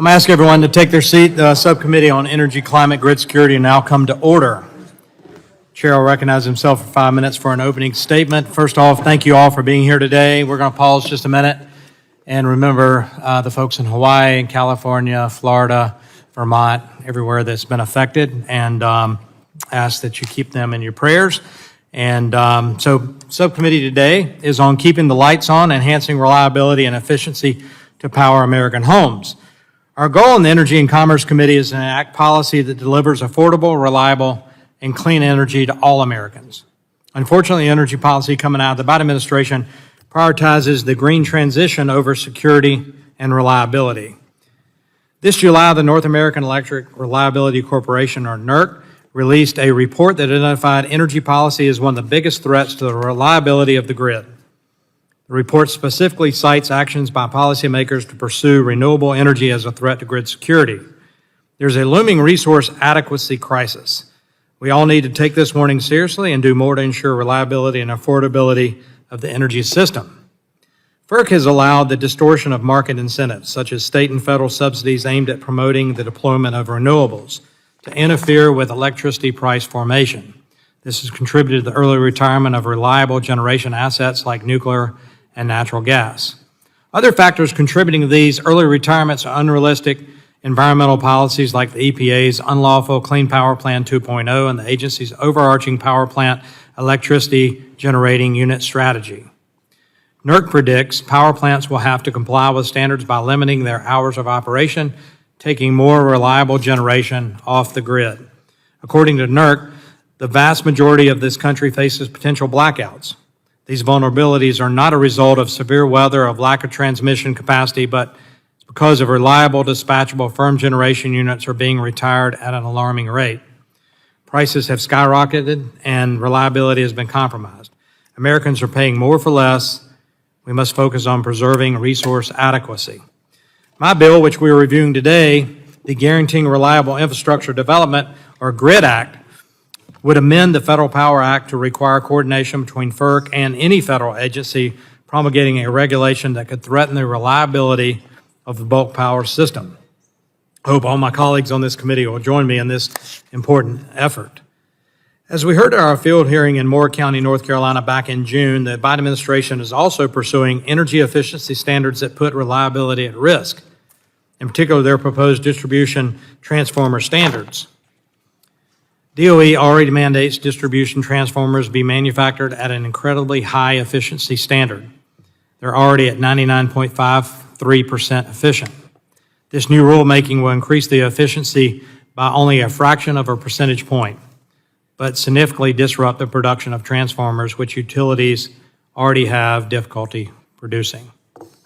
I'm going to ask everyone to take their seat. The Subcommittee on Energy, Climate, Grid Security now come to order. Chair will recognize himself for 5 minutes for an opening statement. First off, thank you all for being here today. We're going to pause just a minute and remember the folks in Hawaii, California, Florida, Vermont, everywhere that's been affected, and ask that you keep them in your prayers. And so subcommittee today is on keeping the lights on, enhancing reliability and efficiency to power American homes. Our goal in the Energy and Commerce Committee is to enact policy that delivers affordable, reliable, and clean energy to all Americans. Unfortunately, energy policy coming out of the Biden administration prioritizes the green transition over security and reliability. This July, the North American Electric Reliability Corporation, or NERC, released a report that identified energy policy as one of the biggest threats to the reliability of the grid. The report specifically cites actions by policymakers to pursue renewable energy as a threat to grid security. There's a looming resource adequacy crisis. We all need to take this warning seriously and do more to ensure reliability and affordability of the energy system. FERC has allowed the distortion of market incentives, such as state and federal subsidies aimed at promoting the deployment of renewables, to interfere with electricity price formation. This has contributed to the early retirement of reliable generation assets like nuclear and natural gas. Other factors contributing to these early retirements are unrealistic environmental policies like the EPA's unlawful Clean Power Plan 2.0 and the agency's overarching power plant electricity generating unit strategy. NERC predicts power plants will have to comply with standards by limiting their hours of operation, taking more reliable generation off the grid. According to NERC, the vast majority of this country faces potential blackouts. These vulnerabilities are not a result of severe weather or lack of transmission capacity, but it's because of reliable, dispatchable, firm generation units are being retired at an alarming rate. Prices have skyrocketed and reliability has been compromised. Americans are paying more for less. We must focus on preserving resource adequacy. My bill, which we are reviewing today, the Guaranteeing Reliable Infrastructure Development, or GRID Act, would amend the Federal Power Act to require coordination between FERC and any federal agency promulgating a regulation that could threaten the reliability of the bulk power system. I hope all my colleagues on this committee will join me in this important effort. As we heard at our field hearing in Moore County, North Carolina back in June, the Biden administration is also pursuing energy efficiency standards that put reliability at risk, in particular their proposed distribution transformer standards. DOE already mandates distribution transformers be manufactured at an incredibly high efficiency standard. They're already at 99.53% efficient. This new rulemaking will increase the efficiency by only a fraction of a percentage point, but significantly disrupt the production of transformers, which utilities already have difficulty producing.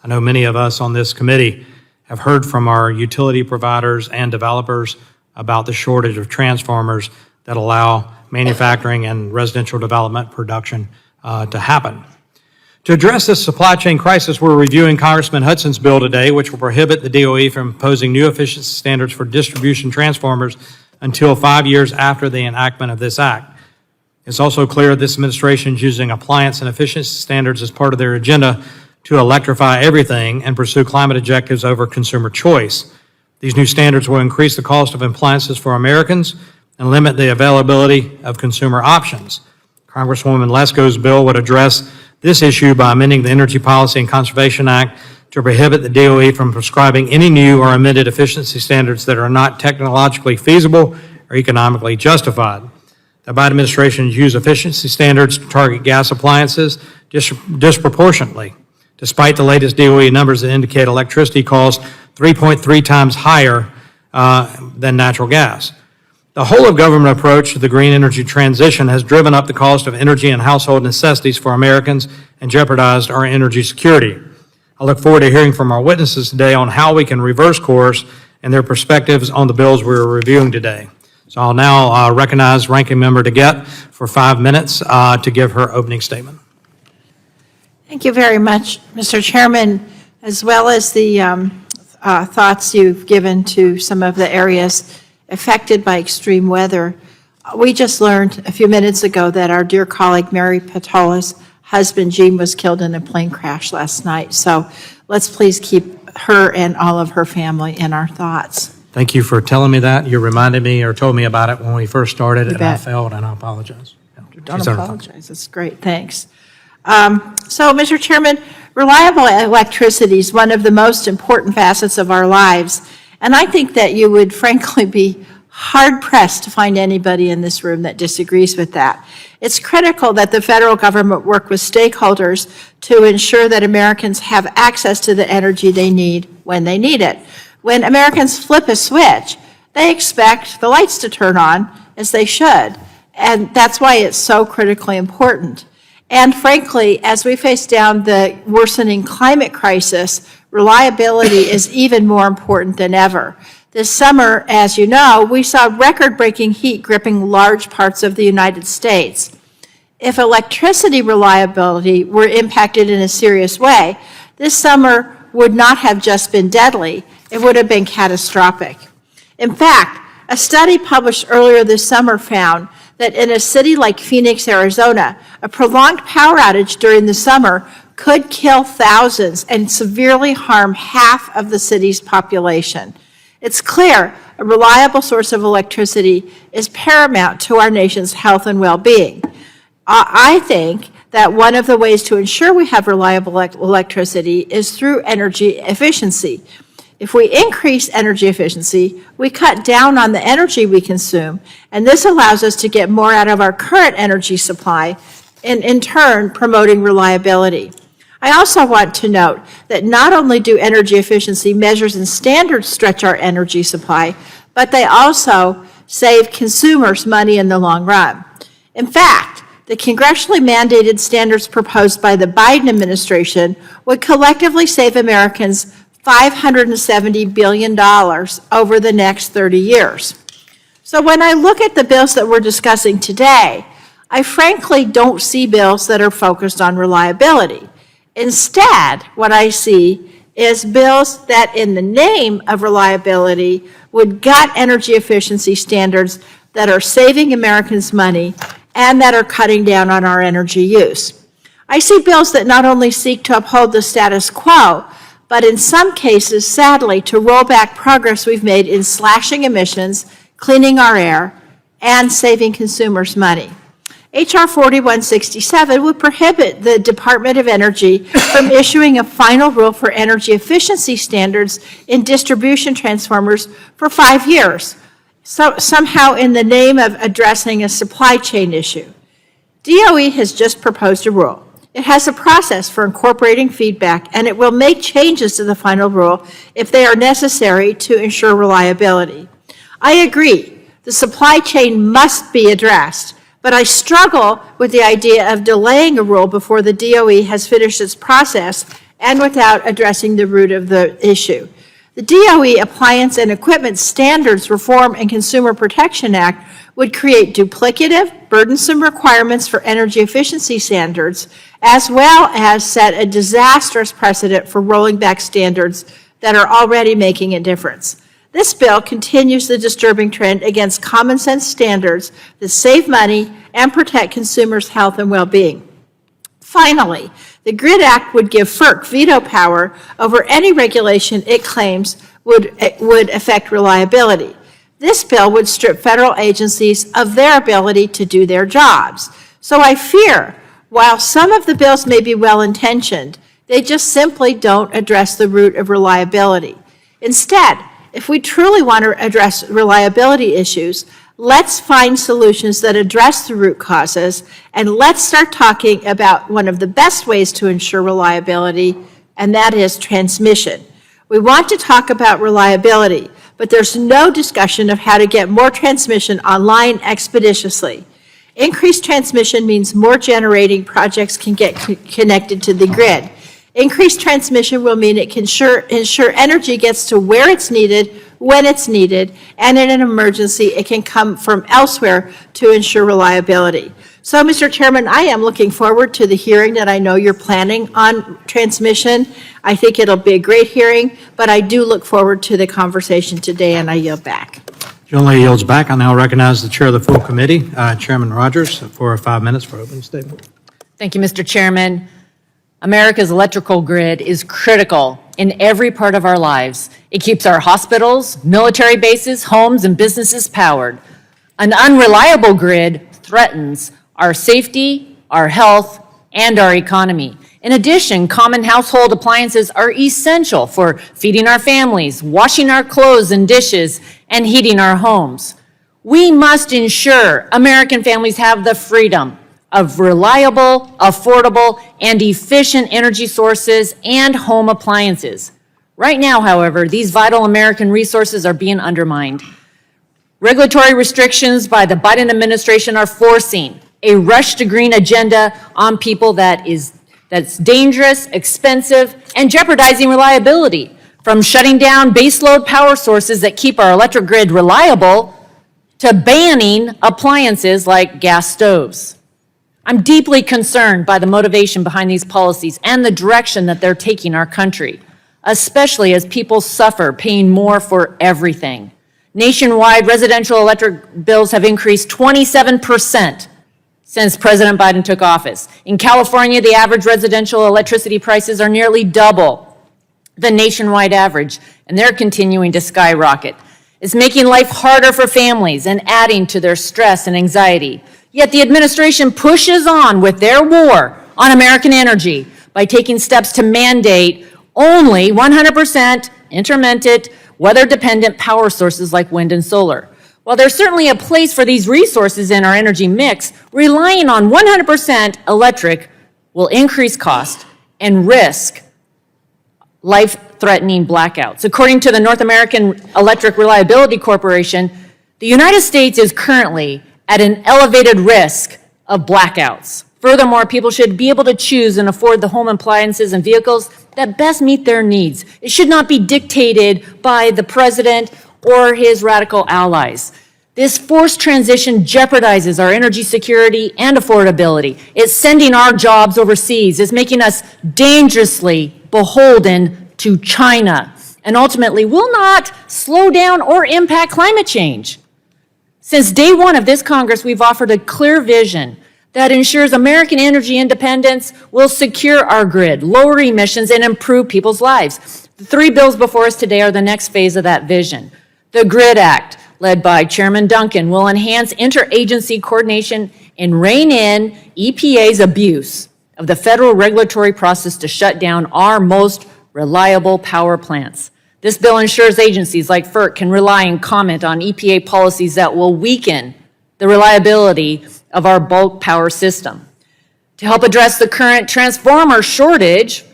I know many of us on this committee have heard from our utility providers and developers about the shortage of transformers that allow manufacturing and residential development production to happen. To address this supply chain crisis, we're reviewing Congressman Hudson's bill today, which will prohibit the DOE from imposing new efficiency standards for distribution transformers until 5 years after the enactment of this act. It's also clear this administration is using appliance and efficiency standards as part of their agenda to electrify everything and pursue climate objectives over consumer choice. These new standards will increase the cost of appliances for Americans and limit the availability of consumer options. Congresswoman Lesko's bill would address this issue by amending the Energy Policy and Conservation Act to prohibit the DOE from prescribing any new or amended efficiency standards that are not technologically feasible or economically justified. The Biden administration has used efficiency standards to target gas appliances disproportionately, despite the latest DOE numbers that indicate electricity costs 3.3 times higher than natural gas. The whole of government approach to the green energy transition has driven up the cost of energy and household necessities for Americans and jeopardized our energy security. I look forward to hearing from our witnesses today on how we can reverse course and their perspectives on the bills we're reviewing today. So I'll now recognize Ranking Member DeGette for 5 minutes to give her opening statement. Thank you very much, Mr. Chairman, as well as the thoughts you've given to some of the areas affected by extreme weather. We just learned a few minutes ago that our dear colleague Mary Patola's husband, Gene, was killed in a plane crash last night. So let's please keep her and all of her family in our thoughts. Thank you for telling me that. You reminded me or told me about it when we first started, and I bet. failed, and I apologize. Yeah. Don't She's certified. apologize. That's great. Thanks. So, Mr. Chairman, reliable electricity is one of the most important facets of our lives, and I think that you would frankly be hard-pressed to find anybody in this room that disagrees with that. It's critical that the federal government work with stakeholders to ensure that Americans have access to the energy they need when they need it. When Americans flip a switch, they expect the lights to turn on, as they should, and that's why it's so critically important. And frankly, as we face down the worsening climate crisis, reliability is even more important than ever. This summer, as you know, we saw record-breaking heat gripping large parts of the United States. If electricity reliability were impacted in a serious way, this summer would not have just been deadly, it would have been catastrophic. In fact, a study published earlier this summer found that in a city like Phoenix, Arizona, a prolonged power outage during the summer could kill thousands and severely harm half of the city's population. It's clear a reliable source of electricity is paramount to our nation's health and well-being. I think that one of the ways to ensure we have reliable electricity is through energy efficiency. If we increase energy efficiency, we cut down on the energy we consume, and this allows us to get more out of our current energy supply, and in turn, promoting reliability. I also want to note that not only do energy efficiency measures and standards stretch our energy supply, but they also save consumers money in the long run. In fact, the congressionally mandated standards proposed by the Biden administration would collectively save Americans $570 billion over the next 30 years. So when I look at the bills that we're discussing today, I frankly don't see bills that are focused on reliability. Instead, what I see is bills that, in the name of reliability, would gut energy efficiency standards that are saving Americans money and that are cutting down on our energy use. I see bills that not only seek to uphold the status quo, but in some cases, sadly, to roll back progress we've made in slashing emissions, cleaning our air, and saving consumers money. H.R. 4167 would prohibit the Department of Energy from issuing a final rule for energy efficiency standards in distribution transformers for 5 years, so somehow in the name of addressing a supply chain issue. DOE has just proposed a rule. It has a process for incorporating feedback, and it will make changes to the final rule if they are necessary to ensure reliability. I agree, the supply chain must be addressed, but I struggle with the idea of delaying a rule before the DOE has finished its process and without addressing the root of the issue. The DOE Appliance and Equipment Standards Reform and Consumer Protection Act would create duplicative, burdensome requirements for energy efficiency standards, as well as set a disastrous precedent for rolling back standards that are already making a difference. This bill continues the disturbing trend against common sense standards that save money and protect consumers' health and well-being. Finally, the GRID Act would give FERC veto power over any regulation it claims would affect reliability. This bill would strip federal agencies of their ability to do their jobs. So I fear, while some of the bills may be well-intentioned, they just simply don't address the root of reliability. Instead, if we truly want to address reliability issues, let's find solutions that address the root causes, and let's start talking about one of the best ways to ensure reliability, and that is transmission. We want to talk about reliability, but there's no discussion of how to get more transmission online expeditiously. Increased transmission means more generating projects can get connected to the grid. Increased transmission will mean it can ensure energy gets to where it's needed, when it's needed, and in an emergency, it can come from elsewhere to ensure reliability. So, Mr. Chairman, I am looking forward to the hearing that I know you're planning on transmission. I think it'll be a great hearing, but I do look forward to the conversation today, and I yield back. Gentleman yields back. I now recognize the chair of the full committee, Chairman Rogers, for 5 minutes for opening statement. Thank you, Mr. Chairman. America's electrical grid is critical in every part of our lives. It keeps our hospitals, military bases, homes, and businesses powered. An unreliable grid threatens our safety, our health, and our economy. In addition, common household appliances are essential for feeding our families, washing our clothes and dishes, and heating our homes. We must ensure American families have the freedom of reliable, affordable, and efficient energy sources and home appliances. Right now, however, these vital American resources are being undermined. Regulatory restrictions by the Biden administration are forcing a rush to green agenda on people that's dangerous, expensive, and jeopardizing reliability. From shutting down baseload power sources that keep our electric grid reliable to banning appliances like gas stoves. I'm deeply concerned by the motivation behind these policies and the direction that they're taking our country, especially as people suffer paying more for everything. Nationwide, residential electric bills have increased 27% since President Biden took office. In California, the average residential electricity prices are nearly double the nationwide average, and they're continuing to skyrocket. It's making life harder for families and adding to their stress and anxiety. Yet the administration pushes on with their war on American energy by taking steps to mandate only 100% intermittent, weather-dependent power sources like wind and solar. While there's certainly a place for these resources in our energy mix, relying on 100% electric will increase cost and risk life-threatening blackouts. According to the North American Electric Reliability Corporation, the United States is currently at an elevated risk of blackouts. Furthermore, people should be able to choose and afford the home appliances and vehicles that best meet their needs. It should not be dictated by the president or his radical allies. This forced transition jeopardizes our energy security and affordability. It's sending our jobs overseas. It's making us dangerously beholden to China, and ultimately will not slow down or impact climate change. Since day one of this Congress, we've offered a clear vision that ensures American energy independence will secure our grid, lower emissions, and improve people's lives. The three bills before us today are the next phase of that vision. The GRID Act, led by Chairman Duncan, will enhance interagency coordination and rein in EPA's abuse of the federal regulatory process to shut down our most reliable power plants. This bill ensures agencies like FERC can rely and comment on EPA policies that will weaken the reliability of our bulk power system. To help address the current transformer shortage,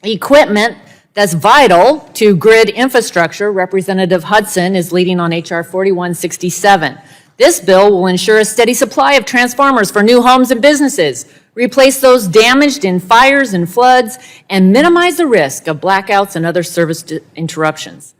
equipment that's vital to grid infrastructure, Representative Hudson is leading on H.R. 4167. This bill will ensure a steady supply of transformers for new homes and businesses, replace those damaged in fires and floods, and minimize the risk of blackouts and other service interruptions.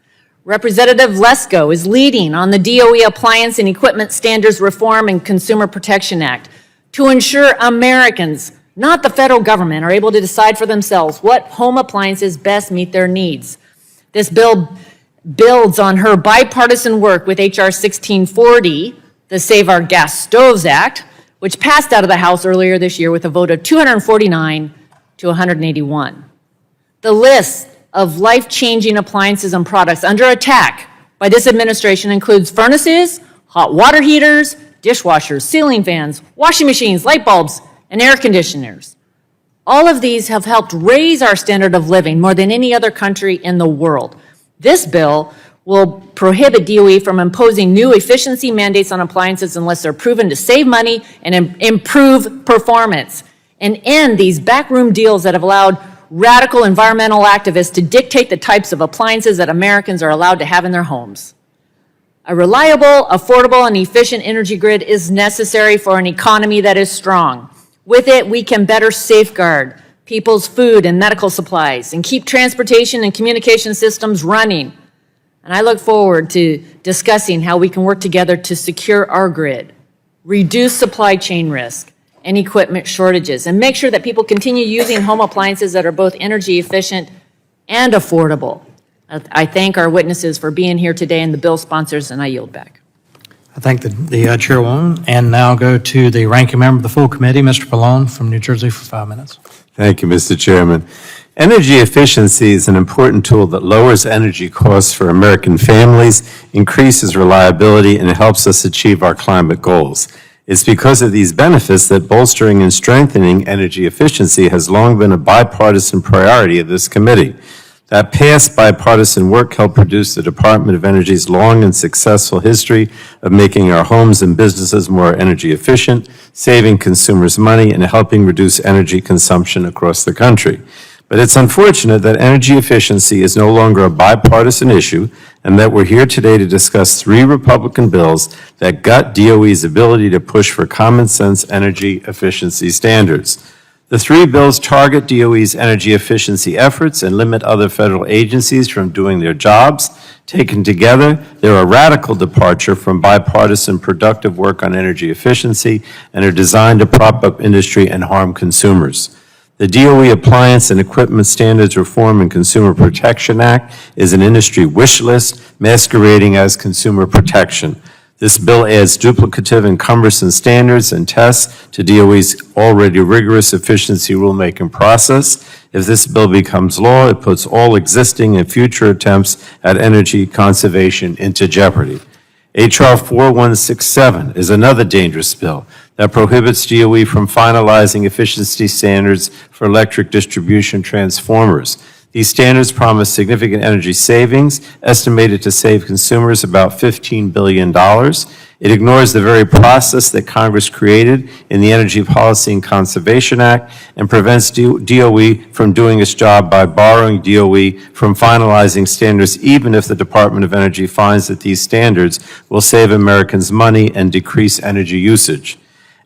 Representative Lesko is leading on the DOE Appliance and Equipment Standards Reform and Consumer Protection Act to ensure Americans, not the federal government, are able to decide for themselves what home appliances best meet their needs. This bill builds on her bipartisan work with H.R. 1640, the Save Our Gas Stoves Act, which passed out of the House earlier this year with a vote of 249 to 181. The list of life-changing appliances and products under attack by this administration includes furnaces, hot water heaters, dishwashers, ceiling fans, washing machines, light bulbs, and air conditioners. All of these have helped raise our standard of living more than any other country in the world. This bill will prohibit DOE from imposing new efficiency mandates on appliances unless they're proven to save money and improve performance, and end these backroom deals that have allowed radical environmental activists to dictate the types of appliances that Americans are allowed to have in their homes. A reliable, affordable, and efficient energy grid is necessary for an economy that is strong. With it, we can better safeguard people's food and medical supplies and keep transportation and communication systems running. And I look forward to discussing how we can work together to secure our grid, reduce supply chain risk and equipment shortages, and make sure that people continue using home appliances that are both energy efficient and affordable. I thank our witnesses for being here today and the bill sponsors, and I yield back. I thank the chairwoman, and now go to the ranking member of the full committee, Mr. Pallone from New Jersey, for 5 minutes. Thank you, Mr. Chairman. Energy efficiency is an important tool that lowers energy costs for American families, increases reliability, and helps us achieve our climate goals. It's because of these benefits that bolstering and strengthening energy efficiency has long been a bipartisan priority of this committee. That past bipartisan work helped produce the Department of Energy's long and successful history of making our homes and businesses more energy efficient, saving consumers money, and helping reduce energy consumption across the country. But it's unfortunate that energy efficiency is no longer a bipartisan issue, and that we're here today to discuss 3 Republican bills that gut DOE's ability to push for common sense energy efficiency standards. The 3 bills target DOE's energy efficiency efforts and limit other federal agencies from doing their jobs. Taken together, they're a radical departure from bipartisan productive work on energy efficiency and are designed to prop up industry and harm consumers. The DOE Appliance and Equipment Standards Reform and Consumer Protection Act is an industry wish list masquerading as consumer protection. This bill adds duplicative and cumbersome standards and tests to DOE's already rigorous efficiency rulemaking process. If this bill becomes law, it puts all existing and future attempts at energy conservation into jeopardy. H.R. 4167 is another dangerous bill that prohibits DOE from finalizing efficiency standards for electric distribution transformers. These standards promise significant energy savings, estimated to save consumers about $15 billion. It ignores the very process that Congress created in the Energy Policy and Conservation Act and prevents DOE from doing its job by borrowing DOE from finalizing standards, even if the Department of Energy finds that these standards will save Americans money and decrease energy usage.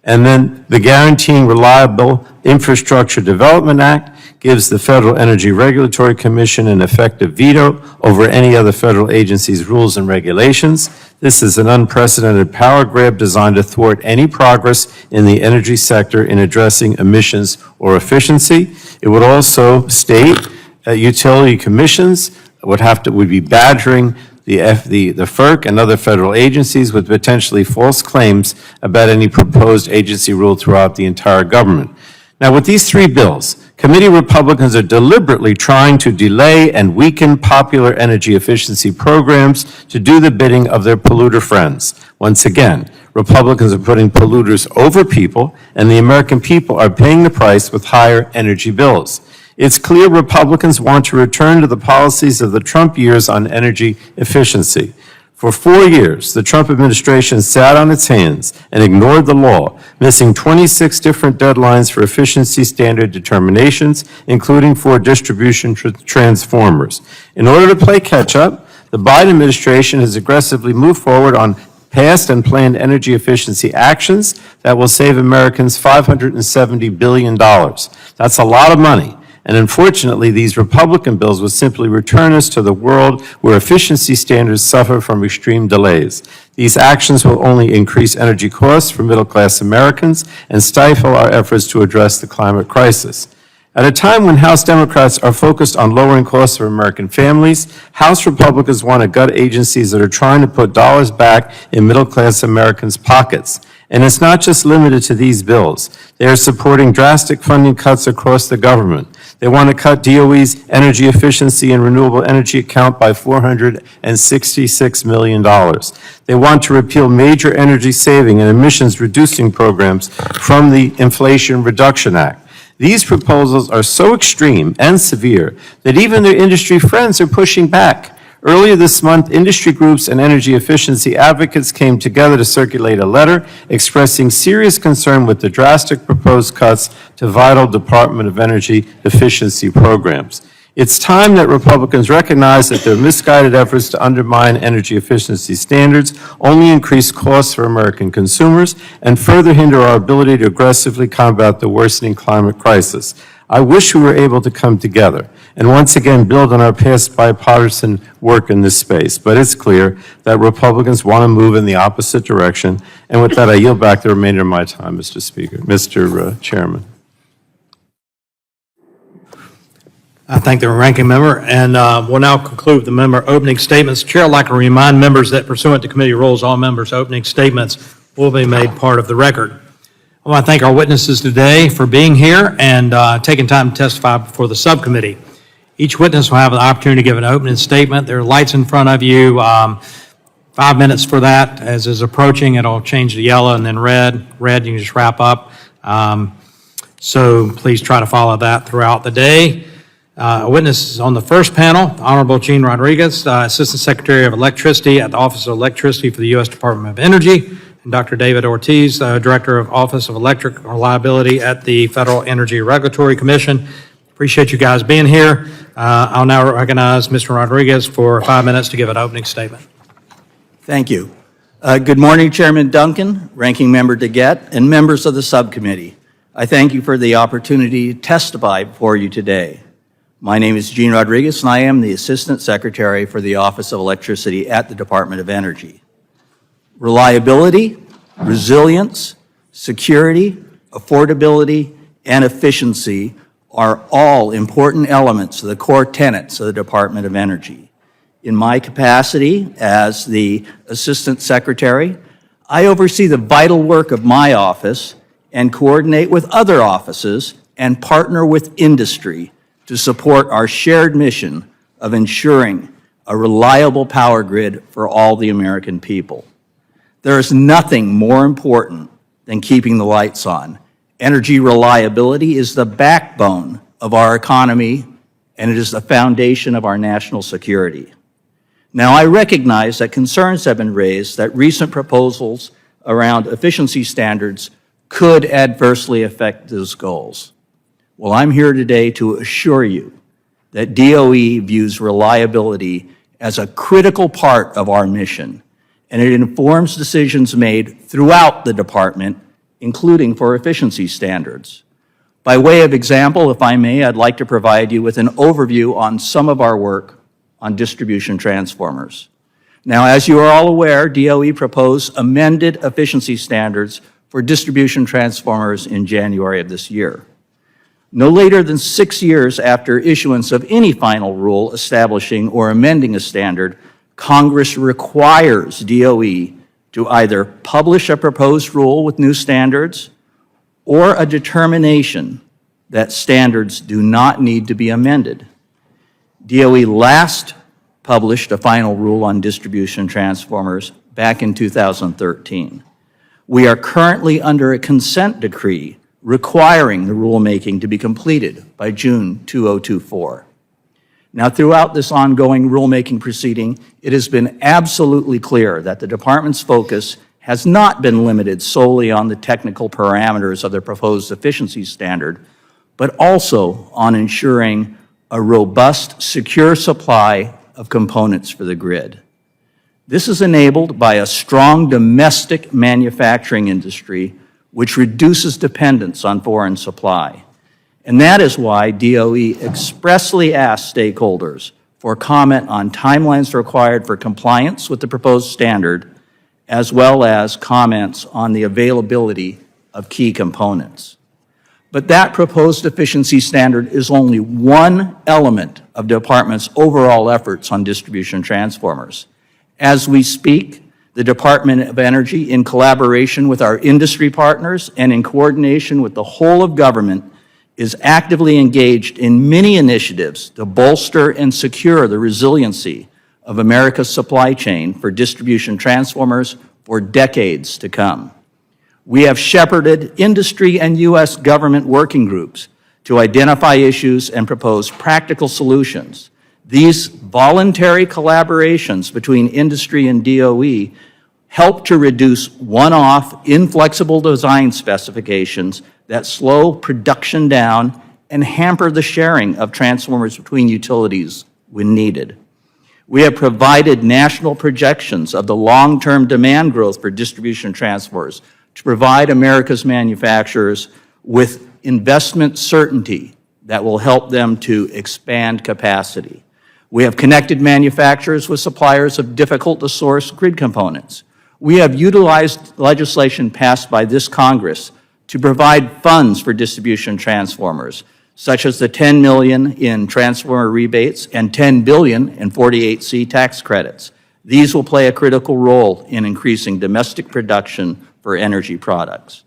And then the Guaranteeing Reliable Infrastructure Development Act gives the Federal Energy Regulatory Commission an effective veto over any other federal agency's rules and regulations. This is an unprecedented power grab designed to thwart any progress in the energy sector in addressing emissions or efficiency. It would also state that utility commissions would be badgering the FERC and other federal agencies with potentially false claims about any proposed agency rule throughout the entire government. Now, with these 3 bills, committee Republicans are deliberately trying to delay and weaken popular energy efficiency programs to do the bidding of their polluter friends. Once again, Republicans are putting polluters over people, and the American people are paying the price with higher energy bills. It's clear Republicans want to return to the policies of the Trump years on energy efficiency. For 4 years, the Trump administration sat on its hands and ignored the law, missing 26 different deadlines for efficiency standard determinations, including for distribution transformers. In order to play catch-up, the Biden administration has aggressively moved forward on past and planned energy efficiency actions that will save Americans $570 billion. That's a lot of money. And unfortunately, these Republican bills will simply return us to the world where efficiency standards suffer from extreme delays. These actions will only increase energy costs for middle-class Americans and stifle our efforts to address the climate crisis. At a time when House Democrats are focused on lowering costs for American families, House Republicans want to gut agencies that are trying to put dollars back in middle-class Americans' pockets. And it's not just limited to these bills. They are supporting drastic funding cuts across the government. They want to cut DOE's energy efficiency and renewable energy account by $466 million. They want to repeal major energy saving and emissions reducing programs from the Inflation Reduction Act. These proposals are so extreme and severe that even their industry friends are pushing back. Earlier this month, industry groups and energy efficiency advocates came together to circulate a letter expressing serious concern with the drastic proposed cuts to vital Department of Energy efficiency programs. It's time that Republicans recognize that their misguided efforts to undermine energy efficiency standards only increase costs for American consumers and further hinder our ability to aggressively combat the worsening climate crisis. I wish we were able to come together and once again build on our past bipartisan work in this space. But it's clear that Republicans want to move in the opposite direction. And with that, I yield back the remainder of my time, Mr. Speaker, Mr. Chairman. I thank the ranking member, and we'll now conclude the member opening statements. Chair, I'd like to remind members that pursuant to committee rules, all members' opening statements will be made part of the record. I want to thank our witnesses today for being here and taking time to testify before the subcommittee. Each witness will have the opportunity to give an opening statement. There are lights in front of you. 5 minutes for that. As is approaching, it'll change to yellow and then red. Red, you can just wrap up. So please try to follow that throughout the day. Witnesses on the first panel, Honorable Gene Rodriguez, Assistant Secretary of Electricity at the Office of Electricity for the U.S. Department of Energy, and Dr. David Ortiz, Director of Office of Electric Reliability at the Federal Energy Regulatory Commission. Appreciate you guys being here. I'll now recognize Mr. Rodriguez for 5 minutes to give an opening statement. Thank you. Good morning, Chairman Duncan, Ranking Member DeGette, and members of the subcommittee. I thank you for the opportunity to testify before you today. My name is Gene Rodriguez, and I am the Assistant Secretary for the Office of Electricity at the Department of Energy. Reliability, resilience, security, affordability, and efficiency are all important elements of the core tenets of the Department of Energy. In my capacity as the Assistant Secretary, I oversee the vital work of my office and coordinate with other offices and partner with industry to support our shared mission of ensuring a reliable power grid for all the American people. There is nothing more important than keeping the lights on. Energy reliability is the backbone of our economy, and it is the foundation of our national security. Now, I recognize that concerns have been raised that recent proposals around efficiency standards could adversely affect those goals. Well, I'm here today to assure you that DOE views reliability as a critical part of our mission, and it informs decisions made throughout the department, including for efficiency standards. By way of example, if I may, I'd like to provide you with an overview on some of our work on distribution transformers. Now, as you are all aware, DOE proposed amended efficiency standards for distribution transformers in January of this year. No later than 6 years after issuance of any final rule establishing or amending a standard, Congress requires DOE to either publish a proposed rule with new standards or a determination that standards do not need to be amended. DOE last published a final rule on distribution transformers back in 2013. We are currently under a consent decree requiring the rulemaking to be completed by June 2024. Now, throughout this ongoing rulemaking proceeding, it has been absolutely clear that the department's focus has not been limited solely on the technical parameters of the proposed efficiency standard, but also on ensuring a robust, secure supply of components for the grid. This is enabled by a strong domestic manufacturing industry, which reduces dependence on foreign supply. And that is why DOE expressly asked stakeholders for comment on timelines required for compliance with the proposed standard, as well as comments on the availability of key components. But that proposed efficiency standard is only one element of the department's overall efforts on distribution transformers. As we speak, the Department of Energy, in collaboration with our industry partners and in coordination with the whole of government, is actively engaged in many initiatives to bolster and secure the resiliency of America's supply chain for distribution transformers for decades to come. We have shepherded industry and U.S. government working groups to identify issues and propose practical solutions. These voluntary collaborations between industry and DOE help to reduce one-off, inflexible design specifications that slow production down and hamper the sharing of transformers between utilities when needed. We have provided national projections of the long-term demand growth for distribution transformers to provide America's manufacturers with investment certainty that will help them to expand capacity. We have connected manufacturers with suppliers of difficult-to-source grid components. We have utilized legislation passed by this Congress to provide funds for distribution transformers, such as the $10 million in transformer rebates and $10 billion in 48C tax credits. These will play a critical role in increasing domestic production for energy products.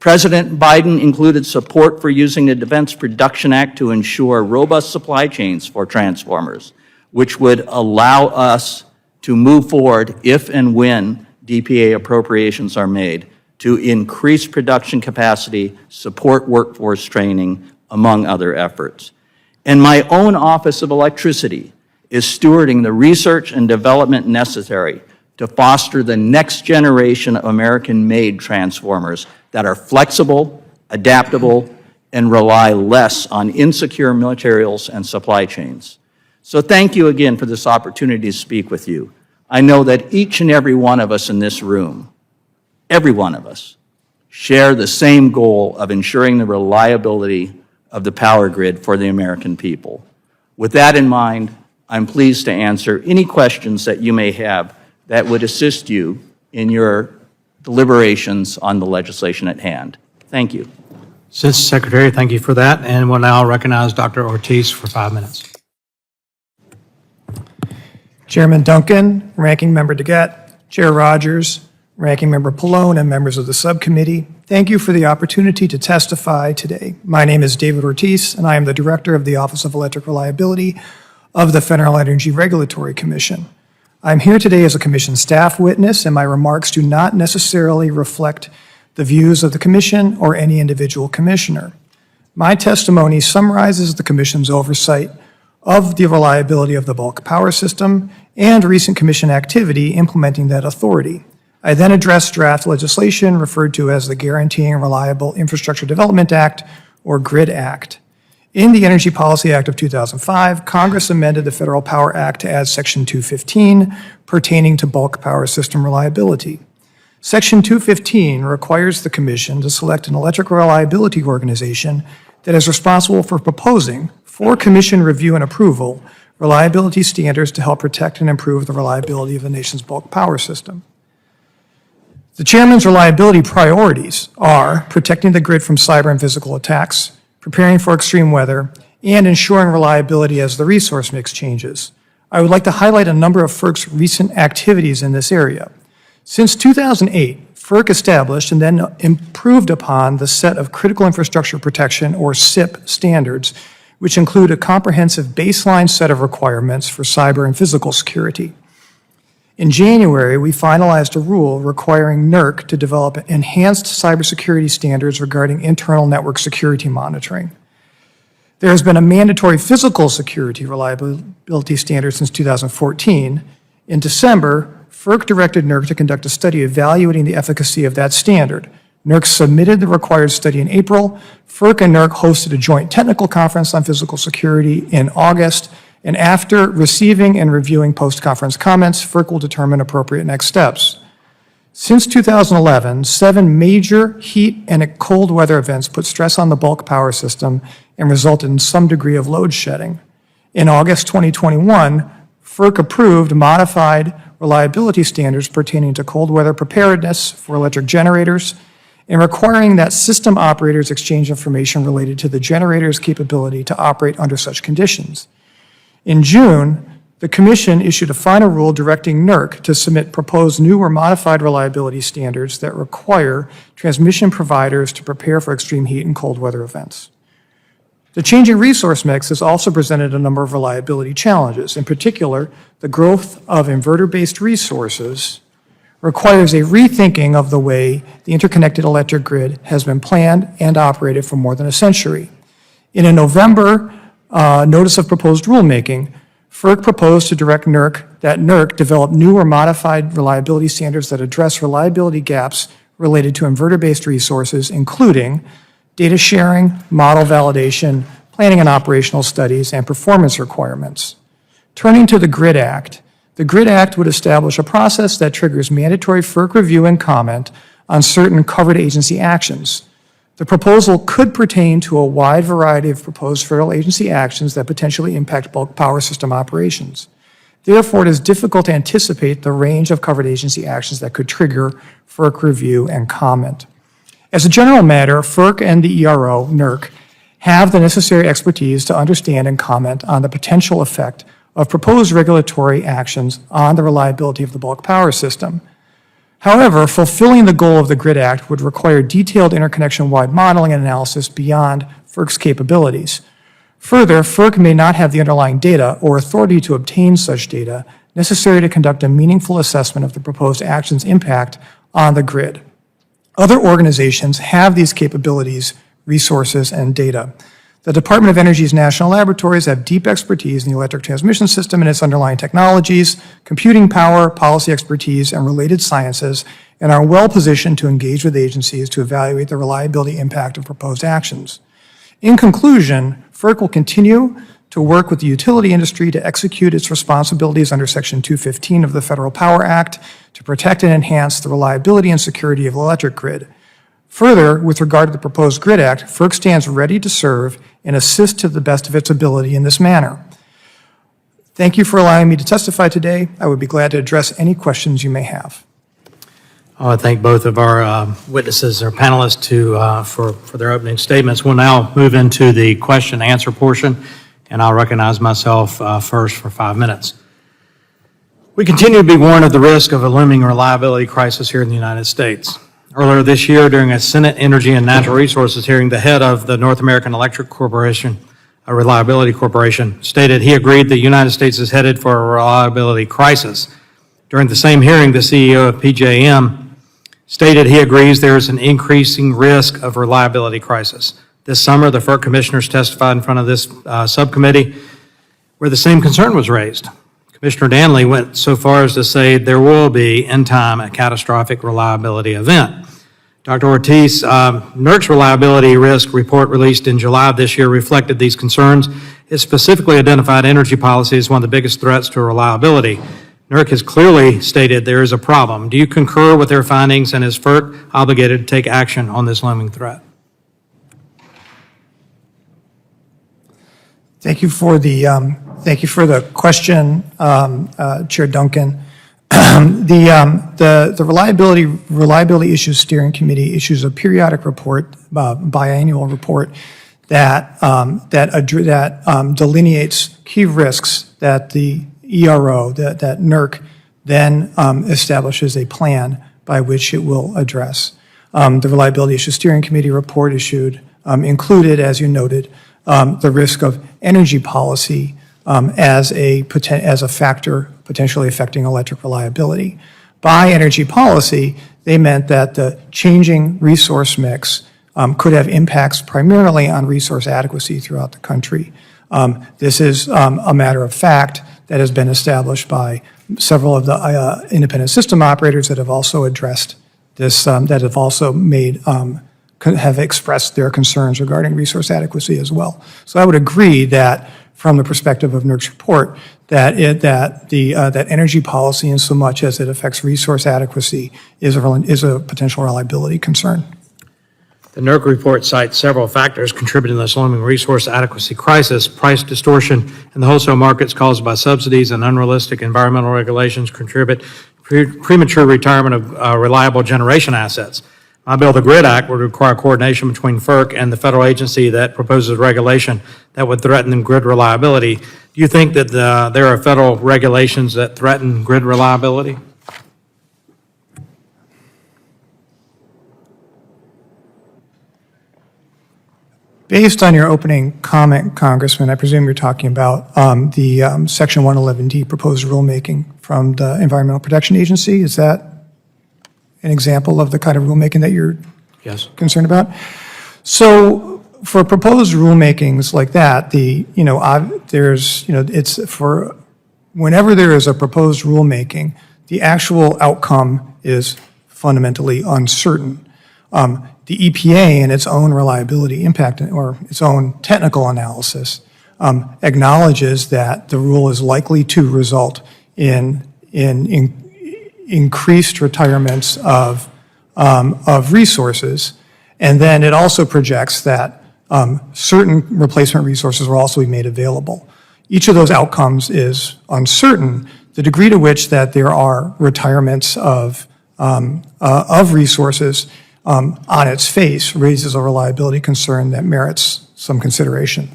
President Biden included support for using the Defense Production Act to ensure robust supply chains for transformers, which would allow us to move forward if and when DPA appropriations are made to increase production capacity, support workforce training, among other efforts. And my own Office of Electricity is stewarding the research and development necessary to foster the next generation of American-made transformers that are flexible, adaptable, and rely less on insecure materials and supply chains. So thank you again for this opportunity to speak with you. I know that each and every one of us in this room, every one of us, share the same goal of ensuring the reliability of the power grid for the American people. With that in mind, I'm pleased to answer any questions that you may have that would assist you in your deliberations on the legislation at hand. Thank you. Assistant Secretary, thank you for that. And we'll now recognize Dr. Ortiz for 5 minutes. Chairman Duncan, Ranking Member DeGette, Chair Rogers, Ranking Member Pallone, and members of the subcommittee, thank you for the opportunity to testify today. My name is David Ortiz, and I am the Director of the Office of Electric Reliability of the Federal Energy Regulatory Commission. I'm here today as a Commission staff witness, and my remarks do not necessarily reflect the views of the Commission or any individual commissioner. My testimony summarizes the Commission's oversight of the reliability of the bulk power system and recent Commission activity implementing that authority. I then address draft legislation referred to as the Guaranteeing Reliable Infrastructure Development Act, or GRID Act. In the Energy Policy Act of 2005, Congress amended the Federal Power Act to add Section 215 pertaining to bulk power system reliability. Section 215 requires the Commission to select an electric reliability organization that is responsible for proposing, for Commission review and approval, reliability standards to help protect and improve the reliability of the nation's bulk power system. The Chairman's reliability priorities are protecting the grid from cyber and physical attacks, preparing for extreme weather, and ensuring reliability as the resource mix changes. I would like to highlight a number of FERC's recent activities in this area. Since 2008, FERC established and then improved upon the set of Critical Infrastructure Protection, or CIP, standards, which include a comprehensive baseline set of requirements for cyber and physical security. In January, we finalized a rule requiring NERC to develop enhanced cybersecurity standards regarding internal network security monitoring. There has been a mandatory physical security reliability standard since 2014. In December, FERC directed NERC to conduct a study evaluating the efficacy of that standard. NERC submitted the required study in April. FERC and NERC hosted a joint technical conference on physical security in August, and after receiving and reviewing post-conference comments, FERC will determine appropriate next steps. Since 2011, 7 major heat and cold weather events put stress on the bulk power system and resulted in some degree of load shedding. In August 2021, FERC approved modified reliability standards pertaining to cold weather preparedness for electric generators and requiring that system operators exchange information related to the generator's capability to operate under such conditions. In June, the Commission issued a final rule directing NERC to submit proposed new or modified reliability standards that require transmission providers to prepare for extreme heat and cold weather events. The changing resource mix has also presented a number of reliability challenges. In particular, the growth of inverter-based resources requires a rethinking of the way the interconnected electric grid has been planned and operated for more than a century. In a November notice of proposed rulemaking, FERC proposed to direct NERC develop new or modified reliability standards that address reliability gaps related to inverter-based resources, including data sharing, model validation, planning and operational studies, and performance requirements. Turning to the GRID Act, the GRID Act would establish a process that triggers mandatory FERC review and comment on certain covered agency actions. The proposal could pertain to a wide variety of proposed federal agency actions that potentially impact bulk power system operations. Therefore, it is difficult to anticipate the range of covered agency actions that could trigger FERC review and comment. As a general matter, FERC and the ERO, NERC, have the necessary expertise to understand and comment on the potential effect of proposed regulatory actions on the reliability of the bulk power system. However, fulfilling the goal of the GRID Act would require detailed interconnection-wide modeling and analysis beyond FERC's capabilities. Further, FERC may not have the underlying data or authority to obtain such data necessary to conduct a meaningful assessment of the proposed action's impact on the grid. Other organizations have these capabilities, resources, and data. The Department of Energy's national laboratories have deep expertise in the electric transmission system and its underlying technologies, computing power, policy expertise, and related sciences, and are well positioned to engage with agencies to evaluate the reliability impact of proposed actions. In conclusion, FERC will continue to work with the utility industry to execute its responsibilities under Section 215 of the Federal Power Act to protect and enhance the reliability and security of the electric grid. Further, with regard to the proposed GRID Act, FERC stands ready to serve and assist to the best of its ability in this manner. Thank you for allowing me to testify today. I would be glad to address any questions you may have. I want to thank both of our witnesses or panelists for their opening statements. We'll now move into the question and answer portion, and I'll recognize myself first for 5 minutes. We continue to be warned of the risk of a looming reliability crisis here in the United States. Earlier this year, during a Senate Energy and Natural Resources hearing, the head of the North American Electric Corporation, a reliability corporation, stated he agreed the United States is headed for a reliability crisis. During the same hearing, the CEO of PJM stated he agrees there is an increasing risk of reliability crisis. This summer, the FERC commissioners testified in front of this subcommittee where the same concern was raised. Commissioner Danley went so far as to say there will be, in time, a catastrophic reliability event. Dr. Ortiz, NERC's reliability risk report released in July of this year reflected these concerns. It specifically identified energy policy as one of the biggest threats to reliability. NERC has clearly stated there is a problem. Do you concur with their findings, and is FERC obligated to take action on this looming threat? Thank you for the question, Chair Duncan. The Reliability Issues Steering Committee issues a periodic report, biannual report, that delineates key risks that the ERO, that NERC then establishes a plan by which it will address. The Reliability Issues Steering Committee report issued included, as you noted, the risk of energy policy as a factor potentially affecting electric reliability. By energy policy, they meant that the changing resource mix could have impacts primarily on resource adequacy throughout the country. This is a matter of fact that has been established by several of the independent system operators that have also addressed this, that have also have expressed their concerns regarding resource adequacy as well. So I would agree that from the perspective of NERC's report, that energy policy, in so much as it affects resource adequacy, is a potential reliability concern. The NERC report cites several factors contributing to this looming resource adequacy crisis. Price distortion in the wholesale markets caused by subsidies and unrealistic environmental regulations contribute premature retirement of reliable generation assets. My bill, the GRID Act, would require coordination between FERC and the federal agency that proposes regulation that would threaten grid reliability. Do you think that there are federal regulations that threaten grid reliability? Based on your opening comment, Congressman, I presume you're talking about the Section 111D proposed rulemaking from the Environmental Protection Agency. Is that an example of the kind of rulemaking that you're concerned about? So for proposed rulemakings like that, whenever there is a proposed rulemaking, the actual outcome is fundamentally uncertain. The EPA, in its own reliability impact or its own technical analysis, acknowledges that the rule is likely to result in increased retirements of resources, and then it also projects that certain replacement resources will also be made available. Each of those outcomes is uncertain. The degree to which that there are retirements of resources on its face raises a reliability concern that merits some consideration.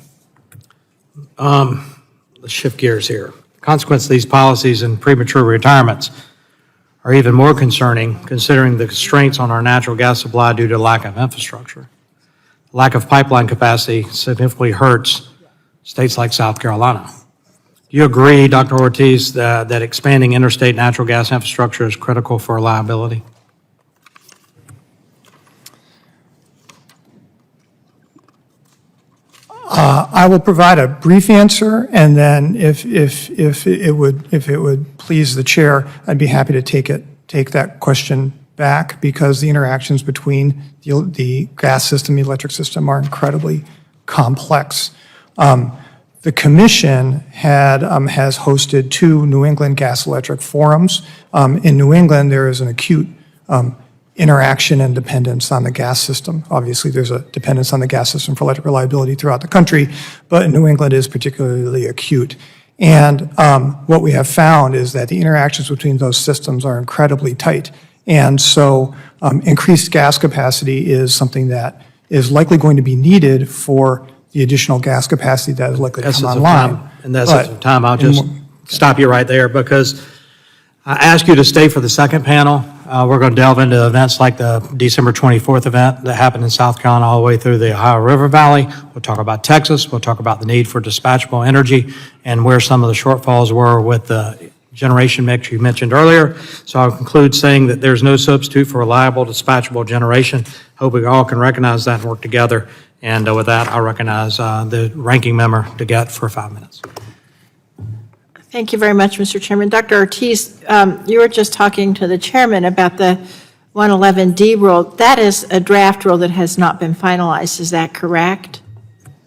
Let's shift gears here. Consequence of these policies and premature retirements are even more concerning considering the constraints on our natural gas supply due to lack of infrastructure. Lack of pipeline capacity significantly hurts states like South Carolina. Do you agree, Dr. Ortiz, that expanding interstate natural gas infrastructure is critical for reliability? I will provide a brief answer, and then if it would please the chair, I'd be happy to take that question back, because the interactions between the gas system and the electric system are incredibly complex. The commission has hosted 2 New England gas electric forums. In New England, there is an acute interaction and dependence on the gas system. Obviously, there's a dependence on the gas system for electric reliability throughout the country, but in New England is particularly acute. And what we have found is that the interactions between those systems are incredibly tight. And so increased gas capacity is something that is likely going to be needed for the additional gas capacity that is likely to come online. In the essence of time, I'll just stop you right there, because I ask you to stay for the second panel. We're going to delve into events like the December 24th event that happened in South Carolina all the way through the Ohio River Valley. We'll talk about Texas. We'll talk about the need for dispatchable energy and where some of the shortfalls were with the generation mix you mentioned earlier. So I'll conclude saying that there's no substitute for reliable, dispatchable generation. Hope we all can recognize that and work together. And with that, I'll recognize the ranking member DeGette for 5 minutes. Thank you very much, Mr. Chairman. Dr. Ortiz, you were just talking to the chairman about the 111D rule. That is a draft rule that has not been finalized. Is that correct?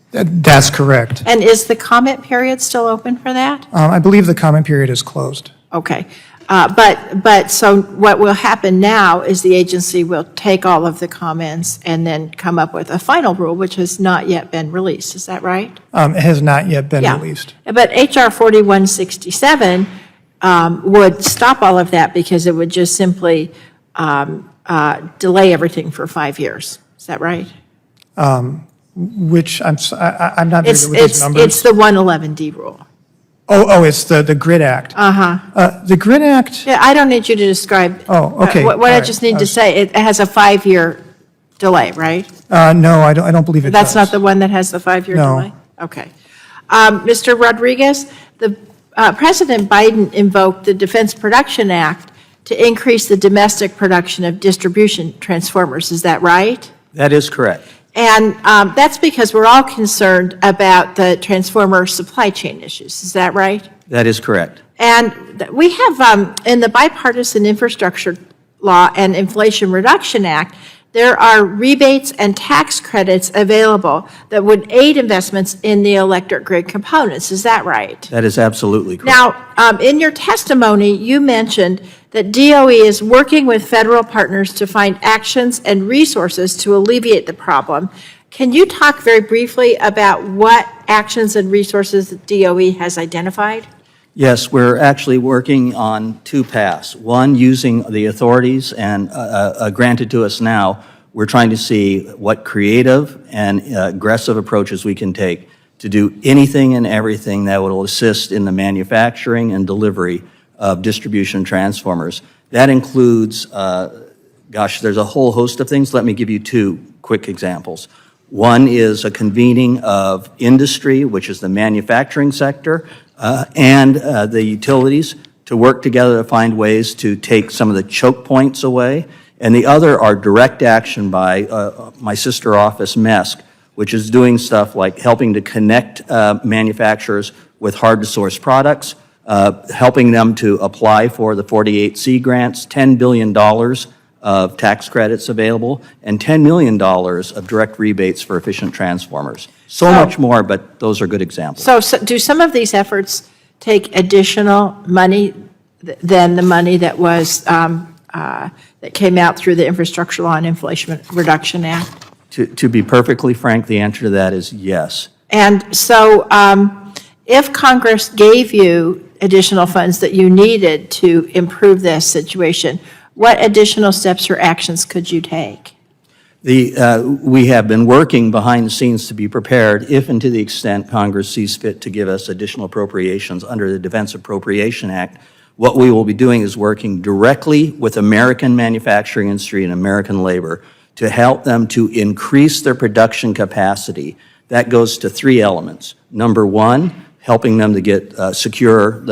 That's correct. And is the comment period still open for that? I believe the comment period is closed. Okay. But so what will happen now is the agency will take all of the comments and then come up with a final rule, which has not yet been released. Is that right? It has not yet been Yeah. released. But HR 4167 would stop all of that, because it would just simply delay everything for 5 years. Is that right? Which I'm not very good with these numbers. It's the 111D rule. It's the GRID Act. The GRID Act. Yeah, I don't need you to describe. Oh, okay. What All I right. just need to say, it has a 5-year delay, right? No, I don't believe it That's does. not the one that has the 5-year No. delay? Okay. Mr. Rodriguez, the President Biden invoked the Defense Production Act to increase the domestic production of distribution transformers. Is that right? That is correct. And that's because we're all concerned about the transformer supply chain issues. Is that right? That is correct. And we have, in the Bipartisan Infrastructure Law and Inflation Reduction Act, there are rebates and tax credits available that would aid investments in the electric grid components. Is that right? That is absolutely correct. Now, in your testimony, you mentioned that DOE is working with federal partners to find actions and resources to alleviate the problem. Can you talk very briefly about what actions and resources that DOE has identified? Yes, we're actually working on 2 paths. One, using the authorities and granted to us now, we're trying to see what creative and aggressive approaches we can take to do anything and everything that will assist in the manufacturing and delivery of distribution transformers. That includes, there's a whole host of things. Let me give you 2 quick examples. One is a convening of industry, which is the manufacturing sector, and the utilities to work together to find ways to take some of the choke points away. And the other are direct action by my sister office, MESC, which is doing stuff like helping to connect manufacturers with hard-to-source products, helping them to apply for the 48C grants, $10 billion of tax credits available, and $10 million of direct rebates for efficient transformers. So much more, but those are good examples. So do some of these efforts take additional money than the money that was, that came out through the Infrastructure Law and Inflation Reduction Act? To be perfectly frank, the answer to that is yes. And so if Congress gave you additional funds that you needed to improve this situation, what additional steps or actions could you take? We have been working behind the scenes to be prepared if and to the extent Congress sees fit to give us additional appropriations under the Defense Appropriation Act. What we will be doing is working directly with American manufacturing industry and American labor to help them to increase their production capacity. That goes to three elements. Number one, helping them to get secure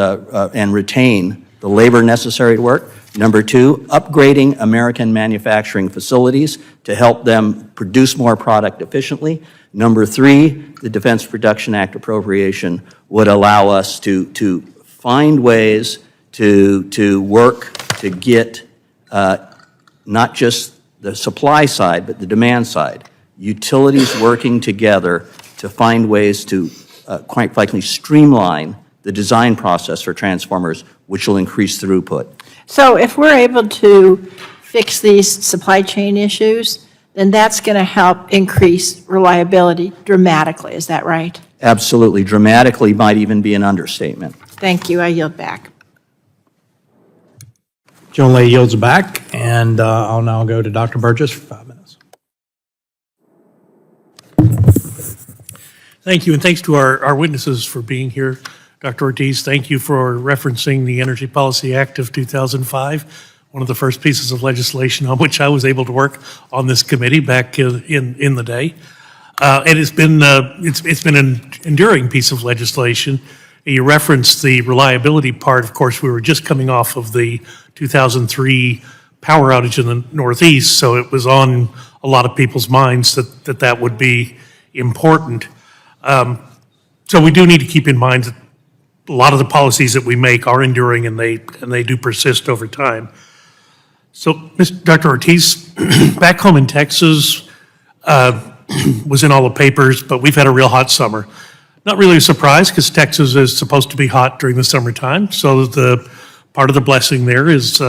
and retain the labor necessary to work. Number two, upgrading American manufacturing facilities to help them produce more product efficiently. Number three, the Defense Production Act appropriation would allow us to find ways to work to get not just the supply side, but the demand side. Utilities working together to find ways to, quite frankly, streamline the design process for transformers, which will increase throughput. So if we're able to fix these supply chain issues, then that's going to help increase reliability dramatically. Is that right? Absolutely. Dramatically might even be an understatement. Thank you. I yield back. Joan Lay yields back, and I'll now go to Dr. Burgess for 5 minutes. Thank you, and thanks to our witnesses for being here. Dr. Ortiz, thank you for referencing the Energy Policy Act of 2005, one of the first pieces of legislation on which I was able to work on this committee back in the day. And it's been an enduring piece of legislation. You referenced the reliability part. Of course, we were just coming off of the 2003 power outage in the Northeast, so it was on a lot of people's minds that would be important. So we do need to keep in mind that a lot of the policies that we make are enduring, and they do persist over time. So, Dr. Ortiz, back home in Texas, was in all the papers, but we've had a real hot summer. Not really a surprise, because Texas is supposed to be hot during the summertime, so the part of the blessing there is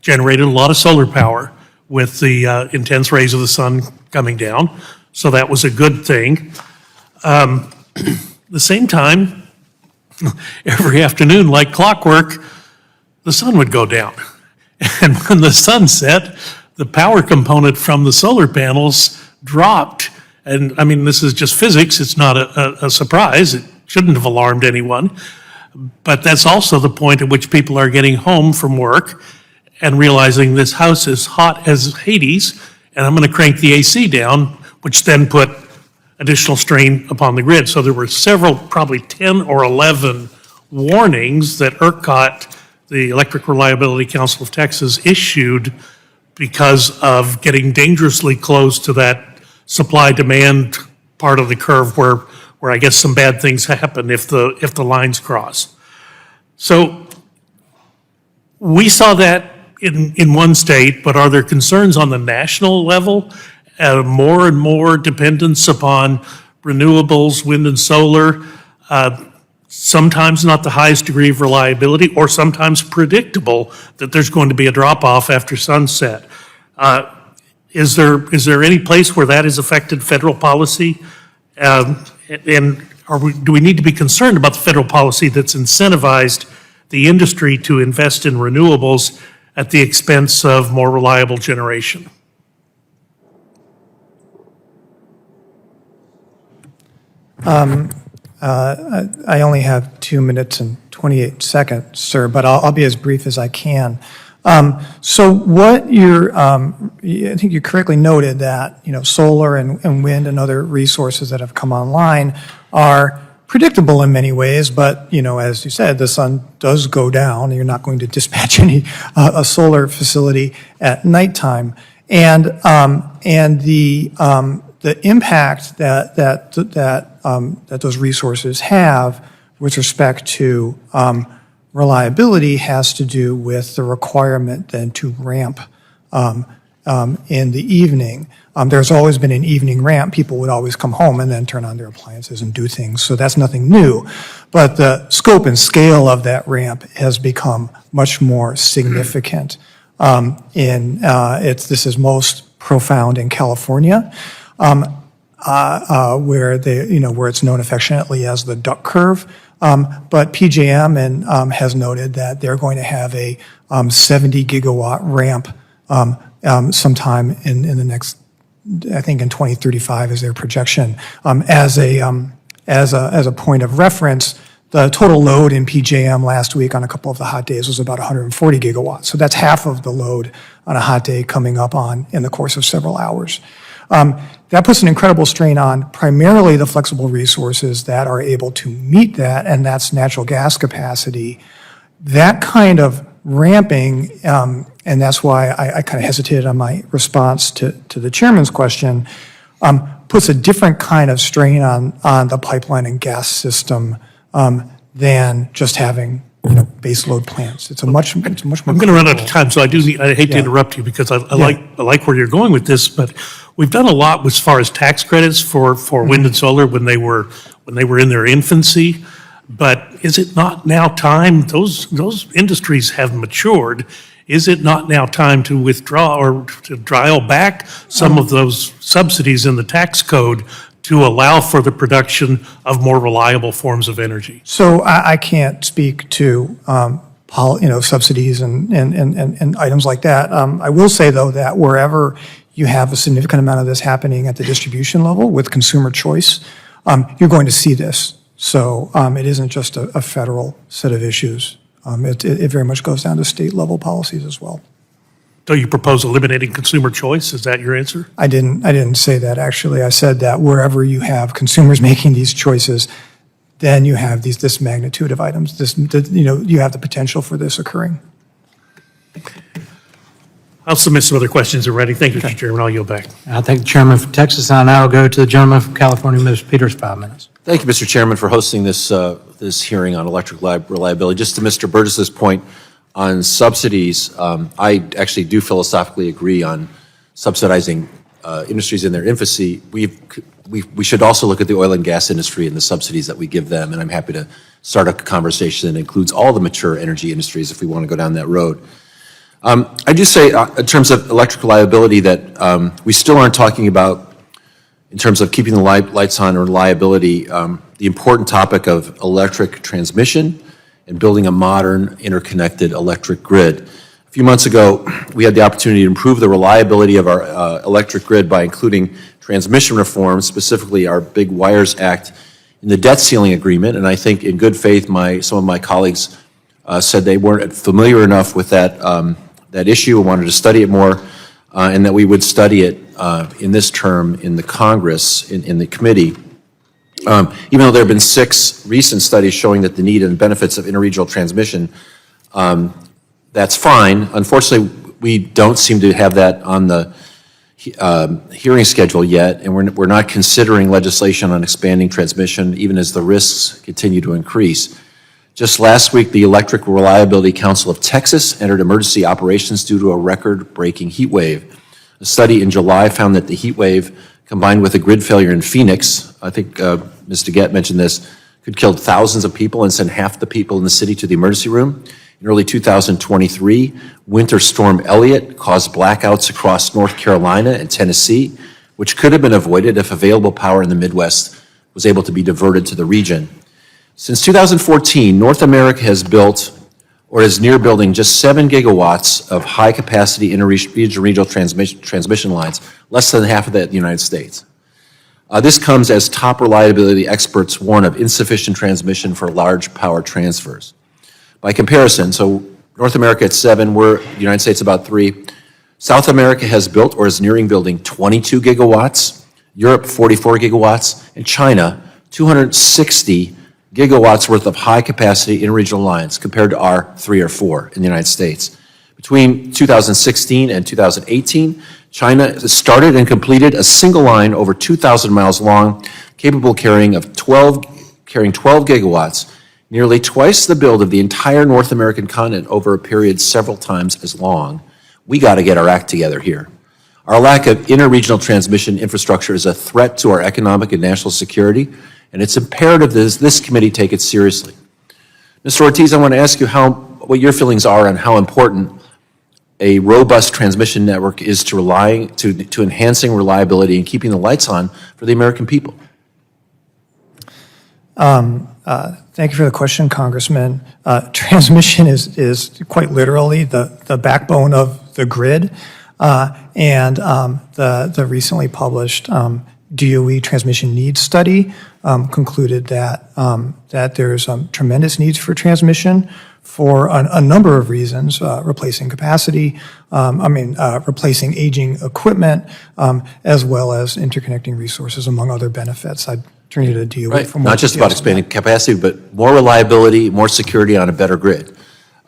generated a lot of solar power with the intense rays of the sun coming down, so that was a good thing. The same time, every afternoon, like clockwork, the sun would go down. And when the sun set, the power component from the solar panels dropped. And I mean, this is just physics. It's not a surprise. It shouldn't have alarmed anyone. But that's also the point at which people are getting home from work and realizing this house is hot as Hades, and I'm going to crank the AC down, which then put additional strain upon the grid. So there were several, probably 10 or 11 warnings that ERCOT, the Electric Reliability Council of Texas, issued because of getting dangerously close to that supply-demand part of the curve where I guess some bad things happen if the lines cross. So we saw that in one state, but are there concerns on the national level? More and more dependence upon renewables, wind and solar, sometimes not the highest degree of reliability, or sometimes predictable that there's going to be a drop-off after sunset. Is there any place where that has affected federal policy? And do we need to be concerned about the federal policy that's incentivized the industry to invest in renewables at the expense of more reliable generation? I only have 2 minutes and 28 seconds, sir, but I'll be as brief as I can. So what I think you correctly noted that, solar and wind and other resources that have come online are predictable in many ways, but, as you said, the sun does go down. You're not going to dispatch a solar facility at nighttime. And the impact that those resources have with respect to reliability has to do with the requirement then to ramp in the evening. There's always been an evening ramp. People would always come home and then turn on their appliances and do things. So that's nothing new. But the scope and scale of that ramp has become much more significant. This is most profound in California, where it's known affectionately as the duck curve. But PJM has noted that they're going to have a 70 gigawatt ramp sometime in the next, I think in 2035 is their projection. As a point of reference, The total load in PJM last week on a couple of the hot days was about 140 gigawatts. So that's half of the load on a hot day coming up on in the course of several hours. That puts an incredible strain on primarily the flexible resources that are able to meet that, and that's natural gas capacity. That kind of ramping, and that's why I kind of hesitated on my response to the chairman's question, puts a different kind of strain on the pipeline and gas system than just having base load plants. It's much more. I'm going to run out of time, so I hate to interrupt you because I like where you're going with this, but we've done a lot as far as tax credits for wind and solar when they were in their infancy. But is it not now time, those industries have matured, is it not now time to withdraw or to dial back some of those subsidies in the tax code to allow for the production of more reliable forms of energy? So I can't speak to subsidies and items like that. I will say, though, that wherever you have a significant amount of this happening at the distribution level with consumer choice, you're going to see this. So it isn't just a federal set of issues. It very much goes down to state level policies as well. So you propose eliminating consumer choice? Is that your answer? I didn't say that, actually. I said that wherever you have consumers making these choices, then you have this magnitude of items. You have the potential for this occurring. I'll submit some other questions already. Thank you, Mr. Chairman. I'll yield back. I thank the chairman from Texas, and I now go to the gentleman from California, Mr. Peters, 5 minutes. Thank you, Mr. Chairman, for hosting this hearing on electric reliability. Just to Mr. Burgess's point on subsidies, I actually do philosophically agree on subsidizing industries in their infancy. We should also look at the oil and gas industry and the subsidies that we give them, and I'm happy to start a conversation that includes all the mature energy industries if we want to go down that road. I do say, in terms of electric reliability, that we still aren't talking about, in terms of keeping the lights on or reliability, the important topic of electric transmission and building a modern, interconnected electric grid. A few months ago, we had the opportunity to improve the reliability of our electric grid by including transmission reforms, specifically our Big Wires Act, in the debt ceiling agreement. And I think, in good faith, some of my colleagues said they weren't familiar enough with that issue and wanted to study it more, and that we would study it in this term in the Congress, in the committee. Even though there have been 6 recent studies showing that the need and benefits of interregional transmission, that's fine. Unfortunately, we don't seem to have that on the hearing schedule yet, and we're not considering legislation on expanding transmission, even as the risks continue to increase. Just last week, the Electric Reliability Council of Texas entered emergency operations due to a record-breaking heat wave. A study in July found that the heat wave, combined with a grid failure in Phoenix, I think Ms. DeGette mentioned this, could kill thousands of people and send half the people in the city to the emergency room. In early 2023, Winter Storm Elliott caused blackouts across North Carolina and Tennessee, which could have been avoided if available power in the Midwest was able to be diverted to the region. Since 2014, North America has built or is near building just 7 gigawatts of high-capacity interregional transmission lines, less than half of that in the United States. This comes as top reliability experts warn of insufficient transmission for large power transfers. By comparison, so North America at 7, the United States about 3. South America has built or is nearing building 22 gigawatts, Europe 44 gigawatts, and China 260 gigawatts worth of high-capacity interregional lines compared to our 3 or 4 in the United States. Between 2016 and 2018, China started and completed a single line over 2,000 miles long, capable of carrying 12 gigawatts, nearly twice the build of the entire North American continent over a period several times as long. We got to get our act together here. Our lack of interregional transmission infrastructure is a threat to our economic and national security, and it's imperative that this committee take it seriously. Mr. Ortiz, I want to ask you what your feelings are on how important a robust transmission network is to enhancing reliability and keeping the lights on for the American people. Thank you for the question, Congressman. Transmission is quite literally the backbone of the grid, and the recently published DOE transmission needs study concluded that there's tremendous needs for transmission for a number of reasons, replacing capacity, replacing aging equipment, as well as interconnecting resources, among other benefits. I'd turn you to DOE Right, for more not just about details on that. expanding capacity, but more reliability, more security on a better grid.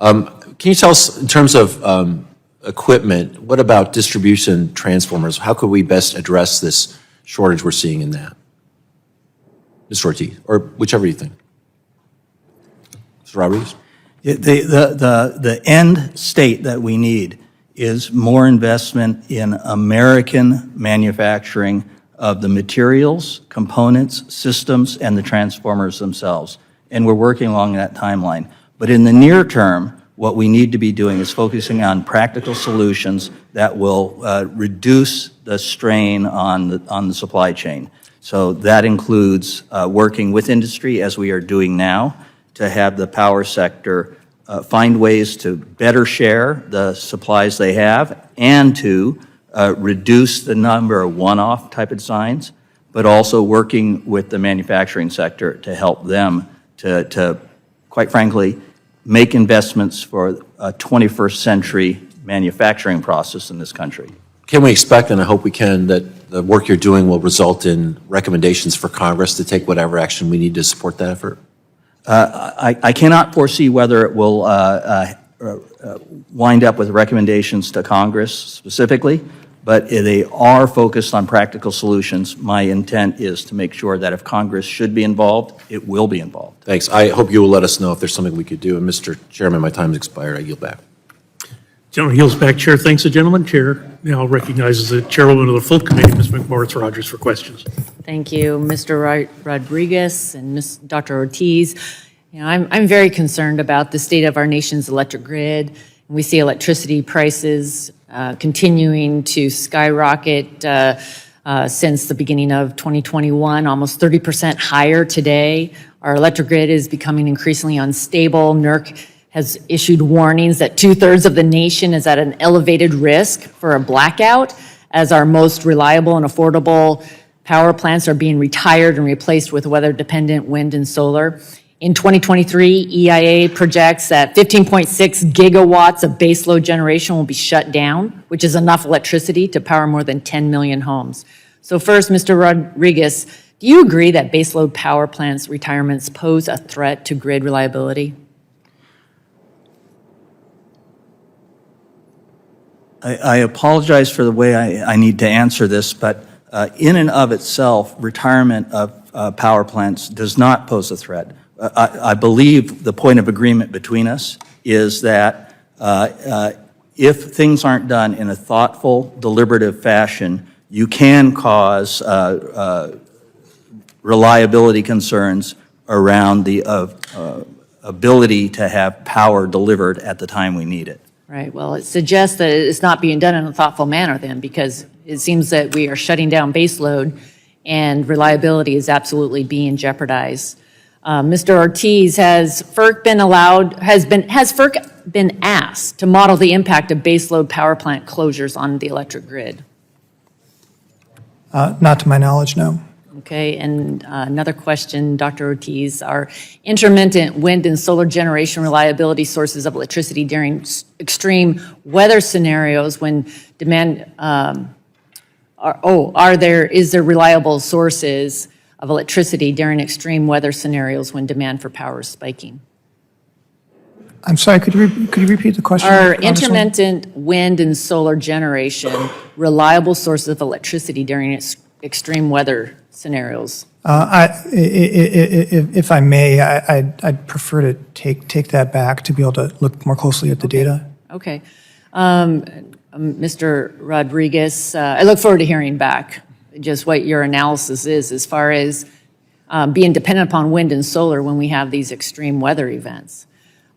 Can you tell us, in terms of equipment, what about distribution transformers? How could we best address this shortage we're seeing in that? Mr. Ortiz, or whichever you think. Mr. Rodriguez? The end state that we need is more investment in American manufacturing of the materials, components, systems, and the transformers themselves. And we're working along that timeline. But in the near term, what we need to be doing is focusing on practical solutions that will reduce the strain on the supply chain. So that includes working with industry, as we are doing now, to have the power sector find ways to better share the supplies they have and to reduce the number of one-off type of designs, but also working with the manufacturing sector to help them to quite frankly, make investments for a 21st century manufacturing process in this country. Can we expect, and I hope we can, that the work you're doing will result in recommendations for Congress to take whatever action we need to support that effort? I cannot foresee whether it will wind up with recommendations to Congress specifically, but they are focused on practical solutions. My intent is to make sure that if Congress should be involved, it will be involved. Thanks. I hope you will let us know if there's something we could do. And Mr. Chairman, my time has expired. I yield back. Gentleman yields back. Chair thanks the gentleman. Chair now recognizes the chairwoman of the full committee, Ms. McMorris-Rodgers, for questions. Thank you, Mr. Rodriguez and Ms. Dr. Ortiz. You know, I'm very concerned about the state of our nation's electric grid. We see electricity prices continuing to skyrocket since the beginning of 2021, almost 30% higher today. Our electric grid is becoming increasingly unstable. NERC has issued warnings that 2/3 of the nation is at an elevated risk for a blackout as our most reliable and affordable power plants are being retired and replaced with weather-dependent wind and solar. In 2023, EIA projects that 15.6 gigawatts of baseload generation will be shut down, which is enough electricity to power more than 10 million homes. So first, Mr. Rodriguez, do you agree that baseload power plants retirements pose a threat to grid reliability? I apologize for the way I need to answer this, but in and of itself, retirement of power plants does not pose a threat. I believe the point of agreement between us is that if things aren't done in a thoughtful, deliberative fashion, you can cause reliability concerns around the ability to have power delivered at the time we need it. Right, well, it suggests that it's not being done in a thoughtful manner then, because it seems that we are shutting down baseload and reliability is absolutely being jeopardized. Mr. Ortiz, has FERC been asked to model the impact of baseload power plant closures on the electric grid? Not to my knowledge, no. Okay, and another question, Dr. Ortiz, are intermittent wind and solar generation reliability sources of electricity during extreme weather scenarios when demand, is there reliable sources of electricity during extreme weather scenarios when demand for power is spiking? I'm sorry, could you repeat the question? Are Congresswoman? intermittent wind and solar generation reliable sources of electricity during extreme weather scenarios? If I may, I'd prefer to take that back to be able to look more closely at the data. Okay. Mr. Rodriguez, I look forward to hearing back just what your analysis is as far as being dependent upon wind and solar when we have these extreme weather events.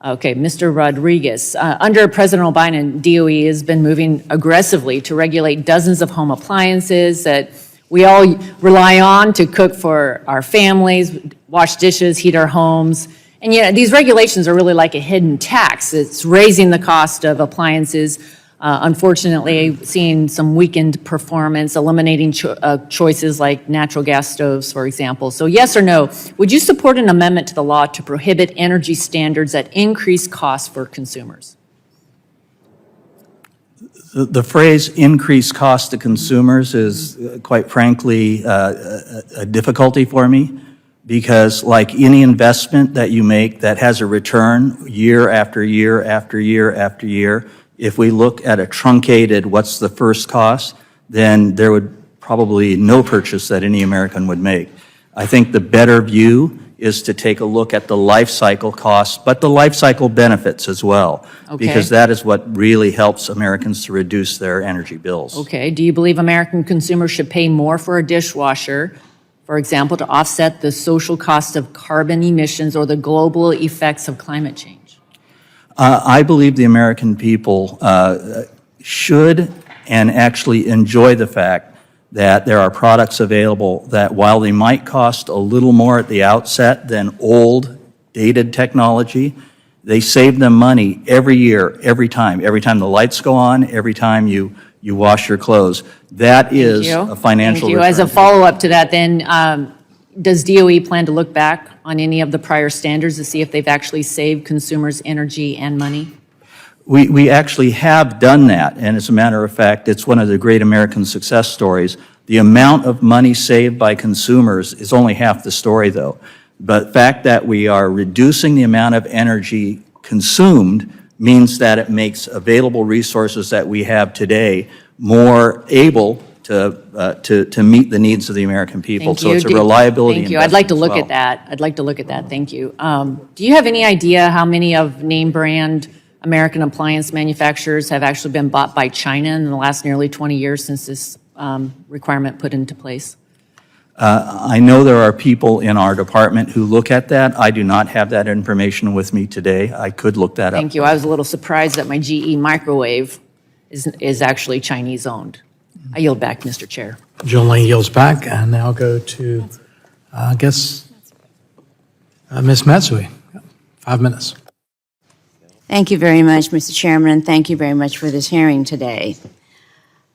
Okay, Mr. Rodriguez, under President Biden, DOE has been moving aggressively to regulate dozens of home appliances that we all rely on to cook for our families, wash dishes, heat our homes. And yet these regulations are really like a hidden tax. It's raising the cost of appliances Unfortunately, seeing some weakened performance, eliminating choices like natural gas stoves, for example. So yes or no, would you support an amendment to the law to prohibit energy standards that increase costs for consumers? The phrase "increased cost to consumers" is, quite frankly, a difficulty for me, because like any investment that you make that has a return year after year after year after year, if we look at a truncated what's the first cost, then there would probably no purchase that any American would make. I think the better view is to take a look at the life cycle costs, but the life cycle benefits as well, because that is what really helps Americans to reduce their energy bills. Okay. Do you believe American consumers should pay more for a dishwasher, for example, to offset the social cost of carbon emissions or the global effects of climate change? I believe the American people should and actually enjoy the fact that there are products available that, while they might cost a little more at the outset than old, dated technology, they save them money every year, every time the lights go on, every time you wash your clothes. That is a financial return. As a follow-up to that, then, does DOE plan to look back on any of the prior standards to see if they've actually saved consumers energy and money? We actually have done that, and as a matter of fact, it's one of the great American success stories. The amount of money saved by consumers is only half the story, though. But the fact that we are reducing the amount of energy consumed means that it makes available resources that we have today more able to meet the needs of the American people. Thank So you. it's a reliability Thank you. I'd like to look investment at that. I'd like to look at that. Thank you. Do you have any idea how many of name brand American appliance manufacturers have actually been bought by China in the last nearly 20 years since this requirement put into place? I know there are people in our department who look at that. I do not have that information with me today. I could look that up. Thank you. I was a little surprised that my GE microwave is actually Chinese-owned. I yield back, Mr. Chair. Jill Lane yields back, and now go to, Ms. Matsui. 5 minutes. Thank you very much, Mr. Chairman, and thank you very much for this hearing today.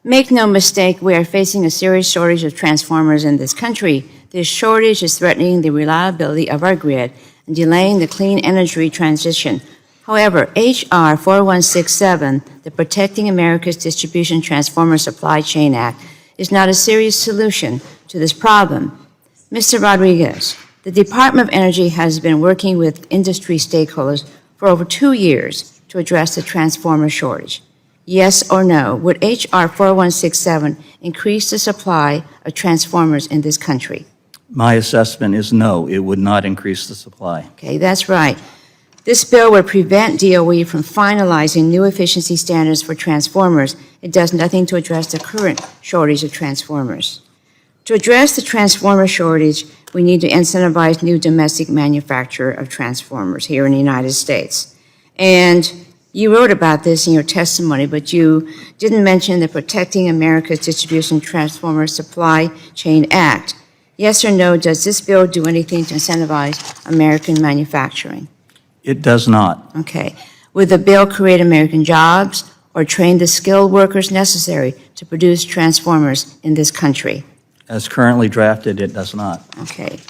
Make no mistake, we are facing a serious shortage of transformers in this country. This shortage is threatening the reliability of our grid and delaying the clean energy transition. However, H.R. 4167, the Protecting America's Distribution Transformer Supply Chain Act, is not a serious solution to this problem. Mr. Rodriguez, the Department of Energy has been working with industry stakeholders for over 2 years to address the transformer shortage. Yes or no, would H.R. 4167 increase the supply of transformers in this country? My assessment is no, it would not increase the supply. Okay, that's right. This bill would prevent DOE from finalizing new efficiency standards for transformers. It does nothing to address the current shortage of transformers. To address the transformer shortage, we need to incentivize new domestic manufacture of transformers here in the United States. And you wrote about this in your testimony, but you didn't mention the Protecting America's Distribution Transformer Supply Chain Act. Yes or no, does this bill do anything to incentivize American manufacturing? It does not. Okay. Would the bill create American jobs or train the skilled workers necessary to produce transformers in this country? As currently drafted, it does not. Okay.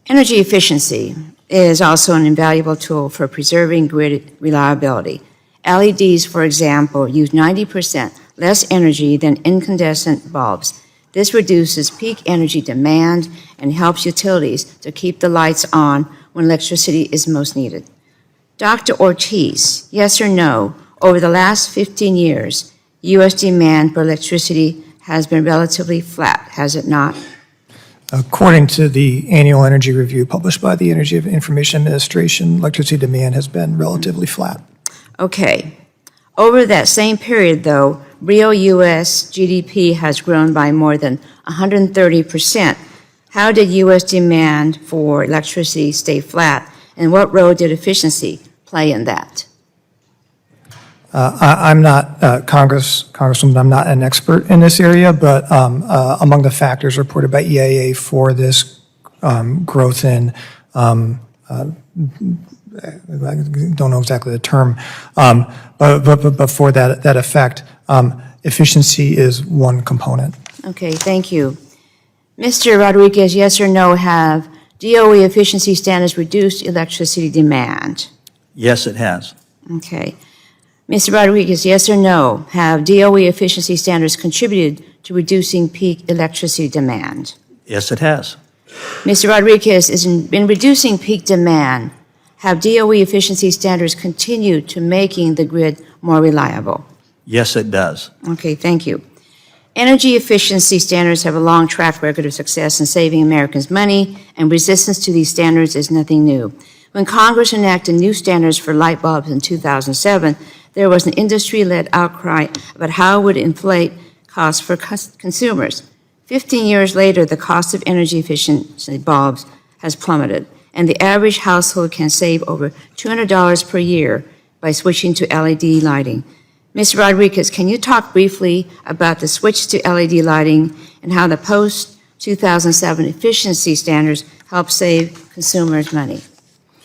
Energy efficiency is also an invaluable tool for preserving grid reliability. LEDs, for example, use 90% less energy than incandescent bulbs. This reduces peak energy demand and helps utilities to keep the lights on when electricity is most needed. Dr. Ortiz, yes or no, over the last 15 years, U.S. demand for electricity has been relatively flat, has it not? According to the annual energy review published by the Energy Information Administration, electricity demand has been relatively flat. Okay. Over that same period, though, real U.S. GDP has grown by more than 130%. How did U.S. demand for electricity stay flat, and what role did efficiency play in that? I'm not, Congresswoman, I'm not an expert in this area, but among the factors reported by EIA for this growth in I don't know exactly the term, but for that effect, efficiency is one component. Okay, thank you. Mr. Rodriguez, yes or no, have DOE efficiency standards reduced electricity demand? Yes, it has. Okay. Mr. Rodriguez, yes or no, have DOE efficiency standards contributed to reducing peak electricity demand? Yes, it has. Mr. Rodriguez, in reducing peak demand, have DOE efficiency standards continued to making the grid more reliable? Yes, it does. Okay, thank you. Energy efficiency standards have a long track record of success in saving Americans money, and resistance to these standards is nothing new. When Congress enacted new standards for light bulbs in 2007, there was an industry-led outcry about how it would inflate costs for consumers. 15 years later, the cost of energy efficiency bulbs has plummeted, and the average household can save over $200 per year by switching to LED lighting. Mr. Rodriguez, can you talk briefly about the switch to LED lighting and how the post-2007 efficiency standards help save consumers money?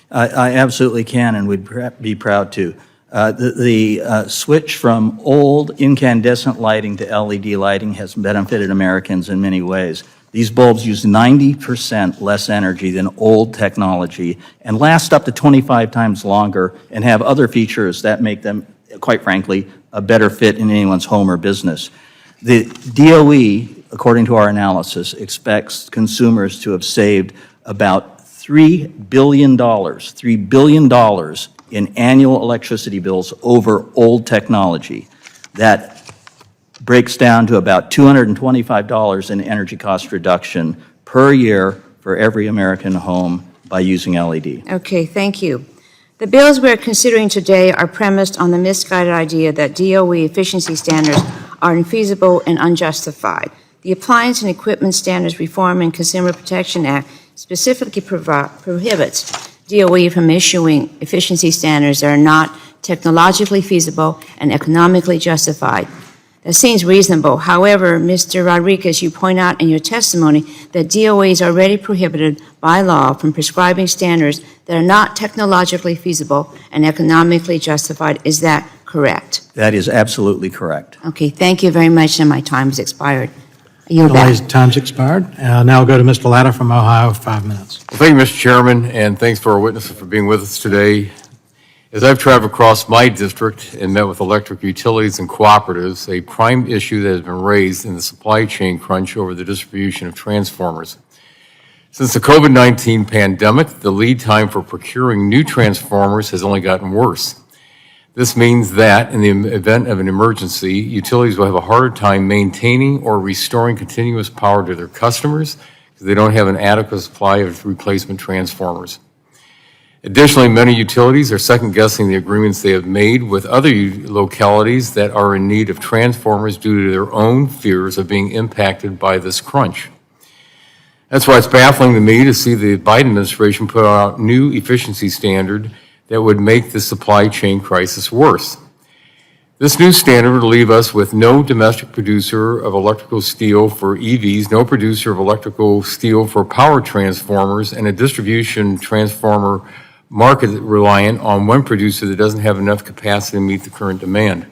I absolutely can and would be proud to. The switch from old incandescent lighting to LED lighting has benefited Americans in many ways. These bulbs use 90% less energy than old technology and last up to 25 times longer and have other features that make them, quite frankly, a better fit in anyone's home or business. The DOE, according to our analysis, expects consumers to have saved about $3 billion in annual electricity bills over old technology. That breaks down to about $225 in energy cost reduction per year for every American home by using LED. Okay, thank you. The bills we're considering today are premised on the misguided idea that DOE efficiency standards are infeasible and unjustified. The Appliance and Equipment Standards Reform and Consumer Protection Act specifically prohibits DOE from issuing efficiency standards that are not technologically feasible and economically justified. That seems reasonable. However, Mr. Rodriguez, you point out in your testimony that DOE is already prohibited by law from prescribing standards that are not technologically feasible and economically justified. Is that correct? That is absolutely correct. Okay, thank you very much, and my time has expired. You're Delay's back. time's expired. Now we'll go to Mr. Latta from Ohio, 5 minutes. Well, thank you, Mr. Chairman, and thanks for our witnesses for being with us today. As I've traveled across my district and met with electric utilities and cooperatives, a prime issue that has been raised in the supply chain crunch over the distribution of transformers. Since the COVID-19 pandemic, the lead time for procuring new transformers has only gotten worse. This means that in the event of an emergency, utilities will have a harder time maintaining or restoring continuous power to their customers because they don't have an adequate supply of replacement transformers. Additionally, many utilities are second-guessing the agreements they have made with other localities that are in need of transformers due to their own fears of being impacted by this crunch. That's why it's baffling to me to see the Biden administration put out new efficiency standard that would make the supply chain crisis worse. This new standard would leave us with no domestic producer of electrical steel for EVs, no producer of electrical steel for power transformers, and a distribution transformer market reliant on one producer that doesn't have enough capacity to meet the current demand.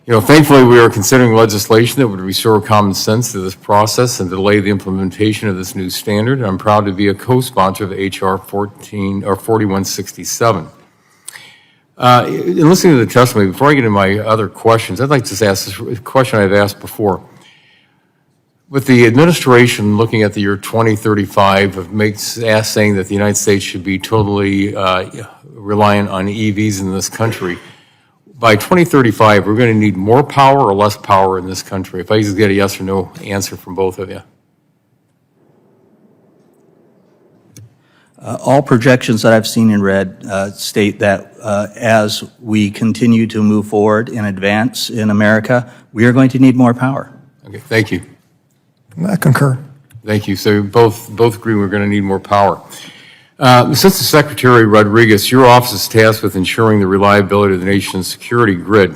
Thankfully, we are considering legislation that would restore common sense to this process and delay the implementation of this new standard. I'm proud to be a co-sponsor of H.R. 4167. In listening to the testimony, before I get into my other questions, I'd like to just ask this question I've asked before. With the administration looking at the year 2035 saying that the United States should be totally reliant on EVs in this country, by 2035, we're going to need more power or less power in this country? If I just get a yes or no answer from both of you. All projections that I've seen and read state that as we continue to move forward and advance in America, we are going to need more power. Okay, thank you. I concur. Thank you. So both agree we're going to need more power. Since the Secretary Rodriguez, your office is tasked with ensuring the reliability of the nation's security grid.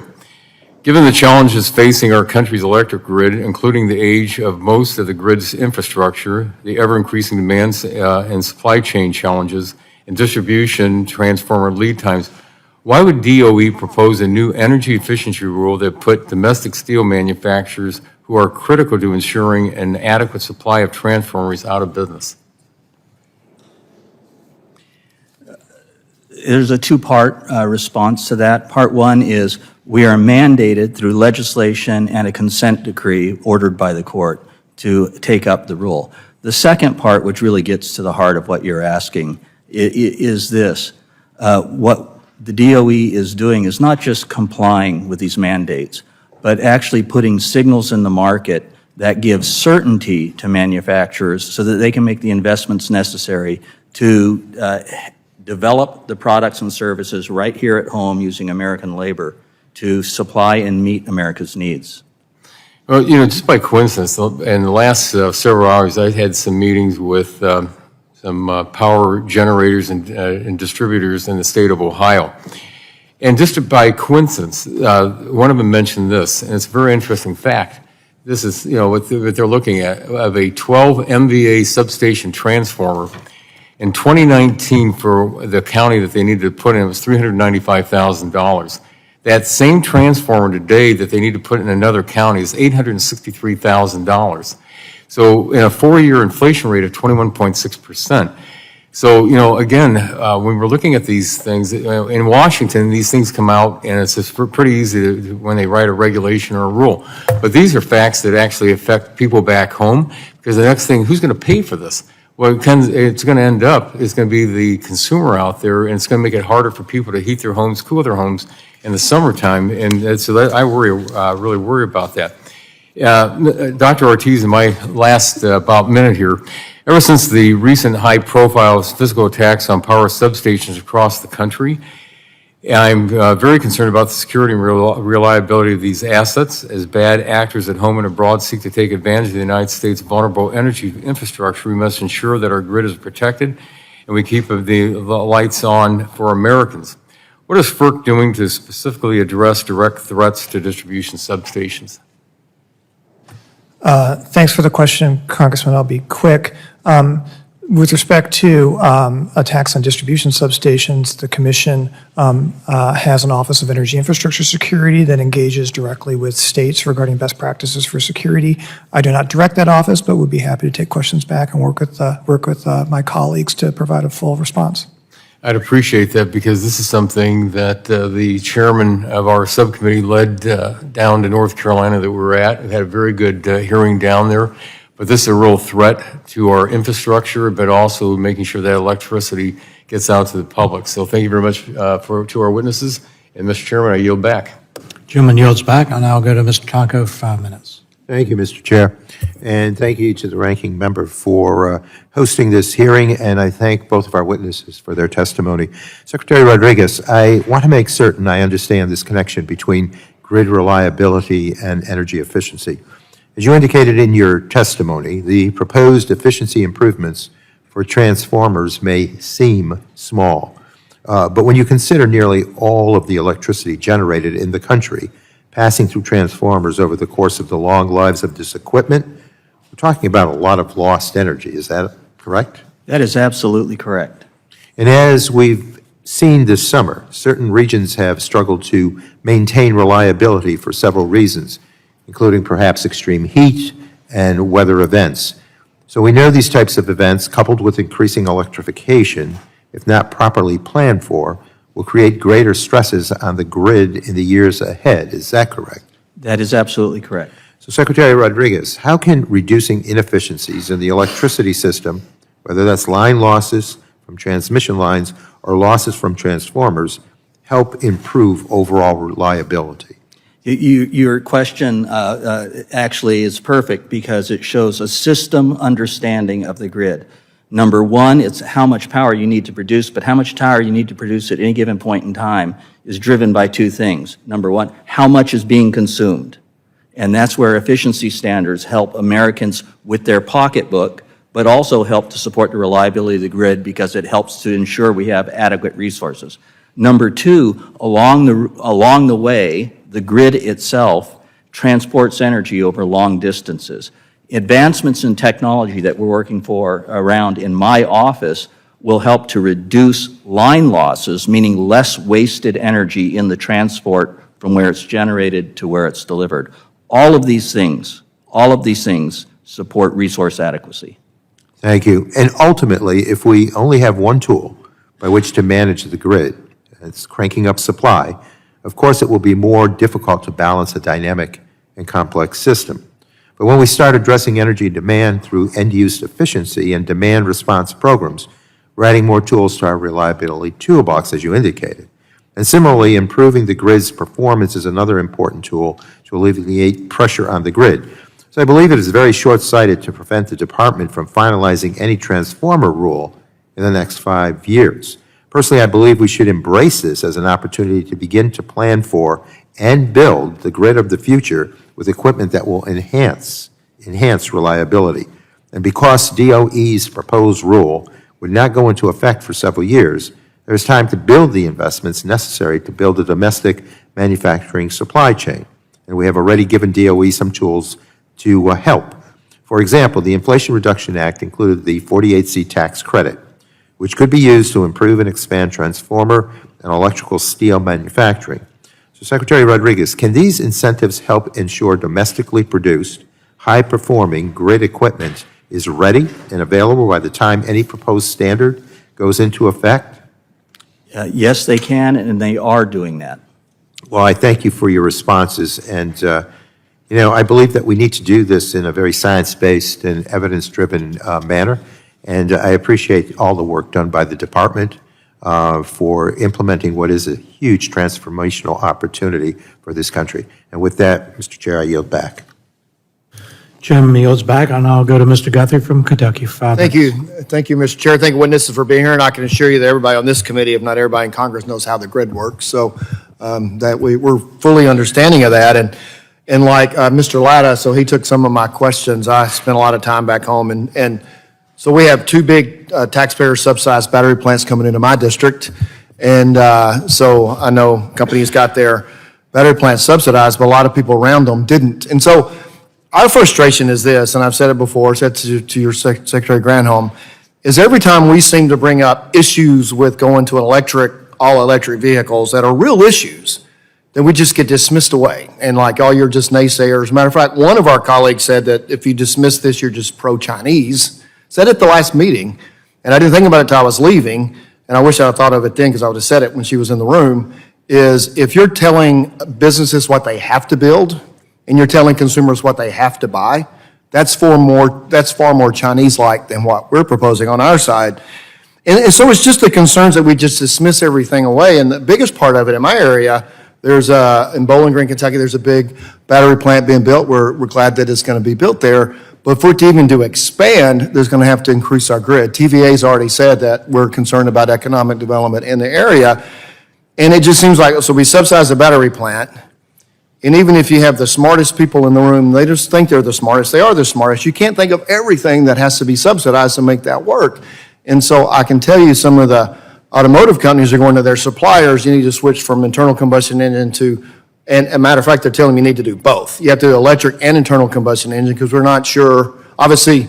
Given the challenges facing our country's electric grid, including the age of most of the grid's infrastructure, the ever-increasing demands and supply chain challenges, and distribution transformer lead times, why would DOE propose a new energy efficiency rule that put domestic steel manufacturers who are critical to ensuring an adequate supply of transformers out of business? There's a two-part response to that. Part one is we are mandated through legislation and a consent decree ordered by the court to take up the rule. The second part, which really gets to the heart of what you're asking, is this. What the DOE is doing is not just complying with these mandates, but actually putting signals in the market that give certainty to manufacturers so that they can make the investments necessary to develop the products and services right here at home using American labor to supply and meet America's needs. Well, just by coincidence, in the last several hours, I had some meetings with some power generators and distributors in the state of Ohio. And just by coincidence, one of them mentioned this, and it's a very interesting fact. This is, what they're looking at, of a 12 MVA substation transformer. In 2019, for the county that they needed to put in, it was $395,000. That same transformer today that they need to put in another county is $863,000. So in a 4-year inflation rate of 21.6%. So, again, when we're looking at these things, in Washington, these things come out, and it's just pretty easy when they write a regulation or a rule. But these are facts that actually affect people back home, because the next thing, who's going to pay for this? Well, it's going to end up, it's going to be the consumer out there, and it's going to make it harder for people to heat their homes, cool their homes in the summertime. And so I really worry about that. Dr. Ortiz, in my last about minute here, ever since the recent high-profile physical attacks on power substations across the country, I'm very concerned about the security and reliability of these assets. As bad actors at home and abroad seek to take advantage of the United States' vulnerable energy infrastructure, we must ensure that our grid is protected and we keep the lights on for Americans. What is FERC doing to specifically address direct threats to distribution substations? Thanks for the question, Congressman. I'll be quick. With respect to attacks on distribution substations, the Commission has an Office of Energy Infrastructure Security that engages directly with states regarding best practices for security. I do not direct that office, but would be happy to take questions back and work with my colleagues to provide a full response. I'd appreciate that, because this is something that the chairman of our subcommittee led down to North Carolina that we were at. We had a very good hearing down there. But this is a real threat to our infrastructure, but also making sure that electricity gets out to the public. So thank you very much to our witnesses. And Mr. Chairman, I yield back. Gentleman yields back. I'll now go to Mr. Tonko for 5 minutes. Thank you, Mr. Chair. And thank you to the ranking member for hosting this hearing, and I thank both of our witnesses for their testimony. Secretary Rodriguez, I want to make certain I understand this connection between grid reliability and energy efficiency. As you indicated in your testimony, the proposed efficiency improvements for transformers may seem small, but when you consider nearly all of the electricity generated in the country passing through transformers over the course of the long lives of this equipment, we're talking about a lot of lost energy. Is that correct? That is absolutely correct. And as we've seen this summer, certain regions have struggled to maintain reliability for several reasons, including perhaps extreme heat and weather events. So we know these types of events, coupled with increasing electrification, if not properly planned for, will create greater stresses on the grid in the years ahead. Is that correct? That is absolutely correct. So Secretary Rodriguez, how can reducing inefficiencies in the electricity system, whether that's line losses from transmission lines or losses from transformers, help improve overall reliability? Your question actually is perfect, because it shows a system understanding of the grid. Number one, it's how much power you need to produce, but how much power you need to produce at any given point in time is driven by two things. Number one, how much is being consumed? And that's where efficiency standards help Americans with their pocketbook, but also help to support the reliability of the grid, because it helps to ensure we have adequate resources. Number two, along the way, the grid itself transports energy over long distances. Advancements in technology that we're working for around in my office will help to reduce line losses, meaning less wasted energy in the transport from where it's generated to where it's delivered. All of these things support resource adequacy. Thank you. And ultimately, if we only have one tool by which to manage the grid, it's cranking up supply, of course it will be more difficult to balance a dynamic and complex system. But when we start addressing energy demand through end-use efficiency and demand response programs, we're adding more tools to our reliability toolbox, as you indicated. And similarly, improving the grid's performance is another important tool to alleviate pressure on the grid. So I believe it is very short-sighted to prevent the department from finalizing any transformer rule in the next 5 years. Personally, I believe we should embrace this as an opportunity to begin to plan for and build the grid of the future with equipment that will enhance reliability. And because DOE's proposed rule would not go into effect for several years, there is time to build the investments necessary to build a domestic manufacturing supply chain. And we have already given DOE some tools to help. For example, the Inflation Reduction Act included the 48C tax credit, which could be used to improve and expand transformer and electrical steel manufacturing. So, Secretary Rodriguez, can these incentives help ensure domestically produced, high-performing grid equipment is ready and available by the time any proposed standard goes into effect? Yes, they can, and they are doing that. Well, I thank you for your responses, and I believe that we need to do this in a very science-based and evidence-driven manner, and I appreciate all the work done by the department for implementing what is a huge transformational opportunity for this country. And with that, Mr. Chair, I yield back. Jim yields back, and I'll go to Mr. Guthrie from Kentucky. 5 Thank minutes. you. Thank you, Mr. Chair. Thank you, witnesses, for being here. And I can assure you that everybody on this committee, if not everybody in Congress, knows how the grid works. So that we're fully understanding of that. And like Mr. Latta, so he took some of my questions. I spent a lot of time back home. And so we have 2 big taxpayer subsidized battery plants coming into my district. And so I know companies got their battery plants subsidized, but a lot of people around them didn't. And so our frustration is this, and I've said it before, said to your Secretary Granholm, is every time we seem to bring up issues with going to an all-electric vehicles that are real issues, then we just get dismissed away. And like, oh, you're just naysayers. Matter of fact, one of our colleagues said that if you dismiss this, you're just pro-Chinese. Said it at the last meeting, and I didn't think about it until I was leaving, and I wish I had thought of it then because I would have said it when she was in the room, is if you're telling businesses what they have to build, and you're telling consumers what they have to buy, that's far more Chinese-like than what we're proposing on our side. And so it's just the concerns that we just dismiss everything away. And the biggest part of it in my area, there's in Bowling Green, Kentucky, there's a big battery plant being built. We're glad that it's going to be built there. But for it to even to expand, there's going to have to increase our grid. TVA's already said that we're concerned about economic development in the area. And it just seems like, so we subsidize the battery plant. And even if you have the smartest people in the room, they just think they're the smartest. They are the smartest. You can't think of everything that has to be subsidized to make that work. And so I can tell you some of the automotive companies are going to their suppliers, you need to switch from internal combustion engine to, and a matter of fact, they're telling me you need to do both. You have to do electric and internal combustion engine because we're not sure. Obviously,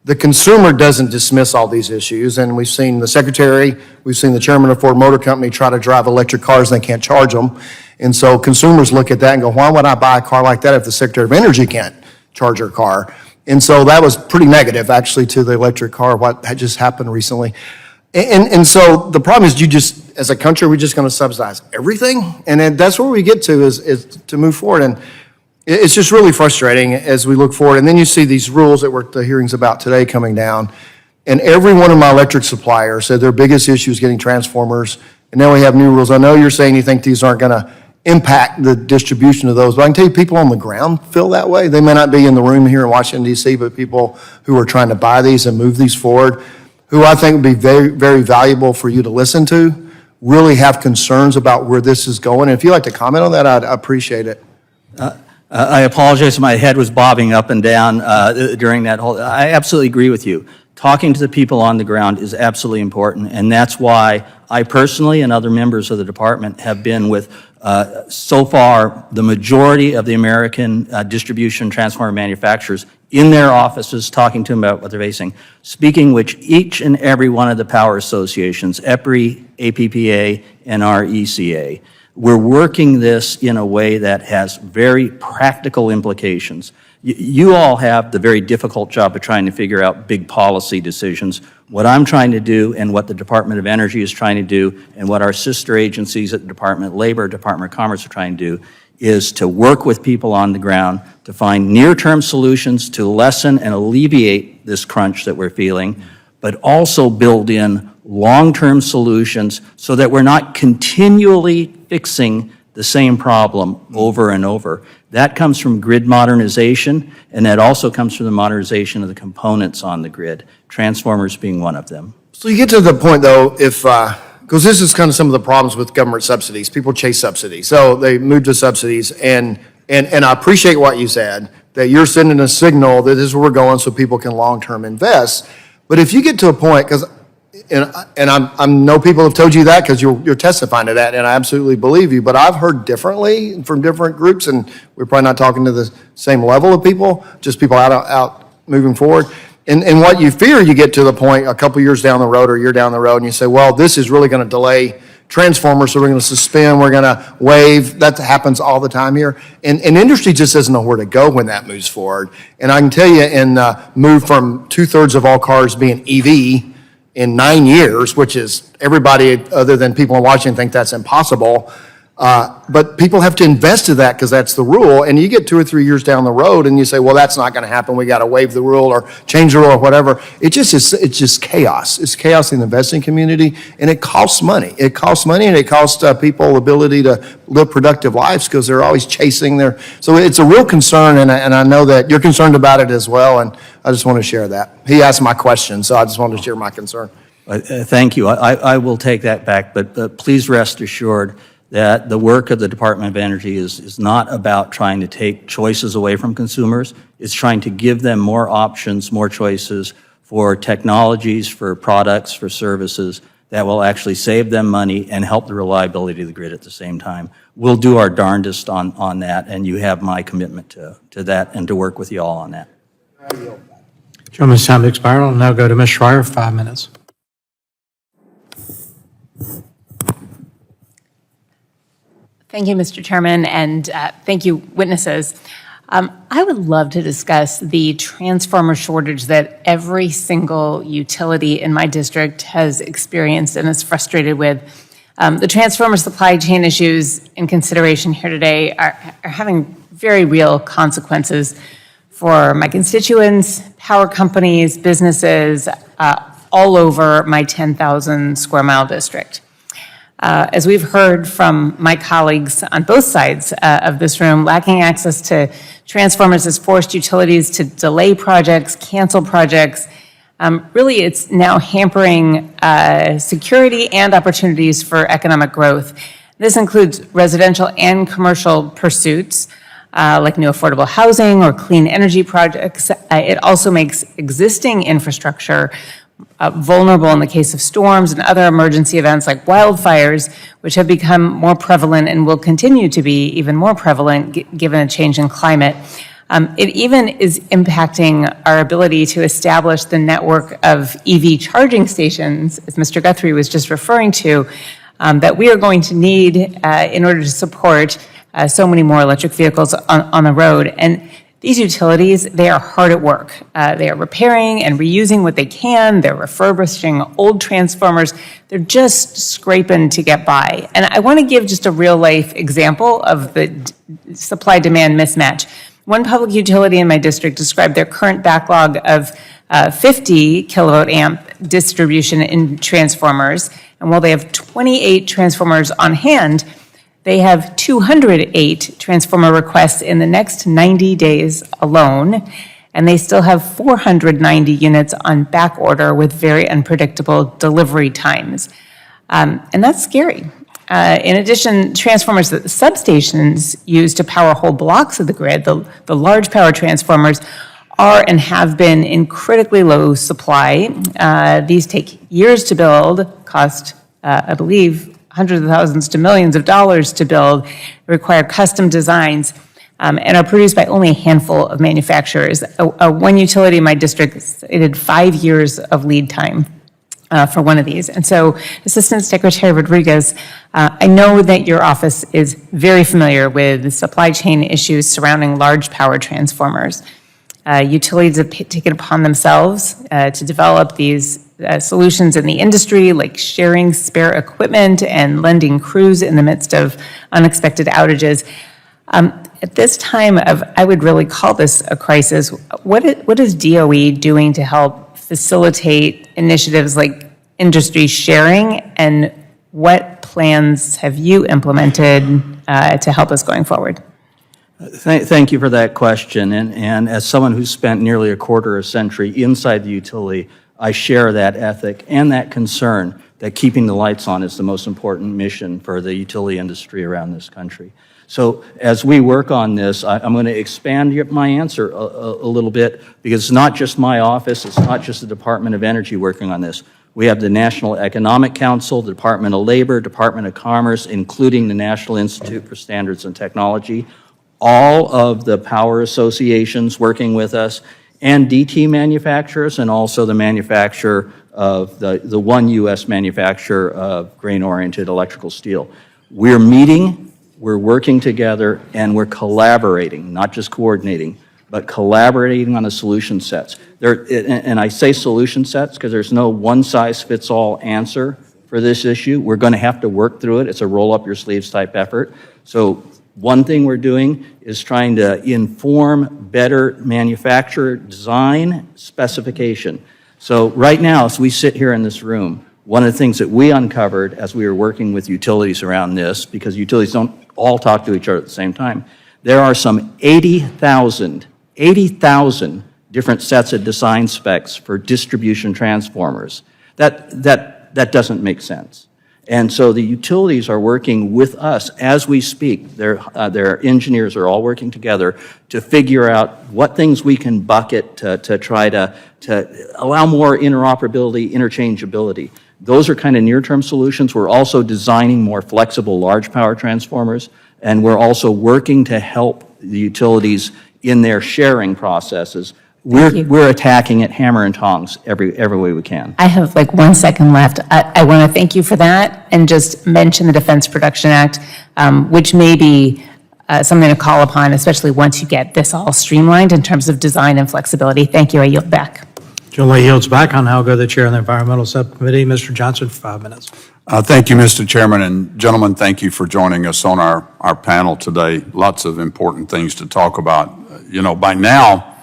the consumer doesn't dismiss all these issues, and we've seen the secretary, we've seen the chairman of Ford Motor Company try to drive electric cars and they can't charge them. And so consumers look at that and go, why would I buy a car like that if the Secretary of Energy can't charge her car? And so that was pretty negative, actually, to the electric car, what had just happened recently. And so the problem is you just, as a country, we're just going to subsidize everything? And then that's where we get to is to move forward. And it's just really frustrating as we look forward. And then you see these rules that the hearing's about today coming down. And every one of my electric suppliers said their biggest issue is getting transformers. And now we have new rules. I know you're saying you think these aren't going to impact the distribution of those, but I can tell you people on the ground feel that way. They may not be in the room here in Washington, D.C., but people who are trying to buy these and move these forward, who I think would be very, very valuable for you to listen to, really have concerns about where this is going. And if you'd like to comment on that, I'd appreciate it. I apologize, my head was bobbing up and down during that whole, I absolutely agree with you. Talking to the people on the ground is absolutely important, and that's why I personally and other members of the department have been with So far, the majority of the American distribution transformer manufacturers in their offices talking to them about what they're facing, speaking which each and every one of the power associations, EPRI, APPA, and RECA, we're working this in a way that has very practical implications. You all have the very difficult job of trying to figure out big policy decisions. What I'm trying to do and what the Department of Energy is trying to do and what our sister agencies at the Department of Labor, Department of Commerce are trying to do is to work with people on the ground to find near-term solutions to lessen and alleviate this crunch that we're feeling, but also build in long-term solutions so that we're not continually fixing the same problem over and over. That comes from grid modernization, and that also comes from the modernization of the components on the grid, transformers being one of them. So you get to the point, though, if, because this is kind of some of the problems with government subsidies. People chase subsidies. So they move to subsidies, and I appreciate what you said, that you're sending a signal that this is where we're going so people can long-term invest. But if you get to a point, because I know people have told you that because you're testifying to that, and I absolutely believe you, but I've heard differently from different groups, and we're probably not talking to the same level of people, just people out moving forward. And what you fear, you get to the point a couple years down the road or a year down the road, and you say, well, this is really going to delay transformers, so we're going to suspend, we're going to waive. That happens all the time here. And industry just doesn't know where to go when that moves forward. And I can tell you, in move from 2/3 of all cars being EV in 9 years, which is everybody other than people in Washington think that's impossible. But people have to invest in that because that's the rule. And you get 2 or 3 years down the road and you say, well, that's not going to happen. We got to waive the rule or change the rule or whatever. It's just chaos. It's chaos in the investing community, and it costs money. It costs money, and it costs people the ability to live productive lives because they're always chasing their. So it's a real concern, and I know that you're concerned about it as well, and I just want to share that. He asked my question, so I just wanted to share my concern. Thank you. I will take that back, but please rest assured that the work of the Department of Energy is not about trying to take choices away from consumers. It's trying to give them more options, more choices for technologies, for products, for services that will actually save them money and help the reliability of the grid at the same time. We'll do our darndest on that, and you have my commitment to that and to work with you all on that. Gentleman's time to expire. I'll now go to Ms. Schreier, 5 minutes. Thank you, Mr. Chairman, and thank you, witnesses. I would love to discuss the transformer shortage that every single utility in my district has experienced and is frustrated with. The transformer supply chain issues in consideration here today are having very real consequences for my constituents, power companies, businesses, all over my 10,000 square mile district. As we've heard from my colleagues on both sides of this room, lacking access to transformers has forced utilities to delay projects, cancel projects. Really, it's now hampering security and opportunities for economic growth. This includes residential and commercial pursuits, like new affordable housing or clean energy projects. It also makes existing infrastructure vulnerable in the case of storms and other emergency events like wildfires, which have become more prevalent and will continue to be even more prevalent given a change in climate. It even is impacting our ability to establish the network of EV charging stations, as Mr. Guthrie was just referring to, that we are going to need in order to support so many more electric vehicles on the road. And these utilities, they are hard at work. They are repairing and reusing what they can. They're refurbishing old transformers. They're just scraping to get by. And I want to give just a real-life example of the supply-demand mismatch. One public utility in my district described their current backlog of 50 kilovolt amp distribution in transformers. And while they have 28 transformers on hand, they have 208 transformer requests in the next 90 days alone, and they still have 490 units on back order with very unpredictable delivery times. And that's scary. In addition, transformers that the substations use to power whole blocks of the grid, the large power transformers, are and have been in critically low supply. These take years to build, cost, I believe, hundreds of thousands to millions of dollars to build, require custom designs, and are produced by only a handful of manufacturers. One utility in my district cited 5 years of lead time for one of these. And so, Assistant Secretary Rodriguez, I know that your office is very familiar with the supply chain issues surrounding large power transformers. Utilities have taken upon themselves to develop these solutions in the industry, like sharing spare equipment and lending crews in the midst of unexpected outages. At this time of, I would really call this a crisis, what is DOE doing to help facilitate initiatives like industry sharing, and what plans have you implemented to help us going forward? Thank you for that question. And as someone who's spent nearly a quarter of a century inside the utility, I share that ethic and that concern that keeping the lights on is the most important mission for the utility industry around this country. So as we work on this, I'm going to expand my answer a little bit, because it's not just my office, it's not just the Department of Energy working on this. We have the National Economic Council, the Department of Labor, Department of Commerce, including the National Institute for Standards and Technology, all of the power associations working with us, and DT manufacturers, and also the manufacturer of the one U.S. manufacturer of grain-oriented electrical steel. We're meeting, we're working together, and we're collaborating, not just coordinating, but collaborating on the solution sets. And I say solution sets because there's no one-size-fits-all answer for this issue. We're going to have to work through it. It's a roll-up-your-sleeves type effort. So one thing we're doing is trying to inform better manufacturer design specification. So right now, as we sit here in this room, one of the things that we uncovered as we were working with utilities around this, because utilities don't all talk to each other at the same time, there are some 80,000 different sets of design specs for distribution transformers. That doesn't make sense. And so the utilities are working with us as we speak. Their engineers are all working together to figure out what things we can bucket to try to allow more interoperability, interchangeability. Those are kind of near-term solutions. We're also designing more flexible large power transformers, and we're also working to help the utilities in their sharing processes. We're attacking it hammer and tongs every way we can. I have like 1 second left. I want to thank you for that and just mention the Defense Production Act, which may be something to call upon, especially once you get this all streamlined in terms of design and flexibility. Thank you. I yield back. Julie yields back. On now go the chair of the Environmental Subcommittee, Mr. Johnson, for 5 minutes. Thank you, Mr. Chairman, and gentlemen, thank you for joining us on our panel today. Lots of important things to talk about. You know, by now,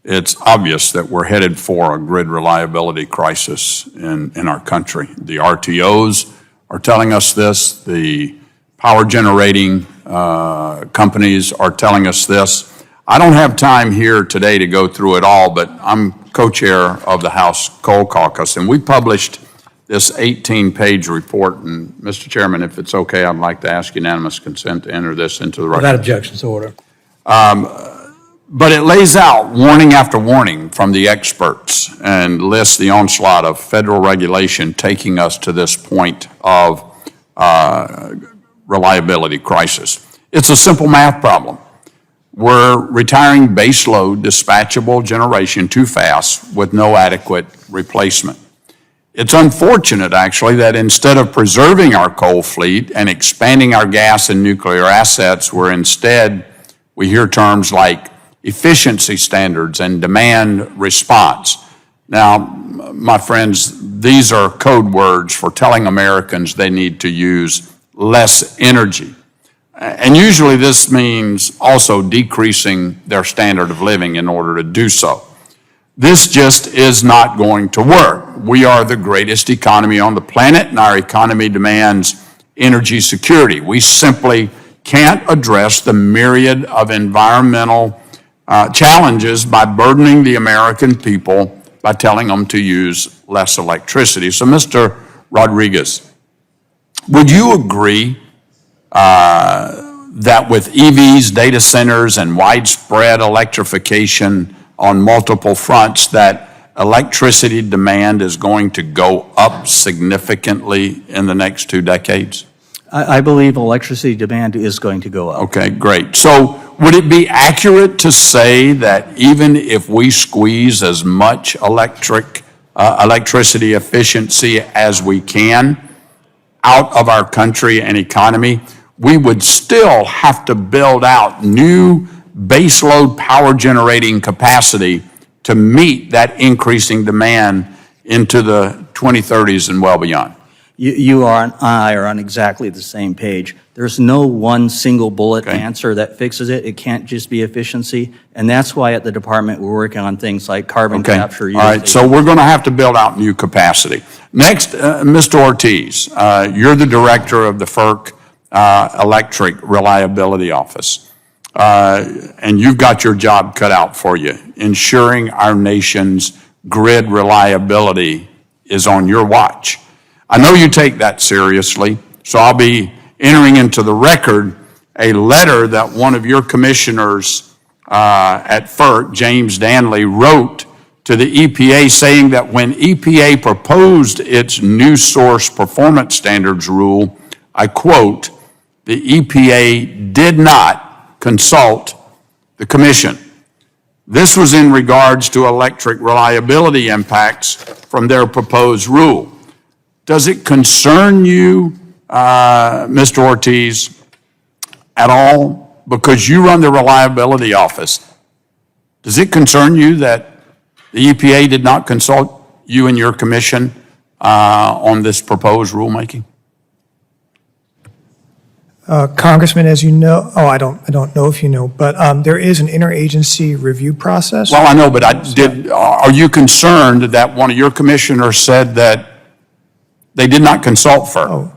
it's obvious that we're headed for a grid reliability crisis in our country. The RTOs are telling us this. The power generating companies are telling us this. I don't have time here today to go through it all, but I'm co-chair of the House Coal Caucus, and we published this 18-page report. And Mr. Chairman, if it's okay, I'd like to ask unanimous consent to enter this into the record. Without objection, so order. But it lays out warning after warning from the experts and lists the onslaught of federal regulation taking us to this point of reliability crisis. It's a simple math problem. We're retiring baseload dispatchable generation too fast with no adequate replacement. It's unfortunate, actually, that instead of preserving our coal fleet and expanding our gas and nuclear assets, we hear terms like efficiency standards and demand response. Now, my friends, these are code words for telling Americans they need to use less energy. And usually this means also decreasing their standard of living in order to do so. This just is not going to work. We are the greatest economy on the planet, and our economy demands energy security. We simply can't address the myriad of environmental challenges by burdening the American people by telling them to use less electricity. So, Mr. Rodriguez, would you agree that with EVs, data centers, and widespread electrification on multiple fronts, that electricity demand is going to go up significantly in the next 2 decades? I believe electricity demand is going to go up. Okay, great. So would it be accurate to say that even if we squeeze as much electricity efficiency as we can out of our country and economy, we would still have to build out new baseload power generating capacity to meet that increasing demand into the 2030s and well beyond? You and I are on exactly the same page. There's no one single bullet answer that fixes it. It can't just be efficiency. And that's why at the department, we're working on things like carbon capture. All right, so we're going to have to build out new capacity. Next, Mr. Ortiz, you're the director of the FERC Electric Reliability Office. And you've got your job cut out for you. Ensuring our nation's grid reliability is on your watch. I know you take that seriously, so I'll be entering into the record a letter that one of your commissioners at FERC, James Danley, wrote to the EPA saying that when EPA proposed its new source performance standards rule, I quote, the EPA did not consult the commission. This was in regards to electric reliability impacts from their proposed rule. Does it concern you, Mr. Ortiz, at all? Because you run the reliability office. Does it concern you that the EPA did not consult you and your commission on this proposed rulemaking? Congressman, as you know, I don't know if you know, but there is an interagency review process. Well, I know, but are you concerned that one of your commissioners said that they did not consult FERC?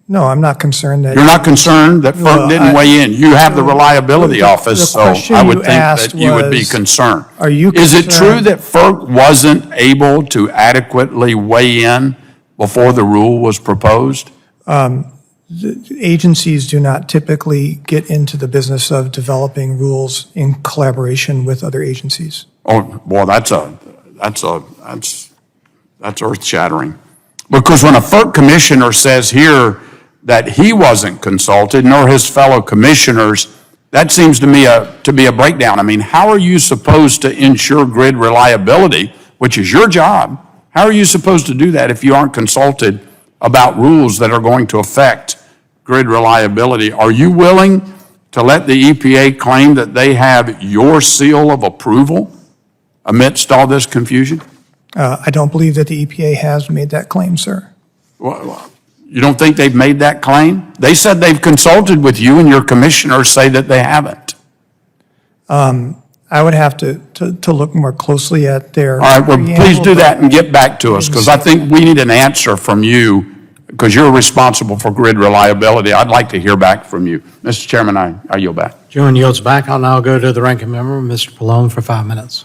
No, I'm not concerned that. You're not concerned that FERC didn't weigh in? You have the reliability office, so I would think that you would be concerned. Are you Is it true concerned- that FERC wasn't able to adequately weigh in before the rule was proposed? Agencies do not typically get into the business of developing rules in collaboration with other agencies. Oh, well, that's earth-shattering. Because when a FERC commissioner says here that he wasn't consulted, nor his fellow commissioners, that seems to me to be a breakdown. I mean, how are you supposed to ensure grid reliability, which is your job? How are you supposed to do that if you aren't consulted about rules that are going to affect grid reliability? Are you willing to let the EPA claim that they have your seal of approval amidst all this confusion? I don't believe that the EPA has made that claim, sir. Well, you don't think they've made that claim? They said they've consulted with you, and your commissioners say that they haven't. I would have to look more closely at their. All right, well, please do that and get back to us, because I think we need an answer from you, because you're responsible for grid reliability. I'd like to hear back from you. Mr. Chairman, I yield back. Chairman yields back. I'll now go to the ranking member, Mr. Pallone, for 5 minutes.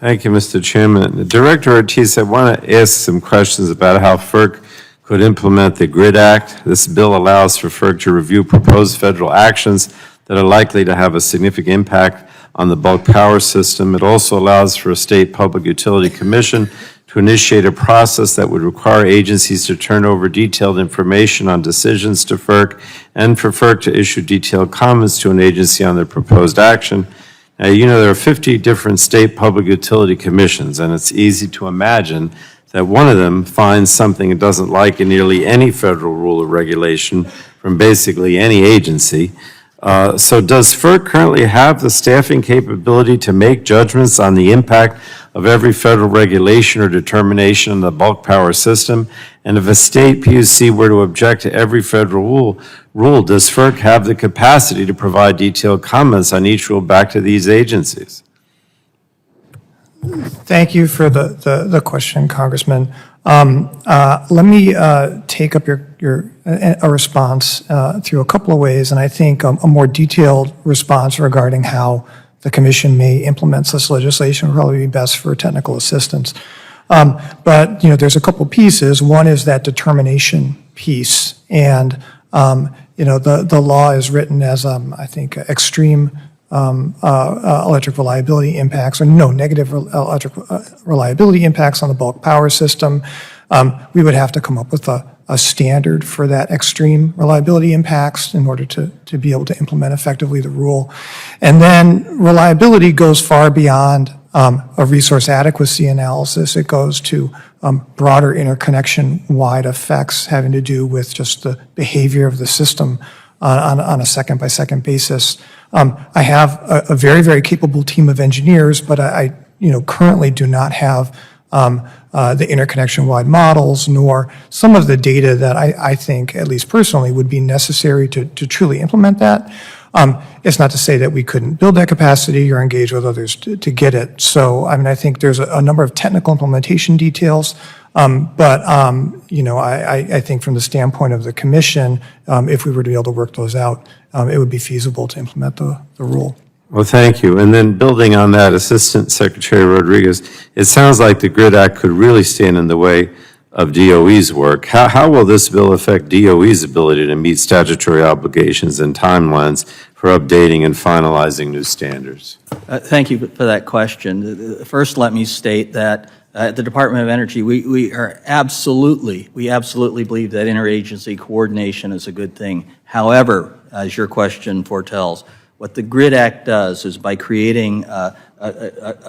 Thank you, Mr. Chairman. Director Ortiz, I want to ask some questions about how FERC could implement the GRID Act. This bill allows for FERC to review proposed federal actions that are likely to have a significant impact on the bulk power system. It also allows for a state public utility commission to initiate a process that would require agencies to turn over detailed information on decisions to FERC and for FERC to issue detailed comments to an agency on their proposed action. Now, you know, there are 50 different state public utility commissions, and it's easy to imagine that one of them finds something it doesn't like in nearly any federal rule or regulation from basically any agency. So does FERC currently have the staffing capability to make judgments on the impact of every federal regulation or determination on the bulk power system? And if a state PUC were to object to every federal rule, does FERC have the capacity to provide detailed comments on each rule back to these agencies? Thank you for the question, Congressman. Let me take up a response through a couple of ways, and I think a more detailed response regarding how the commission may implement this legislation would probably be best for technical assistance. But, you know, there's a couple pieces. One is that determination piece, and, you know, the law is written as, I think, extreme electric reliability impacts, or no, negative electric reliability impacts on the bulk power system. We would have to come up with a a standard for that extreme reliability impacts in order to be able to implement effectively the rule. And then reliability goes far beyond a resource adequacy analysis. It goes to broader interconnection-wide effects having to do with just the behavior of the system on a second-by-second basis. I have a very, very capable team of engineers, but I currently do not have the interconnection-wide models, nor some of the data that I think, at least personally, would be necessary to truly implement that. It's not to say that we couldn't build that capacity or engage with others to get it. So, I mean, I think there's a number of technical implementation details, but I think from the standpoint of the commission, if we were to be able to work those out, it would be feasible to implement the rule. Well, thank you. And then building on that, Assistant Secretary Rodriguez, it sounds like the GRID Act could really stand in the way of DOE's work. How will this bill affect DOE's ability to meet statutory obligations and timelines for updating and finalizing new standards? Thank you for that question. First, let me state that at the Department of Energy, we absolutely believe that interagency coordination is a good thing. However, as your question foretells, what the GRID Act does is by creating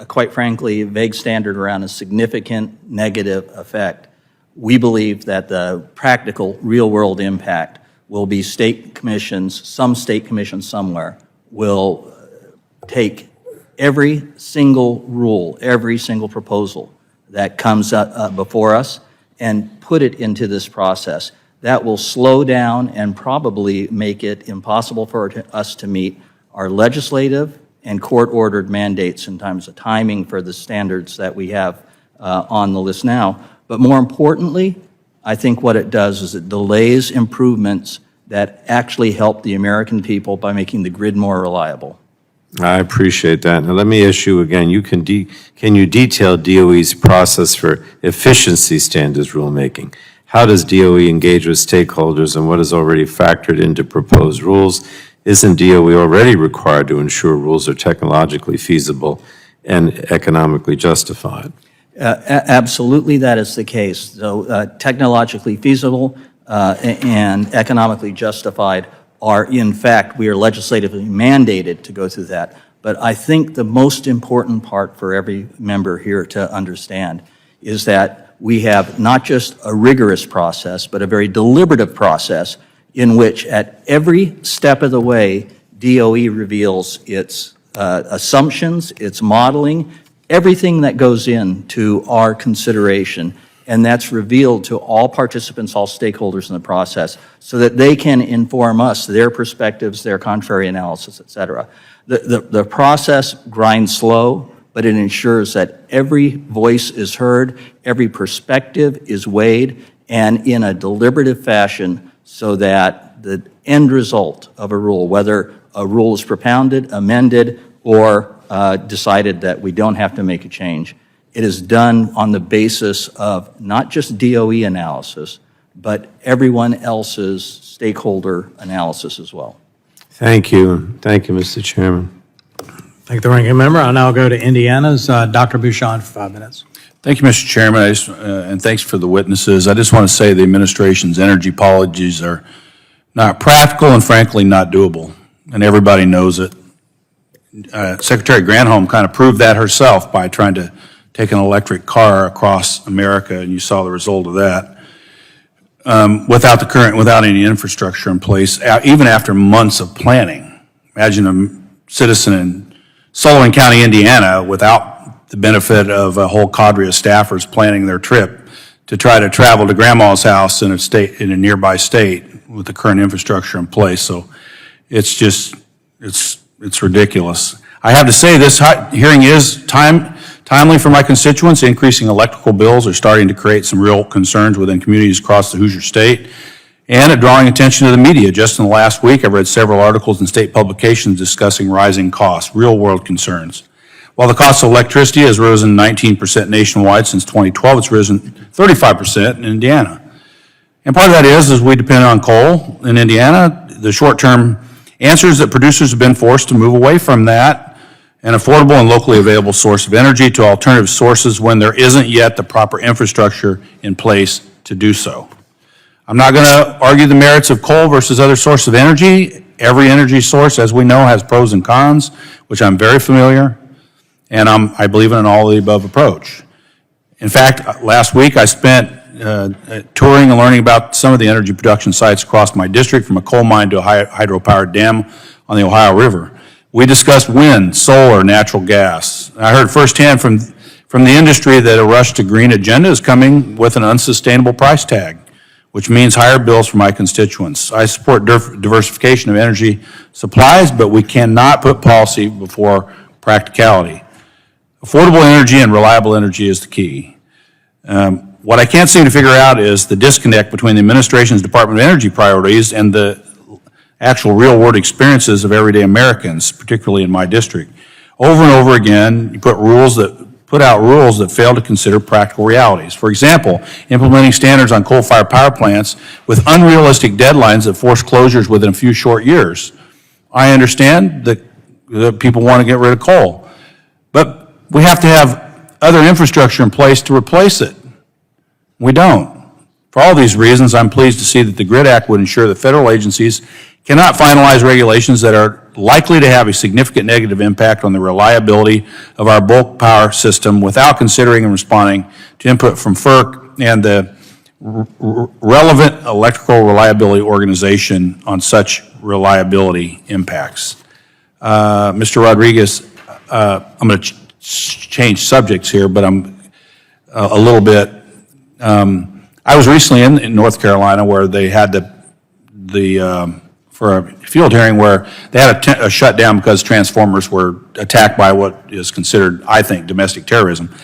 quite frankly, vague standard around a significant negative effect, we believe that the practical real-world impact will be state commissions, some state commission somewhere will take every single rule, every single proposal that comes up before us and put it into this process. That will slow down and probably make it impossible for us to meet our legislative and court-ordered mandates in terms of timing for the standards that we have on the list now. But more importantly, I think what it does is it delays improvements that actually help the American people by making the grid more reliable. I appreciate that. Now, let me ask you again, can you detail DOE's process for efficiency standards rulemaking? How does DOE engage with stakeholders and what is already factored into proposed rules? Isn't DOE already required to ensure rules are technologically feasible and economically justified? Absolutely, that is the case. So technologically feasible and economically justified are, in fact, we are legislatively mandated to go through that. But I think the most important part for every member here to understand is that we have not just a rigorous process, but a very deliberative process in which at every step of the way, DOE reveals its assumptions, its modeling, everything that goes into our consideration, and that's revealed to all participants, all stakeholders in the process, so that they can inform us, their perspectives, their contrary analysis, et cetera. The process grinds slow, but it ensures that every voice is heard, every perspective is weighed, and in a deliberative fashion, so that the end result of a rule, whether a rule is propounded, amended, or decided that we don't have to make a change, it is done on the basis of not just DOE analysis, but everyone else's stakeholder analysis as well. Thank you. Thank you, Mr. Chairman. Thank the ranking member. I'll now go to Indiana's Dr. Bouchon for 5 minutes. Thank you, Mr. Chairman, and thanks for the witnesses. I just want to say the administration's energy policies are not practical and frankly not doable, and everybody knows it. Secretary Granholm kind of proved that herself by trying to take an electric car across America, and you saw the result of that. Without any infrastructure in place, even after months of planning. Imagine a citizen in Sullivan County, Indiana, without the benefit of a whole cadre of staffers planning their trip to try to travel to grandma's house in a nearby state with the current infrastructure in place. So it's just, it's ridiculous. I have to say this hearing is timely for my constituents. Increasing electrical bills are starting to create some real concerns within communities across the Hoosier State and drawing attention to the media. Just in the last week, I've read several articles in state publications discussing rising costs, real-world concerns. While the cost of electricity has risen 19% nationwide since 2012, it's risen 35% in Indiana. And part of that is we depend on coal in Indiana. The short-term answer is that producers have been forced to move away from that, an affordable and locally available source of energy, to alternative sources when there isn't yet the proper infrastructure in place to do so. I'm not going to argue the merits of coal versus other sources of energy. Every energy source, as we know, has pros and cons, which I'm very familiar, and I believe in an all-of-the-above approach. In fact, last week I spent touring and learning about some of the energy production sites across my district, from a coal mine to a hydropowered dam on the Ohio River. We discussed wind, solar, natural gas. I heard firsthand from the industry that a rush to green agenda is coming with an unsustainable price tag, which means higher bills for my constituents. I support diversification of energy supplies, but we cannot put policy before practicality. Affordable energy and reliable energy is the key. What I can't seem to figure out is the disconnect between the administration's Department of Energy priorities and the actual real-world experiences of everyday Americans, particularly in my district. Over and over again, you put out rules that fail to consider practical realities. For example, implementing standards on coal-fired power plants with unrealistic deadlines that force closures within a few short years. I understand that people want to get rid of coal, but we have to have other infrastructure in place to replace it. We don't. For all these reasons, I'm pleased to see that the GRID Act would ensure that federal agencies cannot finalize regulations that are likely to have a significant negative impact on the reliability of our bulk power system without considering and responding to input from FERC and the relevant electrical reliability organization on such reliability impacts. Mr. Rodriguez, I'm going to change subjects here, but I'm a little bit. I was recently in North Carolina where they had for a field hearing where they had a shutdown because transformers were attacked by what is considered, I think, domestic terrorism.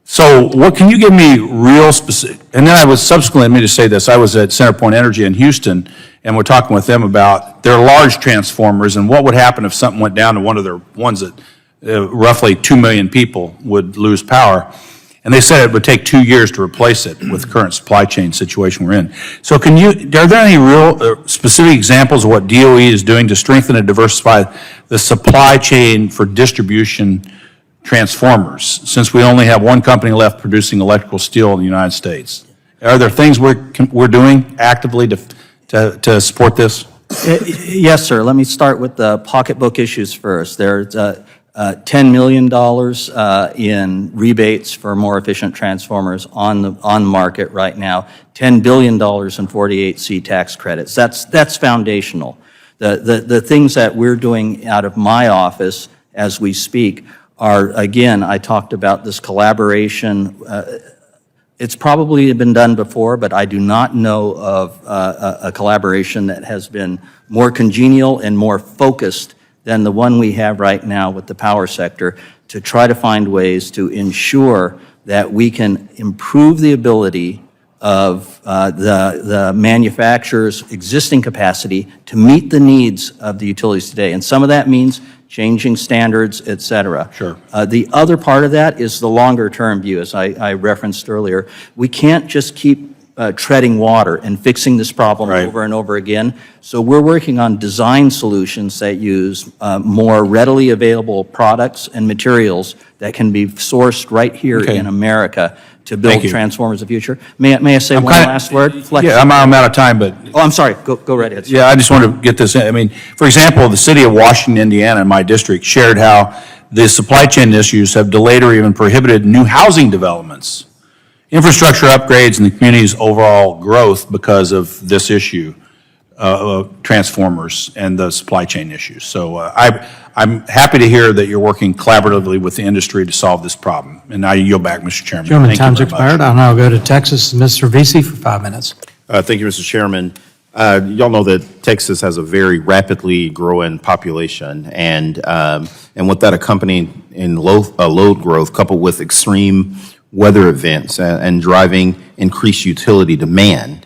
So what can you give me real specific, and then I was subsequently, let me just say this, I was at CenterPoint Energy in Houston, and we're talking with them about their large transformers and what would happen if something went down to one of their ones that roughly 2 million people would lose power. And they said it would take 2 years to replace it with the current supply chain situation we're in. So are there any real specific examples of what DOE is doing to strengthen and diversify the supply chain for distribution transformers, since we only have one company left producing electrical steel in the United States? Are there things we're doing actively to support this? Yes, sir. Let me start with the pocketbook issues first. There's $10 million in rebates for more efficient transformers on market right now, $10 billion in 48C tax credits. That's foundational. The things that we're doing out of my office as we speak are, again, I talked about this collaboration. It's probably been done before, but I do not know of a collaboration that has been more congenial and more focused than the one we have right now with the power sector, to try to find ways to ensure that we can improve the ability of the manufacturer's existing capacity to meet the needs of the utilities today. And some of that means changing standards, et cetera. Sure. The other part of that is the longer-term view, as I referenced earlier. We can't just keep treading water and fixing this problem over and over again. So we're working on design solutions that use more readily available products and materials that can be sourced right here in America to build transformers of the future. May I say one last word? Yeah, I'm out of time, but. Oh, I'm sorry. Go right ahead. Yeah, I just wanted to get this in. I mean, for example, the city of Washington, Indiana, in my district, shared how the supply chain issues have delayed or even prohibited new housing developments, infrastructure upgrades, and the community's overall growth because of this issue, transformers and the supply chain issues. So I'm happy to hear that you're working collaboratively with the industry to solve this problem. And now you yield back, Mr. Chairman. Chairman, Thank you time's very much. expired. I'll now go to Texas. Mr. Vesey for 5 minutes. Thank you, Mr. Chairman. Y'all know that Texas has a very rapidly growing population, and with that accompanying in load growth coupled with extreme weather events and driving increased utility demand,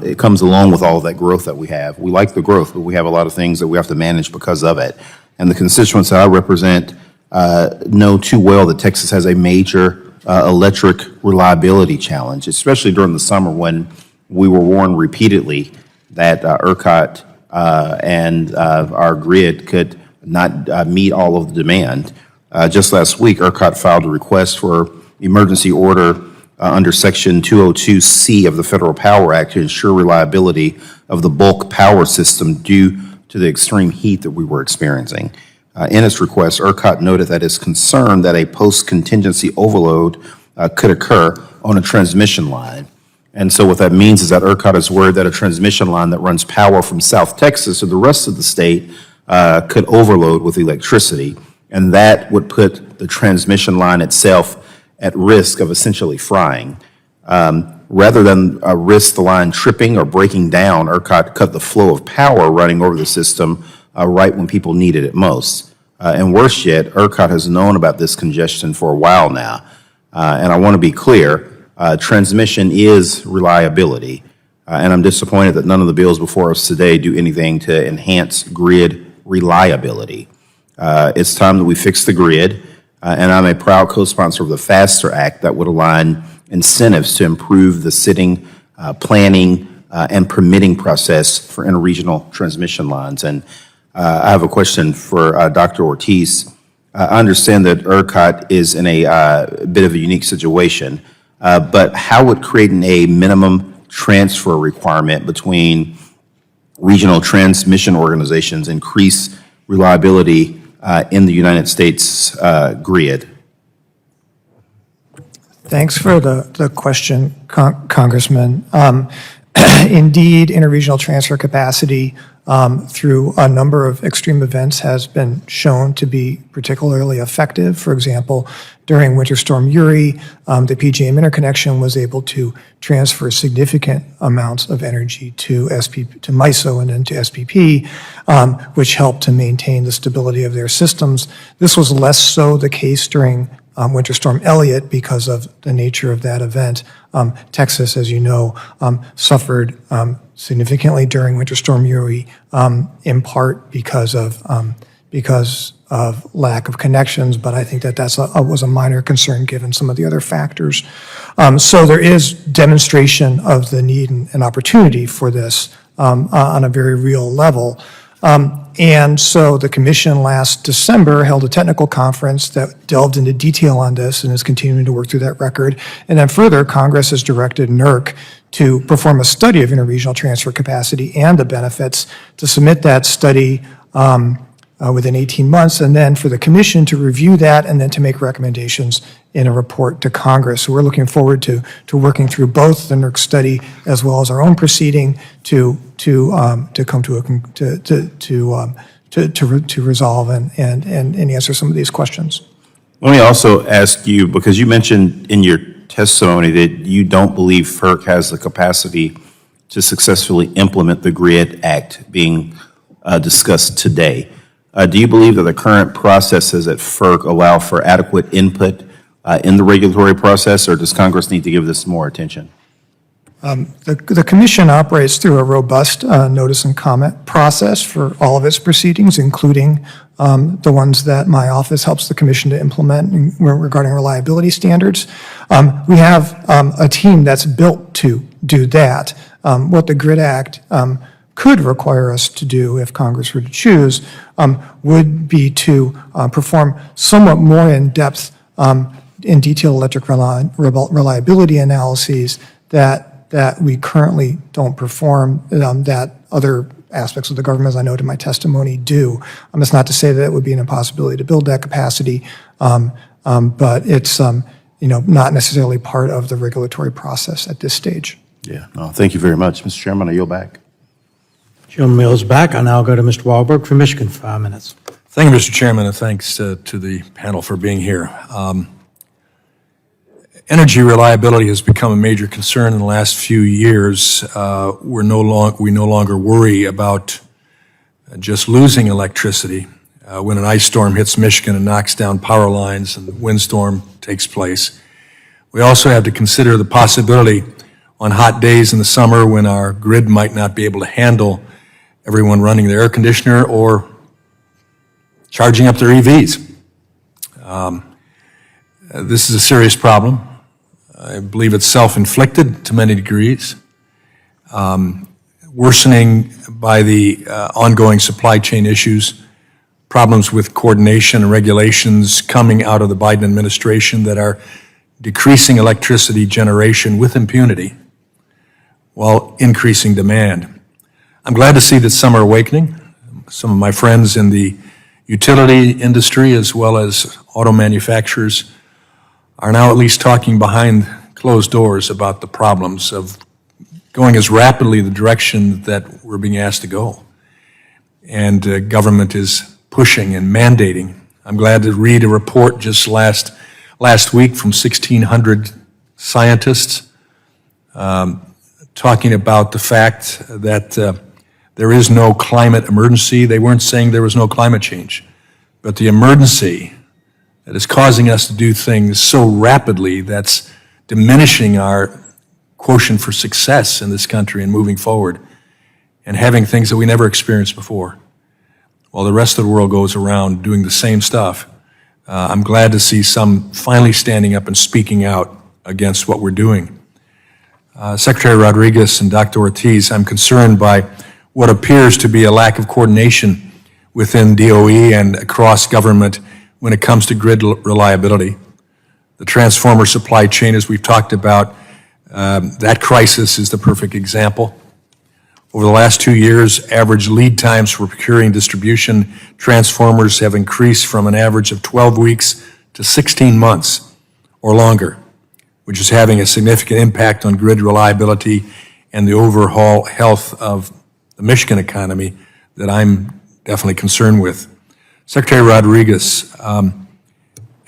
it comes along with all of that growth that we have. We like the growth, but we have a lot of things that we have to manage because of it. And the constituents that I represent know too well that Texas has a major electric reliability challenge, especially during the summer when we were warned repeatedly that ERCOT and our grid could not meet all of the demand. Just last week, ERCOT filed a request for emergency order under Section 202C of the Federal Power Act to ensure reliability of the bulk power system due to the extreme heat that we were experiencing. In its request, ERCOT noted that it's concerned that a post-contingency overload could occur on a transmission line. And so what that means is that ERCOT is worried that a transmission line that runs power from South Texas to the rest of the state could overload with electricity, and that would put the transmission line itself at risk of essentially frying. Rather than risk the line tripping or breaking down, ERCOT cut the flow of power running over the system right when people needed it most. And worse yet, ERCOT has known about this congestion for a while now. And I want to be clear, transmission is reliability. And I'm disappointed that none of the bills before us today do anything to enhance grid reliability. It's time that we fix the grid, and I'm a proud co-sponsor of the FASTER Act that would align incentives to improve the sitting, planning, and permitting process for interregional transmission lines. And I have a question for Dr. Ortiz. I understand that ERCOT is in a bit of a unique situation, but how would creating a minimum transfer requirement between regional transmission organizations increase reliability in the United States grid? Thanks for the question, Congressman. Indeed, interregional transfer capacity through a number of extreme events has been shown to be particularly effective. For example, during Winter Storm Uri, the PJM interconnection was able to transfer significant amounts of energy to MISO and then to SPP, which helped to maintain the stability of their systems. This was less so the case during Winter Storm Elliott because of the nature of that event. Texas, as you know, suffered significantly during Winter Storm Uri, in part because of lack of connections, but I think that was a minor concern given some of the other factors. So there is demonstration of the need and opportunity for this on a very real level. And so the commission last December held a technical conference that delved into detail on this and is continuing to work through that record. And then further, Congress has directed NERC to perform a study of interregional transfer capacity and the benefits, to submit that study within 18 months, and then for the commission to review that and then to make recommendations in a report to Congress. So we're looking forward to working through both the NERC study as well as our own proceeding to come to resolve and answer some of these questions. Let me also ask you, because you mentioned in your testimony that you don't believe FERC has the capacity to successfully implement the GRID Act being discussed today. Do you believe that the current processes at FERC allow for adequate input in the regulatory process, or does Congress need to give this more attention? The commission operates through a robust notice and comment process for all of its proceedings, including the ones that my office helps the commission to implement regarding reliability standards. We have a team that's built to do that. What the GRID Act could require us to do, if Congress were to choose, would be to perform somewhat more in-depth, in detail electric reliability analyses that we currently don't perform, that other aspects of the government, as I noted in my testimony, do. It's not to say that it would be an impossibility to build that capacity, but it's not necessarily part of the regulatory process at this stage. Yeah, no, thank you very much. Mr. Chairman, I yield back. Gentleman is back. I now go to Mr. Wahlberg for Michigan for 5 minutes. Thank you, Mr. Chairman, and thanks to the panel for being here. Energy reliability has become a major concern in the last few years. We no longer worry about just losing electricity when an ice storm hits Michigan and knocks down power lines and the windstorm takes place. We also have to consider the possibility on hot days in the summer when our grid might not be able to handle everyone running their air conditioner or charging up their EVs. This is a serious problem. I believe it's self-inflicted to many degrees, worsening by the ongoing supply chain issues, problems with coordination and regulations coming out of the Biden administration that are decreasing electricity generation with impunity while increasing demand. I'm glad to see that some are awakening. Some of my friends in the utility industry as well as auto manufacturers are now at least talking behind closed doors about the problems of going as rapidly the direction that we're being asked to go. And government is pushing and mandating. I'm glad to read a report just last week from 1,600 scientists talking about the fact that there is no climate emergency. They weren't saying there was no climate change, but the emergency that is causing us to do things so rapidly that's diminishing our quotient for success in this country and moving forward and having things that we never experienced before. While the rest of the world goes around doing the same stuff, I'm glad to see some finally standing up and speaking out against what we're doing. Secretary Rodriguez and Dr. Ortiz, I'm concerned by what appears to be a lack of coordination within DOE and across government when it comes to grid reliability. The transformer supply chain, as we've talked about, that crisis is the perfect example. Over the last 2 years, average lead times for procuring distribution transformers have increased from an average of 12 weeks to 16 months or longer, which is having a significant impact on grid reliability and the overall health of the Michigan economy that I'm definitely concerned with. Secretary Rodriguez,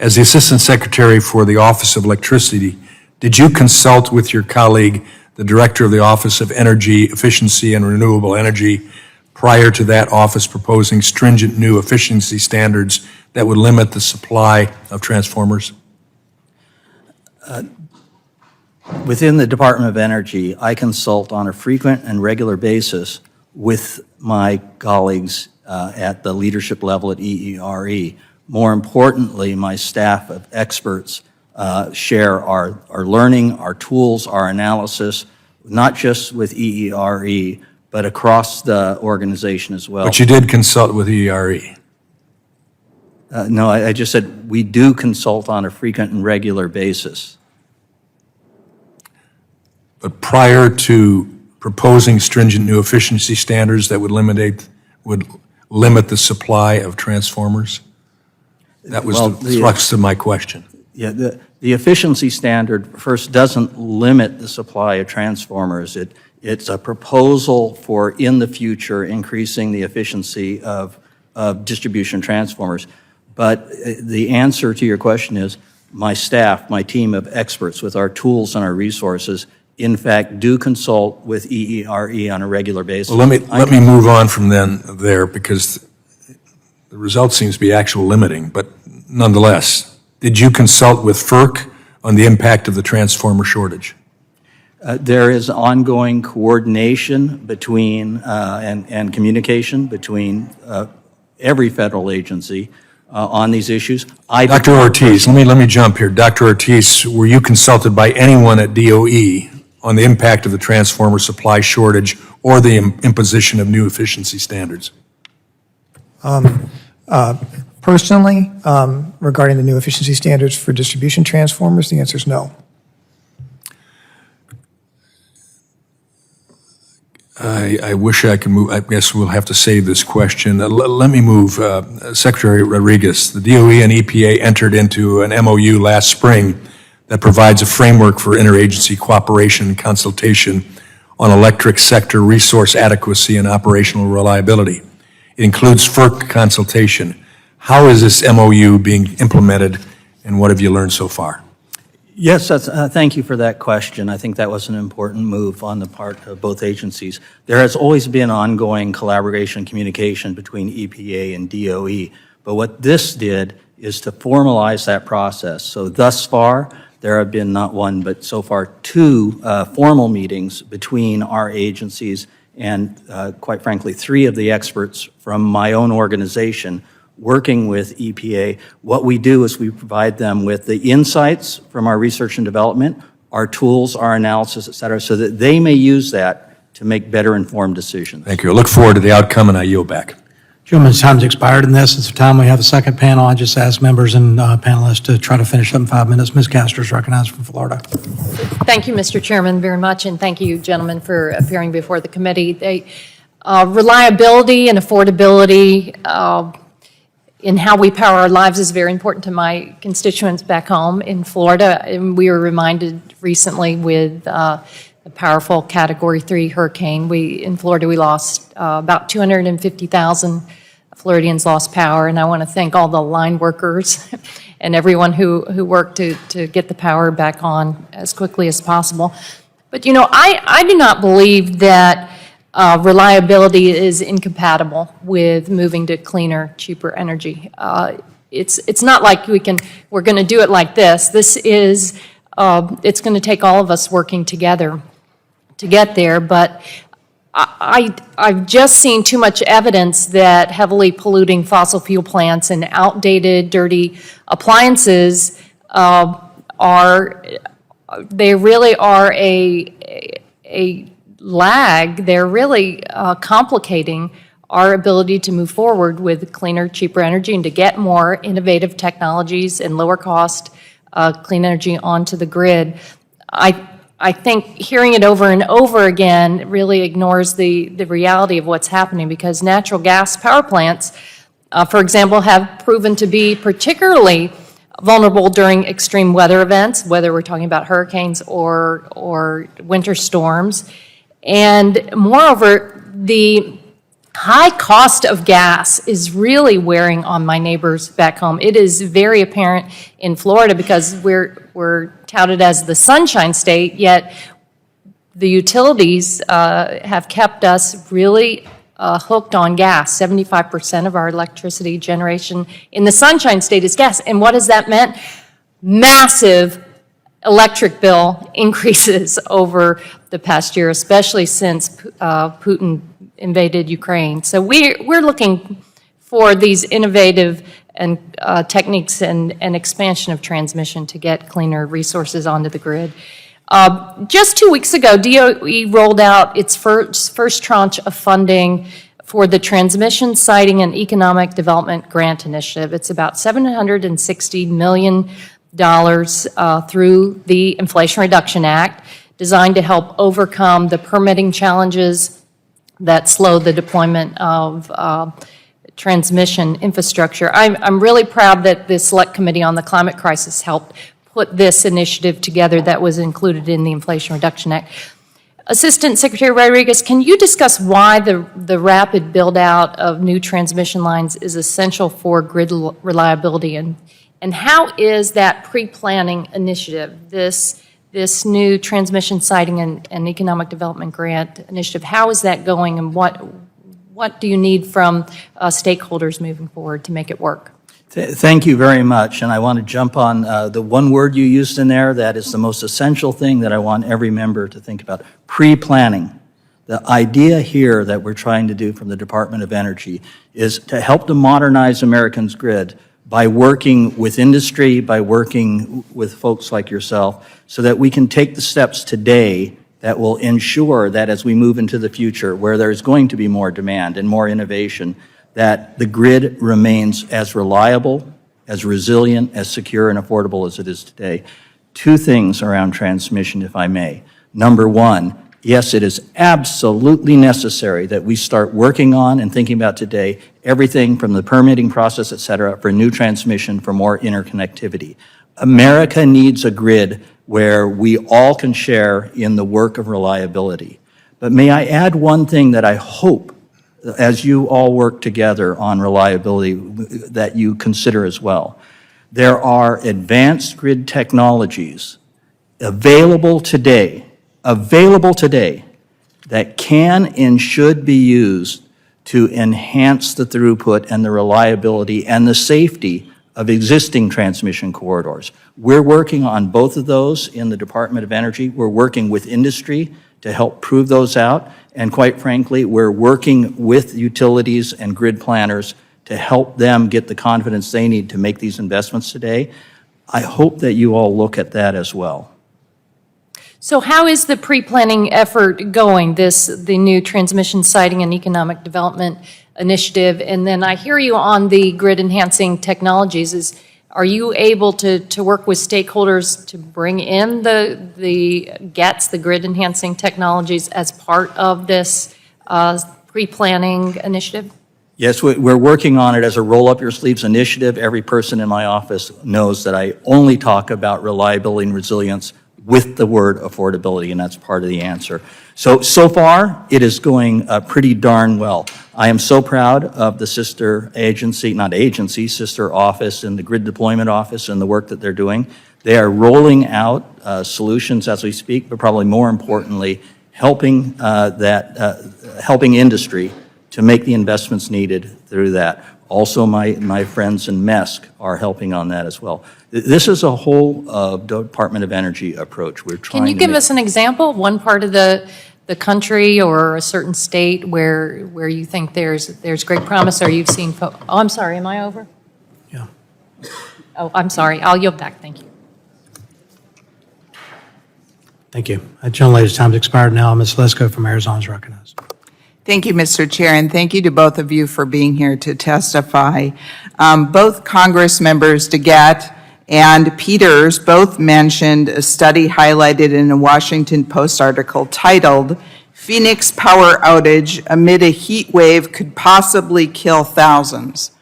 as the Assistant Secretary for the Office of Electricity, did you consult with your colleague, the Director of the Office of Energy Efficiency and Renewable Energy, prior to that office proposing stringent new efficiency standards that would limit the supply of transformers? Within the Department of Energy, I consult on a frequent and regular basis with my colleagues at the leadership level at EERE. More importantly, my staff of experts share our learning, our tools, our analysis, not just with EERE, but across the organization as well. But you did consult with EERE. No, I just said we do consult on a frequent and regular basis. But prior to proposing stringent new efficiency standards that would limit the supply of transformers? That was the thrust of my question. Yeah, the efficiency standard first doesn't limit the supply of transformers. It's a proposal for in the future increasing the efficiency of distribution transformers. But the answer to your question is my staff, my team of experts with our tools and our resources, in fact, do consult with EERE on a regular basis. Well, let me move on from there because the result seems to be actual limiting, but nonetheless, did you consult with FERC on the impact of the transformer shortage? There is ongoing coordination between and communication between every federal agency on these issues. Dr. Ortiz, let me jump here. Dr. Ortiz, were you consulted by anyone at DOE on the impact of the transformer supply shortage or the imposition of new efficiency standards? Personally, regarding the new efficiency standards for distribution transformers, the answer is no. I wish I could move. I guess we'll have to save this question. Let me move. Secretary Rodriguez, the DOE and EPA entered into an MOU last spring that provides a framework for interagency cooperation and consultation on electric sector resource adequacy and operational reliability. It includes FERC consultation. How is this MOU being implemented, and what have you learned so far? Yes, thank you for that question. I think that was an important move on the part of both agencies. There has always been ongoing collaboration and communication between EPA and DOE, but what this did is to formalize that process. So thus far, there have been not one, but so far 2 formal meetings between our agencies and, quite frankly, 3 of the experts from my own organization working with EPA. What we do is we provide them with the insights from our research and development, our tools, our analysis, et cetera, so that they may use that to make better informed decisions. Thank you. I look forward to the outcome, and I yield back. Gentlemen's time's expired in this. It's the time we have a second panel. I just ask members and panelists to try to finish up in 5 minutes. Ms. Castor's recognized from Florida. Thank you, Mr. Chairman, very much, and thank you, gentlemen, for appearing before the committee. Reliability and affordability in how we power our lives is very important to my constituents back home in Florida. And we were reminded recently with a powerful Category 3 hurricane. In Florida, we lost about 250,000 Floridians lost power, and I want to thank all the line workers and everyone who worked to get the power back on as quickly as possible. But, you know, I do not believe that reliability is incompatible with moving to cleaner, cheaper energy. It's not like we're going to do it like this. This is, it's going to take all of us working together to get there, but I've just seen too much evidence that heavily polluting fossil fuel plants and outdated, dirty appliances they really are a lag. They're really complicating our ability to move forward with cleaner, cheaper energy and to get more innovative technologies and lower cost clean energy onto the grid. I think hearing it over and over again really ignores the reality of what's happening, because natural gas power plants, for example, have proven to be particularly vulnerable during extreme weather events, whether we're talking about hurricanes or winter storms. And moreover, the high cost of gas is really wearing on my neighbors back home. It is very apparent in Florida because we're touted as the Sunshine State, yet the utilities have kept us really hooked on gas. 75% of our electricity generation in the Sunshine State is gas. And what has that meant? Massive electric bill increases over the past year, especially since Putin invaded Ukraine. So we're looking for these innovative and techniques and expansion of transmission to get cleaner resources onto the grid. Just 2 weeks ago, DOE rolled out its first tranche of funding for the Transmission, Siting, and Economic Development Grant Initiative. It's about $760 million through the Inflation Reduction Act, designed to help overcome the permitting challenges that slow the deployment of transmission infrastructure. I'm really proud that the Select Committee on the Climate Crisis helped put this initiative together that was included in the Inflation Reduction Act. Assistant Secretary Rodriguez, can you discuss why the rapid build-out of new transmission lines is essential for grid reliability, and how is that pre-planning initiative, this new Transmission, Siting, and Economic Development Grant Initiative, how is that going, and what do you need from stakeholders moving forward to make it work? Thank you very much, and I want to jump on the one word you used in there that is the most essential thing that I want every member to think about: pre-planning. The idea here that we're trying to do from the Department of Energy is to help to modernize Americans' grid by working with industry, by working with folks like yourself, so that we can take the steps today that will ensure that as we move into the future, where there's going to be more demand and more innovation, that the grid remains as reliable, as resilient, as secure and affordable as it is today. Two things around transmission, if I may. Number one, yes, it is absolutely necessary that we start working on and thinking about today everything from the permitting process, et cetera, for new transmission, for more interconnectivity. America needs a grid where we all can share in the work of reliability. But may I add one thing that I hope, as you all work together on reliability, that you consider as well. There are advanced grid technologies available today that can and should be used to enhance the throughput and the reliability and the safety of existing transmission corridors. We're working on both of those in the Department of Energy. We're working with industry to help prove those out. And quite frankly, we're working with utilities and grid planners to help them get the confidence they need to make these investments today. I hope that you all look at that as well. So how is the pre-planning effort going, the new Transmission, Siting, and Economic Development initiative. And then I hear you on the grid enhancing technologies. Are you able to work with stakeholders to bring in the grid enhancing technologies as part of this pre-planning initiative? Yes, we're working on it as a roll-up-your-sleeves initiative. Every person in my office knows that I only talk about reliability and resilience with the word affordability, and that's part of the answer. So far, it is going pretty darn well. I am so proud of the sister agency, not agency, sister office and the grid deployment office and the work that they're doing. They are rolling out solutions as we speak, but probably more importantly, helping industry to make the investments needed through that. Also, my friends in MESC are helping on that as well. This is a whole Department of Energy approach. We're trying. Can you give us an example, one part of the country or a certain state where you think there's great promise, or you've seen? Oh, I'm sorry. Am I over? Yeah. Oh, I'm sorry. I'll yield back. Thank you. Thank you. That young lady's time's expired now. Ms. Lesko from Arizona is recognized. Thank you, Mr. Chair, and thank you to both of you for being here to testify. Both Congress members DeGette and Peters both mentioned a study highlighted in a Washington Post article titled, "Phoenix Power Outage Amid a Heat Wave Could Possibly Kill Thousands."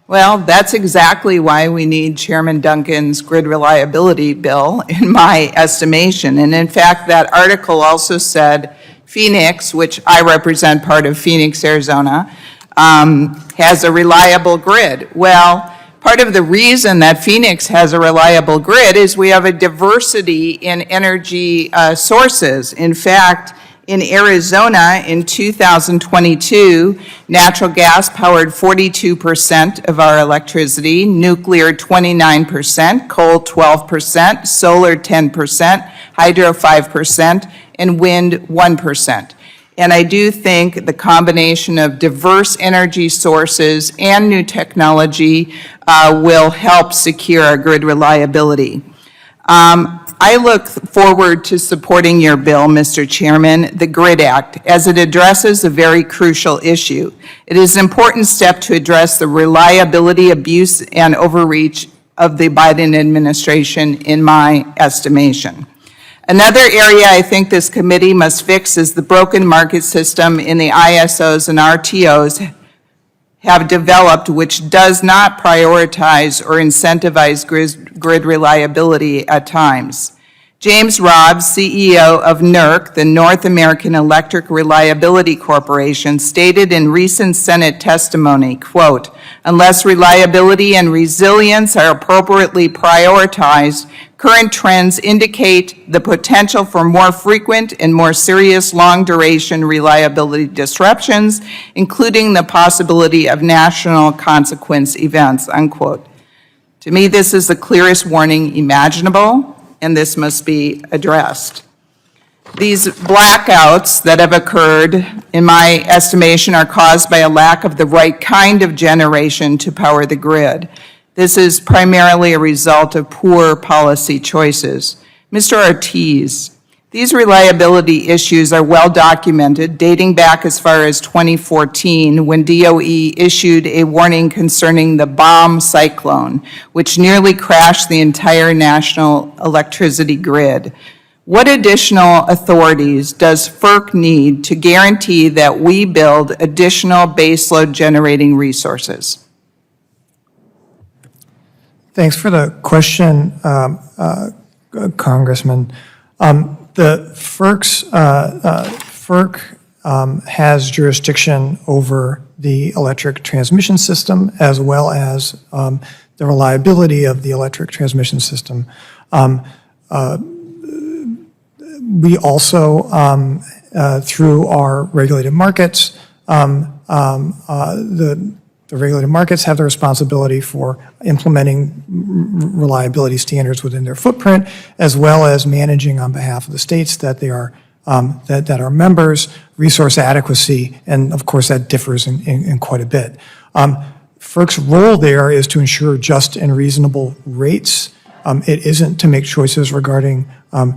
Well, that's exactly why we need Chairman Duncan's grid reliability bill, in my estimation. And in fact, that article also said Phoenix, which I represent part of Phoenix, Arizona, has a reliable grid. Well, part of the reason that Phoenix has a reliable grid is we have a diversity in energy sources. In fact, in Arizona in 2022, natural gas powered 42% of our electricity, nuclear 29%, coal 12%, solar 10%, hydro 5%, and wind 1%. And I do think the combination of diverse energy sources and new technology will help secure our grid reliability. I look forward to supporting your bill, Mr. Chairman, the GRID Act, as it addresses a very crucial issue. It is an important step to address the reliability, abuse, and overreach of the Biden administration, in my estimation. Another area I think this committee must fix is the broken market system in the ISOs and RTOs have developed, which does not prioritize or incentivize grid reliability at times. James Robbs, CEO of NERC, the North American Electric Reliability Corporation, stated in recent Senate testimony, quote, "Unless reliability and resilience are appropriately prioritized, current trends indicate the potential for more frequent and more serious long-duration reliability disruptions, including the possibility of national consequence events," unquote. To me, this is the clearest warning imaginable, and this must be addressed. These blackouts that have occurred, in my estimation, are caused by a lack of the right kind of generation to power the grid. This is primarily a result of poor policy choices. Mr. Ortiz, these reliability issues are well documented, dating back as far as 2014, when DOE issued a warning concerning the bomb cyclone, which nearly crashed the entire national electricity grid. What additional authorities does FERC need to guarantee that we build additional baseload generating resources? Thanks for the question, Congressman. The FERC has jurisdiction over the electric transmission system as well as the reliability of the electric transmission system. We also, through our regulated markets, the regulated markets have the responsibility for implementing reliability standards within their footprint, as well as managing on behalf of the states that they are that are members, resource adequacy, and of course that differs in quite a bit. FERC's role there is to ensure just and reasonable rates. It isn't to make choices regarding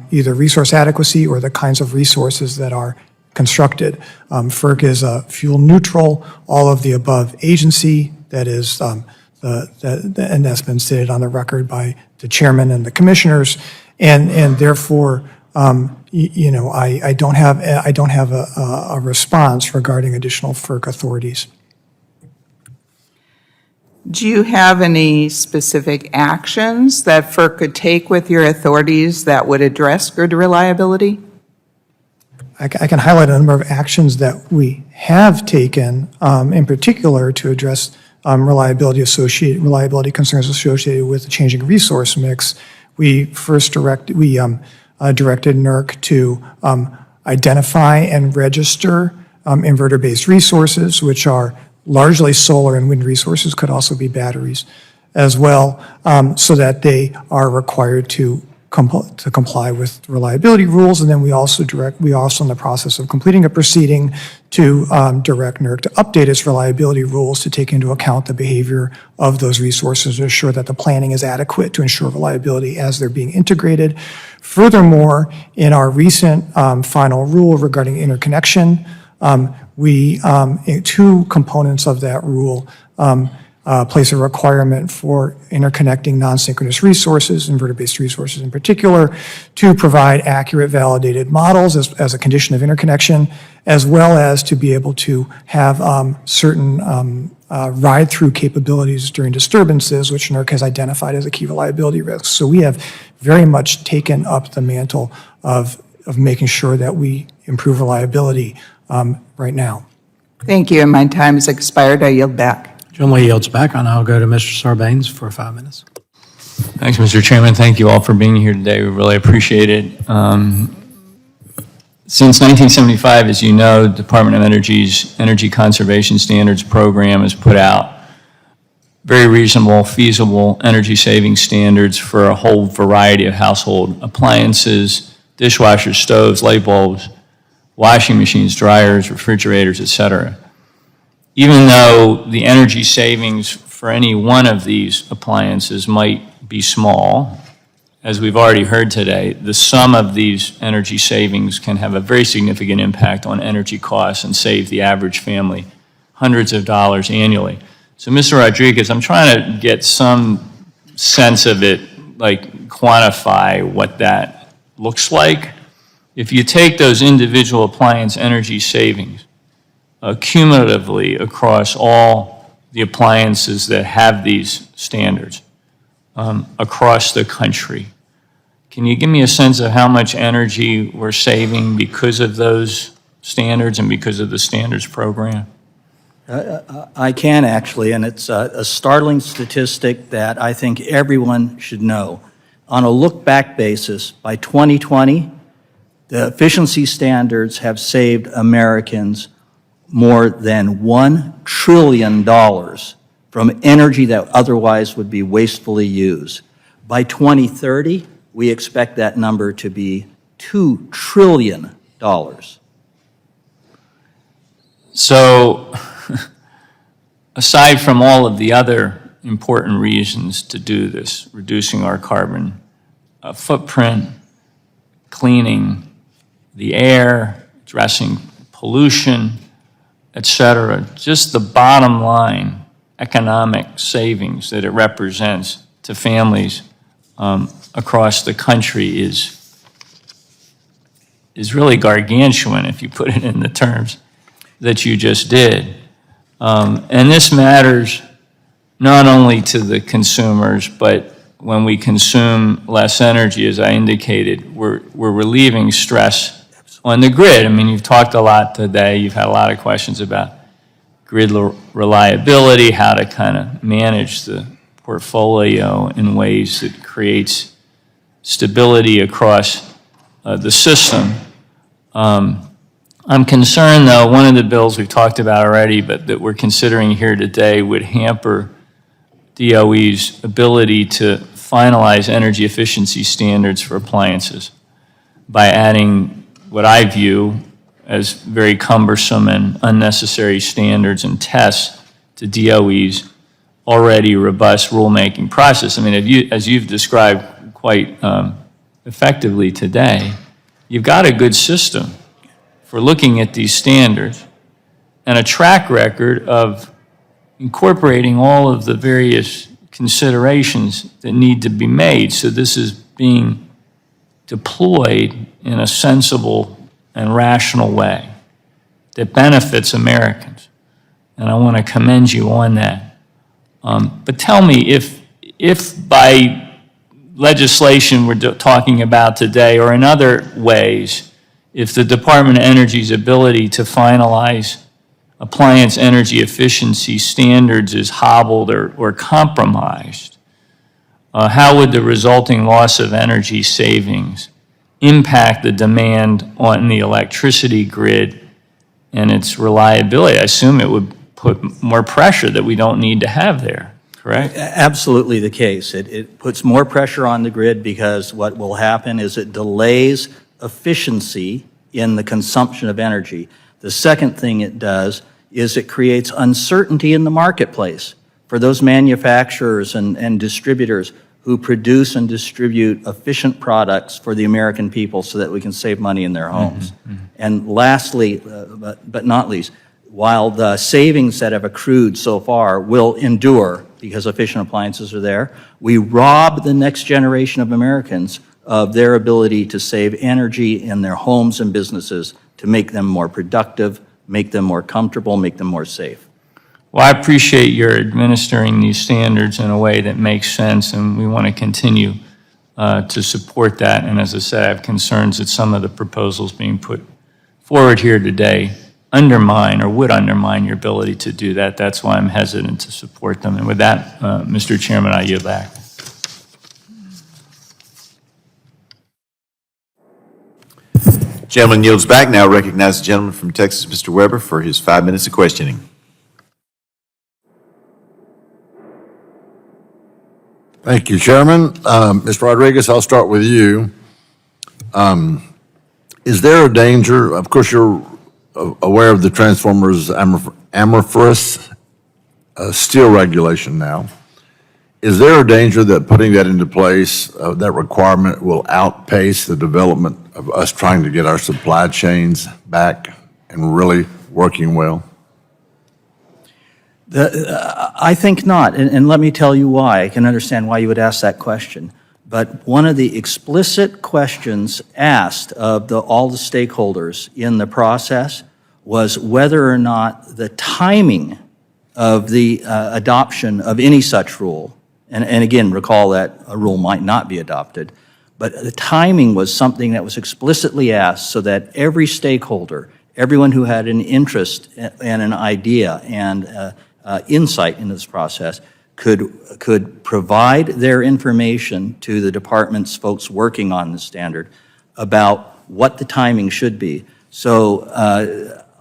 either resource adequacy or the kinds of resources that are constructed. FERC is a fuel neutral, all of the above agency that is, and that's been stated on the record by the chairman and the commissioners, and therefore, I don't have a response regarding additional FERC authorities. Do you have any specific actions that FERC could take with your authorities that would address grid reliability? I can highlight a number of actions that we have taken, in particular to address reliability concerns associated with the changing resource mix. We first directed NERC to identify and register inverter-based resources, which are largely solar and wind resources, could also be batteries as well, so that they are required to comply with reliability rules. And then we also in the process of completing a proceeding to direct NERC to update its reliability rules to take into account the behavior of those resources to ensure that the planning is adequate to ensure reliability as they're being integrated. Furthermore, in our recent final rule regarding interconnection, two components of that rule place a requirement for interconnecting non-synchronous resources, inverter-based resources in particular, to provide accurate validated models as a condition of interconnection, as well as to be able to have certain ride-through capabilities during disturbances, which NERC has identified as a key reliability risk. So we have very much taken up the mantle of making sure that we improve reliability right now. Thank you, and my time has expired. I yield back. Gentleman yields back, and I'll go to Mr. Sarbanes for 5 minutes. Thanks, Mr. Chairman. Thank you all for being here today. We really appreciate it. Since 1975, as you know, the Department of Energy's Energy Conservation Standards Program has put out very reasonable, feasible energy saving standards for a whole variety of household appliances, dishwashers, stoves, light bulbs, washing machines, dryers, refrigerators, et cetera. Even though the energy savings for any one of these appliances might be small, as we've already heard today, the sum of these energy savings can have a very significant impact on energy costs and save the average family hundreds of dollars annually. So, Mr. Rodriguez, I'm trying to get some sense of it, like quantify what that looks like. If you take those individual appliance energy savings cumulatively across all the appliances that have these standards across the country, can you give me a sense of how much energy we're saving because of those standards and because of the standards program? I can actually, and it's a startling statistic that I think everyone should know. On a look-back basis, by 2020, the efficiency standards have saved Americans more than $1 trillion from energy that otherwise would be wastefully used. By 2030, we expect that number to be $2 trillion. So, aside from all of the other important reasons to do this, reducing our carbon footprint, cleaning the air, addressing pollution, et cetera, just the bottom line economic savings that it represents to families across the country is really gargantuan if you put it in the terms that you just did. And this matters not only to the consumers, but when we consume less energy, as I indicated, we're relieving stress on the grid. I mean, you've talked a lot today. You've had a lot of questions about grid reliability, how to kind of manage the portfolio in ways that creates stability across the system. I'm concerned, though, one of the bills we've talked about already, but that we're considering here today would hamper DOE's ability to finalize energy efficiency standards for appliances by adding what I view as very cumbersome and unnecessary standards and tests to DOE's already robust rulemaking process. I mean, as you've described quite effectively today, you've got a good system for looking at these standards and a track record of incorporating all of the various considerations that need to be made. So this is being deployed in a sensible and rational way that benefits Americans. And I want to commend you on that. But tell me, if by legislation we're talking about today, or in other ways, if the Department of Energy's ability to finalize appliance energy efficiency standards is hobbled or compromised, how would the resulting loss of energy savings impact the demand on the electricity grid and its reliability? I assume it would put more pressure that we don't need to have there, correct? Absolutely the case. It puts more pressure on the grid because what will happen is it delays efficiency in the consumption of energy. The second thing it does is it creates uncertainty in the marketplace for those manufacturers and distributors who produce and distribute efficient products for the American people so that we can save money in their homes. And lastly, but not least, while the savings that have accrued so far will endure because efficient appliances are there, we rob the next generation of Americans of their ability to save energy in their homes and businesses to make them more productive, make them more comfortable, make them more safe. Well, I appreciate your administering these standards in a way that makes sense, and we want to continue to support that. And as I said, I have concerns that some of the proposals being put forward here today undermine or would undermine your ability to do that. That's why I'm hesitant to support them. And with that, Mr. Chairman, I yield back. Gentleman yields back. Now recognize the gentleman from Texas, Mr. Weber, for his 5 minutes of questioning. Thank you, Chairman. Mr. Rodriguez, I'll start with you. Is there a danger, of course you're aware of the Transformers amorphous steel regulation now. Is there a danger that putting that into place, that requirement will outpace the development of us trying to get our supply chains back and really working well? I think not, and let me tell you why. I can understand why you would ask that question. But one of the explicit questions asked of all the stakeholders in the process was whether or not the timing of the adoption of any such rule, and again, recall that a rule might not be adopted, but the timing was something that was explicitly asked so that every stakeholder, everyone who had an interest and an idea and insight into this process could provide their information to the department's folks working on the standard about what the timing should be. So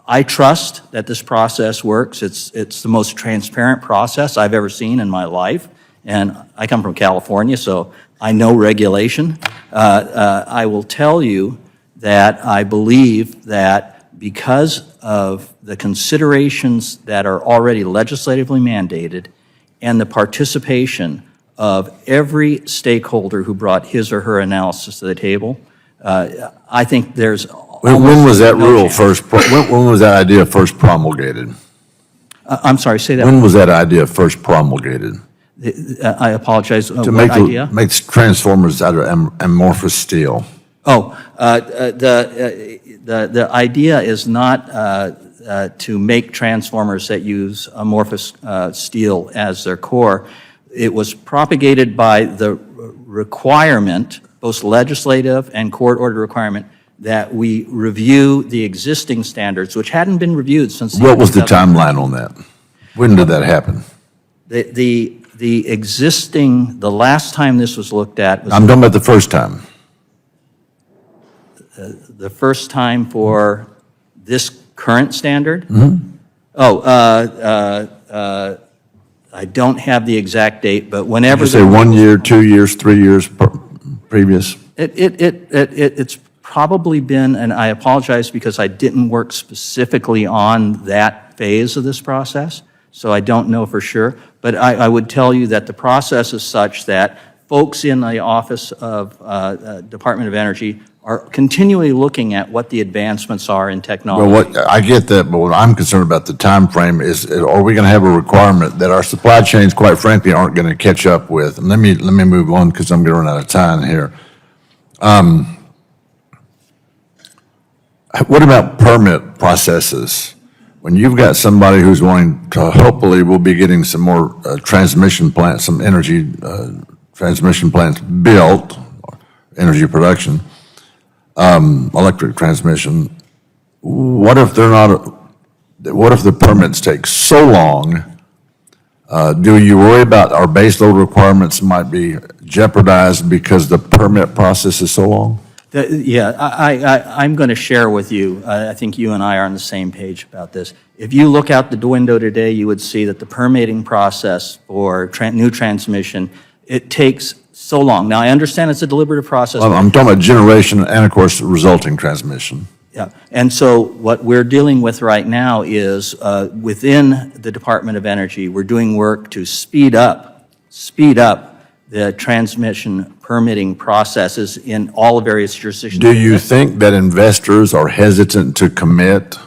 I trust that this process works. It's the most transparent process I've ever seen in my life. And I come from California, so I know regulation. I will tell you that I believe that because of the considerations that are already legislatively mandated and the participation of every stakeholder who brought his or her analysis to the table, I think there's When was that rule first, when was that idea first promulgated? I'm sorry, say that. When was that idea first promulgated? I apologize, To what make idea? make transformers out of amorphous steel. Oh, the idea is not to make transformers that use amorphous steel as their core. It was propagated by the requirement, both legislative and court-ordered requirement, that we review the existing standards, which hadn't been reviewed since. What was the timeline on that? When did that happen? The existing, the last time this was looked at was. I'm talking about the first time. The first time for this current standard? Mm-hmm. I don't have the exact date, but whenever. Did you say 1 year, 2 years, 3 years previous? It's probably been, and I apologize because I didn't work specifically on that phase of this process, so I don't know for sure. But I would tell you that the process is such that folks in the Office of Department of Energy are continually looking at what the advancements are in technology. Well, I get that, but what I'm concerned about the time frame is, are we going to have a requirement that our supply chains, quite frankly, aren't going to catch up with? And let me move on because I'm going to run out of time here. What about permit processes? When you've got somebody who's wanting to, hopefully we'll be getting some more transmission plants, some energy transmission plants built, energy production, electric transmission. What if what if the permits take so long? Do you worry about our baseload requirements might be jeopardized because the permit process is so long? I'm going to share with you, I think you and I are on the same page about this. If you look out the window today, you would see that the permitting process for new transmission, it takes so long. Now, I understand it's a deliberative process. Well, I'm talking about generation and, of course, resulting transmission. Yeah, and so what we're dealing with right now is within the Department of Energy, we're doing work to speed up the transmission permitting processes in all the various jurisdictions. Do you think that investors are hesitant to commit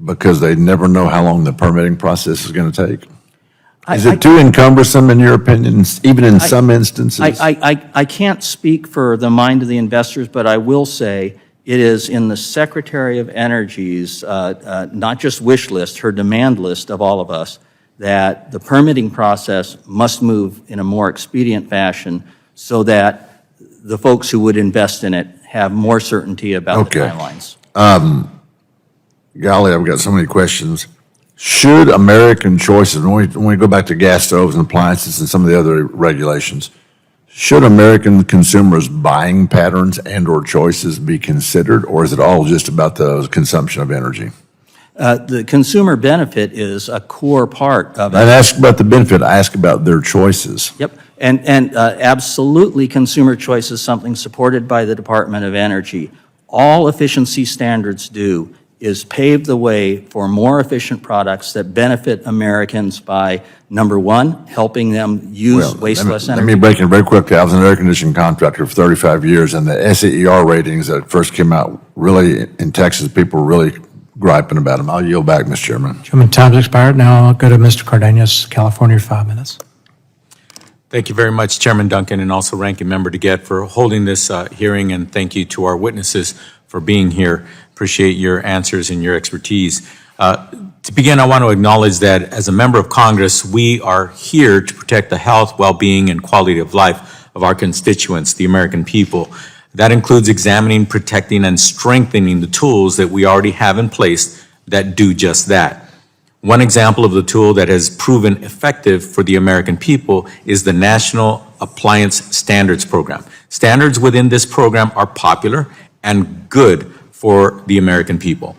because they never know how long the permitting process is going to take? Is it too encumbersome in your opinion, even in some instances? I can't speak for the mind of the investors, but I will say it is in the Secretary of Energy's, not just wish list, her demand list of all of us, that the permitting process must move in a more expedient fashion so that the folks who would invest in it have more certainty about the timelines. Golly, I've got so many questions. Should American choices, when we go back to gas stoves and appliances and some of the other regulations, should American consumers' buying patterns and/or choices be considered, or is it all just about the consumption of energy? The consumer benefit is a core part of it. I didn't ask about the benefit, I asked about their choices. Yep, and absolutely consumer choice is something supported by the Department of Energy. All efficiency standards do is pave the way for more efficient products that benefit Americans by, number one, helping them use waste less energy. Let me break in very quickly. I was an air conditioning contractor for 35 years, and the SEER ratings that first came out, really, in Texas, people were really griping about them. I'll yield back, Mr. Chairman. Chairman, time's expired. Now I'll go to Mr. Cardenas, California, 5 minutes. Thank you very much, Chairman Duncan, and also Ranking Member DeGette for holding this hearing, and thank you to our witnesses for being here. Appreciate your answers and your expertise. To begin, I want to acknowledge that as a member of Congress, we are here to protect the health, well-being, and quality of life of our constituents, the American people. That includes examining, protecting, and strengthening the tools that we already have in place that do just that. One example of the tool that has proven effective for the American people is the National Appliance Standards Program. Standards within this program are popular and good for the American people.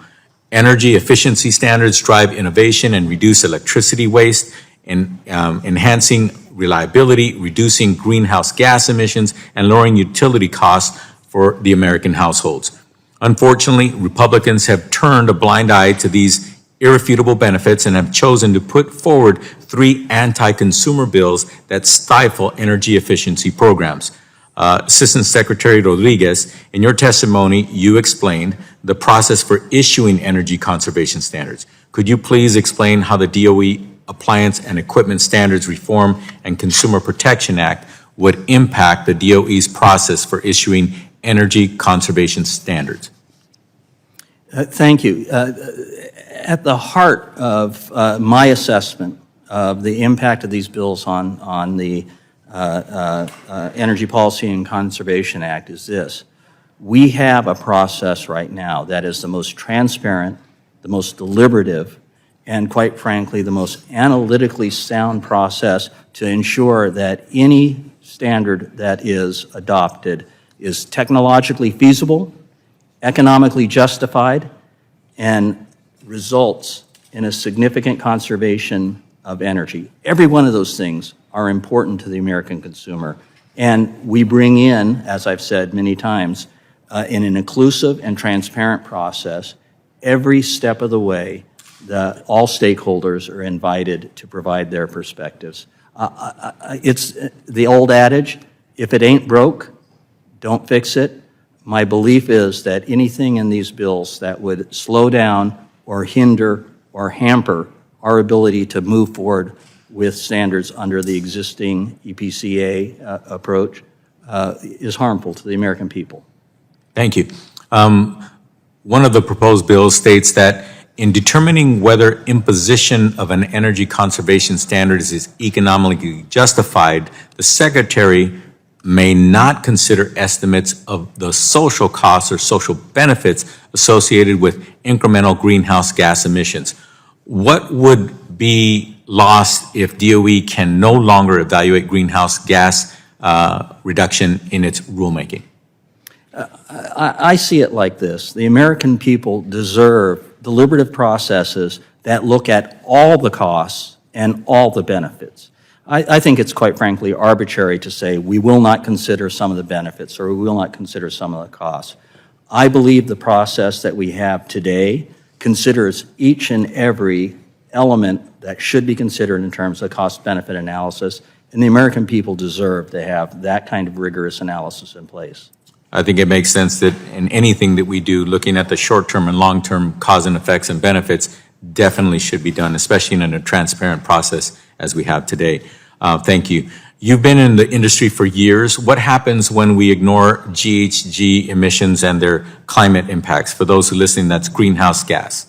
Energy efficiency standards drive innovation and reduce electricity waste, enhancing reliability, reducing greenhouse gas emissions, and lowering utility costs for the American households. Unfortunately, Republicans have turned a blind eye to these irrefutable benefits and have chosen to put forward 3 anti-consumer bills that stifle energy efficiency programs. Assistant Secretary Rodriguez, in your testimony, you explained the process for issuing energy conservation standards. Could you please explain how the DOE Appliance and Equipment Standards Reform and Consumer Protection Act would impact the DOE's process for issuing energy conservation standards? Thank you. At the heart of my assessment of the impact of these bills on the Energy Policy and Conservation Act is this. We have a process right now that is the most transparent, the most deliberative, and quite frankly, the most analytically sound process to ensure that any standard that is adopted is technologically feasible, economically justified, and results in a significant conservation of energy. Every one of those things are important to the American consumer. And we bring in, as I've said many times, in an inclusive and transparent process, every step of the way, all stakeholders are invited to provide their perspectives. It's the old adage, if it ain't broke, don't fix it. My belief is that anything in these bills that would slow down or hinder or hamper our ability to move forward with standards under the existing EPCA approach is harmful to the American people. Thank you. One of the proposed bills states that in determining whether imposition of an energy conservation standard is economically justified, the Secretary may not consider estimates of the social costs or social benefits associated with incremental greenhouse gas emissions. What would be lost if DOE can no longer evaluate greenhouse gas reduction in its rulemaking? I see it like this. The American people deserve deliberative processes that look at all the costs and all the benefits. I think it's quite frankly arbitrary to say we will not consider some of the benefits or we will not consider some of the costs. I believe the process that we have today considers each and every element that should be considered in terms of cost-benefit analysis, and the American people deserve to have that kind of rigorous analysis in place. I think it makes sense that in anything that we do, looking at the short-term and long-term cause and effects and benefits definitely should be done, especially in a transparent process as we have today. Thank you. You've been in the industry for years. What happens when we ignore GHG emissions and their climate impacts? For those who are listening, that's greenhouse gas.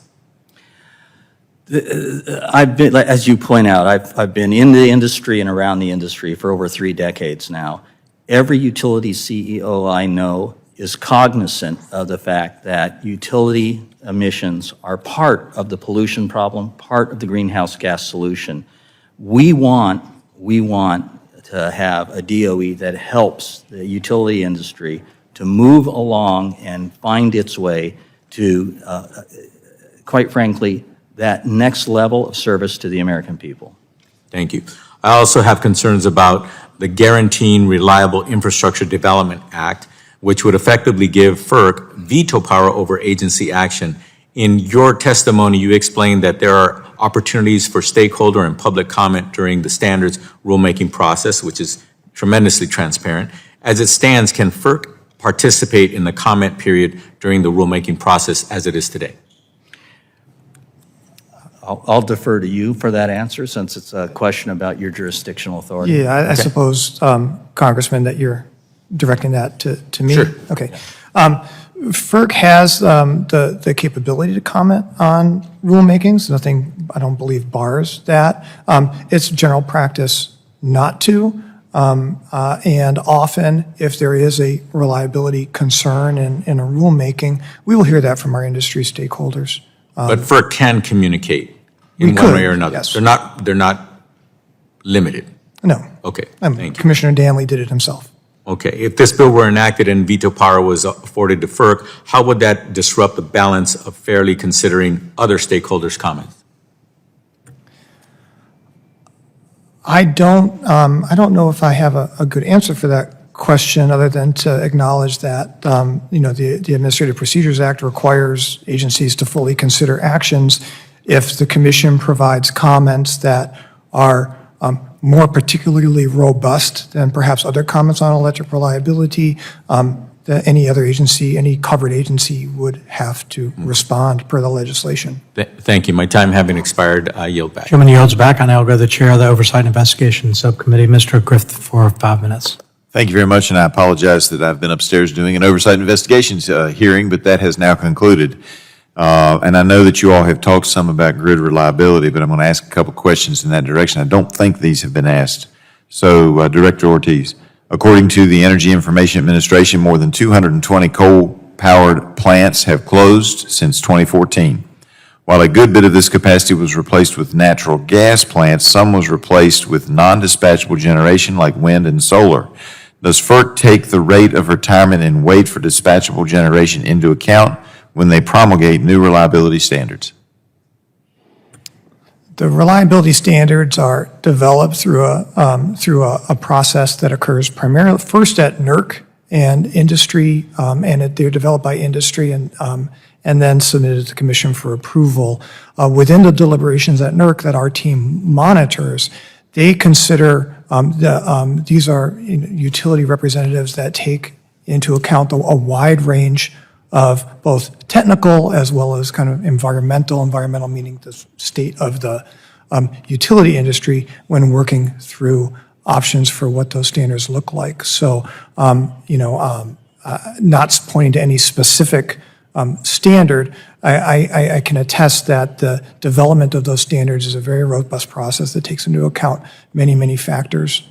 I've been, as you point out, I've been in the industry and around the industry for over 3 decades now. Every utility CEO I know is cognizant of the fact that utility emissions are part of the pollution problem, part of the greenhouse gas solution. We want to have a DOE that helps the utility industry to move along and find its way to, quite frankly, that next level of service to the American people. Thank you. I also have concerns about the Guaranteeing Reliable Infrastructure Development Act, which would effectively give FERC veto power over agency action. In your testimony, you explained that there are opportunities for stakeholder and public comment during the standards rulemaking process, which is tremendously transparent. As it stands, can FERC participate in the comment period during the rulemaking process as it is today? I'll defer to you for that answer, since it's a question about your jurisdictional authority. Yeah, I suppose, Congressman, that you're directing that to me? Sure. Okay. FERC has the capability to comment on rulemakings. Nothing, I don't believe, bars that. It's general practice not to. And often, if there is a reliability concern in a rulemaking, we will hear that from our industry stakeholders. But FERC can communicate in one way or another. Yes. They're not limited. No. Okay, thank you. Commissioner Danley did it himself. Okay, if this bill were enacted and veto power was afforded to FERC, how would that disrupt the balance of fairly considering other stakeholders' comments? I don't know if I have a good answer for that question, other than to acknowledge that, the Administrative Procedures Act requires agencies to fully consider actions if the commission provides comments that are more particularly robust than perhaps other comments on electric reliability, that any other agency, any covered agency would have to respond per the legislation. Thank you. My time having expired, I yield back. Chairman yields back. I now go to the Chair of the Oversight and Investigation Subcommittee, Mr. Griffith, for 5 minutes. Thank you very much, and I apologize that I've been upstairs doing an Oversight and Investigations hearing, but that has now concluded. And I know that you all have talked some about grid reliability, but I'm going to ask a couple questions in that direction. I don't think these have been asked. So, Director Ortiz, according to the Energy Information Administration, more than 220 coal-powered plants have closed since 2014. While a good bit of this capacity was replaced with natural gas plants, some was replaced with non-dispatchable generation like wind and solar. Does FERC take the rate of retirement and wait for dispatchable generation into account when they promulgate new reliability standards? The reliability standards are developed through a process that occurs primarily first at NERC and industry, and they're developed by industry and then submitted to the Commission for approval. Within the deliberations at NERC that our team monitors, they consider these are utility representatives that take into account a wide range of both technical as well as kind of environmental meaning the state of the utility industry when working through options for what those standards look like. So, not pointing to any specific standard, I can attest that the development of those standards is a very robust process that takes into account many, many factors.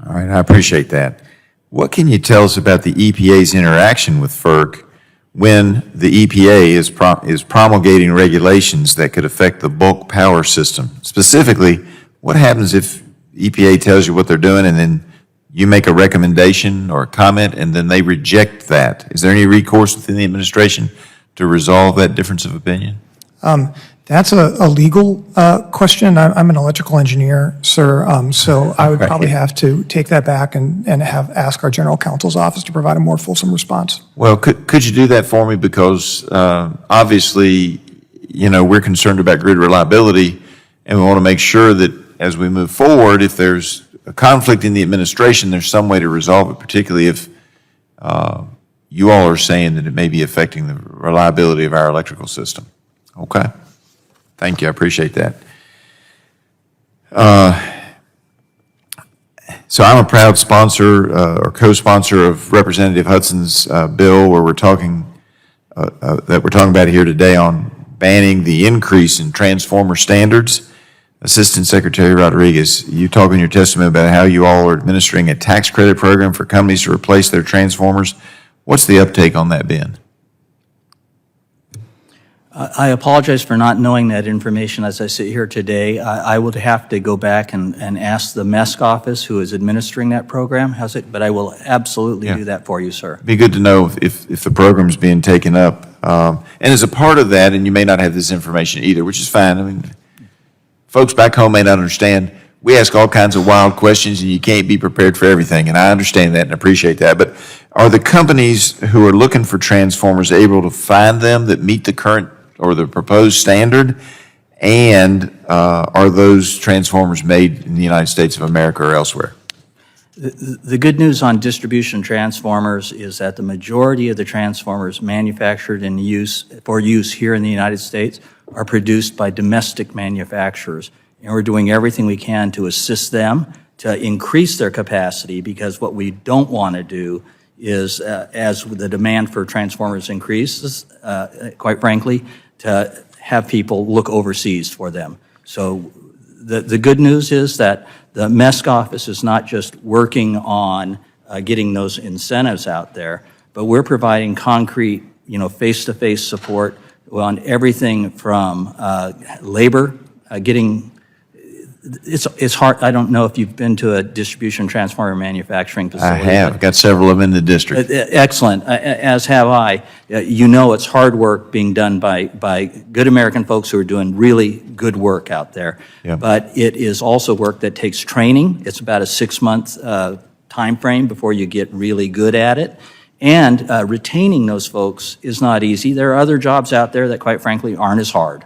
All right, I appreciate that. What can you tell us about the EPA's interaction with FERC when the EPA is promulgating regulations that could affect the bulk power system? Specifically, what happens if EPA tells you what they're doing and then you make a recommendation or a comment and then they reject that? Is there any recourse within the administration to resolve that difference of opinion? That's a legal question. I'm an electrical engineer, sir, so I would probably have to take that back and ask our general counsel's office to provide a more fulsome response. Well, could you do that for me? Because obviously, we're concerned about grid reliability, and we want to make sure that as we move forward, if there's a conflict in the administration, there's some way to resolve it, particularly if you all are saying that it may be affecting the reliability of our electrical system. Okay. Thank you. I appreciate that. So I'm a proud sponsor or co-sponsor of Representative Hudson's bill where we're talking about here today on banning the increase in transformer standards. Assistant Secretary Rodriguez, you talk in your testimony about how you all are administering a tax credit program for companies to replace their transformers. What's the uptake on that been? I apologize for not knowing that information as I sit here today. I would have to go back and ask the MESC office who is administering that program, but I will absolutely do that for you, sir. It'd be good to know if the program's being taken up. And as a part of that, and you may not have this information either, which is fine. I mean, folks back home may not understand. We ask all kinds of wild questions, and you can't be prepared for everything, and I understand that and appreciate that. But are the companies who are looking for transformers able to find them that meet the current or the proposed standard? And are those transformers made in the United States of America or elsewhere? The good news on distribution transformers is that the majority of the transformers manufactured for use here in the United States are produced by domestic manufacturers. And we're doing everything we can to assist them to increase their capacity, because what we don't want to do is, as the demand for transformers increases, quite frankly, to have people look overseas for them. So the good news is that the MESC office is not just working on getting those incentives out there, but we're providing concrete, face-to-face support on everything from labor, it's hard. I don't know if you've been to a distribution transformer manufacturing facility. I have. Got several of them in the district. Excellent, as have I. It's hard work being done by good American folks who are doing really good work out there. Yeah. But it is also work that takes training. It's about a 6-month time frame before you get really good at it. And retaining those folks is not easy. There are other jobs out there that, quite frankly, aren't as hard.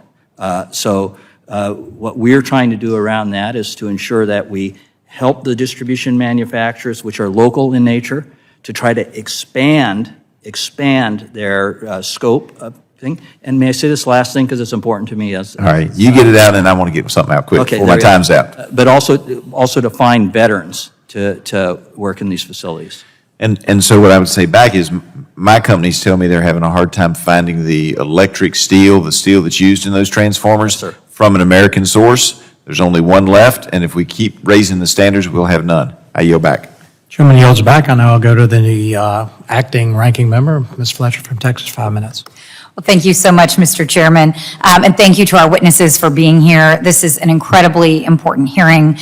What we're trying to do around that is to ensure that we help the distribution manufacturers, which are local in nature, to try to expand their scope of thing. And may I say this last thing, because it's important to me. All right, you get it out, and I want to get something out quick before my time's out. But also to find veterans to work in these facilities. And so what I would say back is my companies tell me they're having a hard time finding the electric steel, the steel that's used in those transformers from an American source. There's only one left, and if we keep raising the standards, we'll have none. I yield back. Chairman yields back. I now I'll go to the acting ranking member, Ms. Fletcher from Texas, 5 minutes. Well, thank you so much, Mr. Chairman, and thank you to our witnesses for being here. This is an incredibly important hearing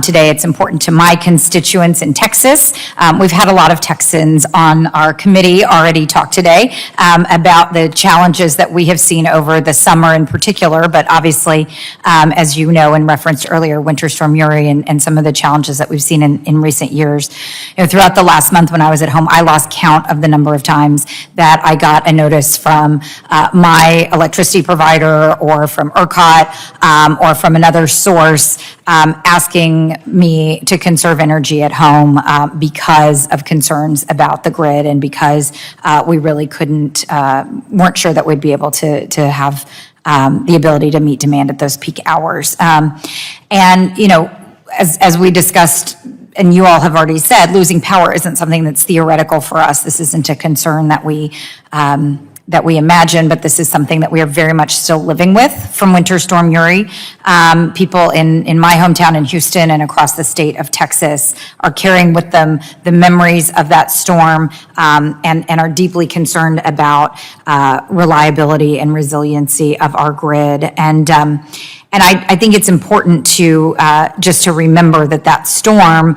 today. It's important to my constituents in Texas. We've had a lot of Texans on our committee already talk today about the challenges that we have seen over the summer in particular, but obviously, as you know, and referenced earlier, Winter Storm Uri and some of the challenges that we've seen in recent years. Throughout the last month when I was at home, I lost count of the number of times that I got a notice from my electricity provider or from ERCOT or from another source asking me to conserve energy at home because of concerns about the grid and because we really weren't sure that we'd be able to have the ability to meet demand at those peak hours. And, you know, as we discussed, and you all have already said, losing power isn't something that's theoretical for us. This isn't a concern that we imagine, but this is something that we are very much still living with from Winter Storm Uri. People in my hometown in Houston and across the state of Texas are carrying with them the memories of that storm and are deeply concerned about reliability and resiliency of our grid. And I think it's important to just to remember that storm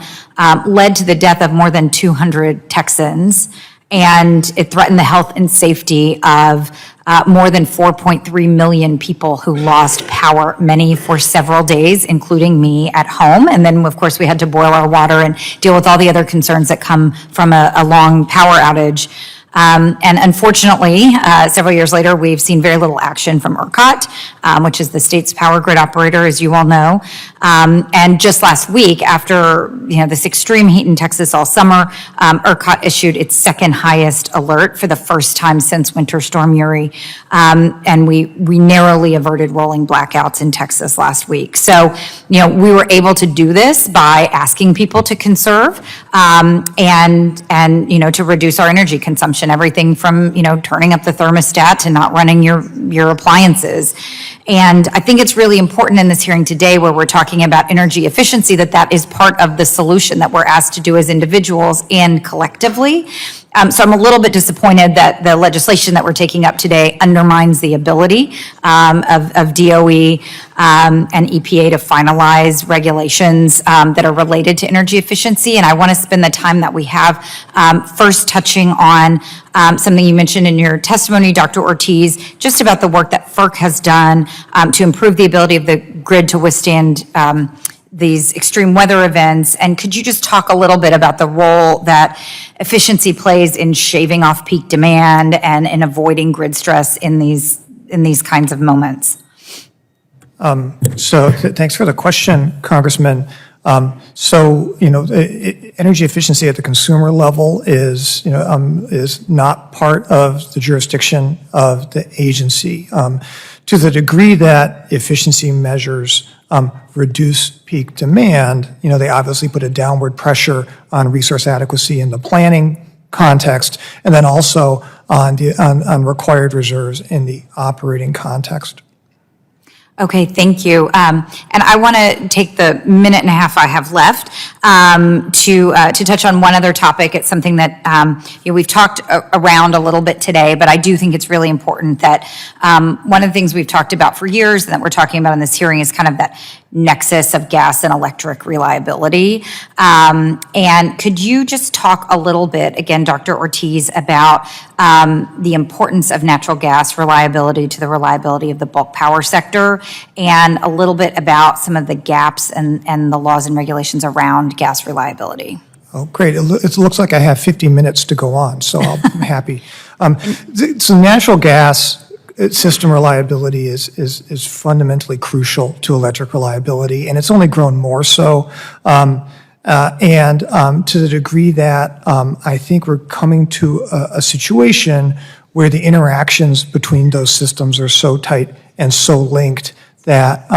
led to the death of more than 200 Texans, and it threatened the health and safety of more than 4.3 million people who lost power, many for several days, including me at home. And then, of course, we had to boil our water and deal with all the other concerns that come from a long power outage. And unfortunately, several years later, we've seen very little action from ERCOT, which is the state's power grid operator, as you all know. And just last week, after this extreme heat in Texas all summer, ERCOT issued its second highest alert for the first time since Winter Storm Uri. And we narrowly averted rolling blackouts in Texas last week. So, we were able to do this by asking people to conserve and to reduce our energy consumption. Everything from, turning up the thermostat to not running your appliances. And I think it's really important in this hearing today where we're talking about energy efficiency that is part of the solution that we're asked to do as individuals and collectively. So I'm a little bit disappointed that the legislation that we're taking up today undermines the ability of DOE and EPA to finalize regulations that are related to energy efficiency. And I want to spend the time that we have first touching on something you mentioned in your testimony, Dr. Ortiz, just about the work that FERC has done to improve the ability of the grid to withstand these extreme weather events. And could you just talk a little bit about the role that efficiency plays in shaving off peak demand and in avoiding grid stress in these kinds of moments? Thanks for the question, Congressman. Energy efficiency at the consumer level is not part of the jurisdiction of the agency. To the degree that efficiency measures reduce peak demand, they obviously put a downward pressure on resource adequacy in the planning context, and then also on required reserves in the operating context. Okay, thank you. And I want to take the minute and a half I have left to touch on one other topic. It's something that we've talked around a little bit today, but I do think it's really important that one of the things we've talked about for years and that we're talking about in this hearing is kind of that nexus of gas and electric reliability. And could you just talk a little bit, again, Dr. Ortiz, about the importance of natural gas reliability to the reliability of the bulk power sector, and a little bit about some of the gaps and the laws and regulations around gas reliability? Oh, great. It looks like I have 50 minutes to go on, so I'm happy. So natural gas system reliability is fundamentally crucial to electric reliability, and it's only grown more so. To the degree that I think we're coming to a situation where the interactions between those systems are so tight and so linked that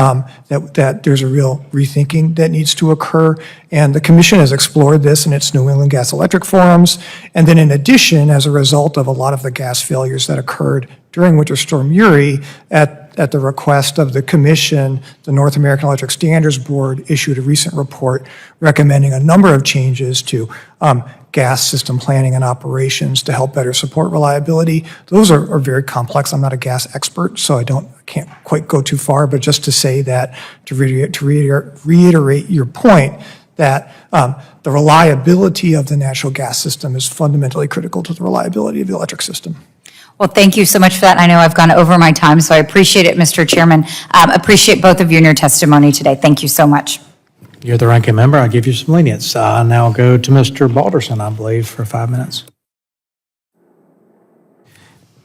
there's a real rethinking that needs to occur. And the Commission has explored this in its New England Gas Electric forums. And then in addition, as a result of a lot of the gas failures that occurred during Winter Storm Uri, at the request of the Commission, the North American Electric Standards Board issued a recent report recommending a number of changes to gas system planning and operations to help better support reliability. Those are very complex. I'm not a gas expert, so I can't quite go too far, but just to say that, to reiterate your point, that the reliability of the natural gas system is fundamentally critical to the reliability of the electric system. Well, thank you so much for that. I know I've gone over my time, so I appreciate it, Mr. Chairman. Appreciate both of you and your testimony today. Thank you so much. You're the ranking member. I'll give you some lenience. Now go to Mr. Balderson, I believe, for 5 minutes.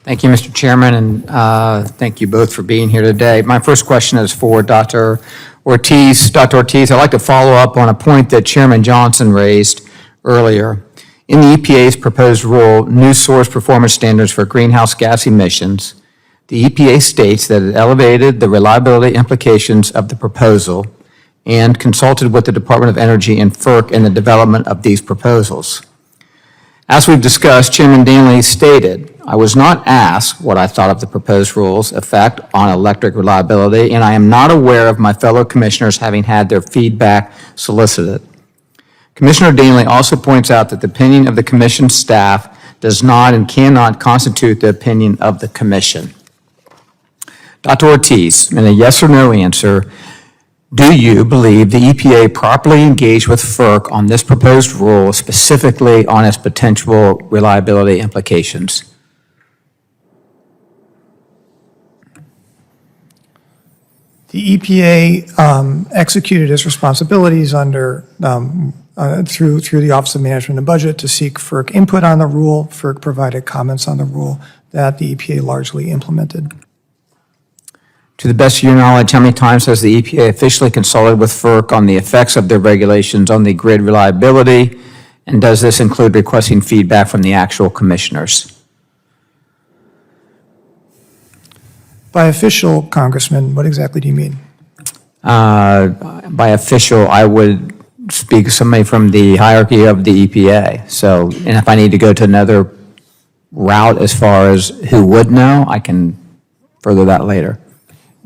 Thank you, Mr. Chairman, and thank you both for being here today. My first question is for Dr. Ortiz. Dr. Ortiz, I'd like to follow up on a point that Chairman Johnson raised earlier. In the EPA's proposed rule, new source performance standards for greenhouse gas emissions, the EPA states that it elevated the reliability implications of the proposal and consulted with the Department of Energy and FERC in the development of these proposals. As we've discussed, Chairman Danley stated, I was not asked what I thought of the proposed rule's effect on electric reliability, and I am not aware of my fellow commissioners having had their feedback solicited. Commissioner Danley also points out that the opinion of the commission staff does not and cannot constitute the opinion of the commission. Dr. Ortiz, in a yes or no answer, do you believe the EPA properly engaged with FERC on this proposed rule, specifically on its potential reliability implications? The EPA executed its responsibilities under through the Office of Management and Budget to seek FERC input on the rule. FERC provided comments on the rule that the EPA largely implemented. To the best of your knowledge, how many times has the EPA officially consulted with FERC on the effects of their regulations on the grid reliability? And does this include requesting feedback from the actual commissioners? By official, Congressman, what exactly do you mean? By official, I would speak somebody from the hierarchy of the EPA. So, and if I need to go to another route as far as who would know, I can further that later.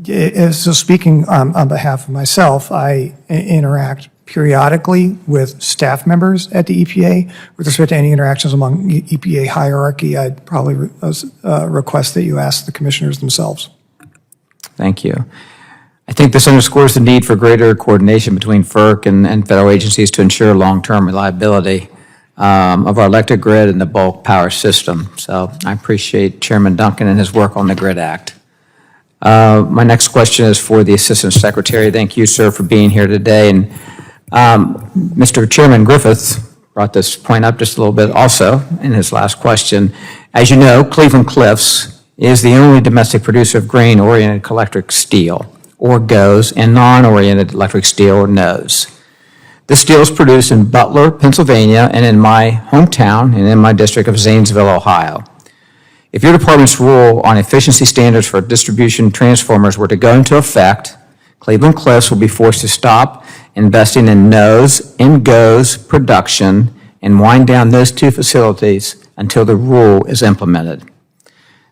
So speaking on behalf of myself, I interact periodically with staff members at the EPA. With respect to any interactions among EPA hierarchy, I'd probably request that you ask the commissioners themselves. Thank you. I think this underscores the need for greater coordination between FERC and federal agencies to ensure long-term reliability of our electric grid and the bulk power system. So I appreciate Chairman Duncan and his work on the Grid Act. My next question is for the Assistant Secretary. Thank you, sir, for being here today. And Mr. Chairman Griffith brought this point up just a little bit also in his last question. As you know, Cleveland Cliffs is the only domestic producer of grain-oriented electric steel, or GOES, and non-oriented electric steel, or NOES. This steel is produced in Butler, Pennsylvania, and in my hometown and in my district of Zanesville, Ohio. If your department's rule on efficiency standards for distribution transformers were to go into effect, Cleveland Cliffs will be forced to stop investing in NOES and GOES production and wind down those two facilities until the rule is implemented.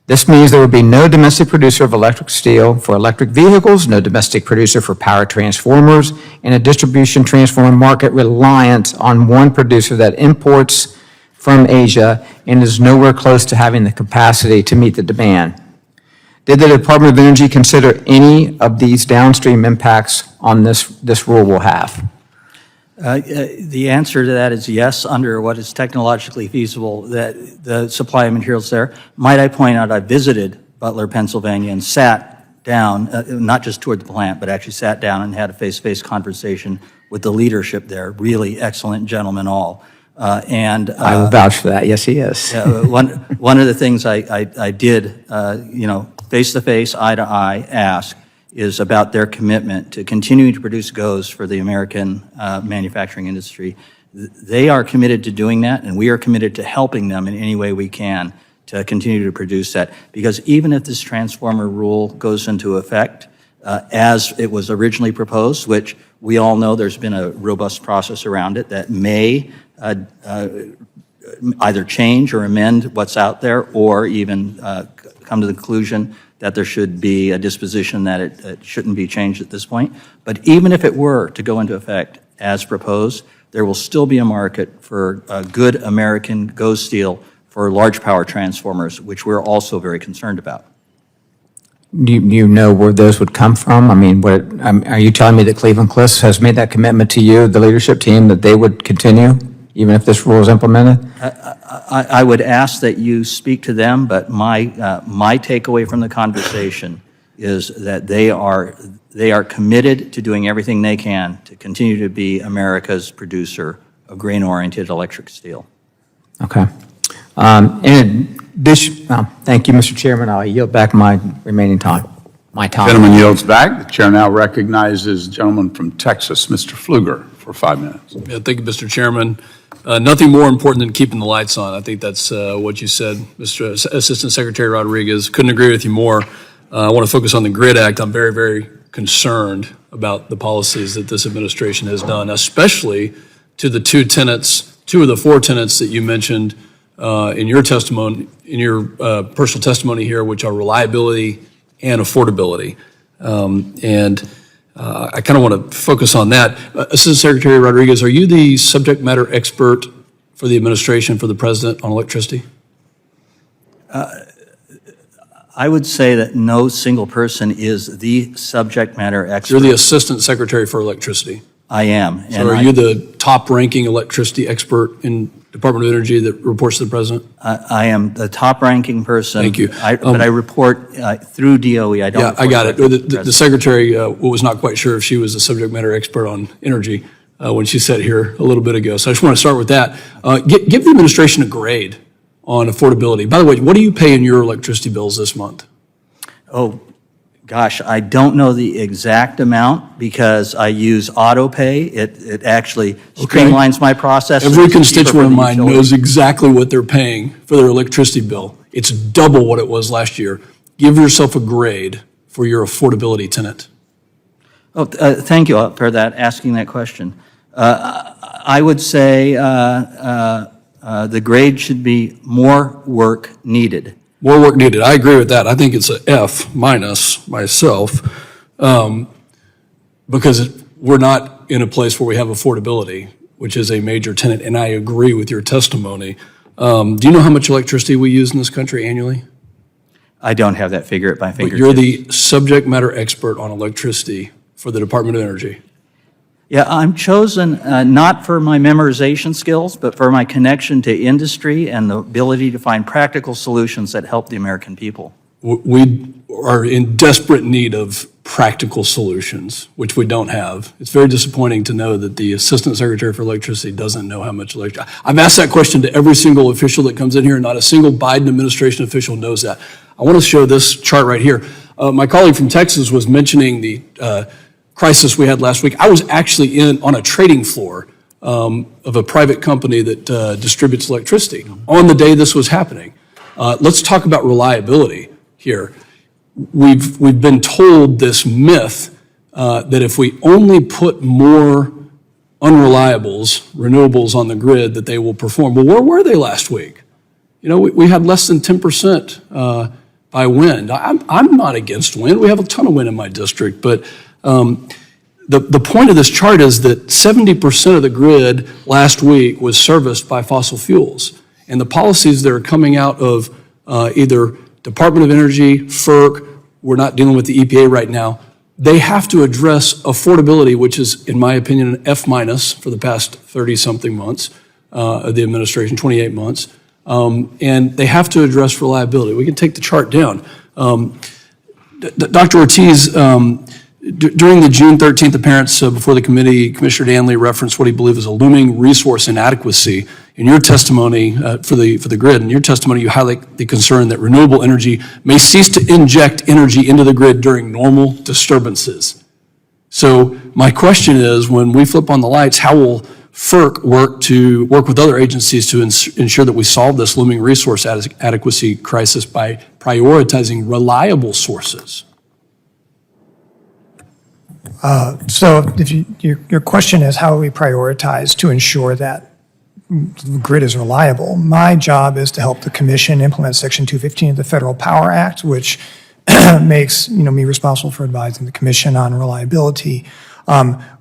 This means there will be no domestic producer of electric steel for electric vehicles, no domestic producer for power transformers, and a distribution transformer market reliant on one producer that imports from Asia and is nowhere close to having the capacity to meet the demand. Did the Department of Energy consider any of these downstream impacts on this rule will have? The answer to that is yes, under what is technologically feasible, that the supply of materials there. Might I point out, I visited Butler, Pennsylvania, and sat down, not just toured the plant, but actually sat down and had a face-to-face conversation with the leadership there. Really excellent gentlemen all. I will vouch for that. Yes, he is. One of the things I did, face-to-face, eye-to-eye ask is about their commitment to continuing to produce GOES for the American manufacturing industry. They are committed to doing that, and we are committed to helping them in any way we can to continue to produce that. Because even if this transformer rule goes into effect as it was originally proposed, which we all know there's been a robust process around it that may either change or amend what's out there, or even come to the conclusion that there should be a disposition that it shouldn't be changed at this point. But even if it were to go into effect as proposed, there will still be a market for good American GOES steel for large power transformers, which we're also very concerned about. Do you know where those would come from? I mean, are you telling me that Cleveland Cliffs has made that commitment to you, the leadership team, that they would continue, even if this rule is implemented? I would ask that you speak to them, but my takeaway from the conversation is that they are committed to doing everything they can to continue to be America's producer of grain-oriented electric steel. Okay. In addition, Thank you, Mr. Chairman. I'll yield back my remaining time, my time. Gentleman yields back. The chair now recognizes the gentleman from Texas, Mr. Pfluger, for 5 minutes. Yeah, thank you, Mr. Chairman. Nothing more important than keeping the lights on. I think that's what you said, Mr. Assistant Secretary Rodriguez. Couldn't agree with you more. I want to focus on the GRID Act. I'm very, very concerned about the policies that this administration has done, especially to the two of the four tenets that you mentioned in your testimony, in your personal testimony here, which are reliability and affordability. I kind of want to focus on that. Assistant Secretary Rodriguez, are you the subject matter expert for the administration, for the president on electricity? I would say that no single person is the subject matter expert. You're the Assistant Secretary for Electricity. I am. So are you the top-ranking electricity expert in Department of Energy that reports to the president? I am the top-ranking person. Thank you. But I report through DOE. I don't. Yeah, I got it. The secretary was not quite sure if she was the subject matter expert on energy when she sat here a little bit ago. So I just want to start with that. Give the administration a grade on affordability. By the way, what do you pay in your electricity bills this month? Oh, gosh, I don't know the exact amount because I use auto pay. It actually streamlines my process. Every constituent of mine knows exactly what they're paying for their electricity bill. It's double what it was last year. Give yourself a grade for your affordability tenet. Oh, thank you for asking that question. I would say the grade should be more work needed. More work needed. I agree with that. I think it's a F minus myself because we're not in a place where we have affordability, which is a major tenet, and I agree with your testimony. Do you know how much electricity we use in this country annually? I don't have that figure at my fingertips. But you're the subject matter expert on electricity for the Department of Energy. Yeah, I'm chosen not for my memorization skills, but for my connection to industry and the ability to find practical solutions that help the American people. We are in desperate need of practical solutions, which we don't have. It's very disappointing to know that the Assistant Secretary for Electricity doesn't know how much electricity. I've asked that question to every single official that comes in here, and not a single Biden administration official knows that. I want to show this chart right here. My colleague from Texas was mentioning the crisis we had last week. I was actually on a trading floor of a private company that distributes electricity on the day this was happening. Let's talk about reliability here. We've been told this myth that if we only put more unreliables, renewables on the grid, that they will perform. Well, where were they last week? You know, we had less than 10% by wind. I'm not against wind. We have a ton of wind in my district, but the point of this chart is that 70% of the grid last week was serviced by fossil fuels. And the policies that are coming out of either Department of Energy, FERC, we're not dealing with the EPA right now, they have to address affordability, which is, in my opinion, an F minus for the past 30-something months of the administration, 28 months. And they have to address reliability. We can take the chart down. Dr. Ortiz, during the June 13th appearance before the committee, Commissioner Danley referenced what he believed was a looming resource inadequacy. In your testimony for the grid, in your testimony, you highlight the concern that renewable energy may cease to inject energy into the grid during normal disturbances. So my question is, when we flip on the lights, how will FERC work with other agencies to ensure that we solve this looming resource adequacy crisis by prioritizing reliable sources? So if your question is how we prioritize to ensure that the grid is reliable, my job is to help the commission implement Section 215 of the Federal Power Act, which makes me responsible for advising the commission on reliability.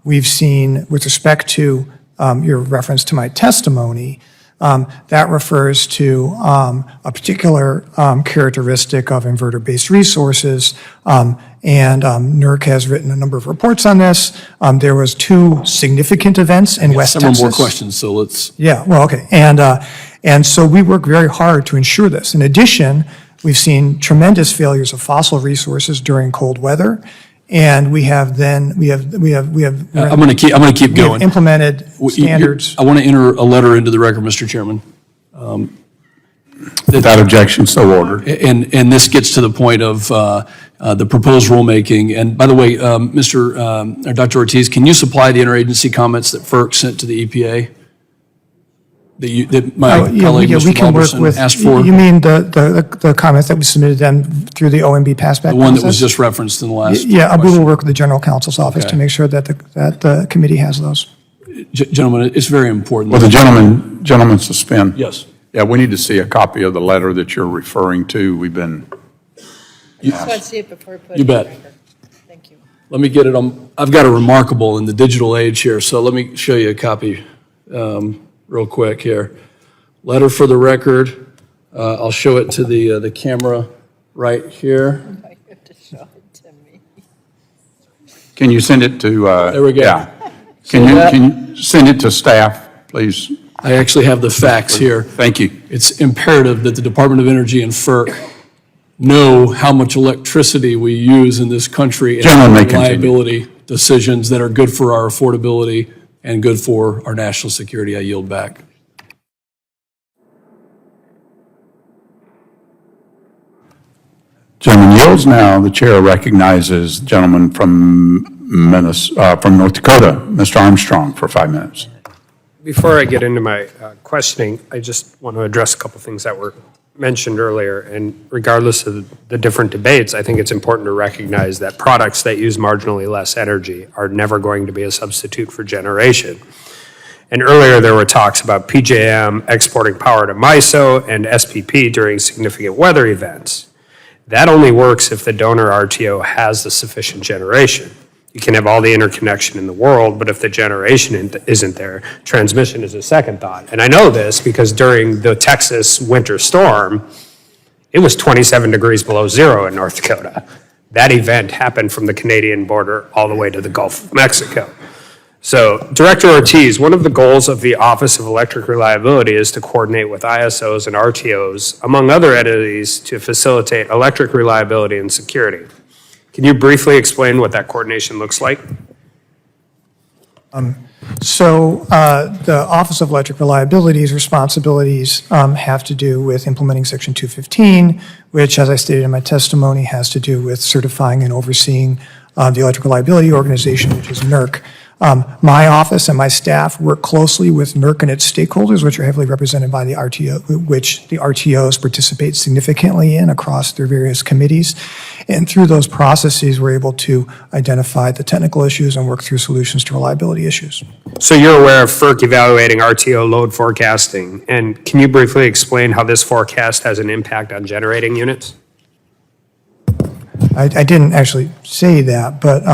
We've seen, with respect to your reference to my testimony, that refers to a particular characteristic of inverter-based resources, and NERC has written a number of reports on this. There was 2 significant events in West Texas. Several more questions, so let's... Yeah, well, okay. And so we work very hard to ensure this. In addition, we've seen tremendous failures of fossil resources during cold weather. And we have I'm going to keep going. Implemented standards. I want to enter a letter into the record, Mr. Chairman. Without objection, so ordered. And this gets to the point of the proposed rulemaking. And by the way, Dr. Ortiz, can you supply the interagency comments that FERC sent to the EPA? That my colleague, Mr. Balderson, asked for? You mean the comments that we submitted them through the OMB passback The one that was process? just referenced in the last Yeah, we question. will work with the general counsel's office to Okay. make sure that the committee has those. Gentlemen, it's very important. Will the gentleman suspend? Yes. Yeah, we need to see a copy of the letter that you're referring to. We've been, You bet. Thank you. Let me get it on, I've got a remarkable in the digital age here, so let me show you a copy real quick here. Letter for the record. I'll show it to the camera right here. can you send it to? There we go. Yeah. See that? Can you send it to staff, please? I actually have the facts here. Thank you. It's imperative that the Department of Energy and FERC know how much electricity we use in this country and Gentlemen may continue. reliability decisions that are good for our affordability and good for our national security. I yield back. Gentleman yields now. The chair recognizes the gentleman from North Dakota, Mr. Armstrong, for 5 minutes. Before I get into my questioning, I just want to address a couple things that were mentioned earlier. And regardless of the different debates, I think it's important to recognize that products that use marginally less energy are never going to be a substitute for generation. And earlier there were talks about PJM exporting power to MISO and SPP during significant weather events. That only works if the donor RTO has the sufficient generation. You can have all the interconnection in the world, but if the generation isn't there, transmission is a second thought. And I know this because during the Texas winter storm, it was 27 degrees below zero in North Dakota. That event happened from the Canadian border all the way to the Gulf of Mexico. So, Director Ortiz, one of the goals of the Office of Electric Reliability is to coordinate with ISOs and RTOs, among other entities, to facilitate electric reliability and security. Can you briefly explain what that coordination looks like? The Office of Electric Reliability's responsibilities have to do with implementing Section 215, which, as I stated in my testimony, has to do with certifying and overseeing the Electric Reliability Organization, which is NERC. My office and my staff work closely with NERC and its stakeholders, which are heavily represented by the RTO, which the RTOs participate significantly in across their various committees. And through those processes, we're able to identify the technical issues and work through solutions to reliability issues. So you're aware of FERC evaluating RTO load forecasting, and can you briefly explain how this forecast has an impact on generating units? I didn't actually say that, but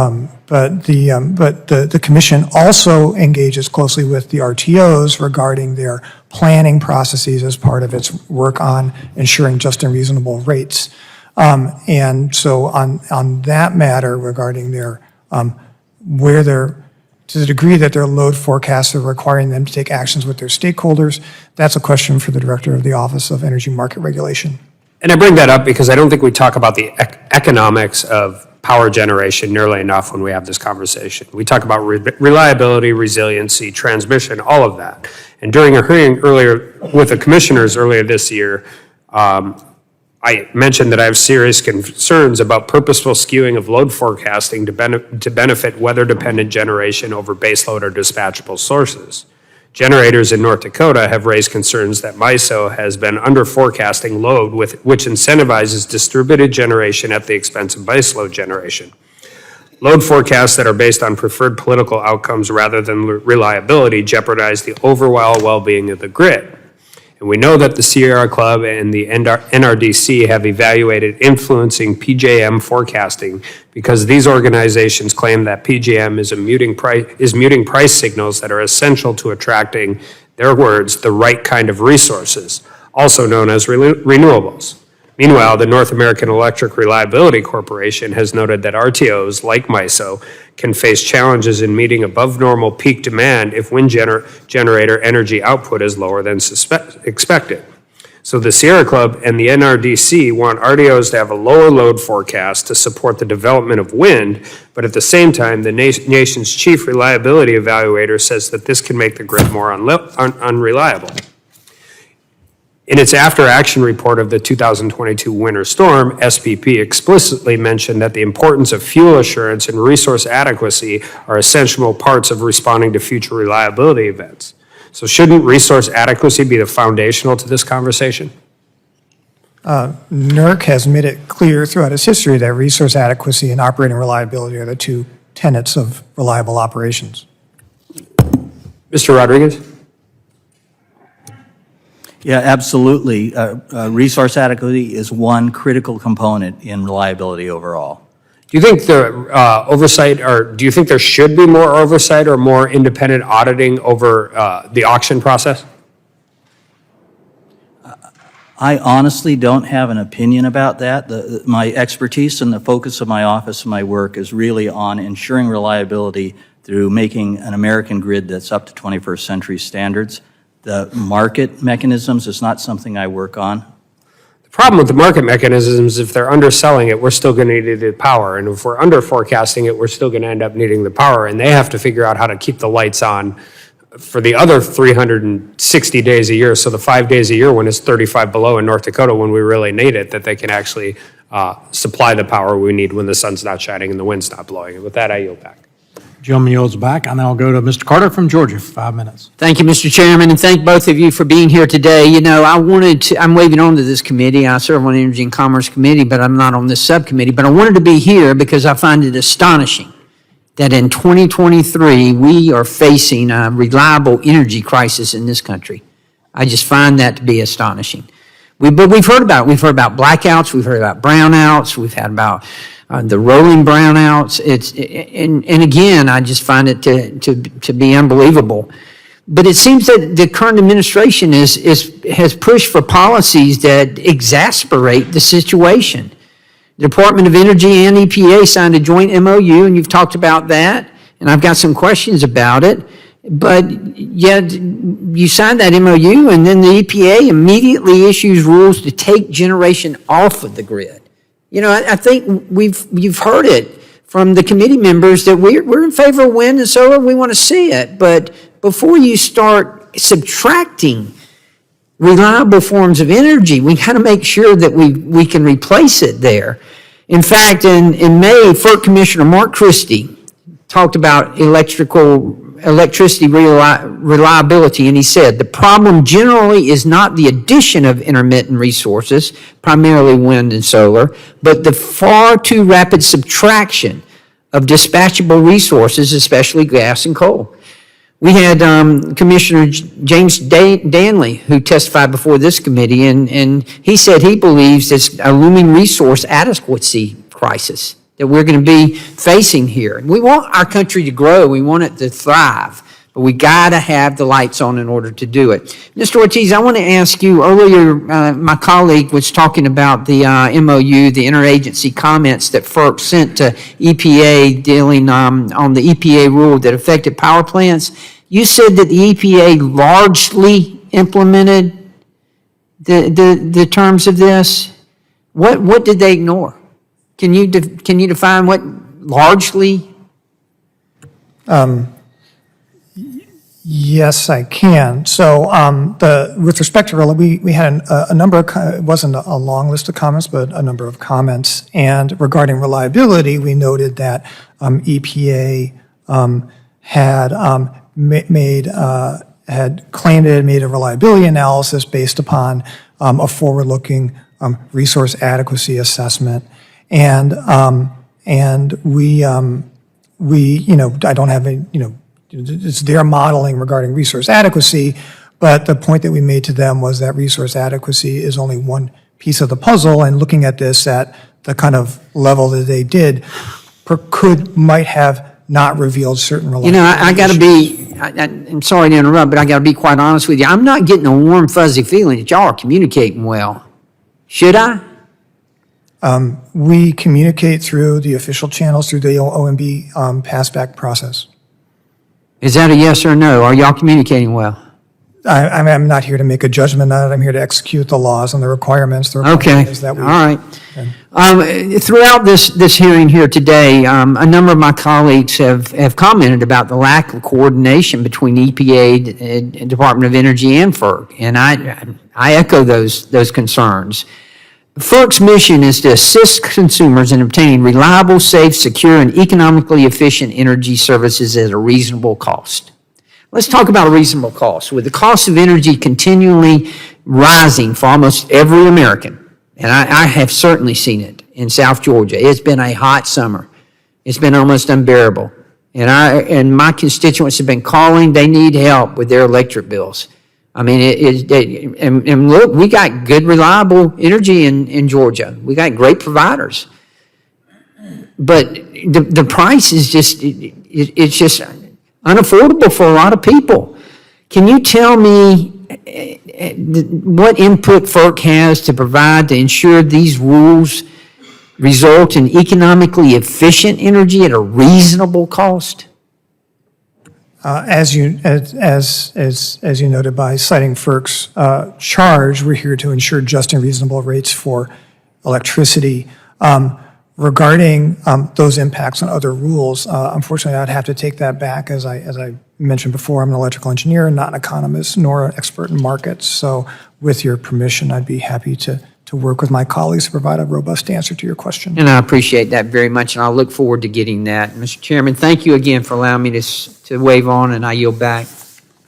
the commission also engages closely with the RTOs regarding their planning processes as part of its work on ensuring just and reasonable rates. And so on that matter regarding their to the degree that their load forecasts are requiring them to take actions with their stakeholders, that's a question for the Director of the Office of Energy Market Regulation. And I bring that up because I don't think we talk about the economics of power generation nearly enough when we have this conversation. We talk about reliability, resiliency, transmission, all of that. And during a hearing earlier with the commissioners earlier this year, I mentioned that I have serious concerns about purposeful skewing of load forecasting to benefit weather-dependent generation over baseload or dispatchable sources. Generators in North Dakota have raised concerns that MISO has been under-forecasting load, which incentivizes distributed generation at the expense of baseload generation. Load forecasts that are based on preferred political outcomes rather than reliability jeopardize the overall well-being of the grid. And we know that the Sierra Club and the NRDC have evaluated influencing PJM forecasting because these organizations claim that PJM is muting price signals that are essential to attracting, their words, the right kind of resources, also known as renewables. Meanwhile, the North American Electric Reliability Corporation has noted that RTOs, like MISO, can face challenges in meeting above normal peak demand if wind generator energy output is lower than expected. So the Sierra Club and the NRDC want RTOs to have a lower load forecast to support the development of wind, but at the same time, the nation's chief reliability evaluator says that this can make the grid more unreliable. In its after-action report of the 2022 winter storm, SPP explicitly mentioned that the importance of fuel assurance and resource adequacy are essential parts of responding to future reliability events. So shouldn't resource adequacy be the foundational to this conversation? NERC has made it clear throughout its history that resource adequacy and operating reliability are the two tenets of reliable operations. Mr. Rodriguez? Yeah, absolutely. Resource adequacy is one critical component in reliability overall. Do you think the oversight, or do you think there should be more oversight or more independent auditing over the auction process? I honestly don't have an opinion about that. My expertise and the focus of my office and my work is really on ensuring reliability through making an American grid that's up to 21st century standards. The market mechanisms is not something I work on. The problem with the market mechanisms, if they're underselling it, we're still going to need the power. And if we're under forecasting it, we're still going to end up needing the power. And they have to figure out how to keep the lights on for the other 360 days a year. So the 5 days a year when it's 35 below in North Dakota when we really need it, that they can actually supply the power we need when the sun's not shining and the wind's not blowing. And with that, I yield back. Gentleman yields back. I now go to Mr. Carter from Georgia for 5 minutes. Thank you, Mr. Chairman, and thank both of you for being here today. You know, I'm waving on to this committee. I serve on the Energy and Commerce Committee, but I'm not on this subcommittee. But I wanted to be here because I find it astonishing that in 2023, we are facing a reliable energy crisis in this country. I just find that to be astonishing. But we've heard about it. We've heard about blackouts. We've heard about brownouts. We've had about the rolling brownouts. And again, I just find it to be unbelievable. But it seems that the current administration has pushed for policies that exasperate the situation. The Department of Energy and EPA signed a joint MOU, and you've talked about that, and I've got some questions about it. But yet, you signed that MOU, and then the EPA immediately issues rules to take generation off of the grid. You know, I think you've heard it from the committee members that we're in favor of wind and solar. We want to see it, but before you start subtracting reliable forms of energy, we got to make sure that we can replace it there. In fact, in May, FERC Commissioner Mark Christie talked about electricity reliability, and he said, the problem generally is not the addition of intermittent resources, primarily wind and solar, but the far too rapid subtraction of dispatchable resources, especially gas and coal. We had Commissioner James Danley, who testified before this committee, and he said he believes it's a looming resource adequacy crisis that we're going to be facing here. We want our country to grow. We want it to thrive. But we got to have the lights on in order to do it. Mr. Ortiz, I want to ask you, earlier my colleague was talking about the MOU, the interagency comments that FERC sent to EPA dealing on the EPA rule that affected power plants. You said that the EPA largely implemented the terms of this. What did they ignore? Can you define what largely? Yes, I can. So with respect to, we had a number of, it wasn't a long list of comments, but a number of comments. And regarding reliability, we noted that EPA had claimed it had made a reliability analysis based upon a forward-looking resource adequacy assessment. And we, I don't have a, it's their modeling regarding resource adequacy, but the point that we made to them was that resource adequacy is only one piece of the puzzle, and looking at this at the kind of level that they did might have not revealed certain reliability. I got to be, I'm sorry to interrupt, but I got to be quite honest with you. I'm not getting a warm, fuzzy feeling that y'all are communicating well. Should I? We communicate through the official channels, through the OMB passback process. Is that a yes or no? Are y'all communicating well? I'm not here to make a judgment on it. I'm here to execute the laws and the requirements. The Okay, requirements that all we. right. Throughout this hearing here today, a number of my colleagues have commented about the lack of coordination between EPA, and Department of Energy, and FERC, and I echo those concerns. FERC's mission is to assist consumers in obtaining reliable, safe, secure, and economically efficient energy services at a reasonable cost. Let's talk about a reasonable cost. With the cost of energy continually rising for almost every American, and I have certainly seen it in South Georgia, it's been a hot summer. It's been almost unbearable. And my constituents have been calling, they need help with their electric bills. I mean, and look, we got good, reliable energy in Georgia. We got great providers. But the price is just, it's just unaffordable for a lot of people. Can you tell me what input FERC has to provide to ensure these rules result in economically efficient energy at a reasonable cost? As you noted by citing FERC's charge, we're here to ensure just and reasonable rates for electricity. Regarding those impacts on other rules, unfortunately, I'd have to take that back. As I mentioned before, I'm an electrical engineer, not an economist, nor an expert in markets. So with your permission, I'd be happy to work with my colleagues to provide a robust answer to your question. And I appreciate that very much, and I'll look forward to getting that. Mr. Chairman, thank you again for allowing me to wave on, and I yield back.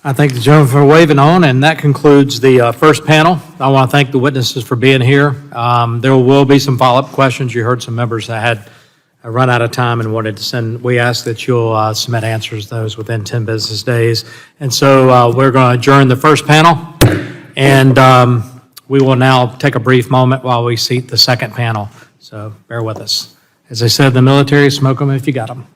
I thank the gentleman for waving on, and that concludes the first panel. I want to thank the witnesses for being here. There will be some follow-up questions. You heard some members that had run out of time and wanted to send. We ask that you'll submit answers to those within 10 business days. And so we're going to adjourn the first panel, and we will now take a brief moment while we seat the second panel. So bear with us. As I said in the military, smoke them if you got them.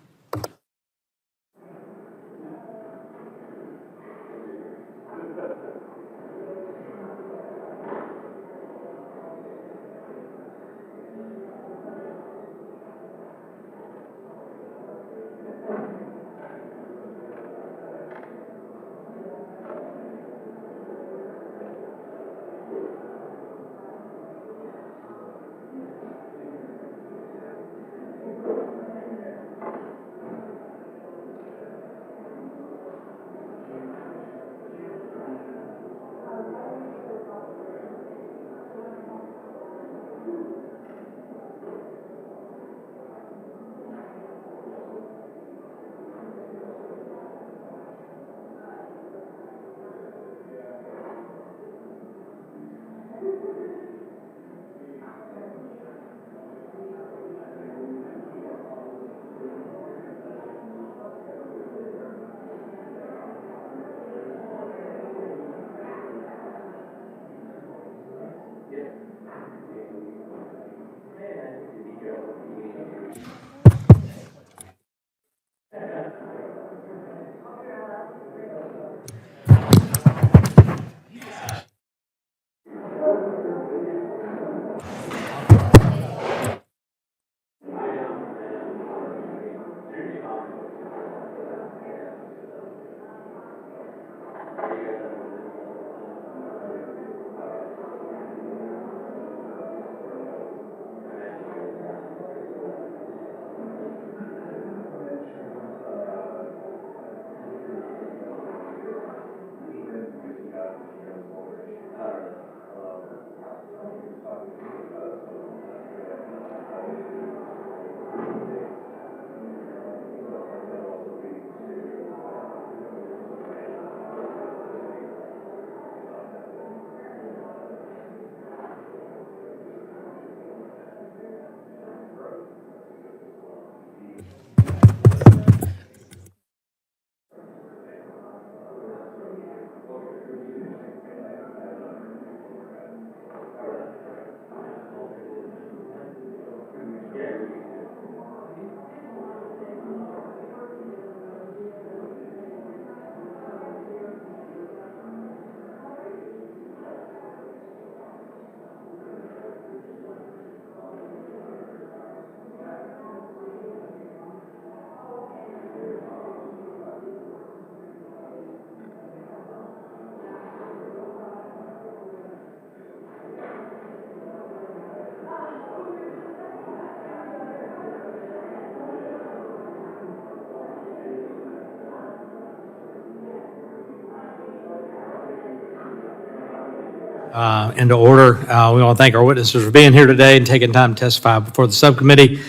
into order. We want to thank our witnesses for being here today and taking time to testify before the subcommittee.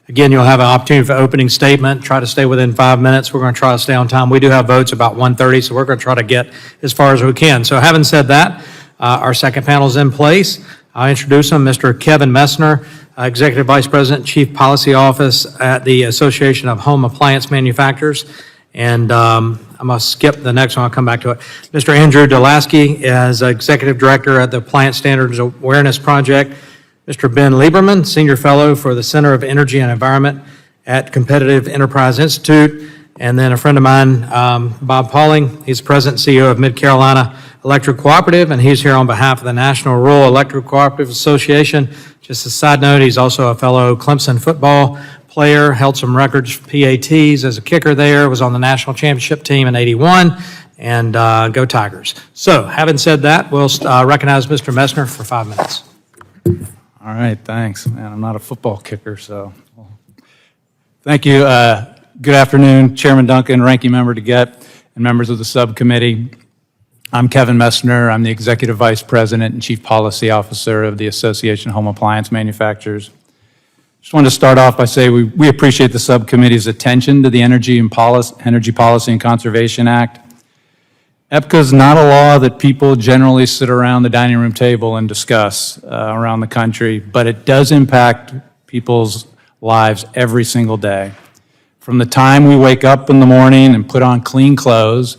Again, you'll have an opportunity for opening statement. Try to stay within 5 minutes. We're going to try to stay on time. We do have votes about 1:30, so we're going to try to get as far as we can. So having said that, our second panel is in place. I'll introduce him, Mr. Kevin Messner, Executive Vice President, Chief Policy Office at the Association of Home Appliance Manufacturers. And I'm going to skip the next one. I'll come back to it. Mr. Andrew Delaski is Executive Director at the Appliance Standards Awareness Project. Mr. Ben Lieberman, Senior Fellow for the Center of Energy and Environment at Competitive Enterprise Institute. And then a friend of mine, Bob Pauling, he's President and CEO of Mid-Carolina Electric Cooperative, and he's here on behalf of the National Rural Electric Cooperative Association. Just a side note, he's also a fellow Clemson football player, held some records, PATs as a kicker there, was on the national championship team in '81, and go Tigers. So, having said that, we'll recognize Mr. Messner for 5 minutes. All right, thanks. Man, I'm not a football kicker, so. Thank you. Good afternoon, Chairman Duncan, Ranking Member DeGette, and members of the subcommittee. I'm Kevin Messner. I'm the Executive Vice President and Chief Policy Officer of the Association of Home Appliance Manufacturers. Just wanted to start off by saying we appreciate the subcommittee's attention to the Energy Policy and Conservation Act. EPCA is not a law that people generally sit around the dining room table and discuss around the country, but it does impact people's lives every single day. From the time we wake up in the morning and put on clean clothes,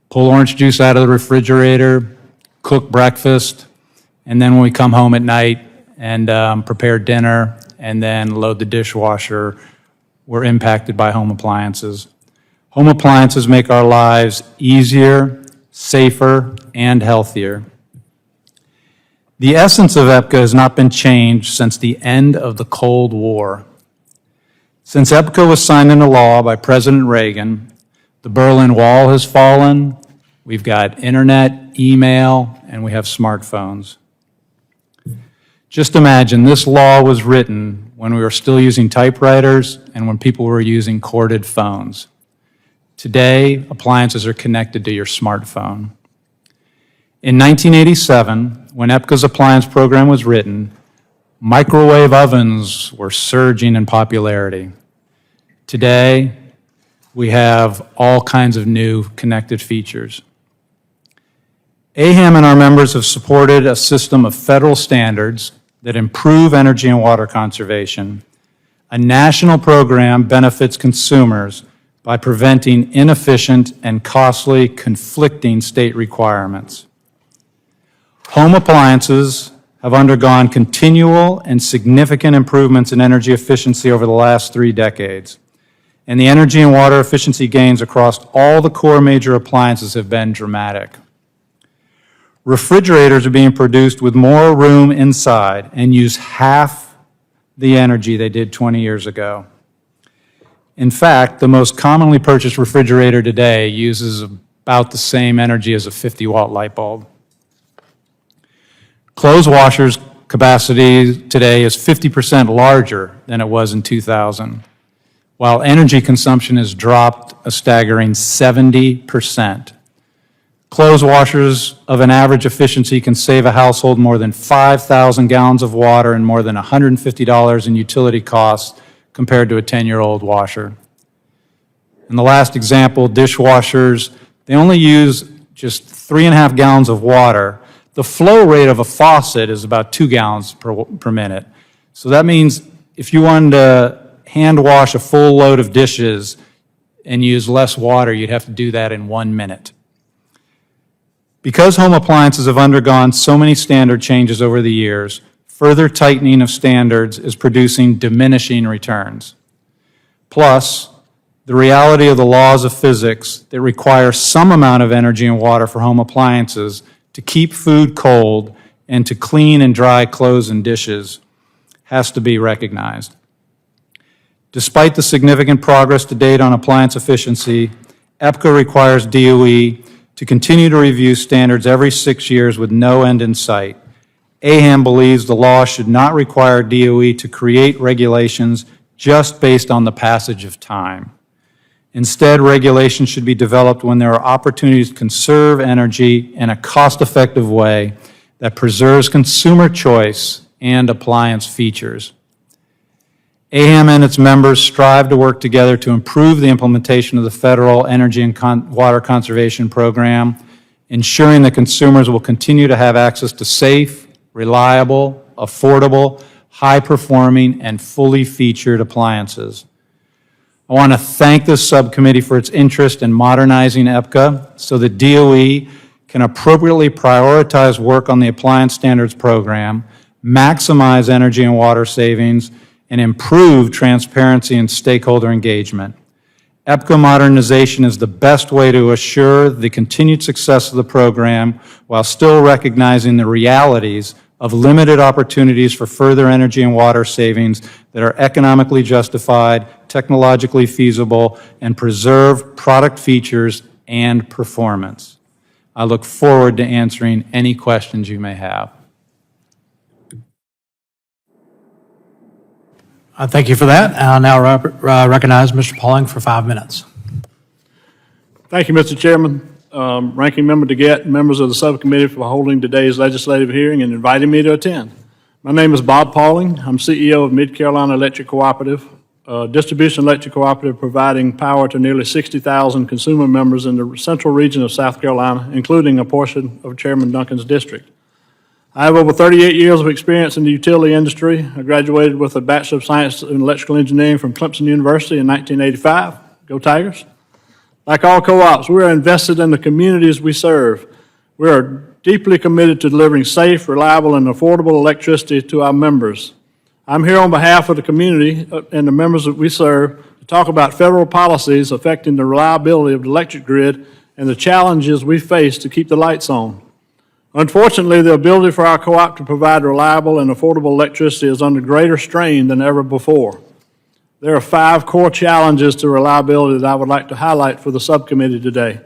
pull orange juice out of the refrigerator, cook breakfast, and then when we come home at night and prepare dinner and then load the dishwasher, we're impacted by home appliances. Home appliances make our lives easier, safer, and healthier. The essence of EPCA has not been changed since the end of the Cold War. Since EPCA was signed into law by President Reagan, the Berlin Wall has fallen, we've got internet, email, and we have smartphones. Just imagine this law was written when we were still using typewriters and when people were using corded phones. Today, appliances are connected to your smartphone. In 1987, when EPCA's appliance program was written, microwave ovens were surging in popularity. Today, we have all kinds of new connected features. AHAM and our members have supported a system of federal standards that improve energy and water conservation. A national program benefits consumers by preventing inefficient and costly conflicting state requirements. Home appliances have undergone continual and significant improvements in energy efficiency over the last 3 decades, and the energy and water efficiency gains across all the core major appliances have been dramatic. Refrigerators are being produced with more room inside and use half the energy they did 20 years ago. In fact, the most commonly purchased refrigerator today uses about the same energy as a 50-watt light bulb. Clothes washers' capacity today is 50% larger than it was in 2000, while energy consumption has dropped a staggering 70%. Clothes washers of an average efficiency can save a household more than 5,000 gallons of water and more than $150 in utility costs compared to a 10-year-old washer. In the last example, dishwashers, they only use just 3.5 gallons of water. The flow rate of a faucet is about 2 gallons per minute. So that means if you wanted to hand wash a full load of dishes and use less water, you'd have to do that in 1 minute. Because home appliances have undergone so many standard changes over the years, further tightening of standards is producing diminishing returns. Plus, the reality of the laws of physics that require some amount of energy and water for home appliances to keep food cold and to clean and dry clothes and dishes has to be recognized. Despite the significant progress to date on appliance efficiency, EPCA requires DOE to continue to review standards every 6 years with no end in sight. AHAM believes the law should not require DOE to create regulations just based on the passage of time. Instead, regulations should be developed when there are opportunities to conserve energy in a cost-effective way that preserves consumer choice and appliance features. AHAM and its members strive to work together to improve the implementation of the federal energy and water conservation program, ensuring that consumers will continue to have access to safe, reliable, affordable, high-performing, and fully featured appliances. I want to thank this subcommittee for its interest in modernizing EPCA so that DOE can appropriately prioritize work on the Appliance Standards Program, maximize energy and water savings, and improve transparency and stakeholder engagement. EPCA modernization is the best way to assure the continued success of the program while still recognizing the realities of limited opportunities for further energy and water savings that are economically justified, technologically feasible, and preserve product features and performance. I look forward to answering any questions you may have. Thank you for that. I'll now recognize Mr. Pauling for 5 minutes. Thank you, Mr. Chairman. Ranking Member DeGette and members of the subcommittee for holding today's legislative hearing and inviting me to attend. My name is Bob Pauling. I'm CEO of Mid-Carolina Electric Cooperative, a distribution electric cooperative providing power to nearly 60,000 consumer members in the central region of South Carolina, including a portion of Chairman Duncan's district. I have over 38 years of experience in the utility industry. I graduated with a Bachelor of Science in Electrical Engineering from Clemson University in 1985. Go Tigers. Like all co-ops, we are invested in the communities we serve. We are deeply committed to delivering safe, reliable, and affordable electricity to our members. I'm here on behalf of the community and the members that we serve to talk about federal policies affecting the reliability of the electric grid and the challenges we face to keep the lights on. Unfortunately, the ability for our co-op to provide reliable and affordable electricity is under greater strain than ever before. There are 5 core challenges to reliability that I would like to highlight for the subcommittee today.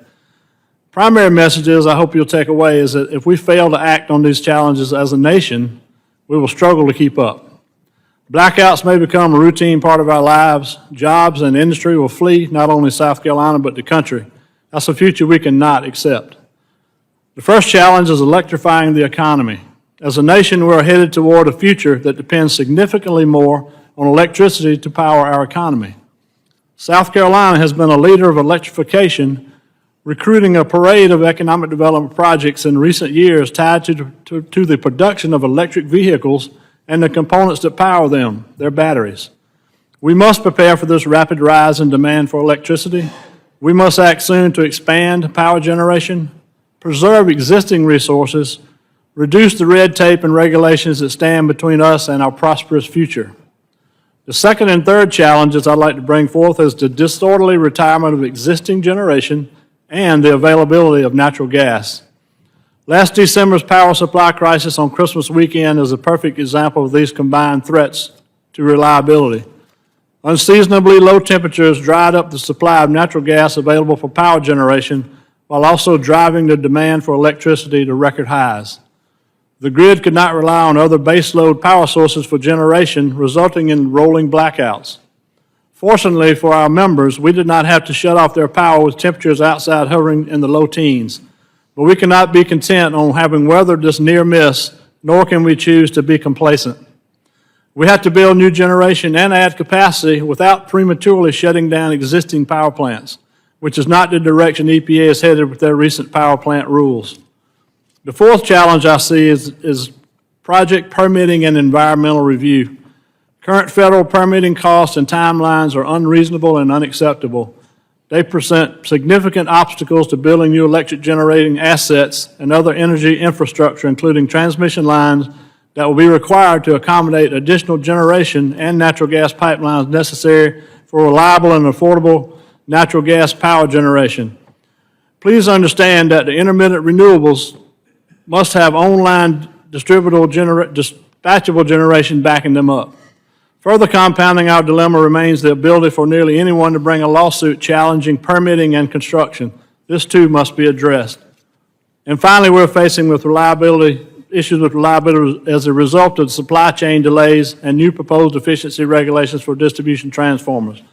Primary messages I hope you'll take away is that if we fail to act on these challenges as a nation, we will struggle to keep up. Blackouts may become a routine part of our lives. Jobs and industry will flee not only South Carolina but the country. That's a future we cannot accept. The first challenge is electrifying the economy. As a nation, we're headed toward a future that depends significantly more on electricity to power our economy. South Carolina has been a leader of electrification, recruiting a parade of economic development projects in recent years tied to the production of electric vehicles and the components that power them, their batteries. We must prepare for this rapid rise in demand for electricity. We must act soon to expand power generation, preserve existing resources, reduce the red tape and regulations that stand between us and our prosperous future. The second and third challenges I'd like to bring forth is the disorderly retirement of existing generation and the availability of natural gas. Last December's power supply crisis on Christmas weekend is a perfect example of these combined threats to reliability. Unseasonably low temperatures dried up the supply of natural gas available for power generation, while also driving the demand for electricity to record highs. The grid could not rely on other baseload power sources for generation, resulting in rolling blackouts. Fortunately for our members, we did not have to shut off their power with temperatures outside hovering in the low teens. But we cannot be content on having weathered this near miss, nor can we choose to be complacent. We have to build new generation and add capacity without prematurely shutting down existing power plants, which is not the direction EPA is headed with their recent power plant rules. The fourth challenge I see is project permitting and environmental review. Current federal permitting costs and timelines are unreasonable and unacceptable. They present significant obstacles to building new electric generating assets and other energy infrastructure, including transmission lines that will be required to accommodate additional generation and natural gas pipelines necessary for reliable and affordable natural gas power generation. Please understand that the intermittent renewables must have online dispatchable generation backing them up. Further compounding our dilemma remains the ability for nearly anyone to bring a lawsuit challenging permitting and construction. This too must be addressed. And finally, we're facing with issues with reliability as a result of supply chain delays and new proposed efficiency regulations for distribution transformers.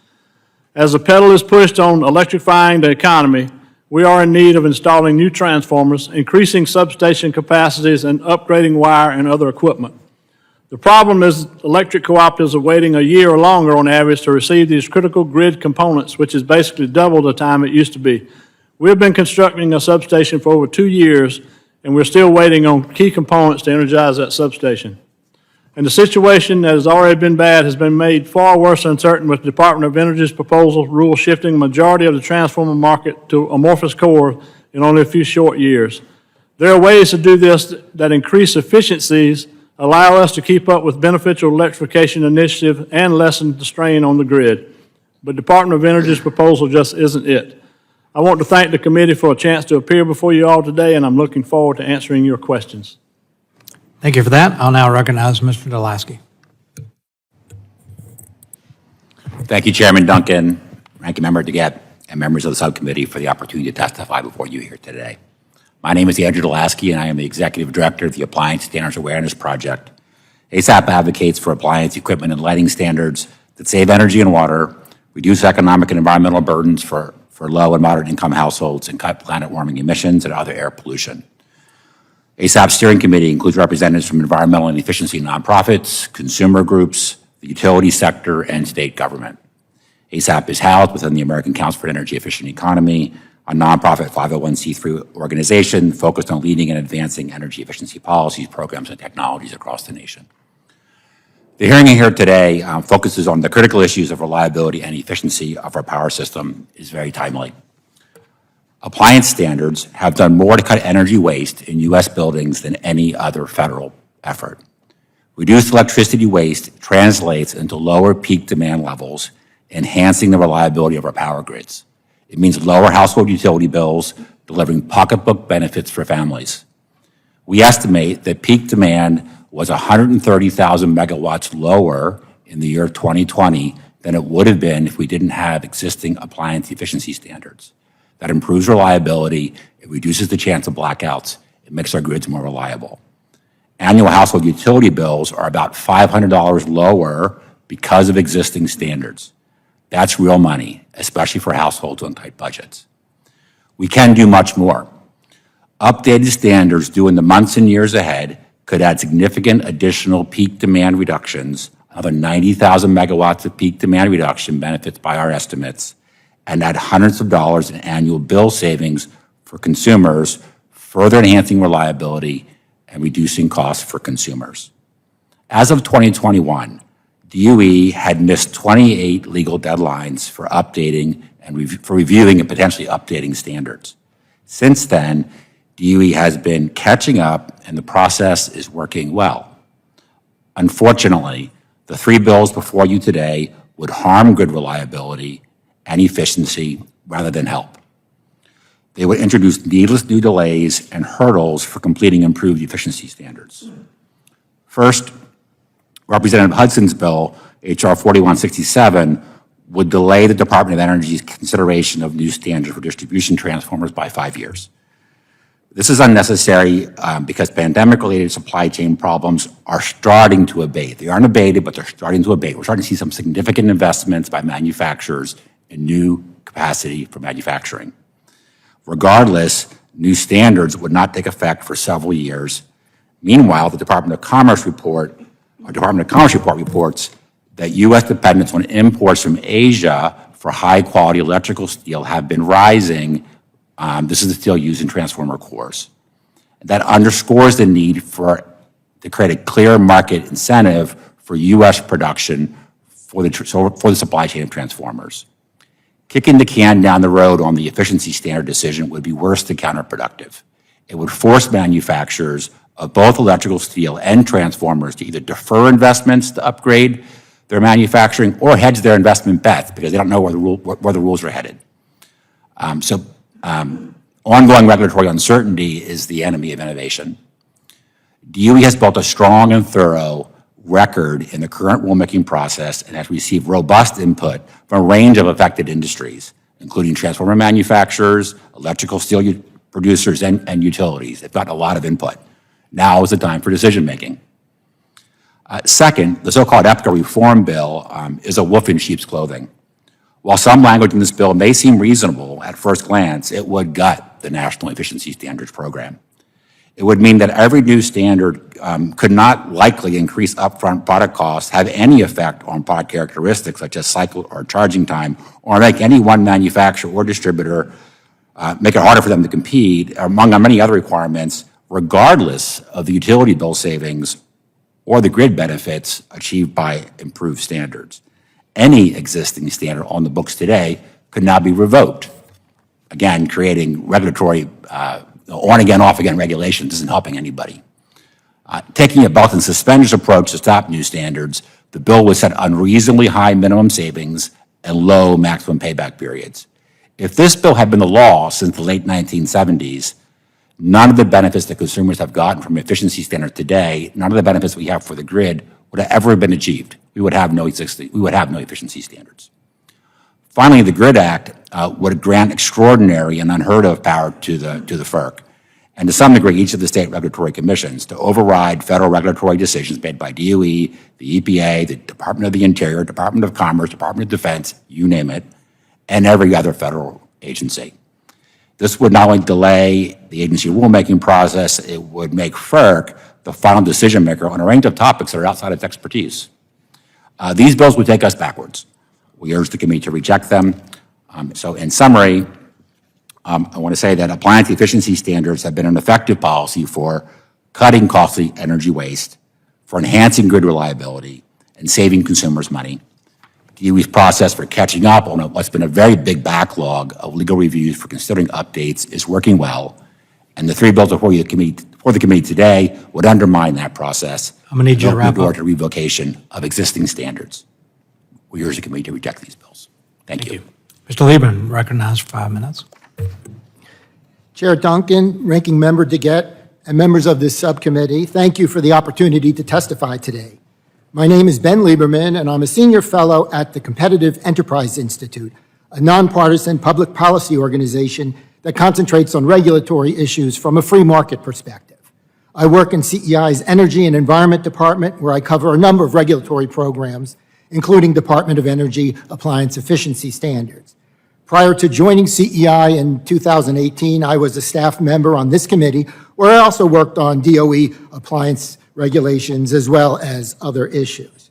As the pedal is pushed on electrifying the economy, we are in need of installing new transformers, increasing substation capacities, and upgrading wire and other equipment. The problem is electric cooperatives are waiting a year or longer on average to receive these critical grid components, which is basically double the time it used to be. We've been constructing a substation for over 2 years, and we're still waiting on key components to energize that substation. And the situation that has already been bad has been made far worse and uncertain with the Department of Energy's proposal rule shifting the majority of the transformer market to amorphous core in only a few short years. There are ways to do this that increase efficiencies, allow us to keep up with beneficial electrification initiative, and lessen the strain on the grid. But Department of Energy's proposal just isn't it. I want to thank the committee for a chance to appear before you all today, and I'm looking forward to answering your questions. Thank you for that. I'll now recognize Mr. Delaski. Thank you, Chairman Duncan, Ranking Member DeGette, and members of the subcommittee for the opportunity to testify before you here today. My name is Andrew Delaski, and I am the Executive Director of the Appliance Standards Awareness Project. ASAP advocates for appliance equipment and lighting standards that save energy and water, reduce economic and environmental burdens for low and moderate income households, and cut planet warming emissions and other air pollution. ASAP's steering committee includes representatives from environmental and efficiency nonprofits, consumer groups, the utility sector, and state government. ASAP is housed within the American Council for Energy Efficient Economy, a nonprofit 501c3 organization focused on leading and advancing energy efficiency policies, programs, and technologies across the nation. The hearing here today focuses on the critical issues of reliability and efficiency of our power system is very timely. Appliance standards have done more to cut energy waste in U.S. buildings than any other federal effort. Reduced electricity waste translates into lower peak demand levels, enhancing the reliability of our power grids. It means lower household utility bills, delivering pocketbook benefits for families. We estimate that peak demand was 130,000 megawatts lower in the year 2020 than it would have been if we didn't have existing appliance efficiency standards. That improves reliability, it reduces the chance of blackouts, it makes our grids more reliable. Annual household utility bills are about $500 lower because of existing standards. That's real money, especially for households on tight budgets. We can do much more. Updated standards due in the months and years ahead could add significant additional peak demand reductions, another 90,000 megawatts of peak demand reduction benefits by our estimates, and add hundreds of dollars in annual bill savings for consumers, further enhancing reliability and reducing costs for consumers. As of 2021, DOE had missed 28 legal deadlines for updating and for reviewing and potentially updating standards. Since then, DOE has been catching up and the process is working well. Unfortunately, the 3 bills before you today would harm grid reliability and efficiency rather than help. They would introduce needless new delays and hurdles for completing improved efficiency standards. First, Representative Hudson's bill, H.R. 4167, would delay the Department of Energy's consideration of new standards for distribution transformers by 5 years. This is unnecessary because pandemic-related supply chain problems are starting to abate. They aren't abated, but they're starting to abate. We're starting to see some significant investments by manufacturers in new capacity for manufacturing. Regardless, new standards would not take effect for several years. Meanwhile, the Department of Commerce report reports that U.S. dependence on imports from Asia for high-quality electrical steel have been rising. This is the steel used in transformer cores. That underscores the need to create a clear market incentive for U.S. production for the supply chain of transformers. Kicking the can down the road on the efficiency standard decision would be worse than counterproductive. It would force manufacturers of both electrical steel and transformers to either defer investments to upgrade their manufacturing or hedge their investment bets because they don't know where the rules are headed. Ongoing regulatory uncertainty is the enemy of innovation. DOE has built a strong and thorough record in the current rulemaking process and has received robust input from a range of affected industries, including transformer manufacturers, electrical steel producers, and utilities. They've gotten a lot of input. Now is the time for decision-making. Second, the so-called EPCA reform bill is a wolf in sheep's clothing. While some language in this bill may seem reasonable at first glance, it would gut the National Efficiency Standards Program. It would mean that every new standard could not likely increase upfront product costs, have any effect on product characteristics such as cycle or charging time, or make any one manufacturer or distributor make it harder for them to compete, among many other requirements, regardless of the utility bill savings or the grid benefits achieved by improved standards. Any existing standard on the books today could now be revoked. Again, creating regulatory on-again, off-again regulations isn't helping anybody. Taking a belt and suspenders approach to stop new standards, the bill would set unreasonably high minimum savings and low maximum payback periods. If this bill had been the law since the late 1970s, none of the benefits that consumers have gotten from efficiency standards today, none of the benefits we have for the grid would have ever been achieved. We would have no efficiency standards. Finally, the GRID Act would grant extraordinary and unheard of power to the FERC, and to some degree each of the state regulatory commissions to override federal regulatory decisions made by DOE, the EPA, the Department of the Interior, Department of Commerce, Department of Defense, you name it, and every other federal agency. This would not only delay the agency rulemaking process, it would make FERC the final decision maker on a range of topics that are outside its expertise. These bills would take us backwards. We urge the committee to reject them. So in summary, I want to say that appliance efficiency standards have been an effective policy for cutting costly energy waste, for enhancing grid reliability, and saving consumers money. DOE's process for catching up on what's been a very big backlog of legal reviews for considering updates is working well, and the three bills before the committee today would undermine that process. I'm going to need you to wrap door up. to revocation of existing standards. We urge the committee to reject these bills. Thank you. Mr. Lieberman, recognized for 5 minutes. Chair Duncan, Ranking Member DeGette, and members of this subcommittee, thank you for the opportunity to testify today. My name is Ben Lieberman, and I'm a senior fellow at the Competitive Enterprise Institute, a nonpartisan public policy organization that concentrates on regulatory issues from a free market perspective. I work in CEI's Energy and Environment Department, where I cover a number of regulatory programs, including Department of Energy appliance efficiency standards. Prior to joining CEI in 2018, I was a staff member on this committee, where I also worked on DOE appliance regulations as well as other issues.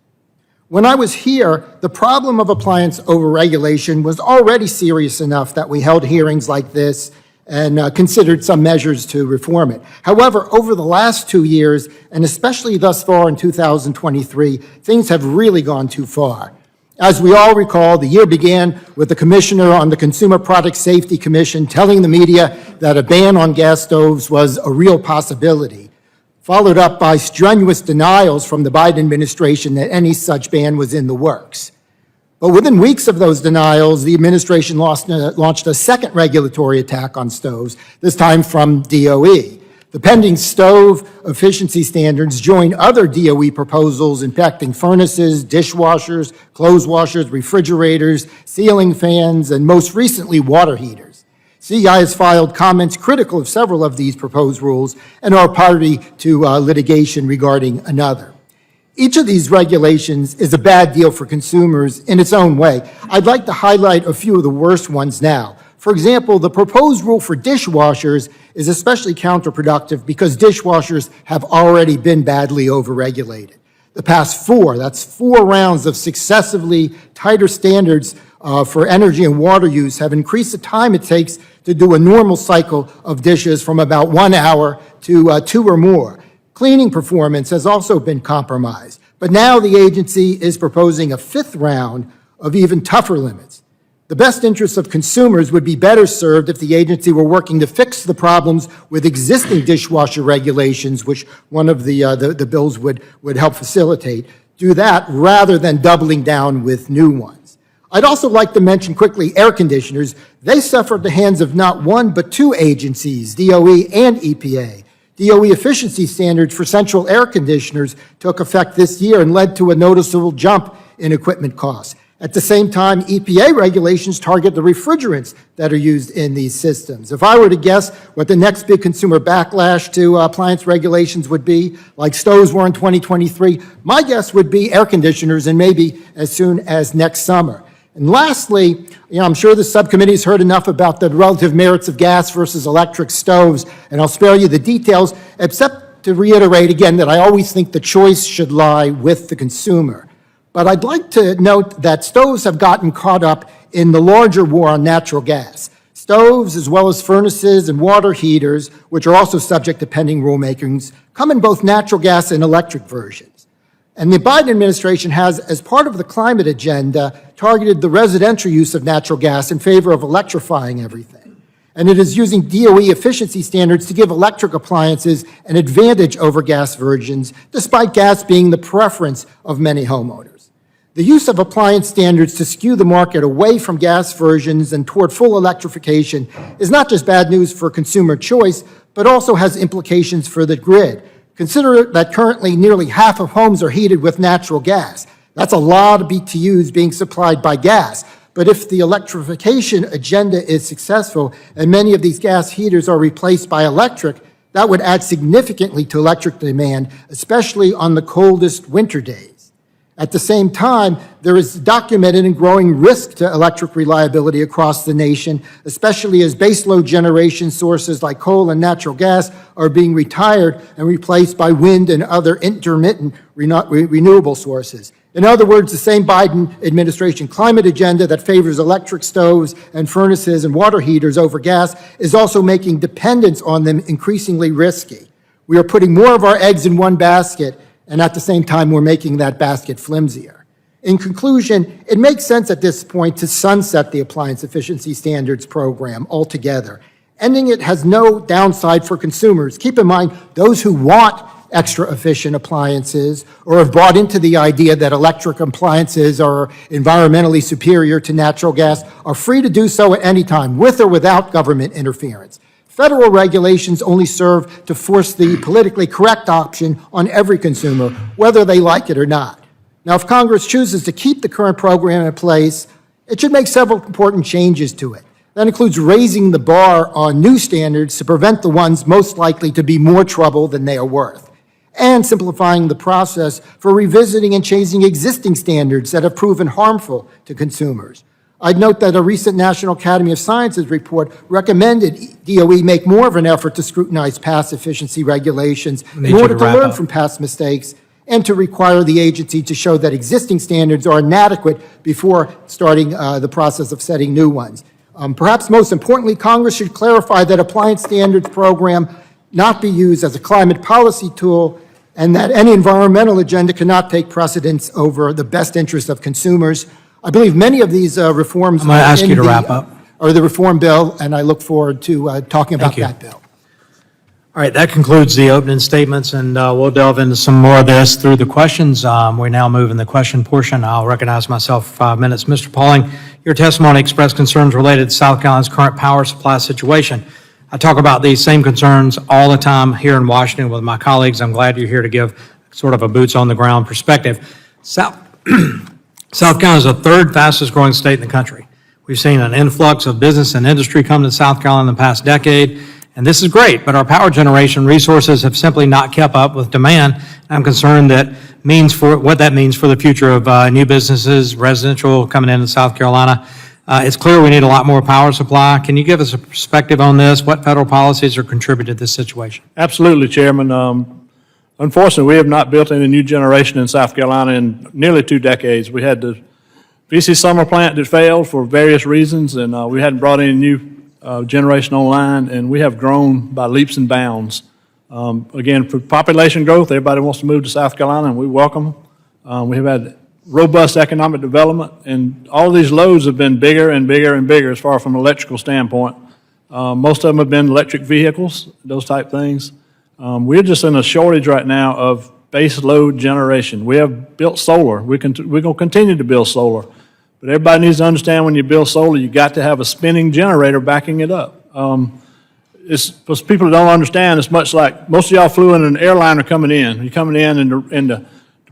When I was here, the problem of appliance overregulation was already serious enough that we held hearings like this and considered some measures to reform it. However, over the last 2 years, and especially thus far in 2023, things have really gone too far. As we all recall, the year began with the commissioner on the Consumer Product Safety Commission telling the media that a ban on gas stoves was a real possibility, followed up by strenuous denials from the Biden administration that any such ban was in the works. But within weeks of those denials, the administration launched a second regulatory attack on stoves, this time from DOE. The pending stove efficiency standards join other DOE proposals impacting furnaces, dishwashers, clothes washers, refrigerators, ceiling fans, and most recently, water heaters. CEI has filed comments critical of several of these proposed rules and are party to litigation regarding another. Each of these regulations is a bad deal for consumers in its own way. I'd like to highlight a few of the worst ones now. For example, the proposed rule for dishwashers is especially counterproductive because dishwashers have already been badly overregulated. The past that's four rounds of successively tighter standards for energy and water use have increased the time it takes to do a normal cycle of dishes from about 1 hour to 2 or more. Cleaning performance has also been compromised, but now the agency is proposing a 5th round of even tougher limits. The best interests of consumers would be better served if the agency were working to fix the problems with existing dishwasher regulations, which one of the bills would help facilitate. Do that rather than doubling down with new ones. I'd also like to mention quickly air conditioners. They suffered at the hands of not one but 2 agencies, DOE and EPA. DOE efficiency standards for central air conditioners took effect this year and led to a noticeable jump in equipment costs. At the same time, EPA regulations target the refrigerants that are used in these systems. If I were to guess what the next big consumer backlash to appliance regulations would be, like stoves were in 2023, my guess would be air conditioners and maybe as soon as next summer. And lastly, I'm sure the subcommittee's heard enough about the relative merits of gas versus electric stoves, and I'll spare you the details, except to reiterate again that I always think the choice should lie with the consumer. But I'd like to note that stoves have gotten caught up in the larger war on natural gas. Stoves, as well as furnaces and water heaters, which are also subject to pending rulemakings, come in both natural gas and electric versions. And the Biden administration has, as part of the climate agenda, targeted the residential use of natural gas in favor of electrifying everything. And it is using DOE efficiency standards to give electric appliances an advantage over gas versions, despite gas being the preference of many homeowners. The use of appliance standards to skew the market away from gas versions and toward full electrification is not just bad news for consumer choice, but also has implications for the grid. Consider that currently nearly half of homes are heated with natural gas. That's a lot of BTUs being supplied by gas. But if the electrification agenda is successful and many of these gas heaters are replaced by electric, that would add significantly to electric demand, especially on the coldest winter days. At the same time, there is documented and growing risk to electric reliability across the nation, especially as baseload generation sources like coal and natural gas are being retired and replaced by wind and other intermittent renewable sources. In other words, the same Biden administration climate agenda that favors electric stoves and furnaces and water heaters over gas is also making dependence on them increasingly risky. We are putting more of our eggs in one basket, and at the same time, we're making that basket flimsier. In conclusion, it makes sense at this point to sunset the Appliance Efficiency Standards Program altogether. Ending it has no downside for consumers. Keep in mind, those who want extra efficient appliances or have bought into the idea that electric appliances are environmentally superior to natural gas are free to do so at any time, with or without government interference. Federal regulations only serve to force the politically correct option on every consumer, whether they like it or not. Now, if Congress chooses to keep the current program in place, it should make several important changes to it. That includes raising the bar on new standards to prevent the ones most likely to be more trouble than they are worth, and simplifying the process for revisiting and changing existing standards that have proven harmful to consumers. I'd note that a recent National Academy of Sciences report recommended DOE make more of an effort to scrutinize past efficiency regulations in order to learn from past mistakes and to require the agency to show that existing standards are inadequate before starting the process of setting new ones. Perhaps most importantly, Congress should clarify that appliance standards program not be used as a climate policy tool, and that any environmental agenda cannot take precedence over the best interest of consumers. I believe many of these reforms I'm going to ask you to wrap up. Are the reform bill, and I look forward to talking about that bill. All right, that concludes the opening statements, and we'll delve into some more of this through the questions. We now move in the question portion. I'll recognize myself for 5 minutes. Mr. Pauling, your testimony expressed concerns related to South Carolina's current power supply situation. I talk about these same concerns all the time here in Washington with my colleagues. I'm glad you're here to give sort of a boots-on-the-ground perspective. South Carolina is the third fastest growing state in the country. We've seen an influx of business and industry come to South Carolina in the past decade, and this is great, but our power generation resources have simply not kept up with demand. I'm concerned what that means for the future of new businesses, residential coming into South Carolina. It's clear we need a lot more power supply. Can you give us a perspective on this? What federal policies are contributing to this situation? Absolutely, Chairman. Unfortunately, we have not built any new generation in South Carolina in nearly 2 decades. We had the VC Summer plant that failed for various reasons, and we hadn't brought any new generation online, and we have grown by leaps and bounds. Again, for population growth, everybody wants to move to South Carolina, and we welcome them. We have had robust economic development, and all of these loads have been bigger and bigger and bigger as far from an electrical standpoint. Most of them have been electric vehicles, those type things. We're just in a shortage right now of base load generation. We have built solar. We're going to continue to build solar. But everybody needs to understand when you build solar, you got to have a spinning generator backing it up. It's for people that don't understand, it's much like most of y'all flew in an airliner coming in. You're coming in, and the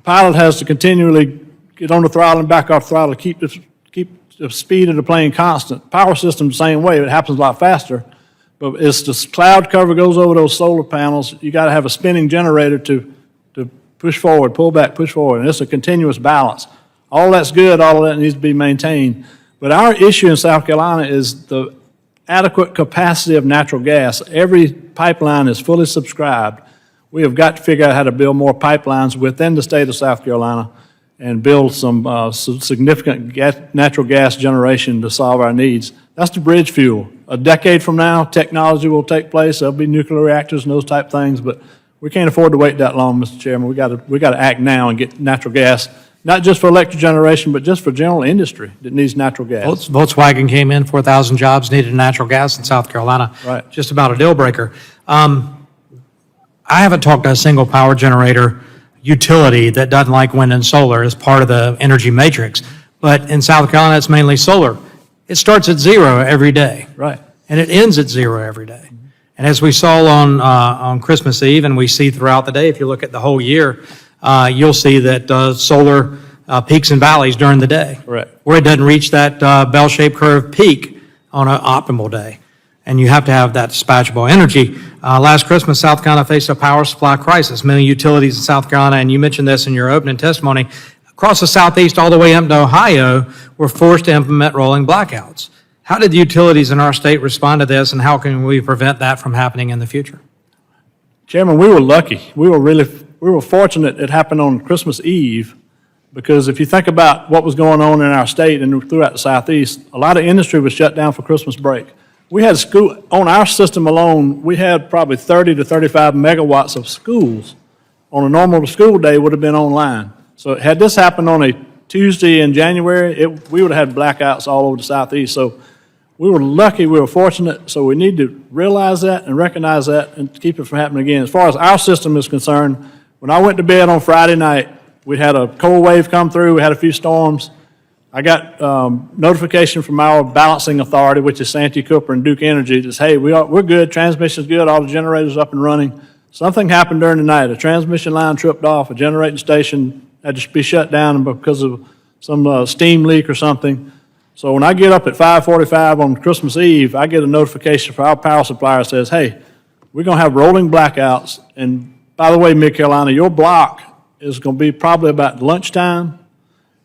pilot has to continually get on the throttle and back off the throttle to keep the speed of the plane constant. Power system the same way. It happens a lot faster. But as the cloud cover goes over those solar panels, you got to have a spinning generator to push forward, pull back, push forward, and it's a continuous balance. All that's good, all of that needs to be maintained. But our issue in South Carolina is the adequate capacity of natural gas. Every pipeline is fully subscribed. We have got to figure out how to build more pipelines within the state of South Carolina and build some significant natural gas generation to solve our needs. That's the bridge fuel. A decade from now, technology will take place. There'll be nuclear reactors and those type things, but we can't afford to wait that long, Mr. Chairman. We got to act now and get natural gas, not just for electric generation, but just for general industry that needs natural gas. Volkswagen came in, 4,000 jobs needed natural gas in South Carolina. Right. Just about a deal breaker. I haven't talked to a single power generator utility that doesn't like wind and solar as part of the energy matrix. But in South Carolina, it's mainly solar. It starts at zero every day. Right. And it ends at zero every day. And as we saw on Christmas Eve, and we see throughout the day, if you look at the whole year, you'll see that solar peaks and valleys during the day. Correct. Where it doesn't reach that bell-shaped curve peak on an optimal day. And you have to have that dispatchable energy. Last Christmas, South Carolina faced a power supply crisis. Many utilities in South Carolina, and you mentioned this in your opening testimony, across the southeast all the way up to Ohio, were forced to implement rolling blackouts. How did the utilities in our state respond to this, and how can we prevent that from happening in the future? Chairman, we were lucky. We were fortunate it happened on Christmas Eve, because if you think about what was going on in our state and throughout the southeast, a lot of industry was shut down for Christmas break. We had school, on our system alone, we had probably 30 to 35 megawatts of schools on a normal school day would have been online. So had this happened on a Tuesday in January, we would have had blackouts all over the southeast. So we were lucky, we were fortunate, so we need to realize that and recognize that and keep it from happening again. As far as our system is concerned, when I went to bed on Friday night, we had a cold wave come through, we had a few storms. I got notification from our balancing authority, which is Santee Cooper and Duke Energy, that says, hey, we're good, transmission's good, all the generators up and running. Something happened during the night. A transmission line tripped off, a generating station had to be shut down because of some steam leak or something. So when I get up at 5:45 on Christmas Eve, I get a notification from our power supplier that says, hey, we're going to have rolling blackouts. And by the way, Mid-Carolina, your block is going to be probably about lunchtime.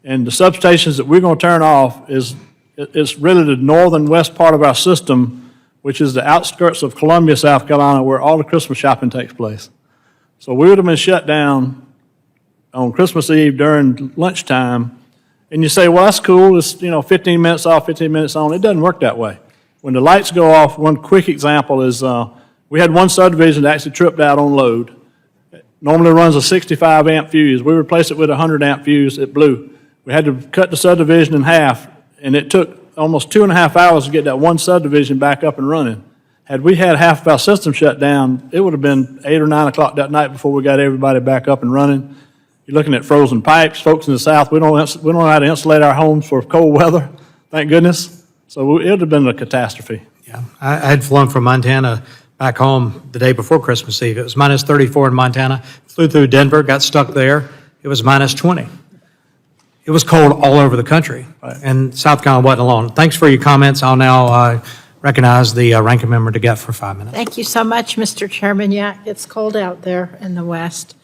And the substations that we're going to turn off it's really the northern west part of our system, which is the outskirts of Columbia, South Carolina, where all the Christmas shopping takes place. So we would have been shut down on Christmas Eve during lunchtime. And you say, well, that's cool. It's 15 minutes off, 15 minutes on. It doesn't work that way. When the lights go off, one quick example is we had one subdivision that actually tripped out on load. It normally runs a 65 amp fuse. We replaced it with a 100 amp fuse. It blew. We had to cut the subdivision in half, and it took almost 2.5 hours to get that one subdivision back up and running. Had we had half of our system shut down, it would have been 8 or 9 o'clock that night before we got everybody back up and running. You're looking at frozen pipes. Folks in the South, we don't know how to insulate our homes for cold weather, thank goodness. So it would have been a catastrophe. Yeah, I had flown from Montana back home the day before Christmas Eve. It was minus 34 in Montana. Flew through Denver, got stuck there. It was minus 20. It was cold all over the country, and South Carolina wasn't alone. Thanks for your comments. I'll now recognize the ranking member to get for 5 minutes. Thank you so much, Mr. Chairman. Yeah, it's cold out there in the West.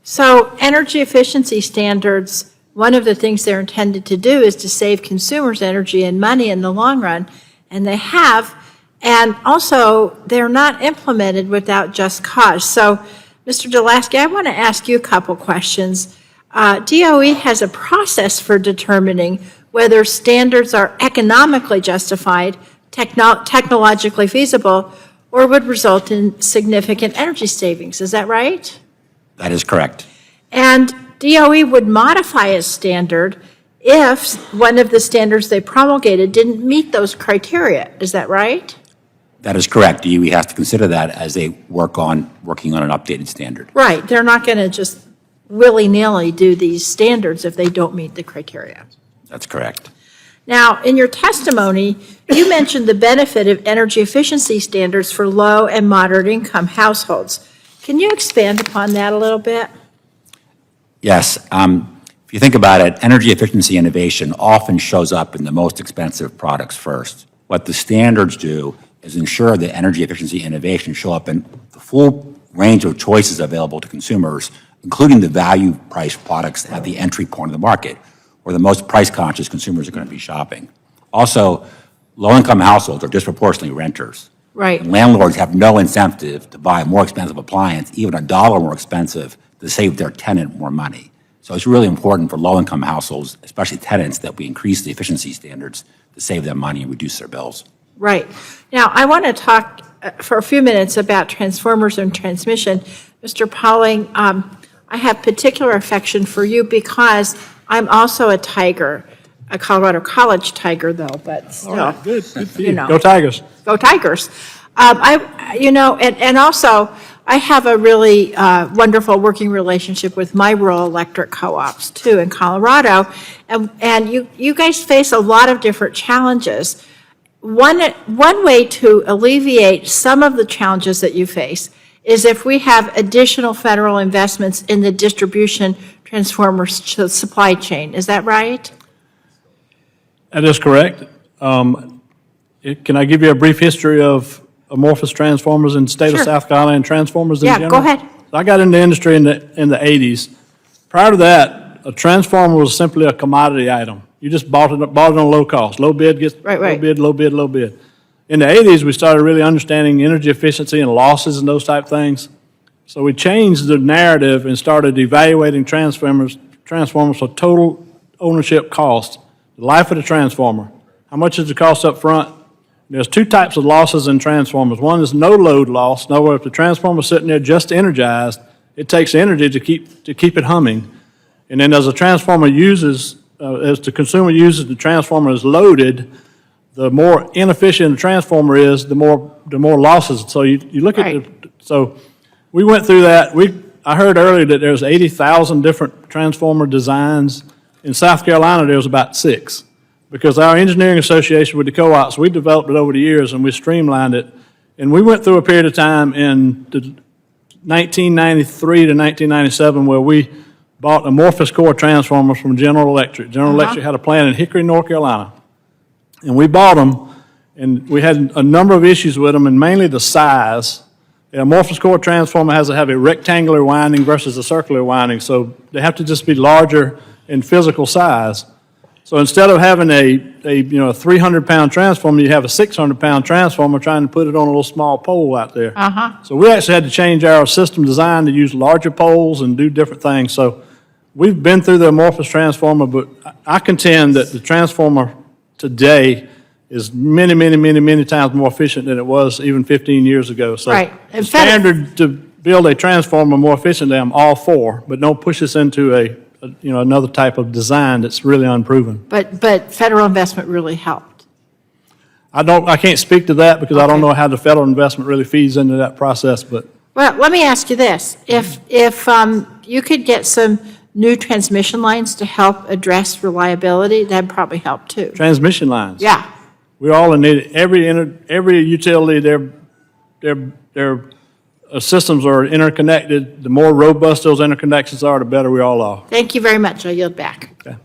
So energy efficiency standards, one of the things they're intended to do is to save consumers energy and money in the long run, and they have. And also, they're not implemented without just cause. So, Mr. Delasky, I want to ask you a couple questions. DOE has a process for determining whether standards are economically justified, technologically feasible, or would result in significant energy savings. Is that right? That is correct. And DOE would modify a standard if one of the standards they promulgated didn't meet those criteria. Is that right? That is correct. DOE has to consider that as they working on an updated standard. Right. They're not going to just willy-nilly do these standards if they don't meet the criteria. That's correct. Now, in your testimony, you mentioned the benefit of energy efficiency standards for low and moderate income households. Can you expand upon that a little bit? Yes. If you think about it, energy efficiency innovation often shows up in the most expensive products first. What the standards do is ensure that energy efficiency innovation show up in the full range of choices available to consumers including the value price products at the entry point of the market, where the most price-conscious consumers are going to be shopping. Also, low-income households are disproportionately renters. Right. And landlords have no incentive to buy a more expensive appliance, even $1 more expensive, to save their tenant more money. So it's really important for low-income households, especially tenants, that we increase the efficiency standards to save them money and reduce their bills. Right. Now, I want to talk for a few minutes about transformers and transmission. Mr. Pauling, I have particular affection for you because I'm also a Tiger, a Colorado College Tiger, though, but still. All right, good for you. You know. Go Tigers. Go Tigers. And also, I have a really wonderful working relationship with my rural electric co-ops, too, in Colorado. And you guys face a lot of different challenges. One way to alleviate some of the challenges that you face is if we have additional federal investments in the distribution transformers supply chain. Is that right? That is correct. Can I give you a brief history of amorphous transformers in the state of South Carolina and transformers in general? Yeah, go ahead. I got in the industry in the 80s. Prior to that, a transformer was simply a commodity item. You just bought it on low cost. Low bid gets low bid, low bid, low bid. In the 80s, we started really understanding energy efficiency and losses and those type things. So we changed the narrative and started evaluating transformers for total ownership cost, the life of the transformer. How much is the cost up front? There's two types of losses in transformers. One is no load loss. In other words, if the transformer is sitting there just energized, it takes energy to keep it humming. And then as the transformer as the consumer uses the transformer as loaded, the more inefficient the transformer is, the more losses. So you look at so we went through that. I heard earlier that there's 80,000 different transformer designs. In South Carolina, there's about 6. Because our engineering association with the co-ops, we developed it over the years and we streamlined it. And we went through a period of time in 1993 to 1997 where we bought amorphous core transformers from General Electric. General Electric had a plant in Hickory, North Carolina. And we bought them, and we had a number of issues with them, and mainly the size. The amorphous core transformer has to have a rectangular winding versus a circular winding, so they have to just be larger in physical size. So instead of having a 300-pound transformer, you have a 600-pound transformer trying to put it on a little small pole out there. So we actually had to change our system design to use larger poles and do different things. So we've been through the amorphous transformer, but I contend that the transformer today is many, many, many, many times more efficient than it was even 15 years ago. So the standard to build a transformer more efficiently, I'm all for, but don't push us into another type of design that's really unproven. But federal investment really helped. I can't speak to that because I don't know how the federal investment really feeds into that process, but. Well, let me ask you this. If you could get some new transmission lines to help address reliability, that'd probably help too. Transmission lines? Yeah. We all need every utility, their systems are interconnected. The more robust those interconnections are, the better we all are. Thank you very much. I yield back. Okay.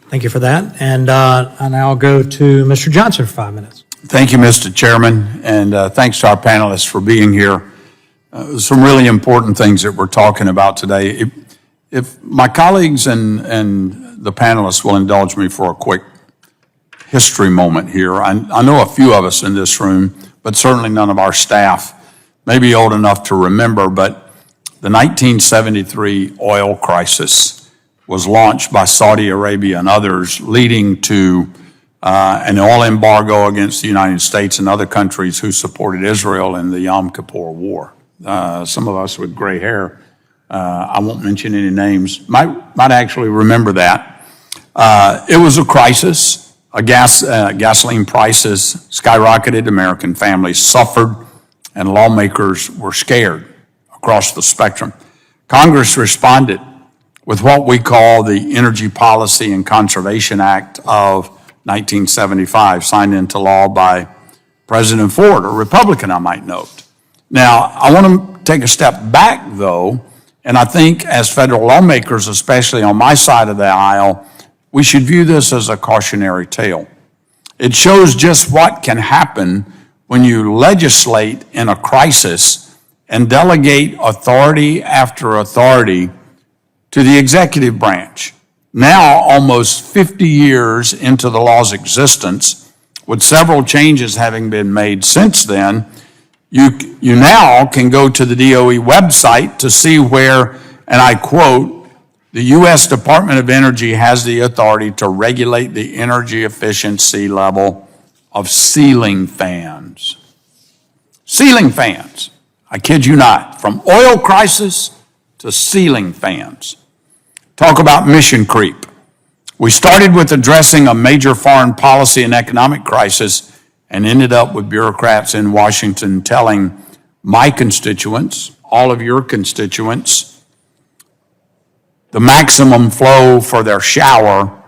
Thank you for that. And I now go to Mr. Johnson for 5 minutes. Thank you, Mr. Chairman, and thanks to our panelists for being here. Some really important things that we're talking about today. If my colleagues and the panelists will indulge me for a quick history moment here. I know a few of us in this room, but certainly none of our staff may be old enough to remember, but the 1973 oil crisis was launched by Saudi Arabia and others, leading to an oil embargo against the United States and other countries who supported Israel in the Yom Kippur War. Some of us with gray hair, I won't mention any names, might actually remember that. It was a crisis. Gasoline prices skyrocketed. American families suffered, and lawmakers were scared across the spectrum. Congress responded with what we call the Energy Policy and Conservation Act of 1975, signed into law by President Ford, a Republican, I might note. Now, I want to take a step back, though, and I think as federal lawmakers, especially on my side of the aisle, we should view this as a cautionary tale. It shows just what can happen when you legislate in a crisis and delegate authority after authority to the executive branch. Now, almost 50 years into the law's existence, with several changes having been made since then, you now can go to the DOE website to see where, and I quote, the U.S. Department of Energy has the authority to regulate the energy efficiency level of ceiling fans. Ceiling fans. I kid you not. From oil crisis to ceiling fans. Talk about mission creep. We started with addressing a major foreign policy and economic crisis and ended up with bureaucrats in Washington telling my constituents, all of your constituents, the maximum flow for their shower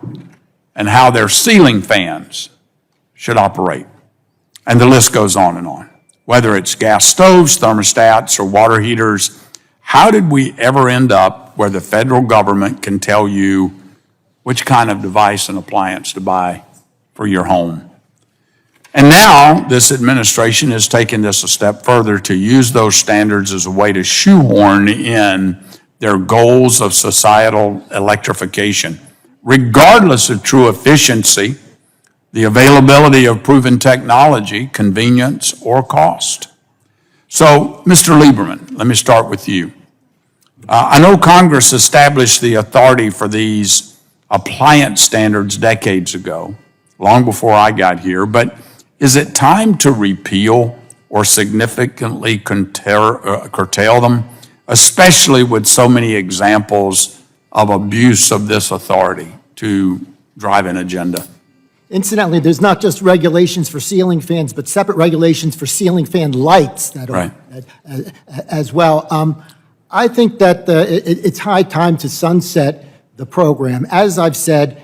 and how their ceiling fans should operate. And the list goes on and on. Whether it's gas stoves, thermostats, or water heaters, how did we ever end up where the federal government can tell you which kind of device and appliance to buy for your home? And now this administration has taken this a step further to use those standards as a way to shoehorn in their goals of societal electrification, regardless of true efficiency, the availability of proven technology, convenience, or cost. So, Mr. Lieberman, let me start with you. I know Congress established the authority for these appliance standards decades ago, long before I got here, but is it time to repeal or significantly curtail them, especially with so many examples of abuse of this authority to drive an agenda? Incidentally, there's not just regulations for ceiling fans, but separate regulations for ceiling fan lights that are as well. I think that it's high time to sunset the program. As I've said,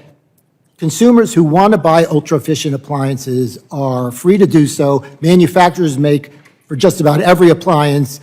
consumers who want to buy ultra-efficient appliances are free to do so. Manufacturers make, for just about every appliance,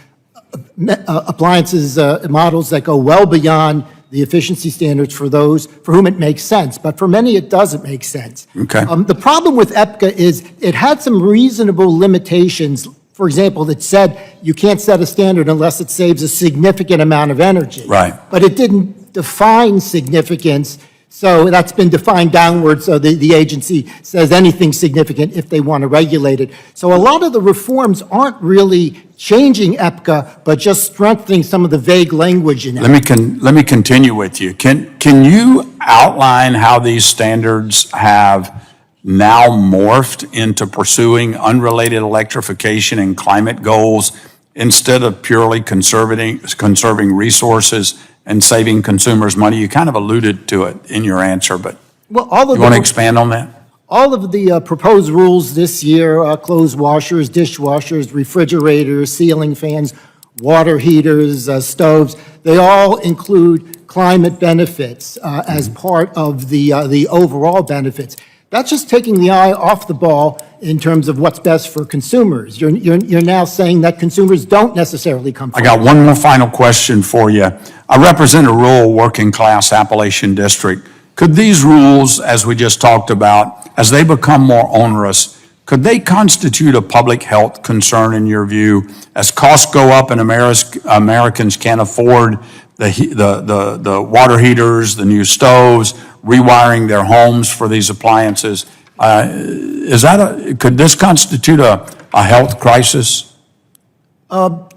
models that go well beyond the efficiency standards for those for whom it makes sense. But for many, it doesn't make sense. Okay. The problem with EPCA is it had some reasonable limitations. For example, that said you can't set a standard unless it saves a significant amount of energy. Right. But it didn't define significance, so that's been defined downward, so the agency says anything significant if they want to regulate it. So a lot of the reforms aren't really changing EPCA, but just strengthening some of the vague language in it. Let me continue with you. Can you outline how these standards have now morphed into pursuing unrelated electrification and climate goals instead of purely conserving resources and saving consumers money? You kind of alluded to it in your answer, but well, you want to expand on that? All of the proposed rules this year, clothes washers, dishwashers, refrigerators, ceiling fans, water heaters, stoves, they all include climate benefits as part of the overall benefits. That's just taking the eye off the ball in terms of what's best for consumers. You're now saying that consumers don't necessarily come I got one more final question for you. I represent a rural working class Appalachian district. Could these rules, as we just talked about, as they become more onerous, could they constitute a public health concern in your view? As costs go up and Americans can't afford the water heaters, the new stoves, rewiring their homes for these appliances, could this constitute a health crisis?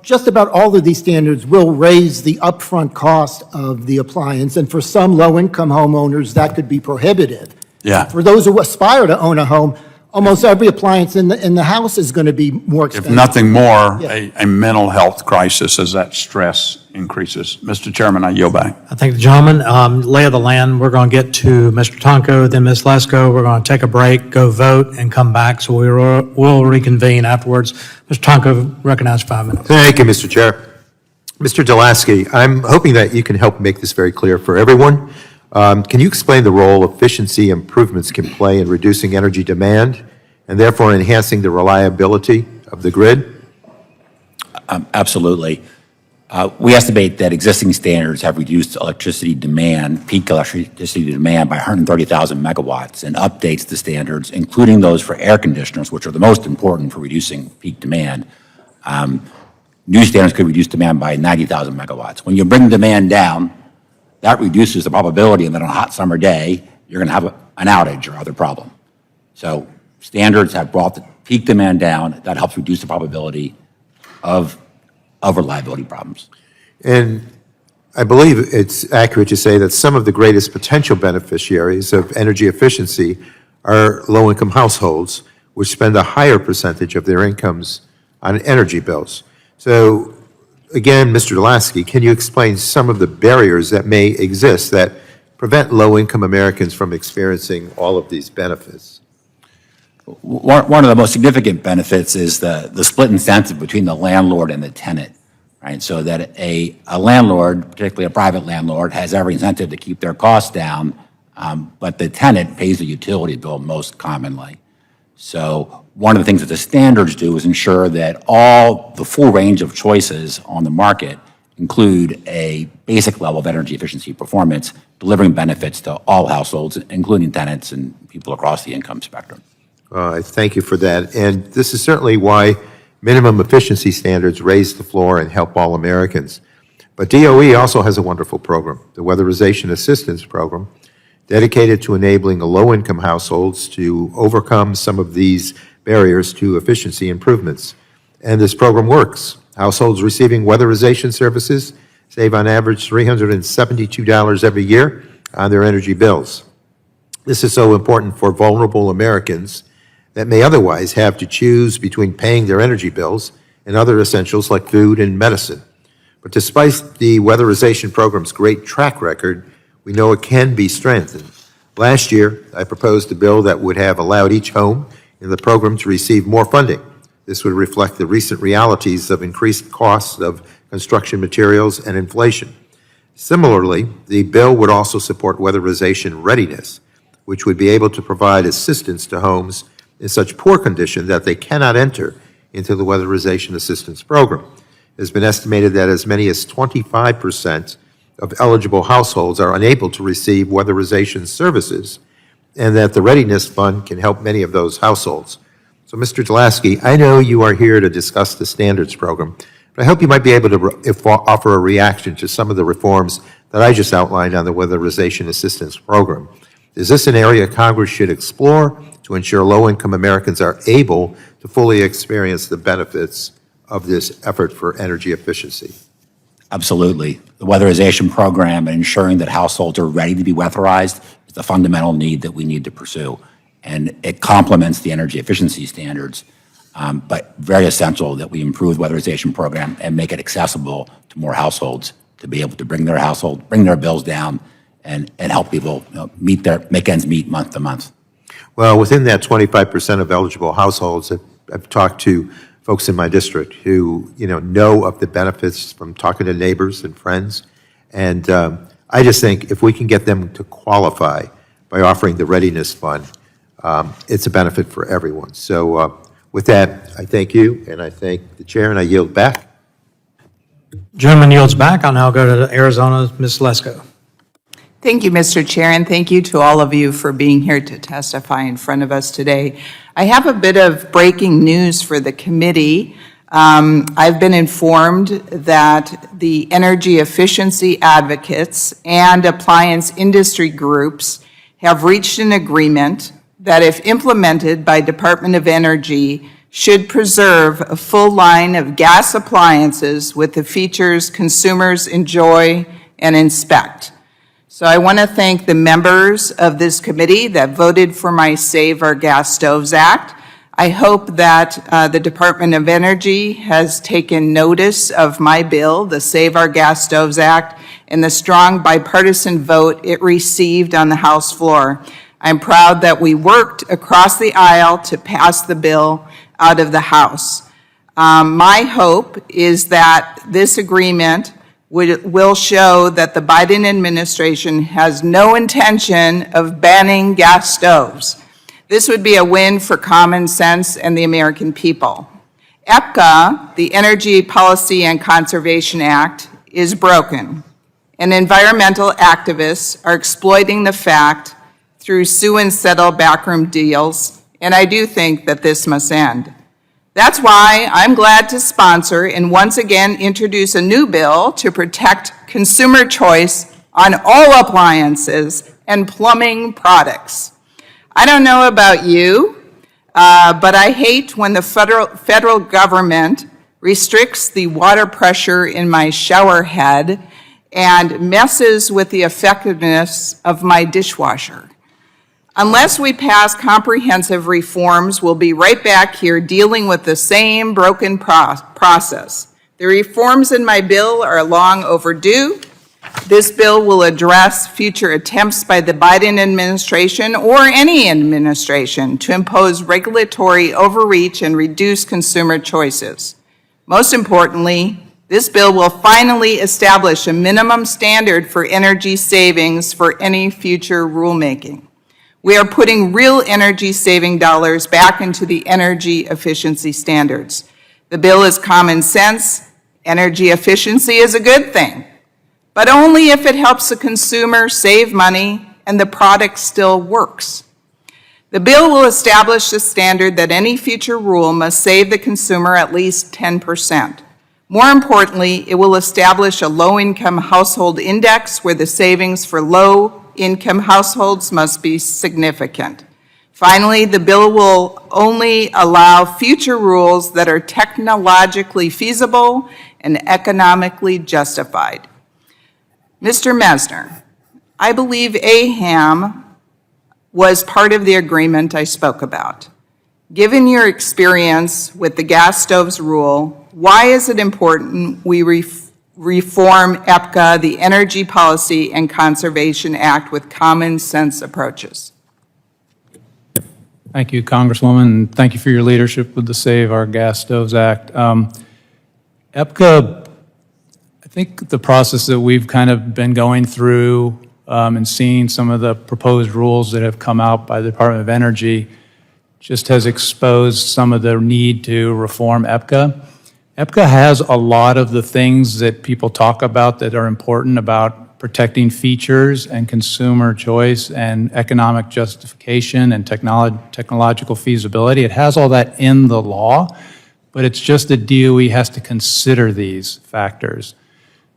Just about all of these standards will raise the upfront cost of the appliance, and for some low-income homeowners, that could be prohibitive. Yeah. For those who aspire to own a home, almost every appliance in the house is going to be more expensive. If nothing more, a mental health crisis as that stress increases. Mr. Chairman, I yield back. I thank the gentleman. Lay of the land, we're going to get to Mr. Tonko, then Ms. Lesko. We're going to take a break, go vote, and come back, so we'll reconvene afterwards. Mr. Tonko, recognized 5 minutes. Thank you, Mr. Chair. Mr. Delaski, I'm hoping that you can help make this very clear for everyone. Can you explain the role efficiency improvements can play in reducing energy demand and therefore enhancing the reliability of the grid? Absolutely. We estimate that existing standards have reduced electricity demand, peak electricity demand, by 130,000 megawatts, and updates the standards, including those for air conditioners, which are the most important for reducing peak demand, new standards could reduce demand by 90,000 megawatts. When you bring demand down, that reduces the probability that on a hot summer day, you're going to have an outage or other problem. So standards have brought the peak demand down. That helps reduce the probability of reliability problems. And I believe it's accurate to say that some of the greatest potential beneficiaries of energy efficiency are low-income households, which spend a higher percentage of their incomes on energy bills. So, again, Mr. Delaski, can you explain some of the barriers that may exist that prevent low-income Americans from experiencing all of these benefits? One of the most significant benefits is the split incentive between the landlord and the tenant, right? So that a landlord, particularly a private landlord, has every incentive to keep their costs down, but the tenant pays the utility bill most commonly. So one of the things that the standards do is ensure that the full range of choices on the market include a basic level of energy efficiency performance, delivering benefits to all households, including tenants and people across the income spectrum. I thank you for that. And this is certainly why minimum efficiency standards raise the floor and help all Americans. But DOE also has a wonderful program, the Weatherization Assistance Program, dedicated to enabling low-income households to overcome some of these barriers to efficiency improvements. And this program works. Households receiving weatherization services save on average $372 every year on their energy bills. This is so important for vulnerable Americans that may otherwise have to choose between paying their energy bills and other essentials like food and medicine. But despite the weatherization program's great track record, we know it can be strengthened. Last year, I proposed a bill that would have allowed each home in the program to receive more funding. This would reflect the recent realities of increased costs of construction materials and inflation. Similarly, the bill would also support weatherization readiness, which would be able to provide assistance to homes in such poor condition that they cannot enter into the weatherization assistance program. It has been estimated that as many as 25% of eligible households are unable to receive weatherization services, and that the Readiness Fund can help many of those households. So, Mr. Delaski, I know you are here to discuss the standards program, but I hope you might be able to offer a reaction to some of the reforms that I just outlined on the weatherization assistance program. Is this an area Congress should explore to ensure low-income Americans are able to fully experience the benefits of this effort for energy efficiency? Absolutely. The weatherization program and ensuring that households are ready to be weatherized is the fundamental need that we need to pursue. And it complements the energy efficiency standards, but very essential that we improve the weatherization program and make it accessible to more households to be able to bring their bills down and help people make ends meet month to month. Well, within that 25% of eligible households, I've talked to folks in my district who, know of the benefits from talking to neighbors and friends. And I just think if we can get them to qualify by offering the Readiness Fund, it's a benefit for everyone. So with that, I thank you, and I thank the chair, and I yield back. Gentleman yields back. I'll now go to Arizona, Ms. Lesko. Thank you, Mr. Chair, and thank you to all of you for being here to testify in front of us today. I have a bit of breaking news for the committee. I've been informed that the energy efficiency advocates and appliance industry groups have reached an agreement that if implemented by Department of Energy, should preserve a full line of gas appliances with the features consumers enjoy and inspect. So I want to thank the members of this committee that voted for my Save Our Gas Stoves Act. I hope that the Department of Energy has taken notice of my bill, the Save Our Gas Stoves Act, and the strong bipartisan vote it received on the House floor. I'm proud that we worked across the aisle to pass the bill out of the House. My hope is that this agreement will show that the Biden administration has no intention of banning gas stoves. This would be a win for common sense and the American people. EPCA, the Energy Policy and Conservation Act, is broken, and environmental activists are exploiting the fact through sue and settle backroom deals, and I do think that this must end. That's why I'm glad to sponsor and once again introduce a new bill to protect consumer choice on all appliances and plumbing products. I don't know about you, but I hate when the federal government restricts the water pressure in my shower head and messes with the effectiveness of my dishwasher. Unless we pass comprehensive reforms, we'll be right back here dealing with the same broken process. The reforms in my bill are long overdue. This bill will address future attempts by the Biden administration or any administration to impose regulatory overreach and reduce consumer choices. Most importantly, this bill will finally establish a minimum standard for energy savings for any future rulemaking. We are putting real energy-saving dollars back into the energy efficiency standards. The bill is common sense. Energy efficiency is a good thing, but only if it helps the consumer save money and the product still works. The bill will establish the standard that any future rule must save the consumer at least 10%. More importantly, it will establish a low-income household index where the savings for low-income households must be significant. Finally, the bill will only allow future rules that are technologically feasible and economically justified. Mr. Mesner, I believe AHAM was part of the agreement I spoke about. Given your experience with the gas stoves rule, why is it important we reform EPCA, the Energy Policy and Conservation Act, with common sense approaches? Thank you, Congresswoman, and thank you for your leadership with the Save Our Gas Stoves Act. EPCA, I think the process that we've kind of been going through and seeing some of the proposed rules that have come out by the Department of Energy just has exposed some of the need to reform EPCA. EPCA has a lot of the things that people talk about that are important about protecting features and consumer choice and economic justification and technological feasibility. It has all that in the law, but it's just that DOE has to consider these factors.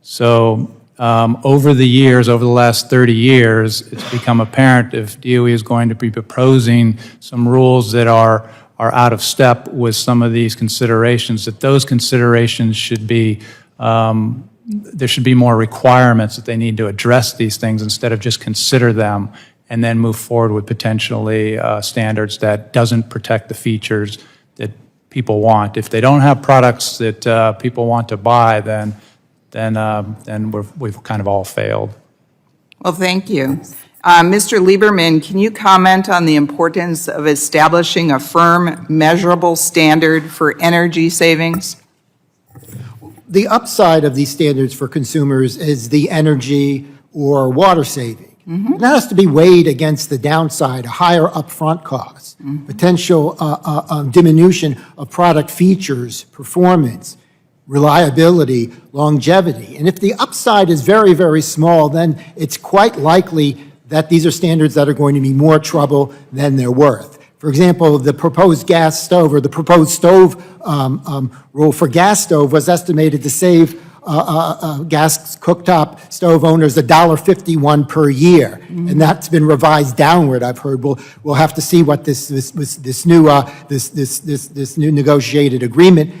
So over the years, over the last 30 years, it's become apparent if DOE is going to be proposing some rules that are out of step with some of these considerations, that those considerations should be, there should be more requirements that they need to address these things instead of just consider them and then move forward with potentially standards that doesn't protect the features that people want. If they don't have products that people want to buy, then we've kind of all failed. Well, thank you. Mr. Lieberman, can you comment on the importance of establishing a firm, measurable standard for energy savings? The upside of these standards for consumers is the energy or water saving. That has to be weighed against the downside, a higher upfront cost, potential diminution of product features, performance, reliability, longevity. And if the upside is very, very small, then it's quite likely that these are standards that are going to be more trouble than they're worth. For example, the proposed gas stove or the proposed stove rule for gas stove was estimated to save gas cooktop stove owners $1.51 per year, and that's been revised downward. I've heard we'll have to see what this new negotiated agreement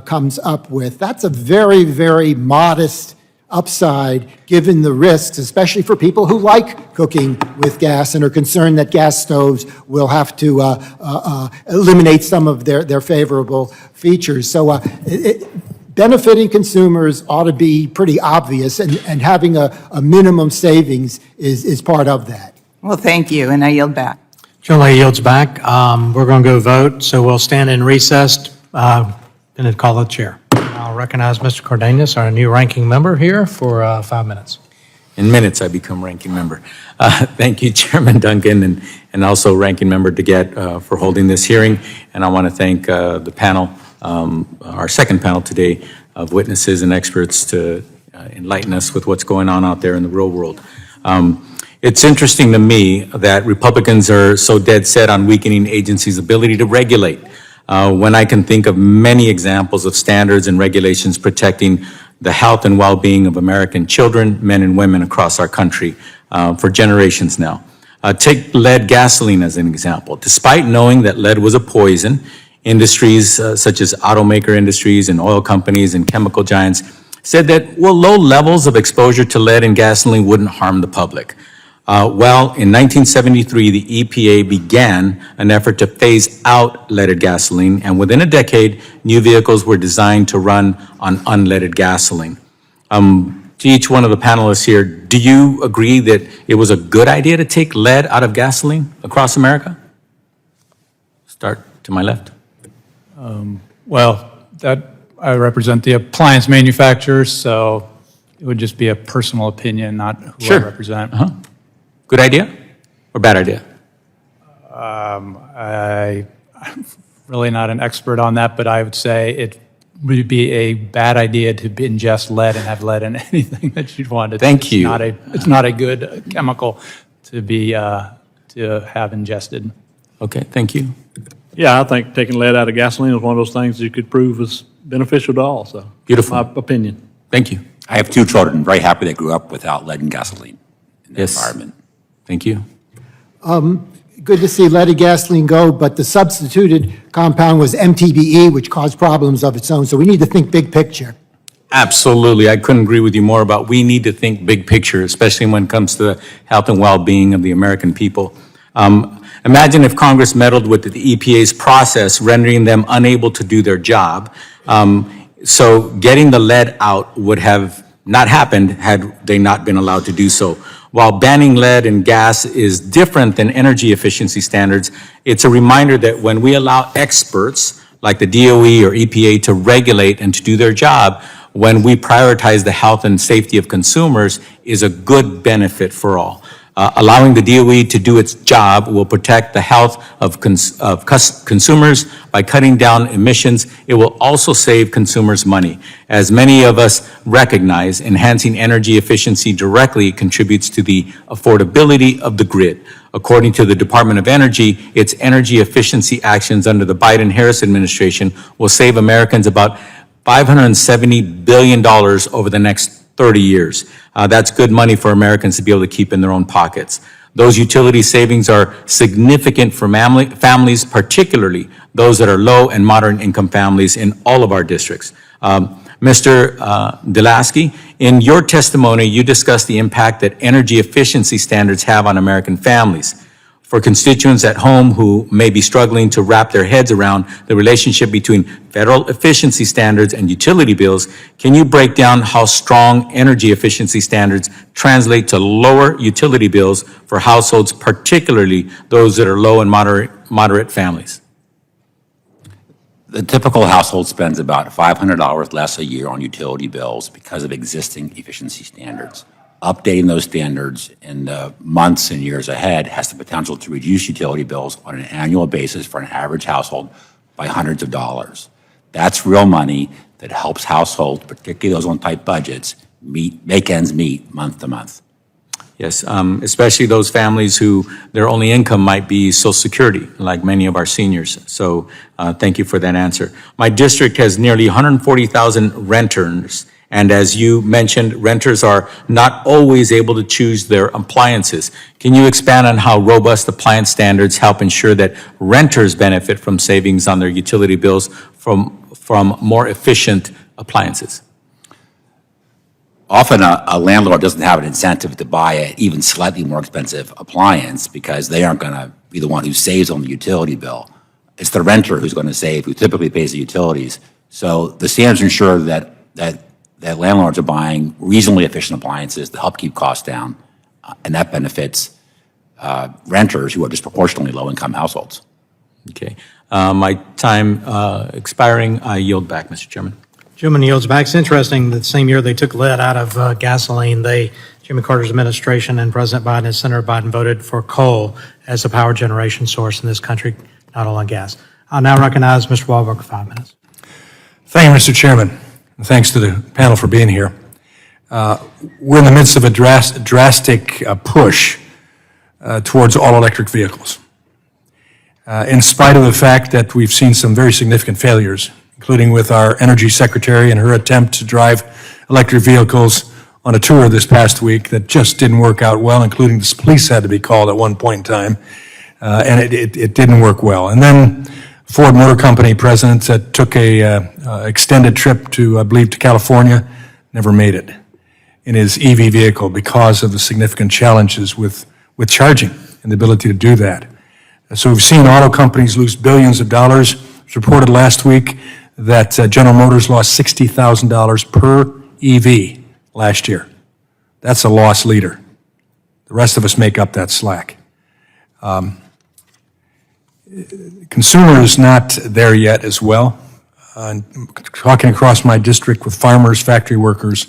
comes up with. That's a very, very modest upside given the risks, especially for people who like cooking with gas and are concerned that gas stoves will have to eliminate some of their favorable features. So benefiting consumers ought to be pretty obvious, and having a minimum savings is part of that. Well, thank you, and I yield back. Chairman yields back. We're going to go vote, so we'll stand in recess and call the chair. I'll recognize Mr. Cardenas, our new ranking member here, for 5 minutes. In minutes, I become ranking member. Thank you, Chairman Duncan, and also Ranking Member DeGette for holding this hearing. And I want to thank the panel, our second panel today of witnesses and experts to enlighten us with what's going on out there in the real world. It's interesting to me that Republicans are so dead set on weakening agencies' ability to regulate. when I can think of many examples of standards and regulations protecting the health and well-being of American children, men and women across our country for generations now. Take lead gasoline as an example. Despite knowing that lead was a poison, industries such as automaker industries and oil companies and chemical giants said that, well, low levels of exposure to lead in gasoline wouldn't harm the public. Well, in 1973, the EPA began an effort to phase out leaded gasoline, and within a decade, new vehicles were designed to run on unleaded gasoline. To each one of the panelists here, do you agree that it was a good idea to take lead out of gasoline across America? Start to my left. Well, I represent the appliance manufacturers, so it would just be a personal opinion, not who I represent. Good idea or bad idea? I'm really not an expert on that, but I would say it would be a bad idea to ingest lead and have lead in anything that you'd want to. Thank you. It's not a good chemical to be to have ingested. Okay, thank you. Yeah, I think taking lead out of gasoline is one of those things you could prove is beneficial to all, so. Beautiful. My opinion. Thank you. I have 2 children, very happy they grew up without lead and gasoline in the environment. Thank you. Good to see leaded gasoline go, but the substituted compound was MTBE, which caused problems of its own. So we need to think big picture. Absolutely. I couldn't agree with you more about we need to think big picture, especially when it comes to the health and well-being of the American people. Imagine if Congress meddled with the EPA's process, rendering them unable to do their job. So getting the lead out would have not happened had they not been allowed to do so. While banning lead and gas is different than energy efficiency standards, it's a reminder that when we allow experts like the DOE or EPA to regulate and to do their job, when we prioritize the health and safety of consumers is a good benefit for all. Allowing the DOE to do its job will protect the health of consumers by cutting down emissions. It will also save consumers money. As many of us recognize, enhancing energy efficiency directly contributes to the affordability of the grid. According to the Department of Energy, its energy efficiency actions under the Biden-Harris administration will save Americans about $570 billion over the next 30 years. That's good money for Americans to be able to keep in their own pockets. Those utility savings are significant for families, particularly those that are low and moderate income families in all of our districts. Mr. Delasky, in your testimony, you discussed the impact that energy efficiency standards have on American families. For constituents at home who may be struggling to wrap their heads around the relationship between federal efficiency standards and utility bills, can you break down how strong energy efficiency standards translate to lower utility bills for households, particularly those that are low and moderate families? The typical household spends about $500 less a year on utility bills because of existing efficiency standards. Updating those standards in the months and years ahead has the potential to reduce utility bills on an annual basis for an average household by hundreds of dollars. That's real money that helps households, particularly those on tight budgets, make ends meet month to month. Yes, especially those families who their only income might be Social Security, like many of our seniors. So thank you for that answer. My district has nearly 140,000 renters. And as you mentioned, renters are not always able to choose their appliances. Can you expand on how robust appliance standards help ensure that renters benefit from savings on their utility bills from more efficient appliances? Often a landlord doesn't have an incentive to buy an even slightly more expensive appliance because they aren't going to be the one who saves on the utility bill. It's the renter who's going to save, who typically pays the utilities. So the standards ensure that landlords are buying reasonably efficient appliances to help keep costs down, and that benefits renters who are disproportionately low-income households. Okay. My time expiring, I yield back, Mr. Chairman. Gentleman yields back. It's interesting that the same year they took lead out of gasoline, Jimmy Carter's administration and President Biden and Senator Biden voted for coal as a power generation source in this country, not all on gas. I'll now recognize Mr. Walberg for 5 minutes. Thank you, Mr. Chairman. And thanks to the panel for being here. We're in the midst of a drastic push towards all-electric vehicles. in spite of the fact that we've seen some very significant failures, including with our Energy Secretary and her attempt to drive electric vehicles on a tour this past week that just didn't work out well, including the police had to be called at one point in time, and it didn't work well. And then Ford Motor Company president that took a extended trip to, I believe, to California, never made it in his EV vehicle because of the significant challenges with charging and the ability to do that. So we've seen auto companies lose billions of dollars. It was reported last week that General Motors lost $60,000 per EV last year. That's a loss leader. The rest of us make up that slack. Consumer is not there yet as well. Talking across my district with farmers, factory workers,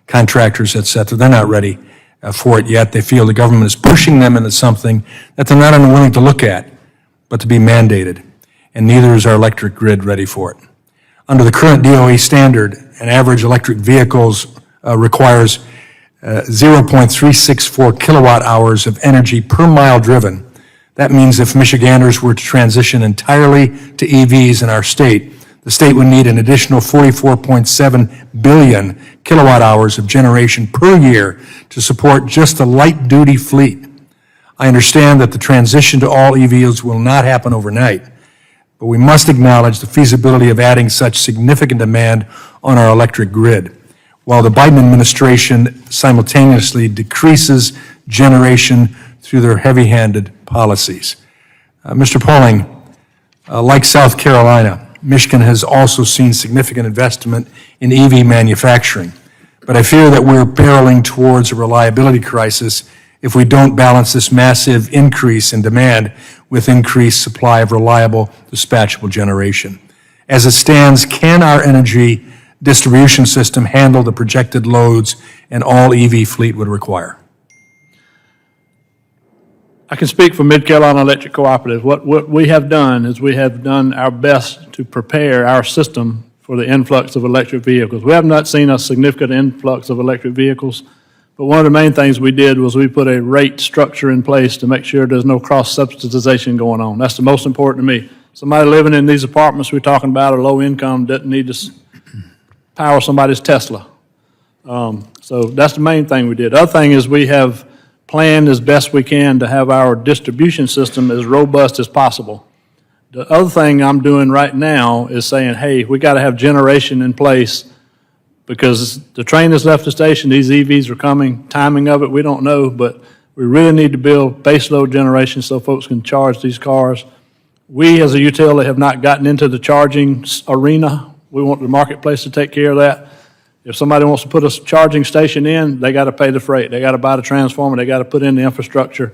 contractors, et cetera, they're not ready for it yet. They feel the government is pushing them into something that they're not unwilling to look at, but to be mandated. And neither is our electric grid ready for it. Under the current DOE standard, an average electric vehicles requires 0.364 kilowatt hours of energy per mile driven. That means if Michiganders were to transition entirely to EVs in our state, the state would need an additional 44.7 billion kilowatt hours of generation per year to support just the light-duty fleet. I understand that the transition to all EVs will not happen overnight, but we must acknowledge the feasibility of adding such significant demand on our electric grid, while the Biden administration simultaneously decreases generation through their heavy-handed policies. Mr. Pauling, like South Carolina, Michigan has also seen significant investment in EV manufacturing, but I fear that we're barreling towards a reliability crisis if we don't balance this massive increase in demand with increased supply of reliable, dispatchable generation. As it stands, can our energy distribution system handle the projected loads an all EV fleet would require? I can speak for Mid-Carolina Electric Cooperative. What we have done is we have done our best to prepare our system for the influx of electric vehicles. We have not seen a significant influx of electric vehicles, but one of the main things we did was we put a rate structure in place to make sure there's no cross-subsidization going on. That's the most important to me. Somebody living in these apartments we're talking about or low income doesn't need to power somebody's Tesla. So that's the main thing we did. The other thing is we have planned as best we can to have our distribution system as robust as possible. The other thing I'm doing right now is saying, hey, we got to have generation in place because the train has left the station, these EVs are coming, timing of it, we don't know, but we really need to build baseload generation so folks can charge these cars. We as a utility have not gotten into the charging arena. We want the marketplace to take care of that. If somebody wants to put a charging station in, they got to pay the freight. They got to buy the transformer. They got to put in the infrastructure.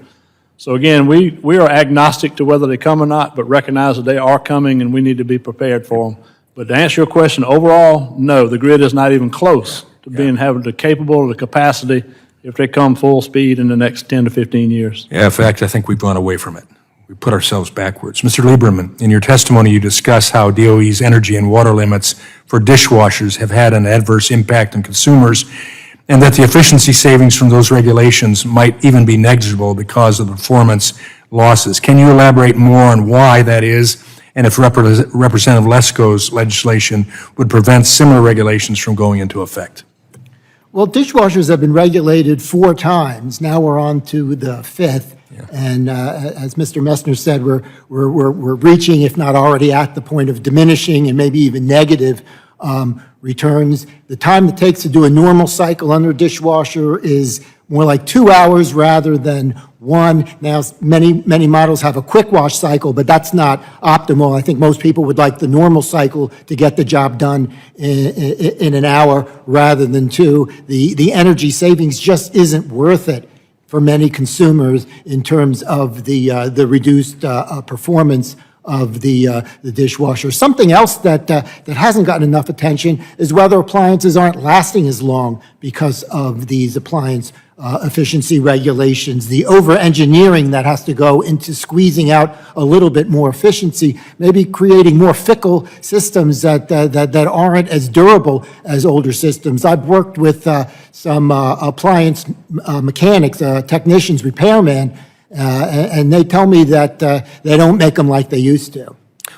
So again, we are agnostic to whether they come or not, but recognize that they are coming and we need to be prepared for them. But to answer your question, overall, no, the grid is not even close to being having the capable, the capacity if they come full speed in the next 10 to 15 years. Yeah, in fact, I think we've gone away from it. We put ourselves backwards. Mr. Lieberman, in your testimony, you discuss how DOE's energy and water limits for dishwashers have had an adverse impact on consumers, and that the efficiency savings from those regulations might even be negligible because of the performance losses. Can you elaborate more on why that is, and if Representative Lesko's legislation would prevent similar regulations from going into effect? Well, dishwashers have been regulated 4 times. Now we're on to the 5th. Yeah. And as Mr. Messner said, we're reaching, if not already at the point of diminishing and maybe even negative returns. The time it takes to do a normal cycle under a dishwasher is more like 2 hours rather than 1. Now, many models have a quick wash cycle, but that's not optimal. I think most people would like the normal cycle to get the job done in an hour rather than 2. The energy savings just isn't worth it for many consumers in terms of the reduced performance of the dishwasher. Something else that hasn't gotten enough attention is whether appliances aren't lasting as long because of these appliance efficiency regulations, the over-engineering that has to go into squeezing out a little bit more efficiency, maybe creating more fickle systems that aren't as durable as older systems. I've worked with some appliance mechanics, technicians, repairmen, and they tell me that they don't make them like they used to.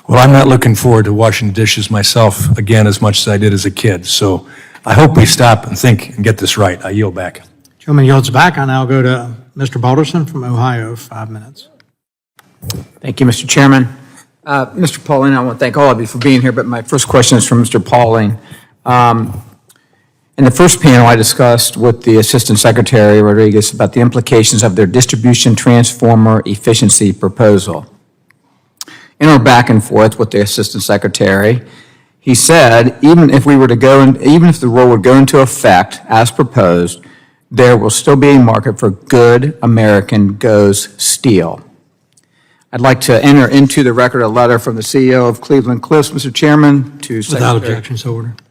Well, I'm not looking forward to washing dishes myself again as much as I did as a kid, so I hope we stop and think and get this right. I yield back. Chairman yields back. I now go to Mr. Balderson from Ohio, 5 minutes. Thank you, Mr. Chairman. Mr. Pauling, I want to thank all of you for being here, but my first question is from Mr. Pauling. In the first panel, I discussed with the Assistant Secretary Rodriguez about the implications of their distribution transformer efficiency proposal. In our back and forth with the Assistant Secretary, he said, even if the rule would go into effect as proposed, there will still be a market for good American GOES steel. I'd like to enter into the record a letter from the CEO of Cleveland Cliffs, Mr. Chairman, to Secretary. Without objection, so ordered.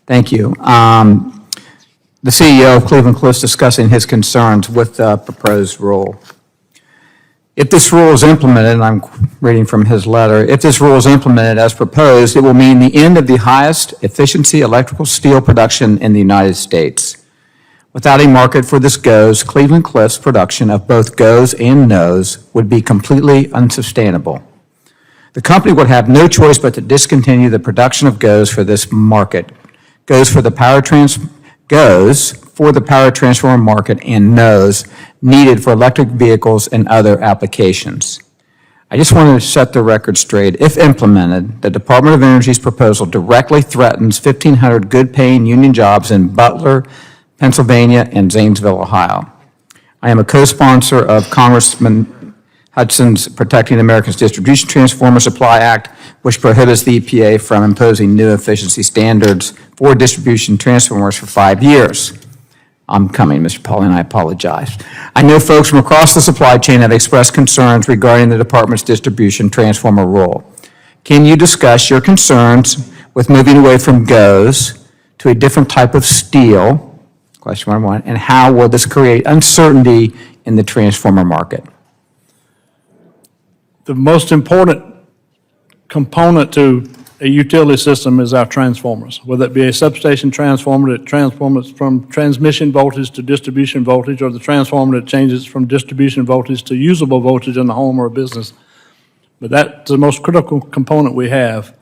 Thank you. The CEO of Cleveland Cliffs discussing his concerns with the proposed rule. If this rule is implemented, and I'm reading from his letter, if this rule is implemented as proposed, it will mean the end of the highest efficiency electrical steel production in the United States. Without a market for this GOES, Cleveland Cliffs production of both GOES and NOES would be completely unsustainable. The company would have no choice but to discontinue the production of GOES for this market. GOES for the power transformer market and NOES needed for electric vehicles and other applications. I just wanted to set the record straight. If implemented, the Department of Energy's proposal directly threatens 1,500 good-paying union jobs in Butler, Pennsylvania, and Zanesville, Ohio. I am a co-sponsor of Congressman Hudson's Protecting America's Distribution Transformer Supply Act, which prohibits the EPA from imposing new efficiency standards for distribution transformers for 5 years. I'm coming, Mr. Pauling, I apologize. I know folks from across the supply chain have expressed concerns regarding the department's distribution transformer rule. Can you discuss your concerns with moving away from GOES to a different type of steel? Question number one, and how will this create uncertainty in the transformer market? The most important component to a utility system is our transformers, whether it be a substation transformer that transforms from transmission voltage to distribution voltage, or the transformer that changes from distribution voltage to usable voltage in the home or business. But that's the most critical component we have.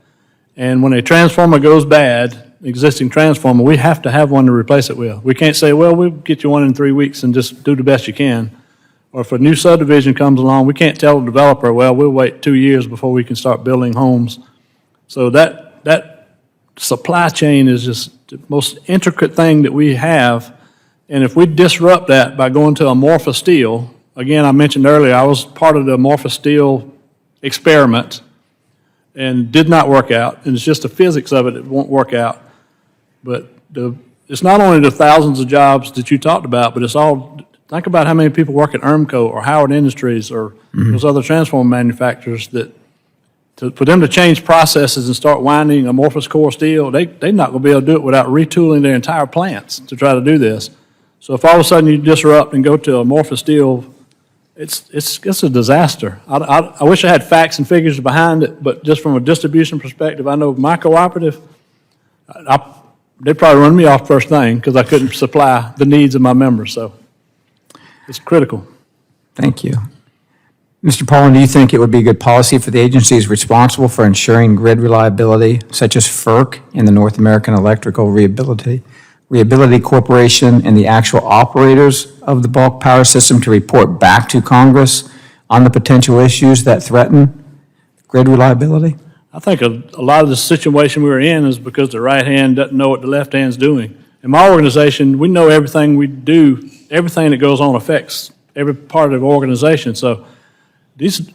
And when a transformer goes bad, existing transformer, we have to have one to replace it with. We can't say, well, we'll get you one in 3 weeks and just do the best you can. Or if a new subdivision comes along, we can't tell the developer, well, we'll wait 2 years before we can start building homes. So that supply chain is just the most intricate thing that we have. And if we disrupt that by going to amorphous steel, again, I mentioned earlier, I was part of the amorphous steel experiment and did not work out. And it's just the physics of it that won't work out. But it's not only the thousands of jobs that you talked about, but it's all, think about how many people work at ERMCO or Howard Industries or those other transformer manufacturers that, for them to change processes and start winding amorphous core steel, they're not going to be able to do it without retooling their entire plants to try to do this. So if all of a sudden you disrupt and go to amorphous steel, it's a disaster. I wish I had facts and figures behind it, but just from a distribution perspective, I know my cooperative, they'd probably run me off first thing because I couldn't supply the needs of my members. So it's critical. Thank you. Mr. Pauling, do you think it would be good policy for the agencies responsible for ensuring grid reliability, such as FERC and the North American Electrical Reliability Corporation, and the actual operators of the bulk power system to report back to Congress on the potential issues that threaten grid reliability? I think a lot of the situation we're in is because the right hand doesn't know what the left hand's doing. In my organization, we know everything we do, everything that goes on affects every part of the organization. So these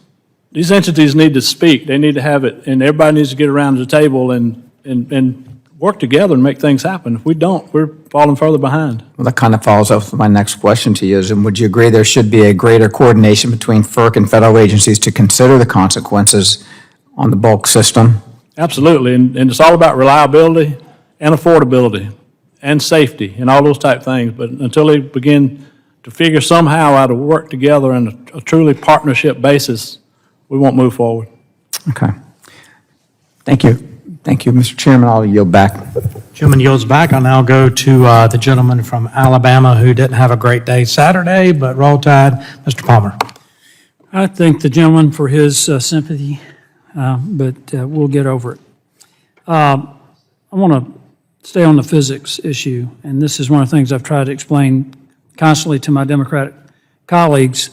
entities need to speak. They need to have it, and everybody needs to get around the table and work together and make things happen. If we don't, we're falling further behind. Well, that kind of follows up with my next question to you is, and would you agree there should be a greater coordination between FERC and federal agencies to consider the consequences on the bulk system? Absolutely, and it's all about reliability and affordability and safety and all those type things. But until they begin to figure somehow how to work together on a truly partnership basis, we won't move forward. Okay. Thank you. Thank you, Mr. Chairman. I'll yield back. Gentleman yields back. I'll now go to the gentleman from Alabama who didn't have a great day Saturday, but roll tide, Mr. Palmer. I thank the gentleman for his sympathy, but we'll get over it. I want to stay on the physics issue, and this is one of the things I've tried to explain constantly to my Democratic colleagues.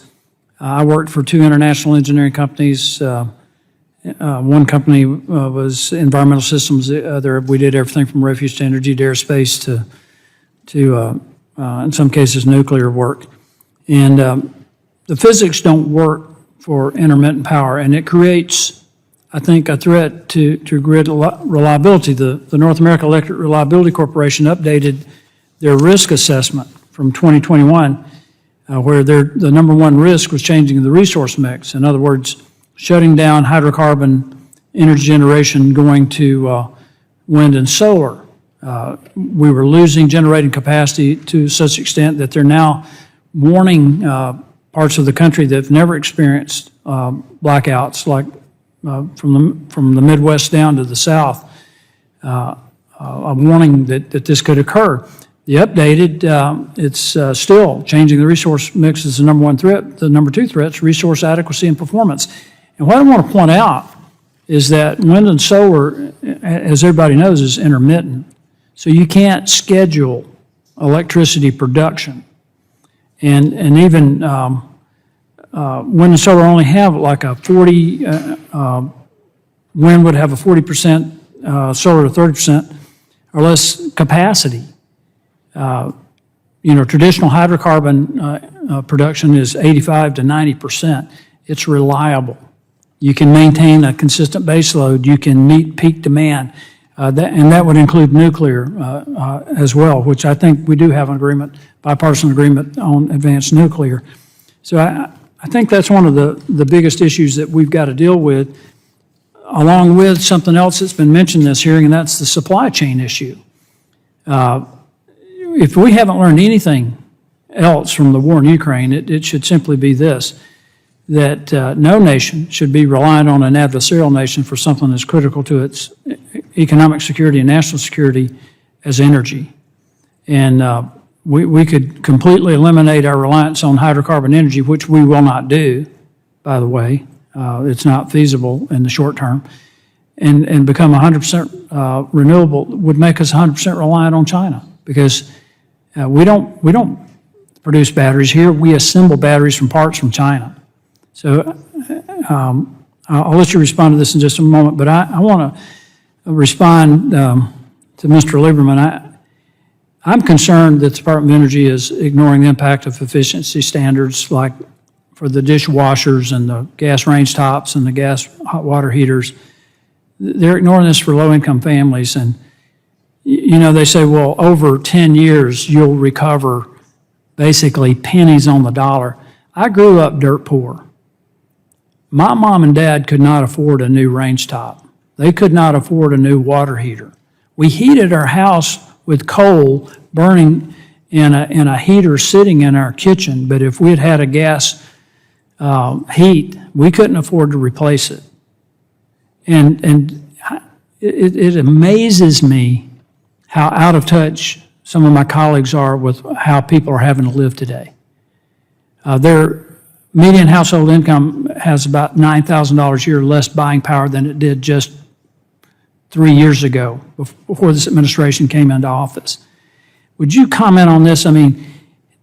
I worked for 2 international engineering companies. One company was environmental systems. The other, we did everything from refuge to energy to aerospace to in some cases, nuclear work. And the physics don't work for intermittent power, and it creates, I think, a threat to grid reliability. The North American Electric Reliability Corporation updated their risk assessment from 2021, where the number one risk was changing the resource mix. In other words, shutting down hydrocarbon energy generation, going to wind and solar. We were losing generating capacity to such extent that they're now warning parts of the country that have never experienced blackouts, like from the Midwest down to the South, a warning that this could occur. The updated, it's still changing the resource mix is the number one threat. The number two threats, resource adequacy and performance. And what I want to point out is that wind and solar, as everybody knows, is intermittent. So you can't schedule electricity production. And even wind and solar only have like a 40, wind would have a 40%, solar to 30% or less capacity. Traditional hydrocarbon production is 85 to 90%. It's reliable. You can maintain a consistent base load. You can meet peak demand. And that would include nuclear as well, which I think we do have an agreement, bipartisan agreement on advanced nuclear. So I think that's one of the biggest issues that we've got to deal with, along with something else that's been mentioned in this hearing, and that's the supply chain issue. If we haven't learned anything else from the war in Ukraine, it should simply be this, that no nation should be reliant on an adversarial nation for something as critical to its economic security and national security as energy. And we could completely eliminate our reliance on hydrocarbon energy, which we will not do, by the way. It's not feasible in the short term. And become 100% renewable would make us 100% reliant on China, because we don't produce batteries here. We assemble batteries from parts from China. So I'll let you respond to this in just a moment, but I want to respond to Mr. Lieberman. I'm concerned that the Department of Energy is ignoring the impact of efficiency standards, like for the dishwashers and the gas range tops and the gas hot water heaters. They're ignoring this for low-income families. And, they say, well, over 10 years, you'll recover basically pennies on the dollar. I grew up dirt poor. My mom and dad could not afford a new range top. They could not afford a new water heater. We heated our house with coal burning in a heater sitting in our kitchen, but if we had had a gas heat, we couldn't afford to replace it. And it amazes me how out of touch some of my colleagues are with how people are having to live today. Their median household income has about $9,000 a year less buying power than it did just 3 years ago, before this administration came into office. Would you comment on this? I mean,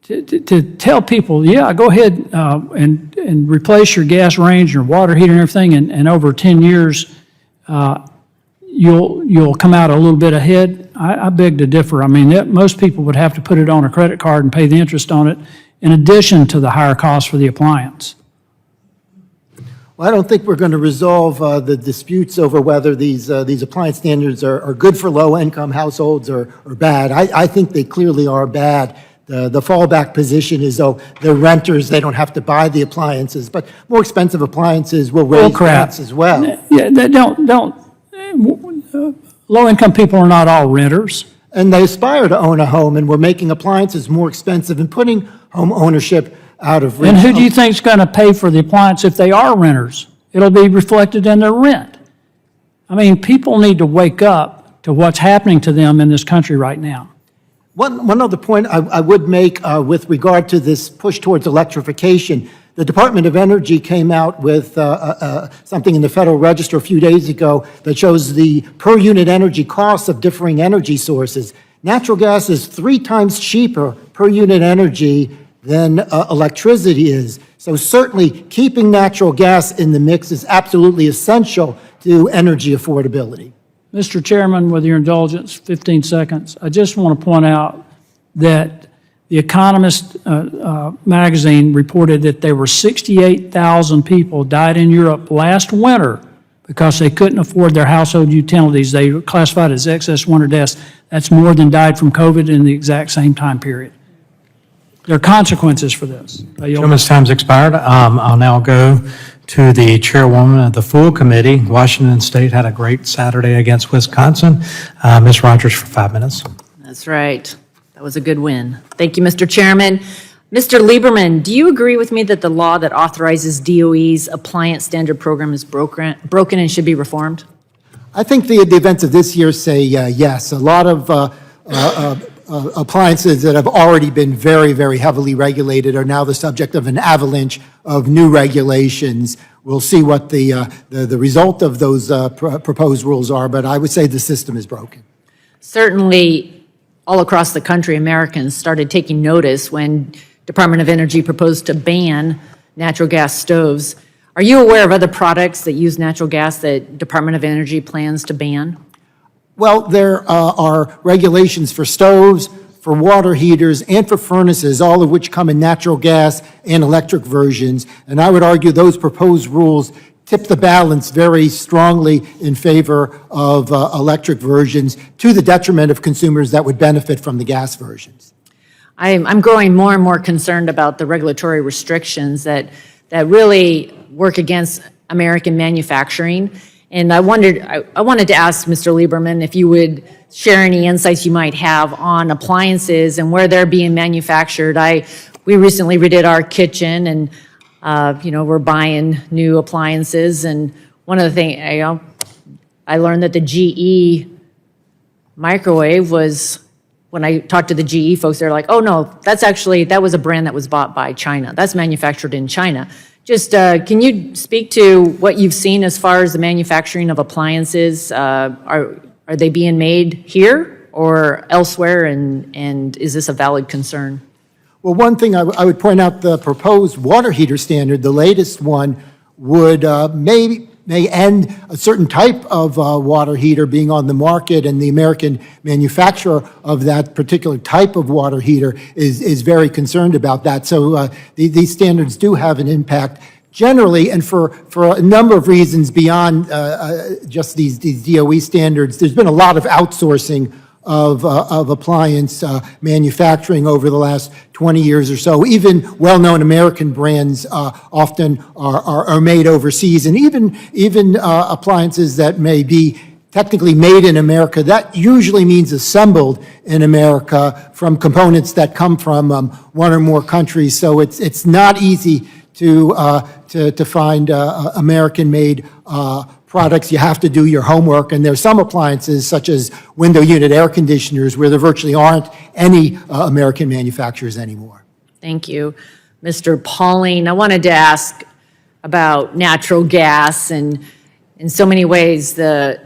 to tell people, yeah, go ahead and replace your gas range, your water heater and everything, and over 10 years, you'll come out a little bit ahead. I beg to differ. I mean, most people would have to put it on a credit card and pay the interest on it, in addition to the higher cost for the appliance. Well, I don't think we're going to resolve the disputes over whether these appliance standards are good for low-income households or bad. I think they clearly are bad. The fallback position is, oh, they're renters, they don't have to buy the appliances, but more expensive appliances will raise rents as well. Yeah, low-income people are not all renters. And they aspire to own a home, and we're making appliances more expensive and putting home ownership out of reach. And who do you think is going to pay for the appliance if they are renters? It'll be reflected in their rent. I mean, people need to wake up to what's happening to them in this country right now. One other point I would make with regard to this push towards electrification, The Department of Energy came out with something in the Federal Register a few days ago that shows the per unit energy costs of differing energy sources. Natural gas is 3 times cheaper per unit energy than electricity is. So certainly keeping natural gas in the mix is absolutely essential to energy affordability. Mr. Chairman, with your indulgence, 15 seconds, I just want to point out that The Economist magazine reported that there were 68,000 people died in Europe last winter because they couldn't afford their household utilities. They were classified as excess winter deaths. That's more than died from COVID in the exact same time period. There are consequences for this. Gentleman's time's expired. I'll now go to the chairwoman of the full committee. Washington State had a great Saturday against Wisconsin. Ms. Rogers for 5 minutes. That's right. That was a good win. Thank you, Mr. Chairman. Mr. Lieberman, do you agree with me that the law that authorizes DOE's appliance standard program is broken and should be reformed? I think the events of this year say yes. A lot of appliances that have already been very, very heavily regulated are now the subject of an avalanche of new regulations. We'll see what the result of those proposed rules are, but I would say the system is broken. Certainly, all across the country, Americans started taking notice when Department of Energy proposed to ban natural gas stoves. Are you aware of other products that use natural gas that Department of Energy plans to ban? Well, there are regulations for stoves, for water heaters, and for furnaces, all of which come in natural gas and electric versions. And I would argue those proposed rules tip the balance very strongly in favor of electric versions to the detriment of consumers that would benefit from the gas versions. I'm growing more and more concerned about the regulatory restrictions that really work against American manufacturing. And I wanted to ask Mr. Lieberman if you would share any insights you might have on appliances and where they're being manufactured. We recently redid our kitchen, and we're buying new appliances. And one of the things I learned that the GE microwave was, when I talked to the GE folks, they're like, "Oh no, that was a brand that was bought by China. That's manufactured in China." Just, can you speak to what you've seen as far as the manufacturing of appliances? Are they being made here or elsewhere, and is this a valid concern? Well, one thing I would point out, the proposed water heater standard, the latest one, would may end a certain type of water heater being on the market, and the American manufacturer of that particular type of water heater is very concerned about that. So these standards do have an impact generally, and for a number of reasons beyond just these DOE standards. There's been a lot of outsourcing of appliance manufacturing over the last 20 years or so. Even well-known American brands often are made overseas, and even appliances that may be technically made in America, that usually means assembled in America from components that come from one or more countries. So it's not easy to find American-made products. You have to do your homework, and there's some appliances, such as window unit air conditioners, where there virtually aren't any American manufacturers anymore. Thank you. Mr. Pauling, I wanted to ask about natural gas, and in so many ways, the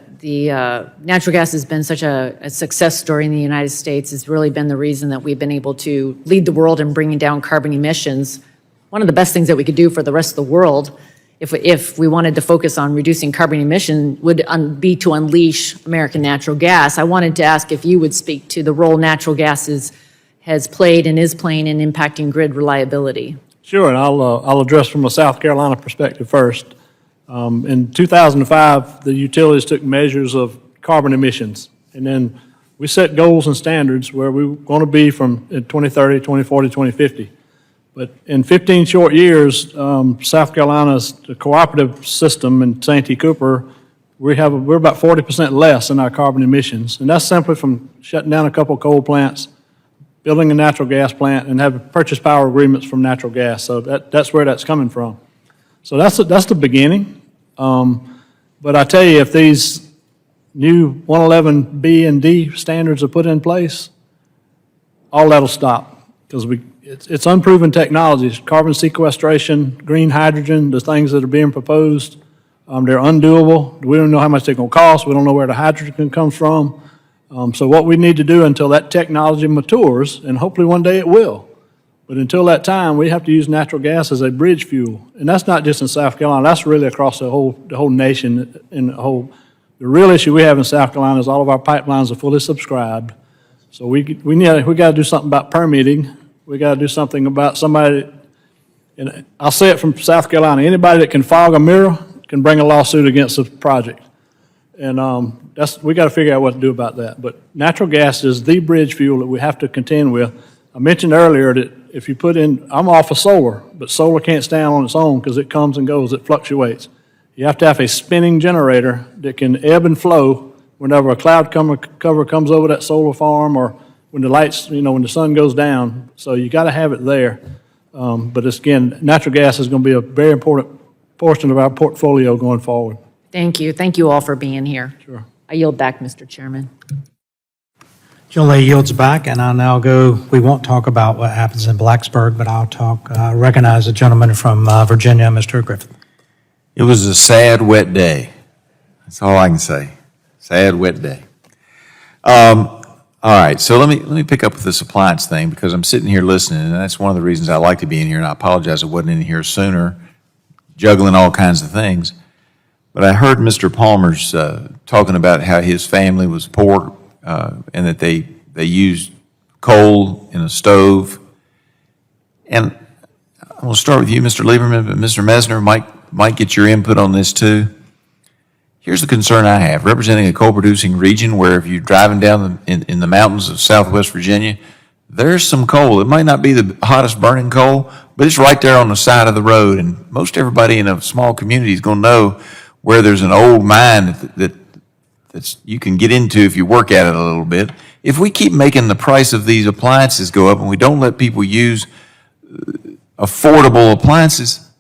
natural gas has been such a success story in the United States. It's really been the reason that we've been able to lead the world in bringing down carbon emissions. One of the best things that we could do for the rest of the world, if we wanted to focus on reducing carbon emission, would be to unleash American natural gas. I wanted to ask if you would speak to the role natural gas has played and is playing in impacting grid reliability. Sure, and I'll address from a South Carolina perspective first. In 2005, the utilities took measures of carbon emissions, and then we set goals and standards where we were going to be from 2030, 2040, 2050. But in 15 short years, South Carolina's cooperative system in Santee Cooper, we're about 40% less in our carbon emissions, and that's simply from shutting down a couple of coal plants, building a natural gas plant, and having purchase power agreements from natural gas. So that's where that's coming from. So that's the beginning. But I tell you, if these new 111B and D standards are put in place, all that'll stop, because it's unproven technologies, carbon sequestration, green hydrogen, the things that are being proposed. They're undoable. We don't know how much they're going to cost. We don't know where the hydrogen comes from. So what we need to do until that technology matures, and hopefully one day it will, but until that time, we have to use natural gas as a bridge fuel. And that's not just in South Carolina. That's really across the whole nation. The real issue we have in South Carolina is all of our pipelines are fully subscribed. So we got to do something about permitting. We got to do something about somebody, and I'll say it from South Carolina, anybody that can fog a mirror can bring a lawsuit against the project. And we got to figure out what to do about that. But natural gas is the bridge fuel that we have to contend with. I mentioned earlier that if you put in, I'm off of solar, but solar can't stand on its own because it comes and goes, it fluctuates. You have to have a spinning generator that can ebb and flow whenever a cloud cover comes over that solar farm or when the lights, when the sun goes down. So you got to have it there. But again, natural gas is going to be a very important portion of our portfolio going forward. Thank you. Thank you all for being here. Sure. I yield back, Mr. Chairman. Jill Lay yields back, and I'll now go. We won't talk about what happens in Blacksburg, but I'll recognize the gentleman from Virginia, Mr. Griffith. It was a sad, wet day. That's all I can say. Sad, wet day. All right, so let me pick up with this appliance thing because I'm sitting here listening, and that's one of the reasons I like to be in here, and I apologize I wasn't in here sooner, juggling all kinds of things. But I heard Mr. Palmer's talking about how his family was poor and that they used coal in a stove. And I'm going to start with you, Mr. Lieberman, but Mr. Mesner might get your input on this too. Here's the concern I have. Representing a coal-producing region where if you're driving down in the mountains of southwest Virginia, there's some coal. It might not be the hottest burning coal, but it's right there on the side of the road. And most everybody in a small community is going to know where there's an old mine that's you can get into if you work at it a little bit. If we keep making the price of these appliances go up and we don't let people use affordable appliances,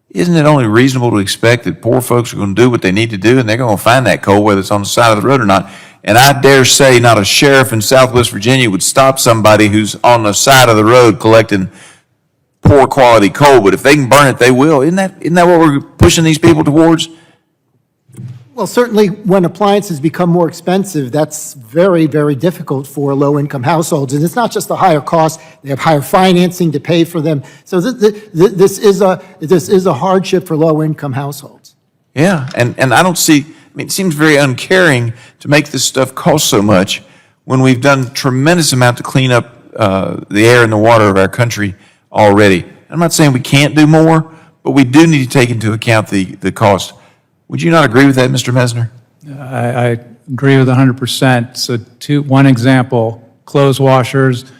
isn't it only reasonable to expect that poor folks are going to do what they need to do and they're going to find that coal, whether it's on the side of the road or not? And I dare say not a sheriff in Southwest Virginia would stop somebody who's on the side of the road collecting poor quality coal, but if they can burn it, they will. Isn't that what we're pushing these people towards? Well, certainly when appliances become more expensive, that's very, very difficult for low-income households. And it's not just the higher cost, they have higher financing to pay for them. So this is a hardship for low-income households. Yeah, and I don't see, it seems very uncaring to make this stuff cost so much when we've done tremendous amount to clean up the air and the water of our country already. I'm not saying we can't do more, but we do need to take into account the cost. Would you not agree with that, Mr. Mesner? I agree with 100%. So one example, clothes washers,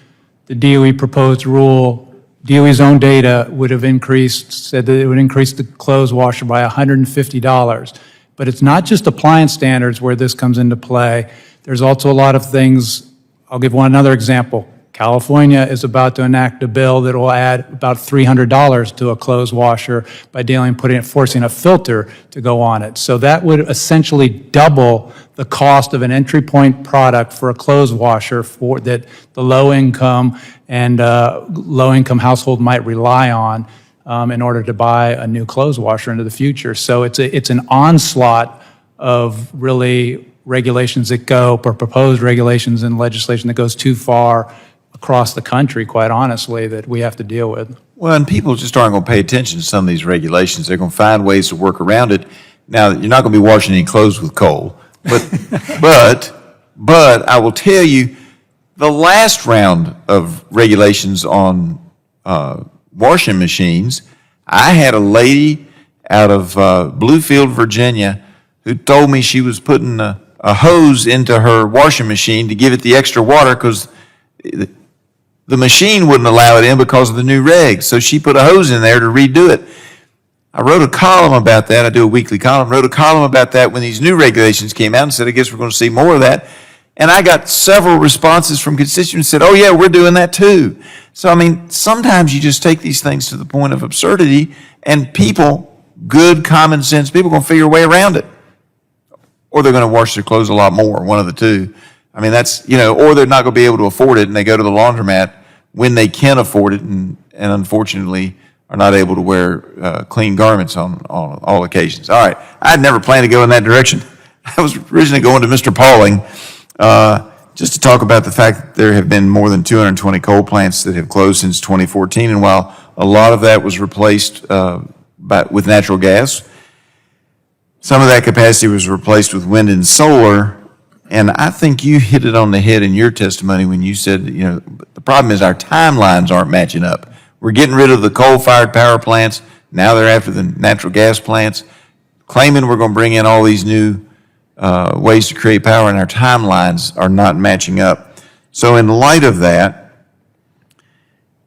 the DOE proposed rule, DOE's own data said that it would increase the clothes washer by $150. But it's not just appliance standards where this comes into play. There's also a lot of things. I'll give another example. California is about to enact a bill that will add about $300 to a clothes washer by forcing a filter to go on it. So that would essentially double the cost of an entry point product for a clothes washer that the low income household might rely on in order to buy a new clothes washer into the future. So it's an onslaught of really regulations that proposed regulations and legislation that goes too far across the country, quite honestly, that we have to deal with. Well, and people just aren't going to pay attention to some of these regulations. They're going to find ways to work around it. Now, you're not going to be washing any clothes with coal, but I will tell you, the last round of regulations on washing machines, I had a lady out of Bluefield, Virginia, who told me she was putting a hose into her washing machine to give it the extra water because the machine wouldn't allow it in because of the new regs. So she put a hose in there to redo it. I wrote a column about that. I do a weekly column. Wrote a column about that when these new regulations came out and said, I guess we're going to see more of that. And I got several responses from constituents that said, oh yeah, we're doing that too. So, sometimes you just take these things to the point of absurdity and people, good common sense people, are going to figure a way around it. Or they're going to wash their clothes a lot more, one of the two. That's, or they're not going to be able to afford it and they go to the laundromat when they can afford it and unfortunately are not able to wear clean garments on all occasions. All right, I had never planned to go in that direction. I was originally going to Mr. Pauling just to talk about the fact that there have been more than 220 coal plants that have closed since 2014, and while a lot of that was replaced with natural gas, some of that capacity was replaced with wind and solar. And I think you hit it on the head in your testimony when you said, you know, the problem is our timelines aren't matching up. We're getting rid of the coal-fired power plants. Now they're after the natural gas plants, claiming we're going to bring in all these new ways to create power, and our timelines are not matching up. So in light of that,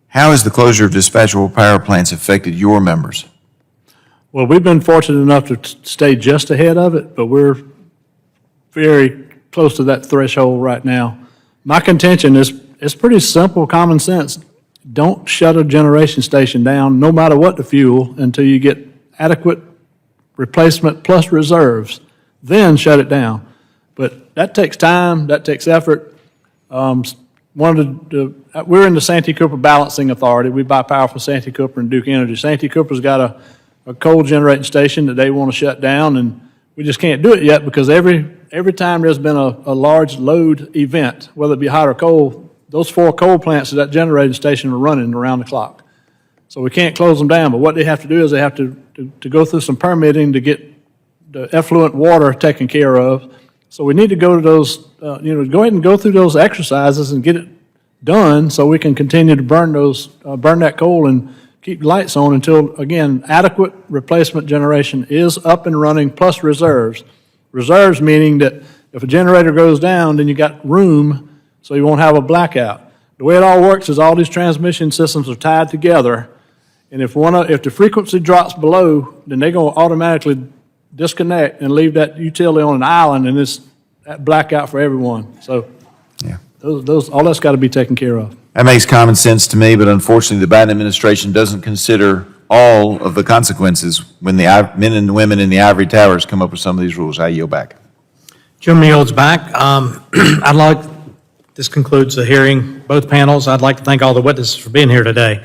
how has the closure of dispatchable power plants affected your members? Well, we've been fortunate enough to stay just ahead of it, but we're very close to that threshold right now. My contention is it's pretty simple, common sense. Don't shut a generation station down, no matter what the fuel, until you get adequate replacement plus reserves. Then shut it down. But that takes time, that takes effort. We're in the Santee Cooper Balancing Authority. We buy power from Santee Cooper and Duke Energy. Santee Cooper's got a coal generating station that they want to shut down, and we just can't do it yet because every time there's been a large load event, whether it be hot or cold, those 4 coal plants at that generating station are running around the clock. So we can't close them down, but what they have to do is they have to go through some permitting to get the effluent water taken care of. So we need to go to those, go ahead and go through those exercises and get it done so we can continue to burn that coal and keep lights on until, again, adequate replacement generation is up and running plus reserves. Reserves meaning that if a generator goes down, then you got room so you won't have a blackout. The way it all works is all these transmission systems are tied together, and if the frequency drops below, then they're going to automatically disconnect and leave that utility on an island, and it's that blackout for everyone. So yeah, all that's got to be taken care of. That makes common sense to me, but unfortunately the Biden administration doesn't consider all of the consequences when the men and women in the ivory towers come up with some of these rules. I yield back. Jim yields back. This concludes the hearing, both panels. I'd like to thank all the witnesses for being here today.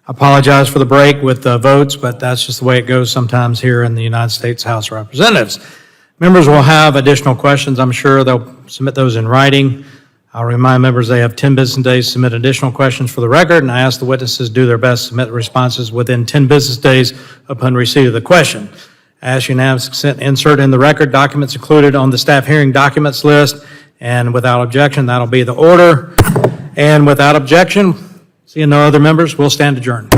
I apologize for the break with the votes, but that's just the way it goes sometimes here in the United States House of Representatives. Members will have additional questions. I'm sure they'll submit those in writing. I'll remind members they have 10 business days to submit additional questions for the record, and I ask the witnesses to do their best to submit responses within 10 business days upon receipt of the question. I ask unanimous consent to insert in the record documents included on the staff hearing documents list, and without objection, that'll be the order. And without objection, seeing no other members, we'll stand adjourned.